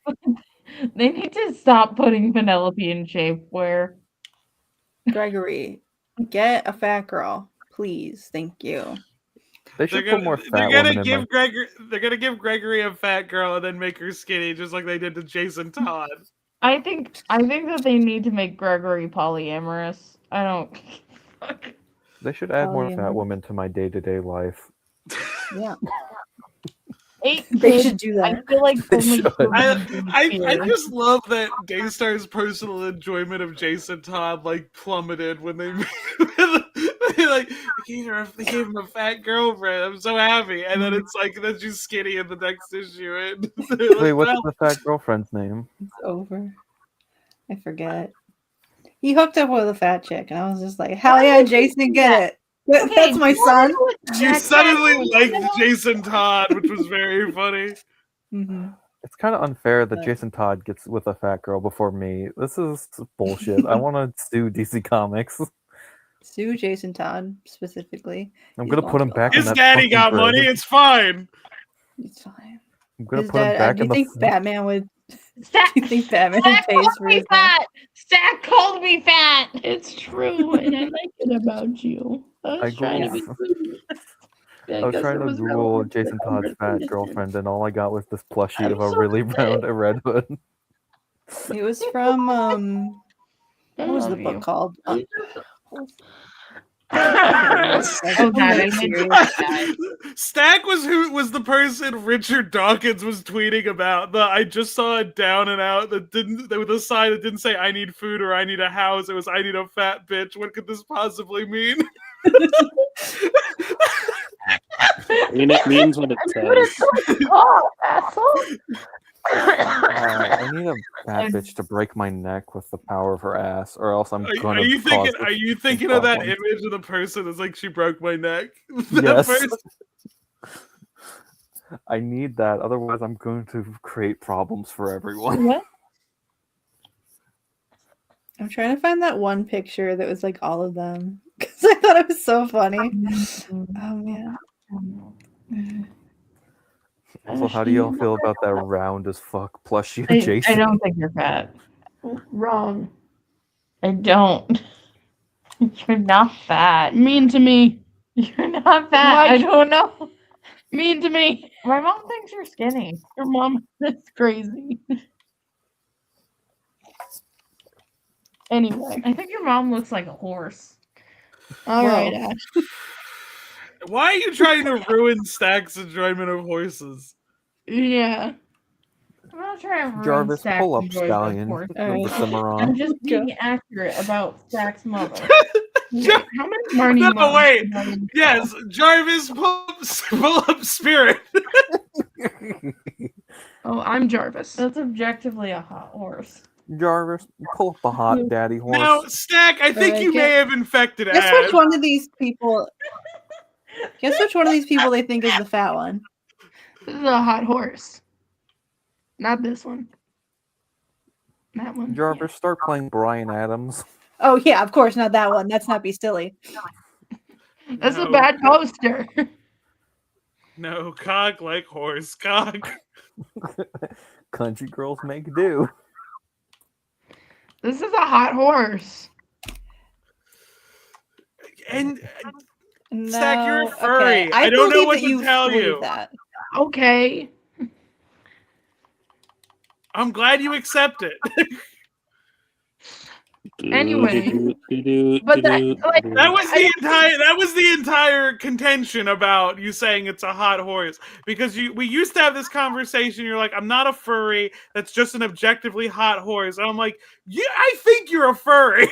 They need to stop putting Penelope in shapewear. Gregory, get a fat girl, please. Thank you. They should put more fat women in my... They're gonna give Gregory a fat girl and then make her skinny, just like they did to Jason Todd. I think that they need to make Gregory polyamorous. I don't. They should add more Polyamorous. fat women to my day-to-day life. Yeah. 8 They kids, should do that. I feel like They only should. I just love that Daystar's personal enjoyment of Jason Todd like plummeted when they like they gave him a fat girlfriend. I'm so happy, and then it's like then she's skinny in the next issue. And like, Wait, what's well, the fat girlfriend's name? It's over. I forget. He hooked up with a fat chick, and I was just like, hell yeah, Jason, get it. Okay, That's my son. you suddenly liked Jason Todd, which was very funny. Mm-hmm. It's kind of unfair that Jason Todd gets with a fat girl before me. This is bullshit. I want to sue DC Comics. Sue Jason Todd specifically. I'm He's gonna going put him to back in His that daddy fucking got grid. money. It's fine. It's fine. I'm gonna His put him dad- back do in you the. think Batman would? Stack, Do you think Batman Stack pays called for me his? fat. Stack called me fat. It's true, and I like it about you. I was I trying to be Googled- sweet. I was trying to Google Jason Todd's fat girlfriend, and all I got was this plushie of a really round Red Hood. It was from what was the love book you. called? Oh, Daddy, Stack was who was the person Richard Dawkins was tweeting about. I just saw a down and out that didn't with a sign that didn't say I need food or I need a house. It was I need a fat bitch. What could this possibly mean? I mean, it means what it says. Oh, asshole! I need a fat bitch to break my neck with the power of her ass, or else I'm gonna. Are you cause thinking a of that problem. image of the person that's like she broke my neck? The Yes. person- I need that. Otherwise, I'm going to create problems for everyone. What? I'm trying to find that one picture that was like all of them because I thought it was so funny. Oh man. Also, how do y'all feel about that round as fuck plushie I Jason? don't think you're fat. Wrong. I don't. You're not fat. Mean to me. You're not fat. What? I don't know. Mean to me. My mom thinks you're skinny. Your mom is crazy. Anyway, I think your mom looks like a horse. all right, Well. Ash. Why are you trying to ruin Stack's enjoyment of horses? Yeah. I'm not trying to ruin Jarvis, Stack's pull up enjoyment of Stallion. horses. Alright. The Cimarron. I'm just being accurate about Stack's mother. Wait, how many Marnie No, moms wait. do I need to Yes, Jarvis, pull up Spirit. call? Oh, I'm Jarvis. That's objectively a hot horse. Jarvis, pull up a hot daddy horse. Now, Stack, I think you may have infected Guess Ash. which one of these people? Guess which one of these people they think is the fat one? This is a hot horse. Not this one. That one. Jarvis, start playing Brian Adams. Oh yeah, of course, not that one. That's not Be Silly. That's a No. bad poster. No, cock like horse cock. Country girls make do. This is a hot horse. And No, Stack, you're a okay. furry. I I don't know believe what that to you tell believe you. that. Okay. I'm glad you accept it. Anyway, but that like That was the entire contention about you saying it's a hot horse, because we used to have this conversation. You're like, I'm not a furry. That's just an objectively hot horse. And I'm like, yeah, I think you're a furry.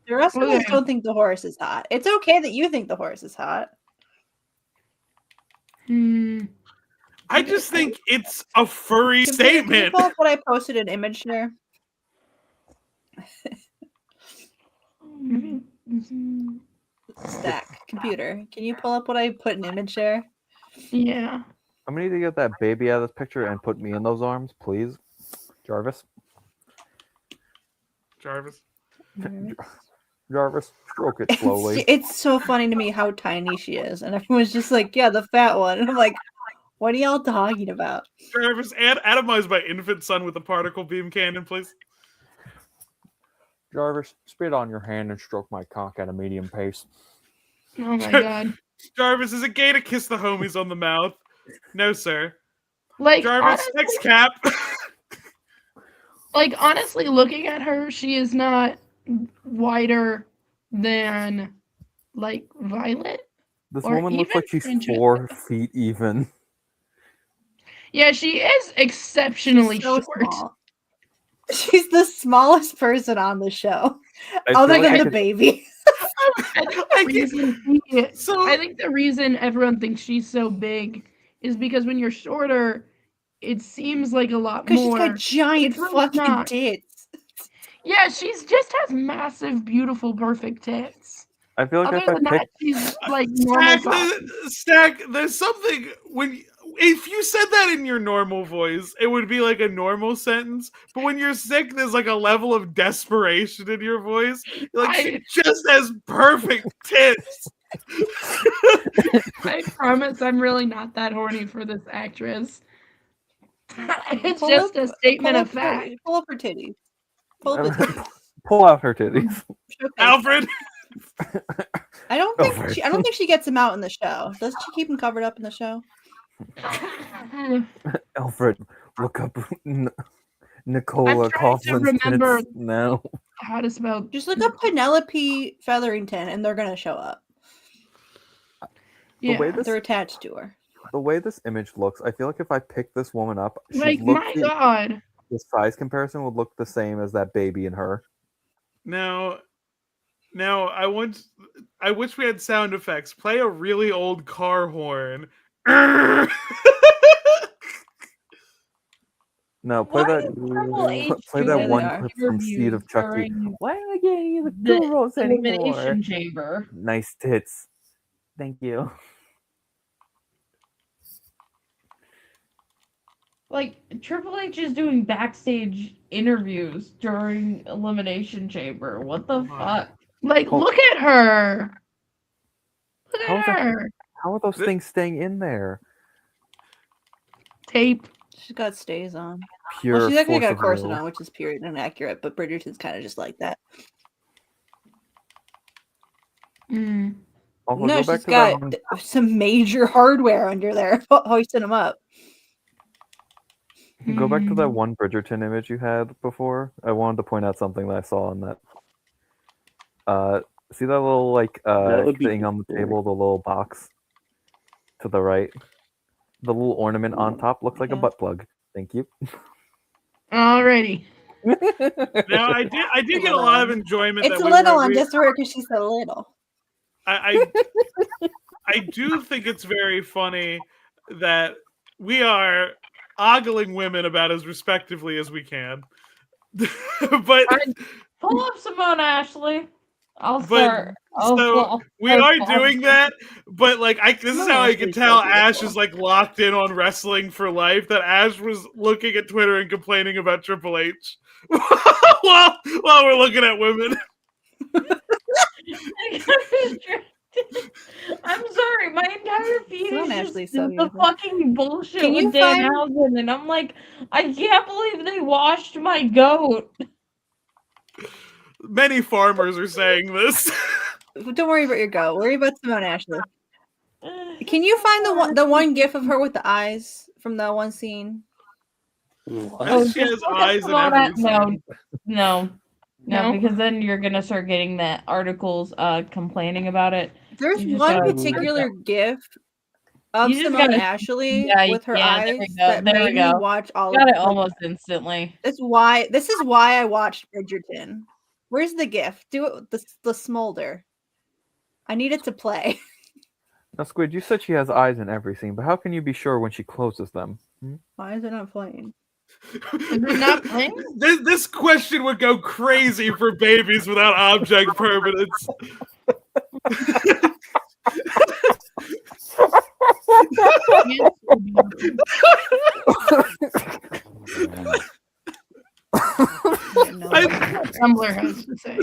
The rest of us Okay. don't think the horse is hot. It's okay that you think the horse is hot. I just think it's a furry Computer, can you statement. pull up what I posted an image there? Stack. Computer, can you pull up what I put an image there? Yeah. I'm gonna need to get that baby out of this picture and put me in those arms, please. Jarvis. Jarvis. Jarvis, stroke it slowly. It's so funny to me how tiny she is, and everyone's just like, "Yeah, the fat one." And I'm like, "What are y'all talking about?" Jarvis, atomize my infant son with a particle beam cannon, please. Jarvis, spit on your hand and stroke my cock at a medium pace. Oh my god. Jarvis, is it gay to kiss the homies on the mouth? No, sir. Like Jarvis, honestly, next cap. like honestly, looking at her, she is not wider than like Violet. This Or woman looks even like she's Francesca. 4 feet even. Yeah, she is exceptionally so short. small. She's the smallest person on the show, I other feel like than I the could- baby. I think the reason everyone thinks she's so big is because when you're shorter, it seems like a lot Because she's more. got giant It's really fucking not. tits. Yeah, she's just has massive, beautiful, perfect tits. I feel like Other if I than that, pick, she's like normal size. Stack, there's something if you said that in your normal voice, it would be like a normal sentence. But when you're sick, there's like a level of desperation in your voice. Like she just has perfect tits. I promise I'm really not that horny for this actress. It's Pull just up- a statement pull of up fact. Pull up her titties. Pull up the titties. pull out her titties. Okay. Alfred. I don't think she gets them out in the show. Doesn't she keep them covered up in the show? Alfred, look up Nicola I'm trying to Coughlin's remember tits now. how to spell. Just look up Penelope Featherington, and they're gonna show up. Yeah, way this- they're attached to her. The way this image looks, I feel like if I pick this woman up, like my god. the size comparison would look the same as that baby in her. Now, I wish we had sound effects. Play a really old car horn. No, play Why that. is Triple H Play doing that one their clip from Seed of Chucky. during Why am I getting you the the gurus anymore? elimination chamber? Nice tits. Thank you. Like Triple H is doing backstage interviews during elimination chamber. What the fuck? Like, Oh. look at her. Look How at is that- her. How are those things staying in there? Tape. She's got stays on. Pure Well, she's actually got a force of corset will. on, which is period and accurate, but Bridgerton's kind of just like that. Mm. Also, No, go back she's to that got one- some major hardware under there, hoisting them up. Go back to that one Bridgerton image you had before. I wanted to point out something that I saw on that. See that little That would be thing on the cool. table, the little box to the right? The little ornament on top looks like a butt plug. Thank you. Alrighty. Now I did get a lot of enjoyment. It's that a little on just for her because she's so little. I do think it's very funny that we are ogling women about as respectively as we can. But Pull up Simone Ashley. I'll But start. so we are doing that, but like this is how I can tell Ash is like locked in on wrestling for life. That Ash was looking at Twitter and complaining about Triple H while we're looking at women. I'm sorry, my entire feed Come on, is Ashley, just so the fucking bullshit Can you with Dan find- Housen, and I'm like, I can't believe they washed my goat. Many farmers are saying this. Don't worry about your goat. Worry about Simone Ashley. Can you find the one gif of her with the eyes from that one scene? What? She has eyes in everything. No, because then you're gonna start getting the articles complaining about it. There's You just one gotta- particular gif of You just Simone gotta- Ashley Yeah, with her yeah, there we eyes go, that there we made me go. watch all Got of it almost instantly. This is why I watched Bridgerton. Where's the gif? Do it with the smolder. I need it to play. Now, Squid, you said she has eyes in every scene, but how can you be sure when she closes them? Why is it not playing? Is it not playing? This question would go crazy for babies without object permanence. Tumblr has to say.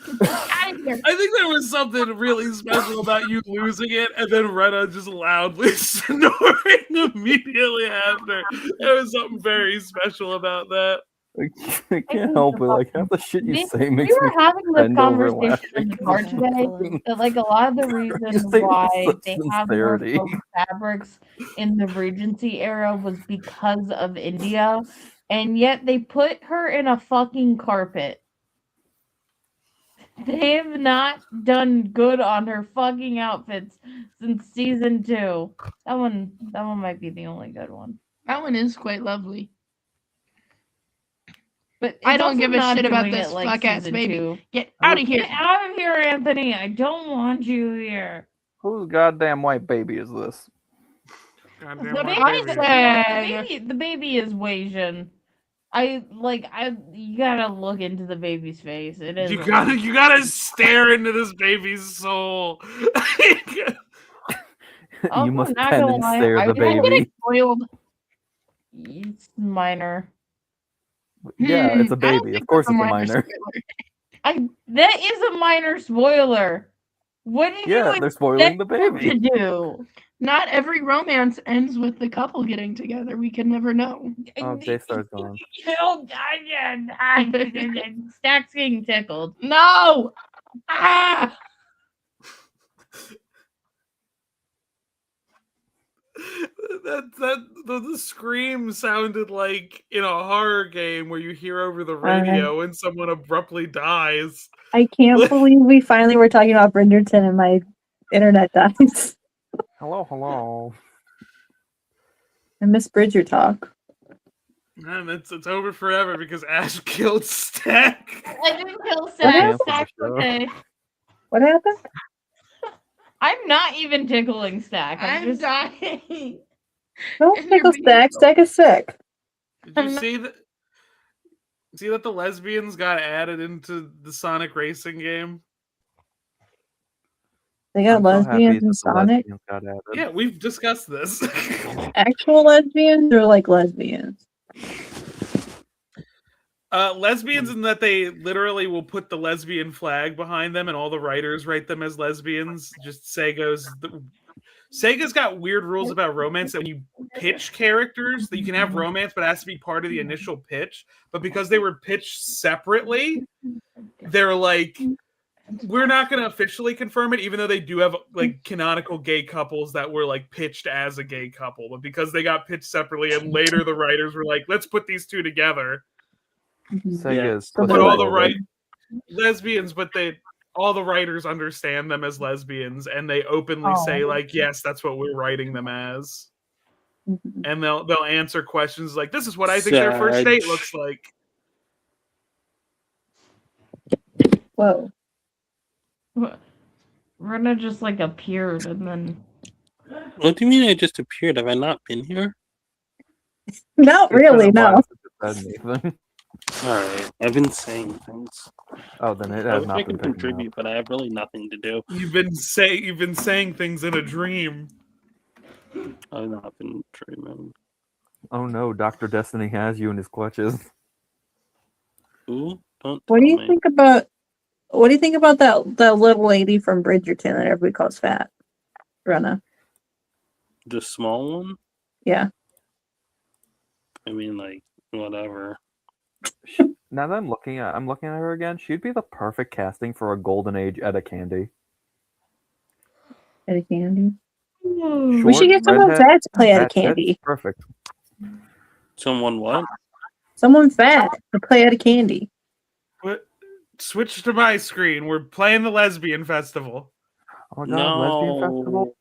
I think there was something really special about you losing it and then Rena just loudly snoring immediately after. There was something very special about that. I can't help it. Like half the shit you say makes We were me having this bend over conversation in the car laughing. today that like a lot of the reasons say with why such they have more sincerity. faux fabrics in the Regency era was because of India, and yet they put her in a fucking carpet. They have not done good on her fucking outfits since season 2. That one might be the only good one. That one is quite lovely. But I it's don't also give a not shit about doing this it like fuck ass season baby. 2. Get out of here. Get out of here, Anthony. I don't want you here. Whose goddamn white baby is this? Goddamn The white baby. the baby is Asian. You gotta look into the baby's face. It is. You gotta stare into this baby's soul. You must not pen gonna and lie, stare I the was getting baby. Spoiled. It's minor. Yeah, it's a I don't baby. think Of course that's it's a a minor minor. That is a minor spoiler. What did Yeah, you they're spoiling the expect them baby. to do? Not every romance ends with the couple getting together. We can never know. Oh, Daystar's gone. Stack's getting tickled. No! Ah! The scream sounded like in a horror game where you hear over the radio when someone abruptly dies. I can't believe we finally were talking about Bridgerton and my internet dies. Hello. I miss Bridger talk. And it's over forever because Ash killed Stack. I didn't kill happened? Stack. Stack's okay. What happened? I'm not even tickling Stack. I'm just dying. Don't tickle Stack. Stack is sick. Did you see that? See that the lesbians got added into the Sonic racing game? They got I'm so happy lesbians that in the Sonic? lesbians got added. Yeah, we've discussed this. Actual lesbians or like lesbians? Lesbians in that they literally will put the lesbian flag behind them and all the writers write them as lesbians. Just Sega's got weird rules about romance that when you pitch characters that you can have romance, but it has to be part of the initial pitch. But because they were pitched separately, they're like, we're not going to officially confirm it, even though they do have like canonical gay couples that were like pitched as a gay couple. But because they got pitched separately and later the writers were like, let's put these two together. Sega is But all the lesbians, but all the writers understand them as lesbians and they openly say like, yes, that's what we're writing them as. And they'll answer questions like, this is what I think their first date looks like. Whoa. Rena just like appeared and then. What do you mean I just appeared? Have I not been here? Not really, no. Alright, I've been saying things. Oh, then it I has wish I not been could picking contribute, but I have really nothing to do. You've been saying things in a dream. I've not been dreaming. Oh no, Dr. Destiny has you in his clutches. Ooh, don't What do tell you me. think about that little lady from Bridgerton that everybody calls fat? Rena. The small one? Yeah. I mean, like, whatever. Now that I'm looking at her again, she'd be the perfect casting for a golden age Etta Candy. Etta Candy. Short, We should get someone redhead, fat to play Etta fat tits, Candy. perfect. Someone what? Someone fat to play Etta Candy. What? Switch to my screen. We're playing the lesbian festival. Oh my god, lesbian festival.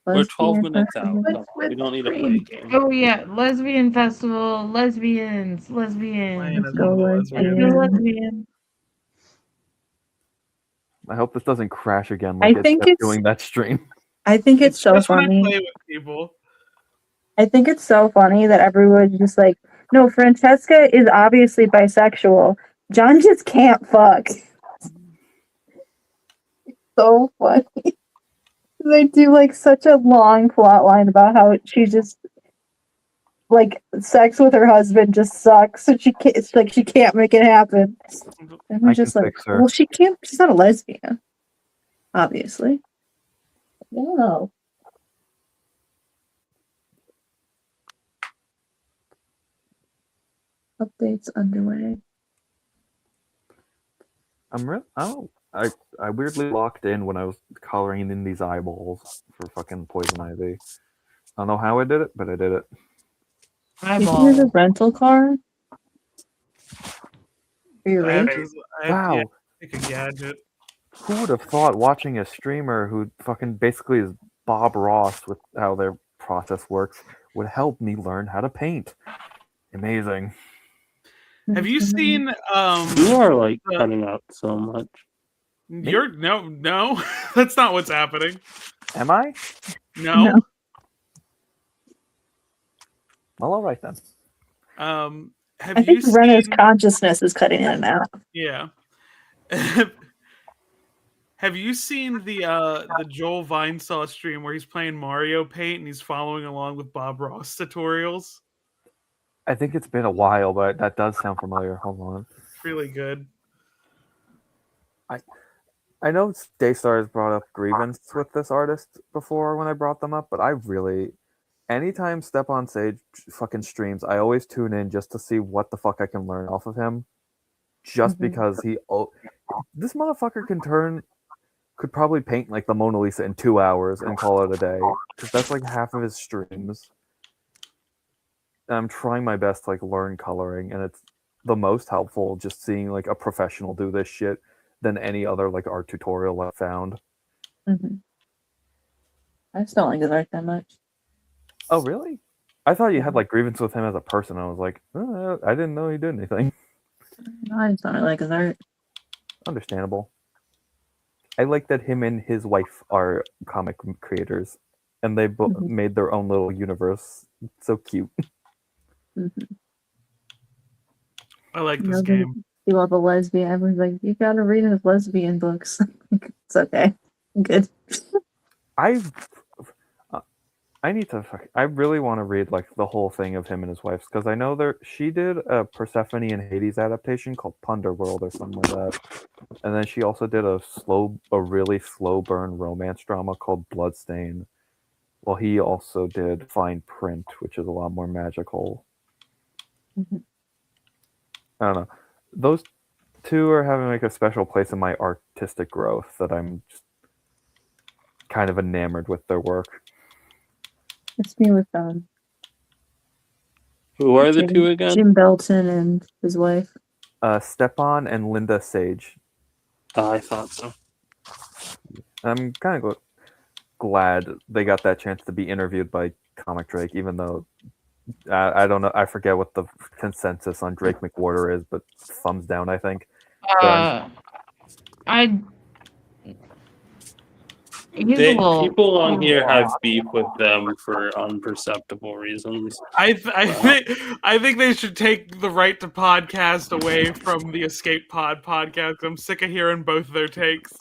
We're 12 Lesbian minutes out. festival. Come on, we don't need to play a game. Oh yeah, lesbian festival, lesbians. Playing Let's as go one of the lesbians. lesbian. I hope this doesn't crash again I like it's think kept it's- doing that stream. I think it's so Just when I funny. play with people. I think it's so funny that everyone's just like, no, Francesca is obviously bisexual. John just can't fuck. So funny. They do like such a long plot line about how she just like sex with her husband just sucks, so she can't. It's like she can't make it happen. And we're I just can like, fix her. well, she can't. She's not a lesbian, obviously. No. Updates underway. I weirdly locked in when I was coloring in these eyeballs for fucking Poison Ivy. I don't know how I did it, but I did it. Did you use a rental car? For your I have race? to, Wow. pick a gadget. Who would have thought watching a streamer who fucking basically is Bob Ross with how their process works would help me learn how to paint? Amazing. Have you seen You are like cutting out so much. You're no, that's not what's happening. Am I? No. No. Well, all right then. Have I you think seen? Rena's consciousness is cutting in and out. Yeah. Have you seen the Joel Vinesaw stream where he's playing Mario Paint and he's following along with Bob Ross tutorials? I think it's been a while, but that does sound familiar. Hold on. It's really good. I know Daystar has brought up grievance with this artist before when I brought them up, but I really, anytime Step on Sage fucking streams, I always tune in just to see what the fuck I can learn off of him. Just because this motherfucker could probably paint like the Mona Lisa in 2 hours and call it a day. Because that's like half of his streams. And I'm trying my best to like learn coloring, and it's the most helpful just seeing like a professional do this shit than any other like art tutorial I've found. Mm-hmm. I just don't like his art that much. Oh really? I thought you had like grievance with him as a person. I was like, I didn't know he did anything. No, I just don't really like his art. Understandable. I like that him and his wife are comic creators, and they both made their own little universe. It's so cute. Mm-hmm. I like this game. You love a lesbian. Everyone's like, you gotta read his lesbian books. It's okay. I'm good. I really want to read like the whole thing of him and his wife, because I know she did a Persephone and Hades adaptation called Punderworld or something like that, and then she also did a really slow burn romance drama called Bloodstain. Well, he also did Fine Print, which is a lot more magical. Mm-hmm. I don't know. Those two are having like a special place in my artistic growth that I'm just kind of enamored with their work. It's me with Who are the two again? Jim Belton and his wife. Stepan and Linda Sage. I thought so. I'm kind of glad they got that chance to be interviewed by Comic Drake, even though I don't know. I forget what the consensus on Drake McWhorter is, but thumbs down, I think. He's a little. People on here have beef with them for unperceptible reasons. I think they should take the right to podcast away from the Escape Pod podcast. I'm sick of hearing both their takes.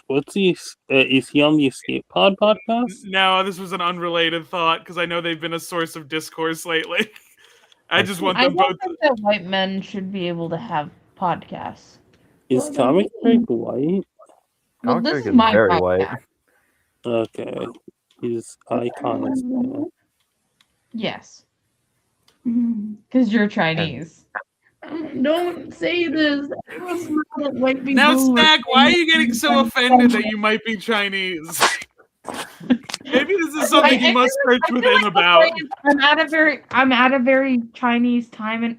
What's he? Is he on the Escape Pod podcast? No, this was an unrelated thought because I know they've been a source of discourse lately. I just want I them don't both. think that white men should be able to have podcasts. Is Comic Craig white? Well, Comic this Craig is is my very podcast. white. Okay, he's iconic. Yes. Because you're Chinese. Don't say this. Everyone's mad at white people Now, who are Stack, why are you saying getting so offended that you might be Chinese? Maybe this is something you must search I feel within like the about. phrase, I'm at a very Chinese time in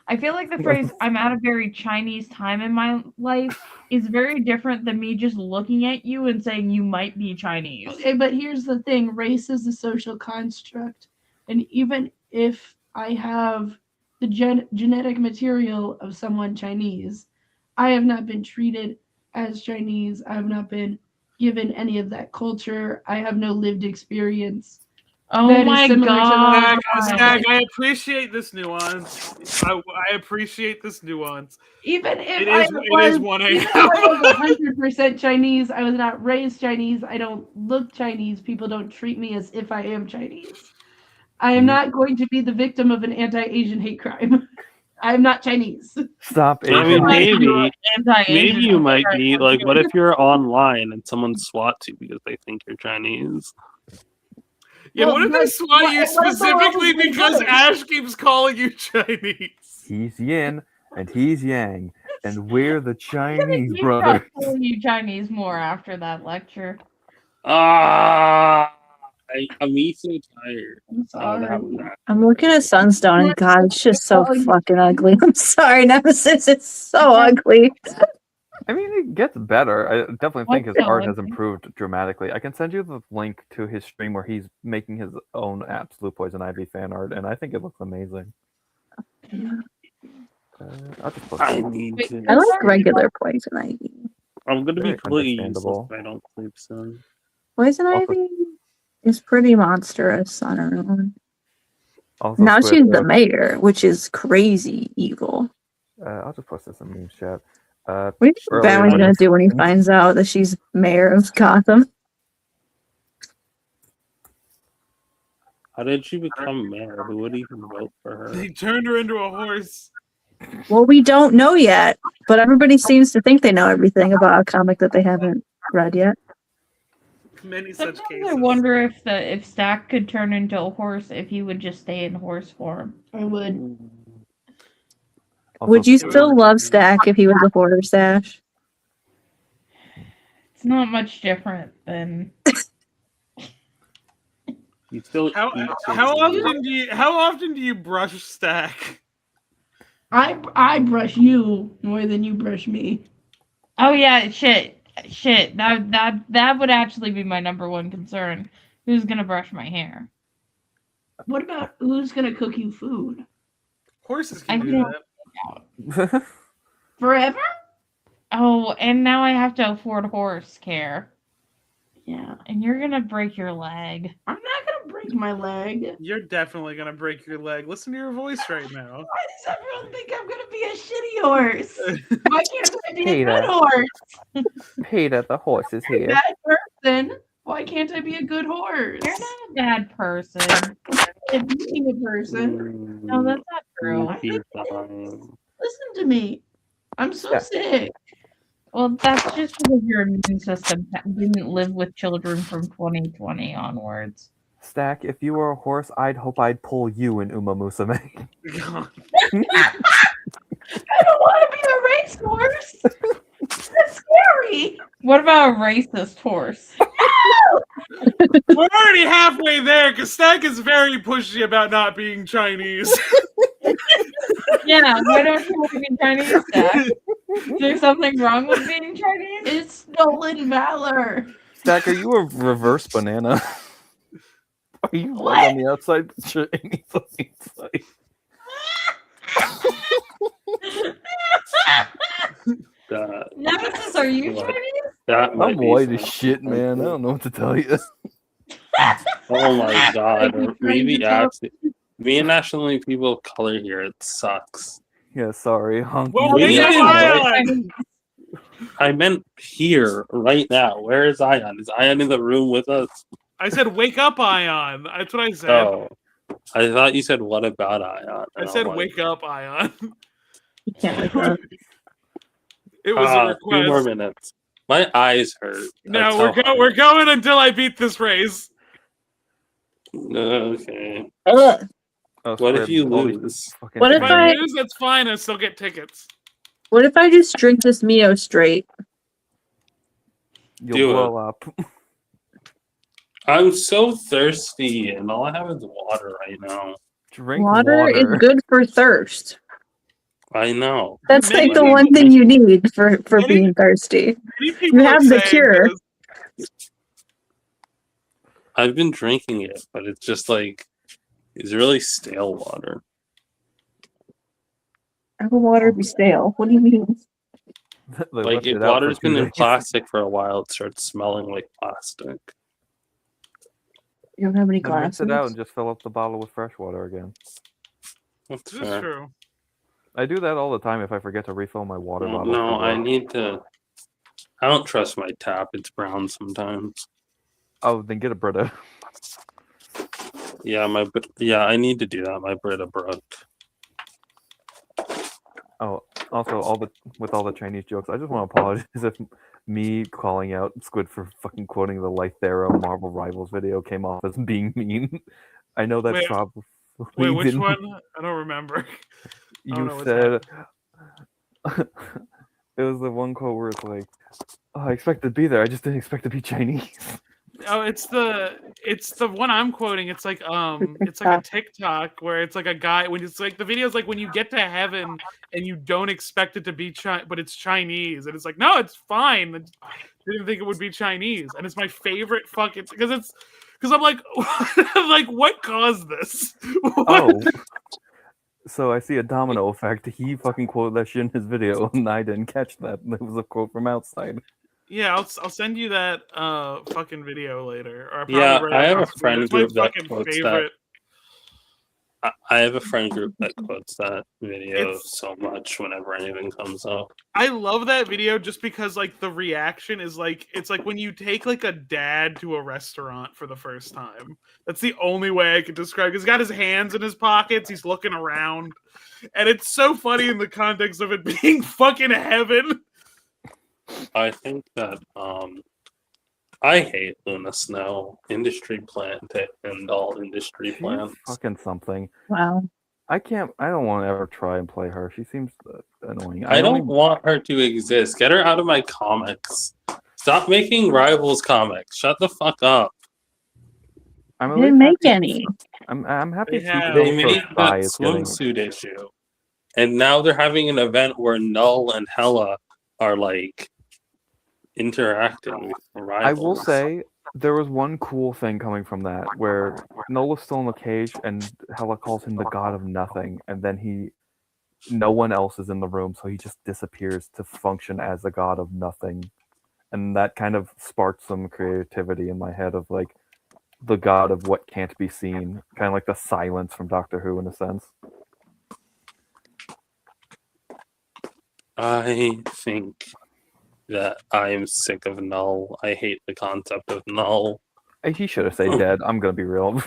I feel like the phrase I'm at a very Chinese time in my life is very different than me just looking at you and saying you might be Chinese. Okay, but here's the thing: race is a social construct, and even if I have the genetic material of someone Chinese, I have not been treated as Chinese. I have not been given any of that culture. I have no lived experience. Oh that is my similar to god. Stack, I appreciate this nuance. I appreciate this nuance. Even if It I is was 1 even if I was 100% Chinese, I was not raised Chinese. I don't look Chinese. People don't treat me as if I am Chinese. I am not going to be the victim of an anti-Asian hate crime. I am not Chinese. Stop. I mean, maybe Anti-Asian you might right be now. like. What if you're online and someone swats you because they think you're Chinese? Yeah, Well, what if they but- swat you what if they're specifically always because good? Ash keeps calling you Chinese? He's yin and he's yang, and we're the I'm gonna Chinese keep brothers. calling you Chinese more after that lecture. I'm so tired. I'm sorry. I'm looking at Sunstone and God, it's just so fucking ugly. I'm sorry, Nemesis, it's so ugly. I mean, it gets better. I definitely think his What's art so has improved dramatically. I can send you the link to his stream where he's making his own Absolute Poison Ivy fan art, and I think it looks amazing. I'll just post I it. need to. I like regular Poison Ivy. I'm gonna be Very completely useless understandable. if I don't sleep soon. Poison Also- Ivy is pretty monstrous on her own. Also, Now Squid, she's the mayor, which is crazy evil. I'll just post this in meme chat. What do you think Earlier Batman's when- gonna do when he finds out that she's mayor of Gotham? How did she become mayor? Who would even vote for her? He turned her into a horse. Well, we don't know yet, but everybody seems to think they know everything about a comic that they haven't read yet. Many such Sometimes cases. I wonder if Stack could turn into a horse if he would just stay in horse form. I would. Also, Would you Squid- still love Stack if he was a hoarder stash? It's not much different than You still How eat often do you brush Stack? I brush you more than you brush me. oh yeah, shit. That would actually be my number one concern. Who's gonna brush my hair? What about who's gonna cook you food? Horses I can do don't- that. Forever? Oh, and now I have to afford horse care. Yeah. And you're gonna break your leg. I'm not gonna break my leg. You're definitely gonna break your leg. Listen to your voice right now. Why does everyone think I'm gonna be a shitty horse? Why can't I be a Peter. good horse? Peter, the horse is here. Bad person. Why can't I be a good horse? You're not a bad person. I'm being a person. No, that's not true. Listen to me. I'm so Yeah. sick. Well, that's just because your immune system didn't live with children from 2020 onwards. Stack, if you were a horse, I'd hope I'd pull you in Uma Musume. God. I don't want to be a racehorse. That's scary. What about a racist horse? We're already halfway there because Stack is very pushy about not being Chinese. Yeah, why don't you want to be Chinese, Stack? Is there something wrong with being Chinese? It's stolen valor. Stack, are you a reverse banana? Are you white on the outside but you're Chinese on the inside? Nemesis, are you What? Chinese? That might I'm be white as fun. shit, man. I don't know what to tell you. Oh my god. Are you Or trying maybe to tell- actually, me and Ash are the only people of color here. It sucks. Yeah, sorry, honky. Well, Maybe wake up, right- Ayaan! I meant here, right now. Where is Ayaan? Is Ayaan in the room with us? I said, wake up, Ayaan. That's what I said. Oh. I thought you said, what about Ayaan? I said, wake up, Ayaan. You can't wake up. It was a 2 more request. minutes. My eyes hurt. No, That's how we're going until I beat this race. Okay. Ugh. Oh, What if Squid, you all these lose? fucking What if If things. I I- lose, that's fine. I still get tickets. What if I just drink this Mio straight? You'll Do blow up. I'm so thirsty, and all I have is water right now. Drink Water is water. good for thirst. I know. That's Many like the people- one thing you need for Many- being thirsty. Many people You are have the saying cure. this. I've been drinking it, but it's just like it's really stale water. How will water be stale? What do you mean? They Like left if it out for water's 2 been in days. plastic for a while, it starts smelling like plastic. You don't have any Then rinse glasses? it out and just fill up the bottle with fresh water again. That's This is fair. true. I do that all the time if I forget to refill my water Well, bottle. no, I need to. I don't trust my tap. It's brown sometimes. Oh, then get a Brita. Yeah, I need to do that. My Brita broke. Oh, also, with all the Chinese jokes, I just want to apologize if me calling out Squid for fucking quoting the Lythera Marvel Rivals video came off as being mean. I know that's Wait, probably Wait, which didn't- one? I don't remember. I don't know You what's said it was the one quote where it's like, "Oh, I expected to be there. I just didn't expect to be Chinese." Oh, it's the one I'm quoting. It's like a TikTok where it's like a guy when it's like the video's like when you get to heaven and you don't expect it to be but it's Chinese and it's like no, it's fine. I didn't think it would be Chinese and it's my favorite fucking because I'm like I'm like what caused this? Oh, so I see a domino effect. He fucking quoted that shit in his video, and I didn't catch that. It was a quote from outside. Yeah, I'll send you that fucking video later. Or I'll probably Yeah, write I it have on a Twitter. friend It's my group that fucking quotes favorite. I have a friend group that quotes that video It's- so much whenever anything comes up. I love that video just because like the reaction is like it's like when you take like a dad to a restaurant for the first time. That's the only way I could describe. He's got his hands in his pockets. He's looking around, and it's so funny in the context of it being fucking heaven. I think that I hate Luna Snow, industry plant to end all industry She's plants. fucking something. Wow. I don't want to ever try and play her. She seems annoying. I don't want her to exist. Get her out of my comics. Stop making Rivals comics. Shut the fuck up. I'm I didn't make any. I'm happy They have- They Supergirl made First Spy that is getting. swimsuit issue. And now they're having an event where Null and Hela are like interacting with Rivals. I will say there was one cool thing coming from that where Nola's still in the cage and Hela calls him the god of nothing, and then no one else is in the room, so he just disappears to function as the god of nothing. And that kind of sparked some creativity in my head of like the god of what can't be seen, kind of like the silence from Doctor Who in a sense. I think that I am sick of Null. I hate the concept of Null. He should have stayed dead. I'm gonna be real.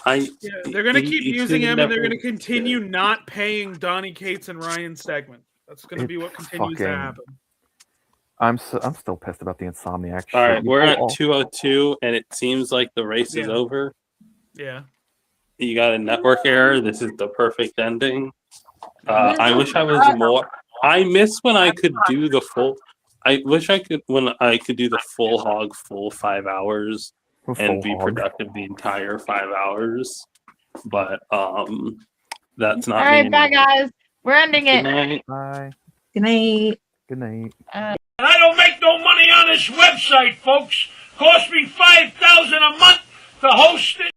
Yeah, they're gonna keep he using should've him, and they're never- gonna continue not paying Donnie Cates and Ryan Stegman. That's gonna be what It's continues to fucking- happen. I'm still pissed about the Insomniac shit. All right, we're at Oh, 202, and it seems like the race is Yeah. over. Yeah. You got a network error. This is the perfect ending. I wish I was more. I miss when I could do the full. I wish I could when I could do the full hog, full 5 hours, and full be hog. productive the entire 5 hours. But that's not. All right, me bye anymore. guys. We're ending Good it. night. Bye. Good night. Good night. I don't make no money on this website, folks. Cost me $5,000 a month to host it.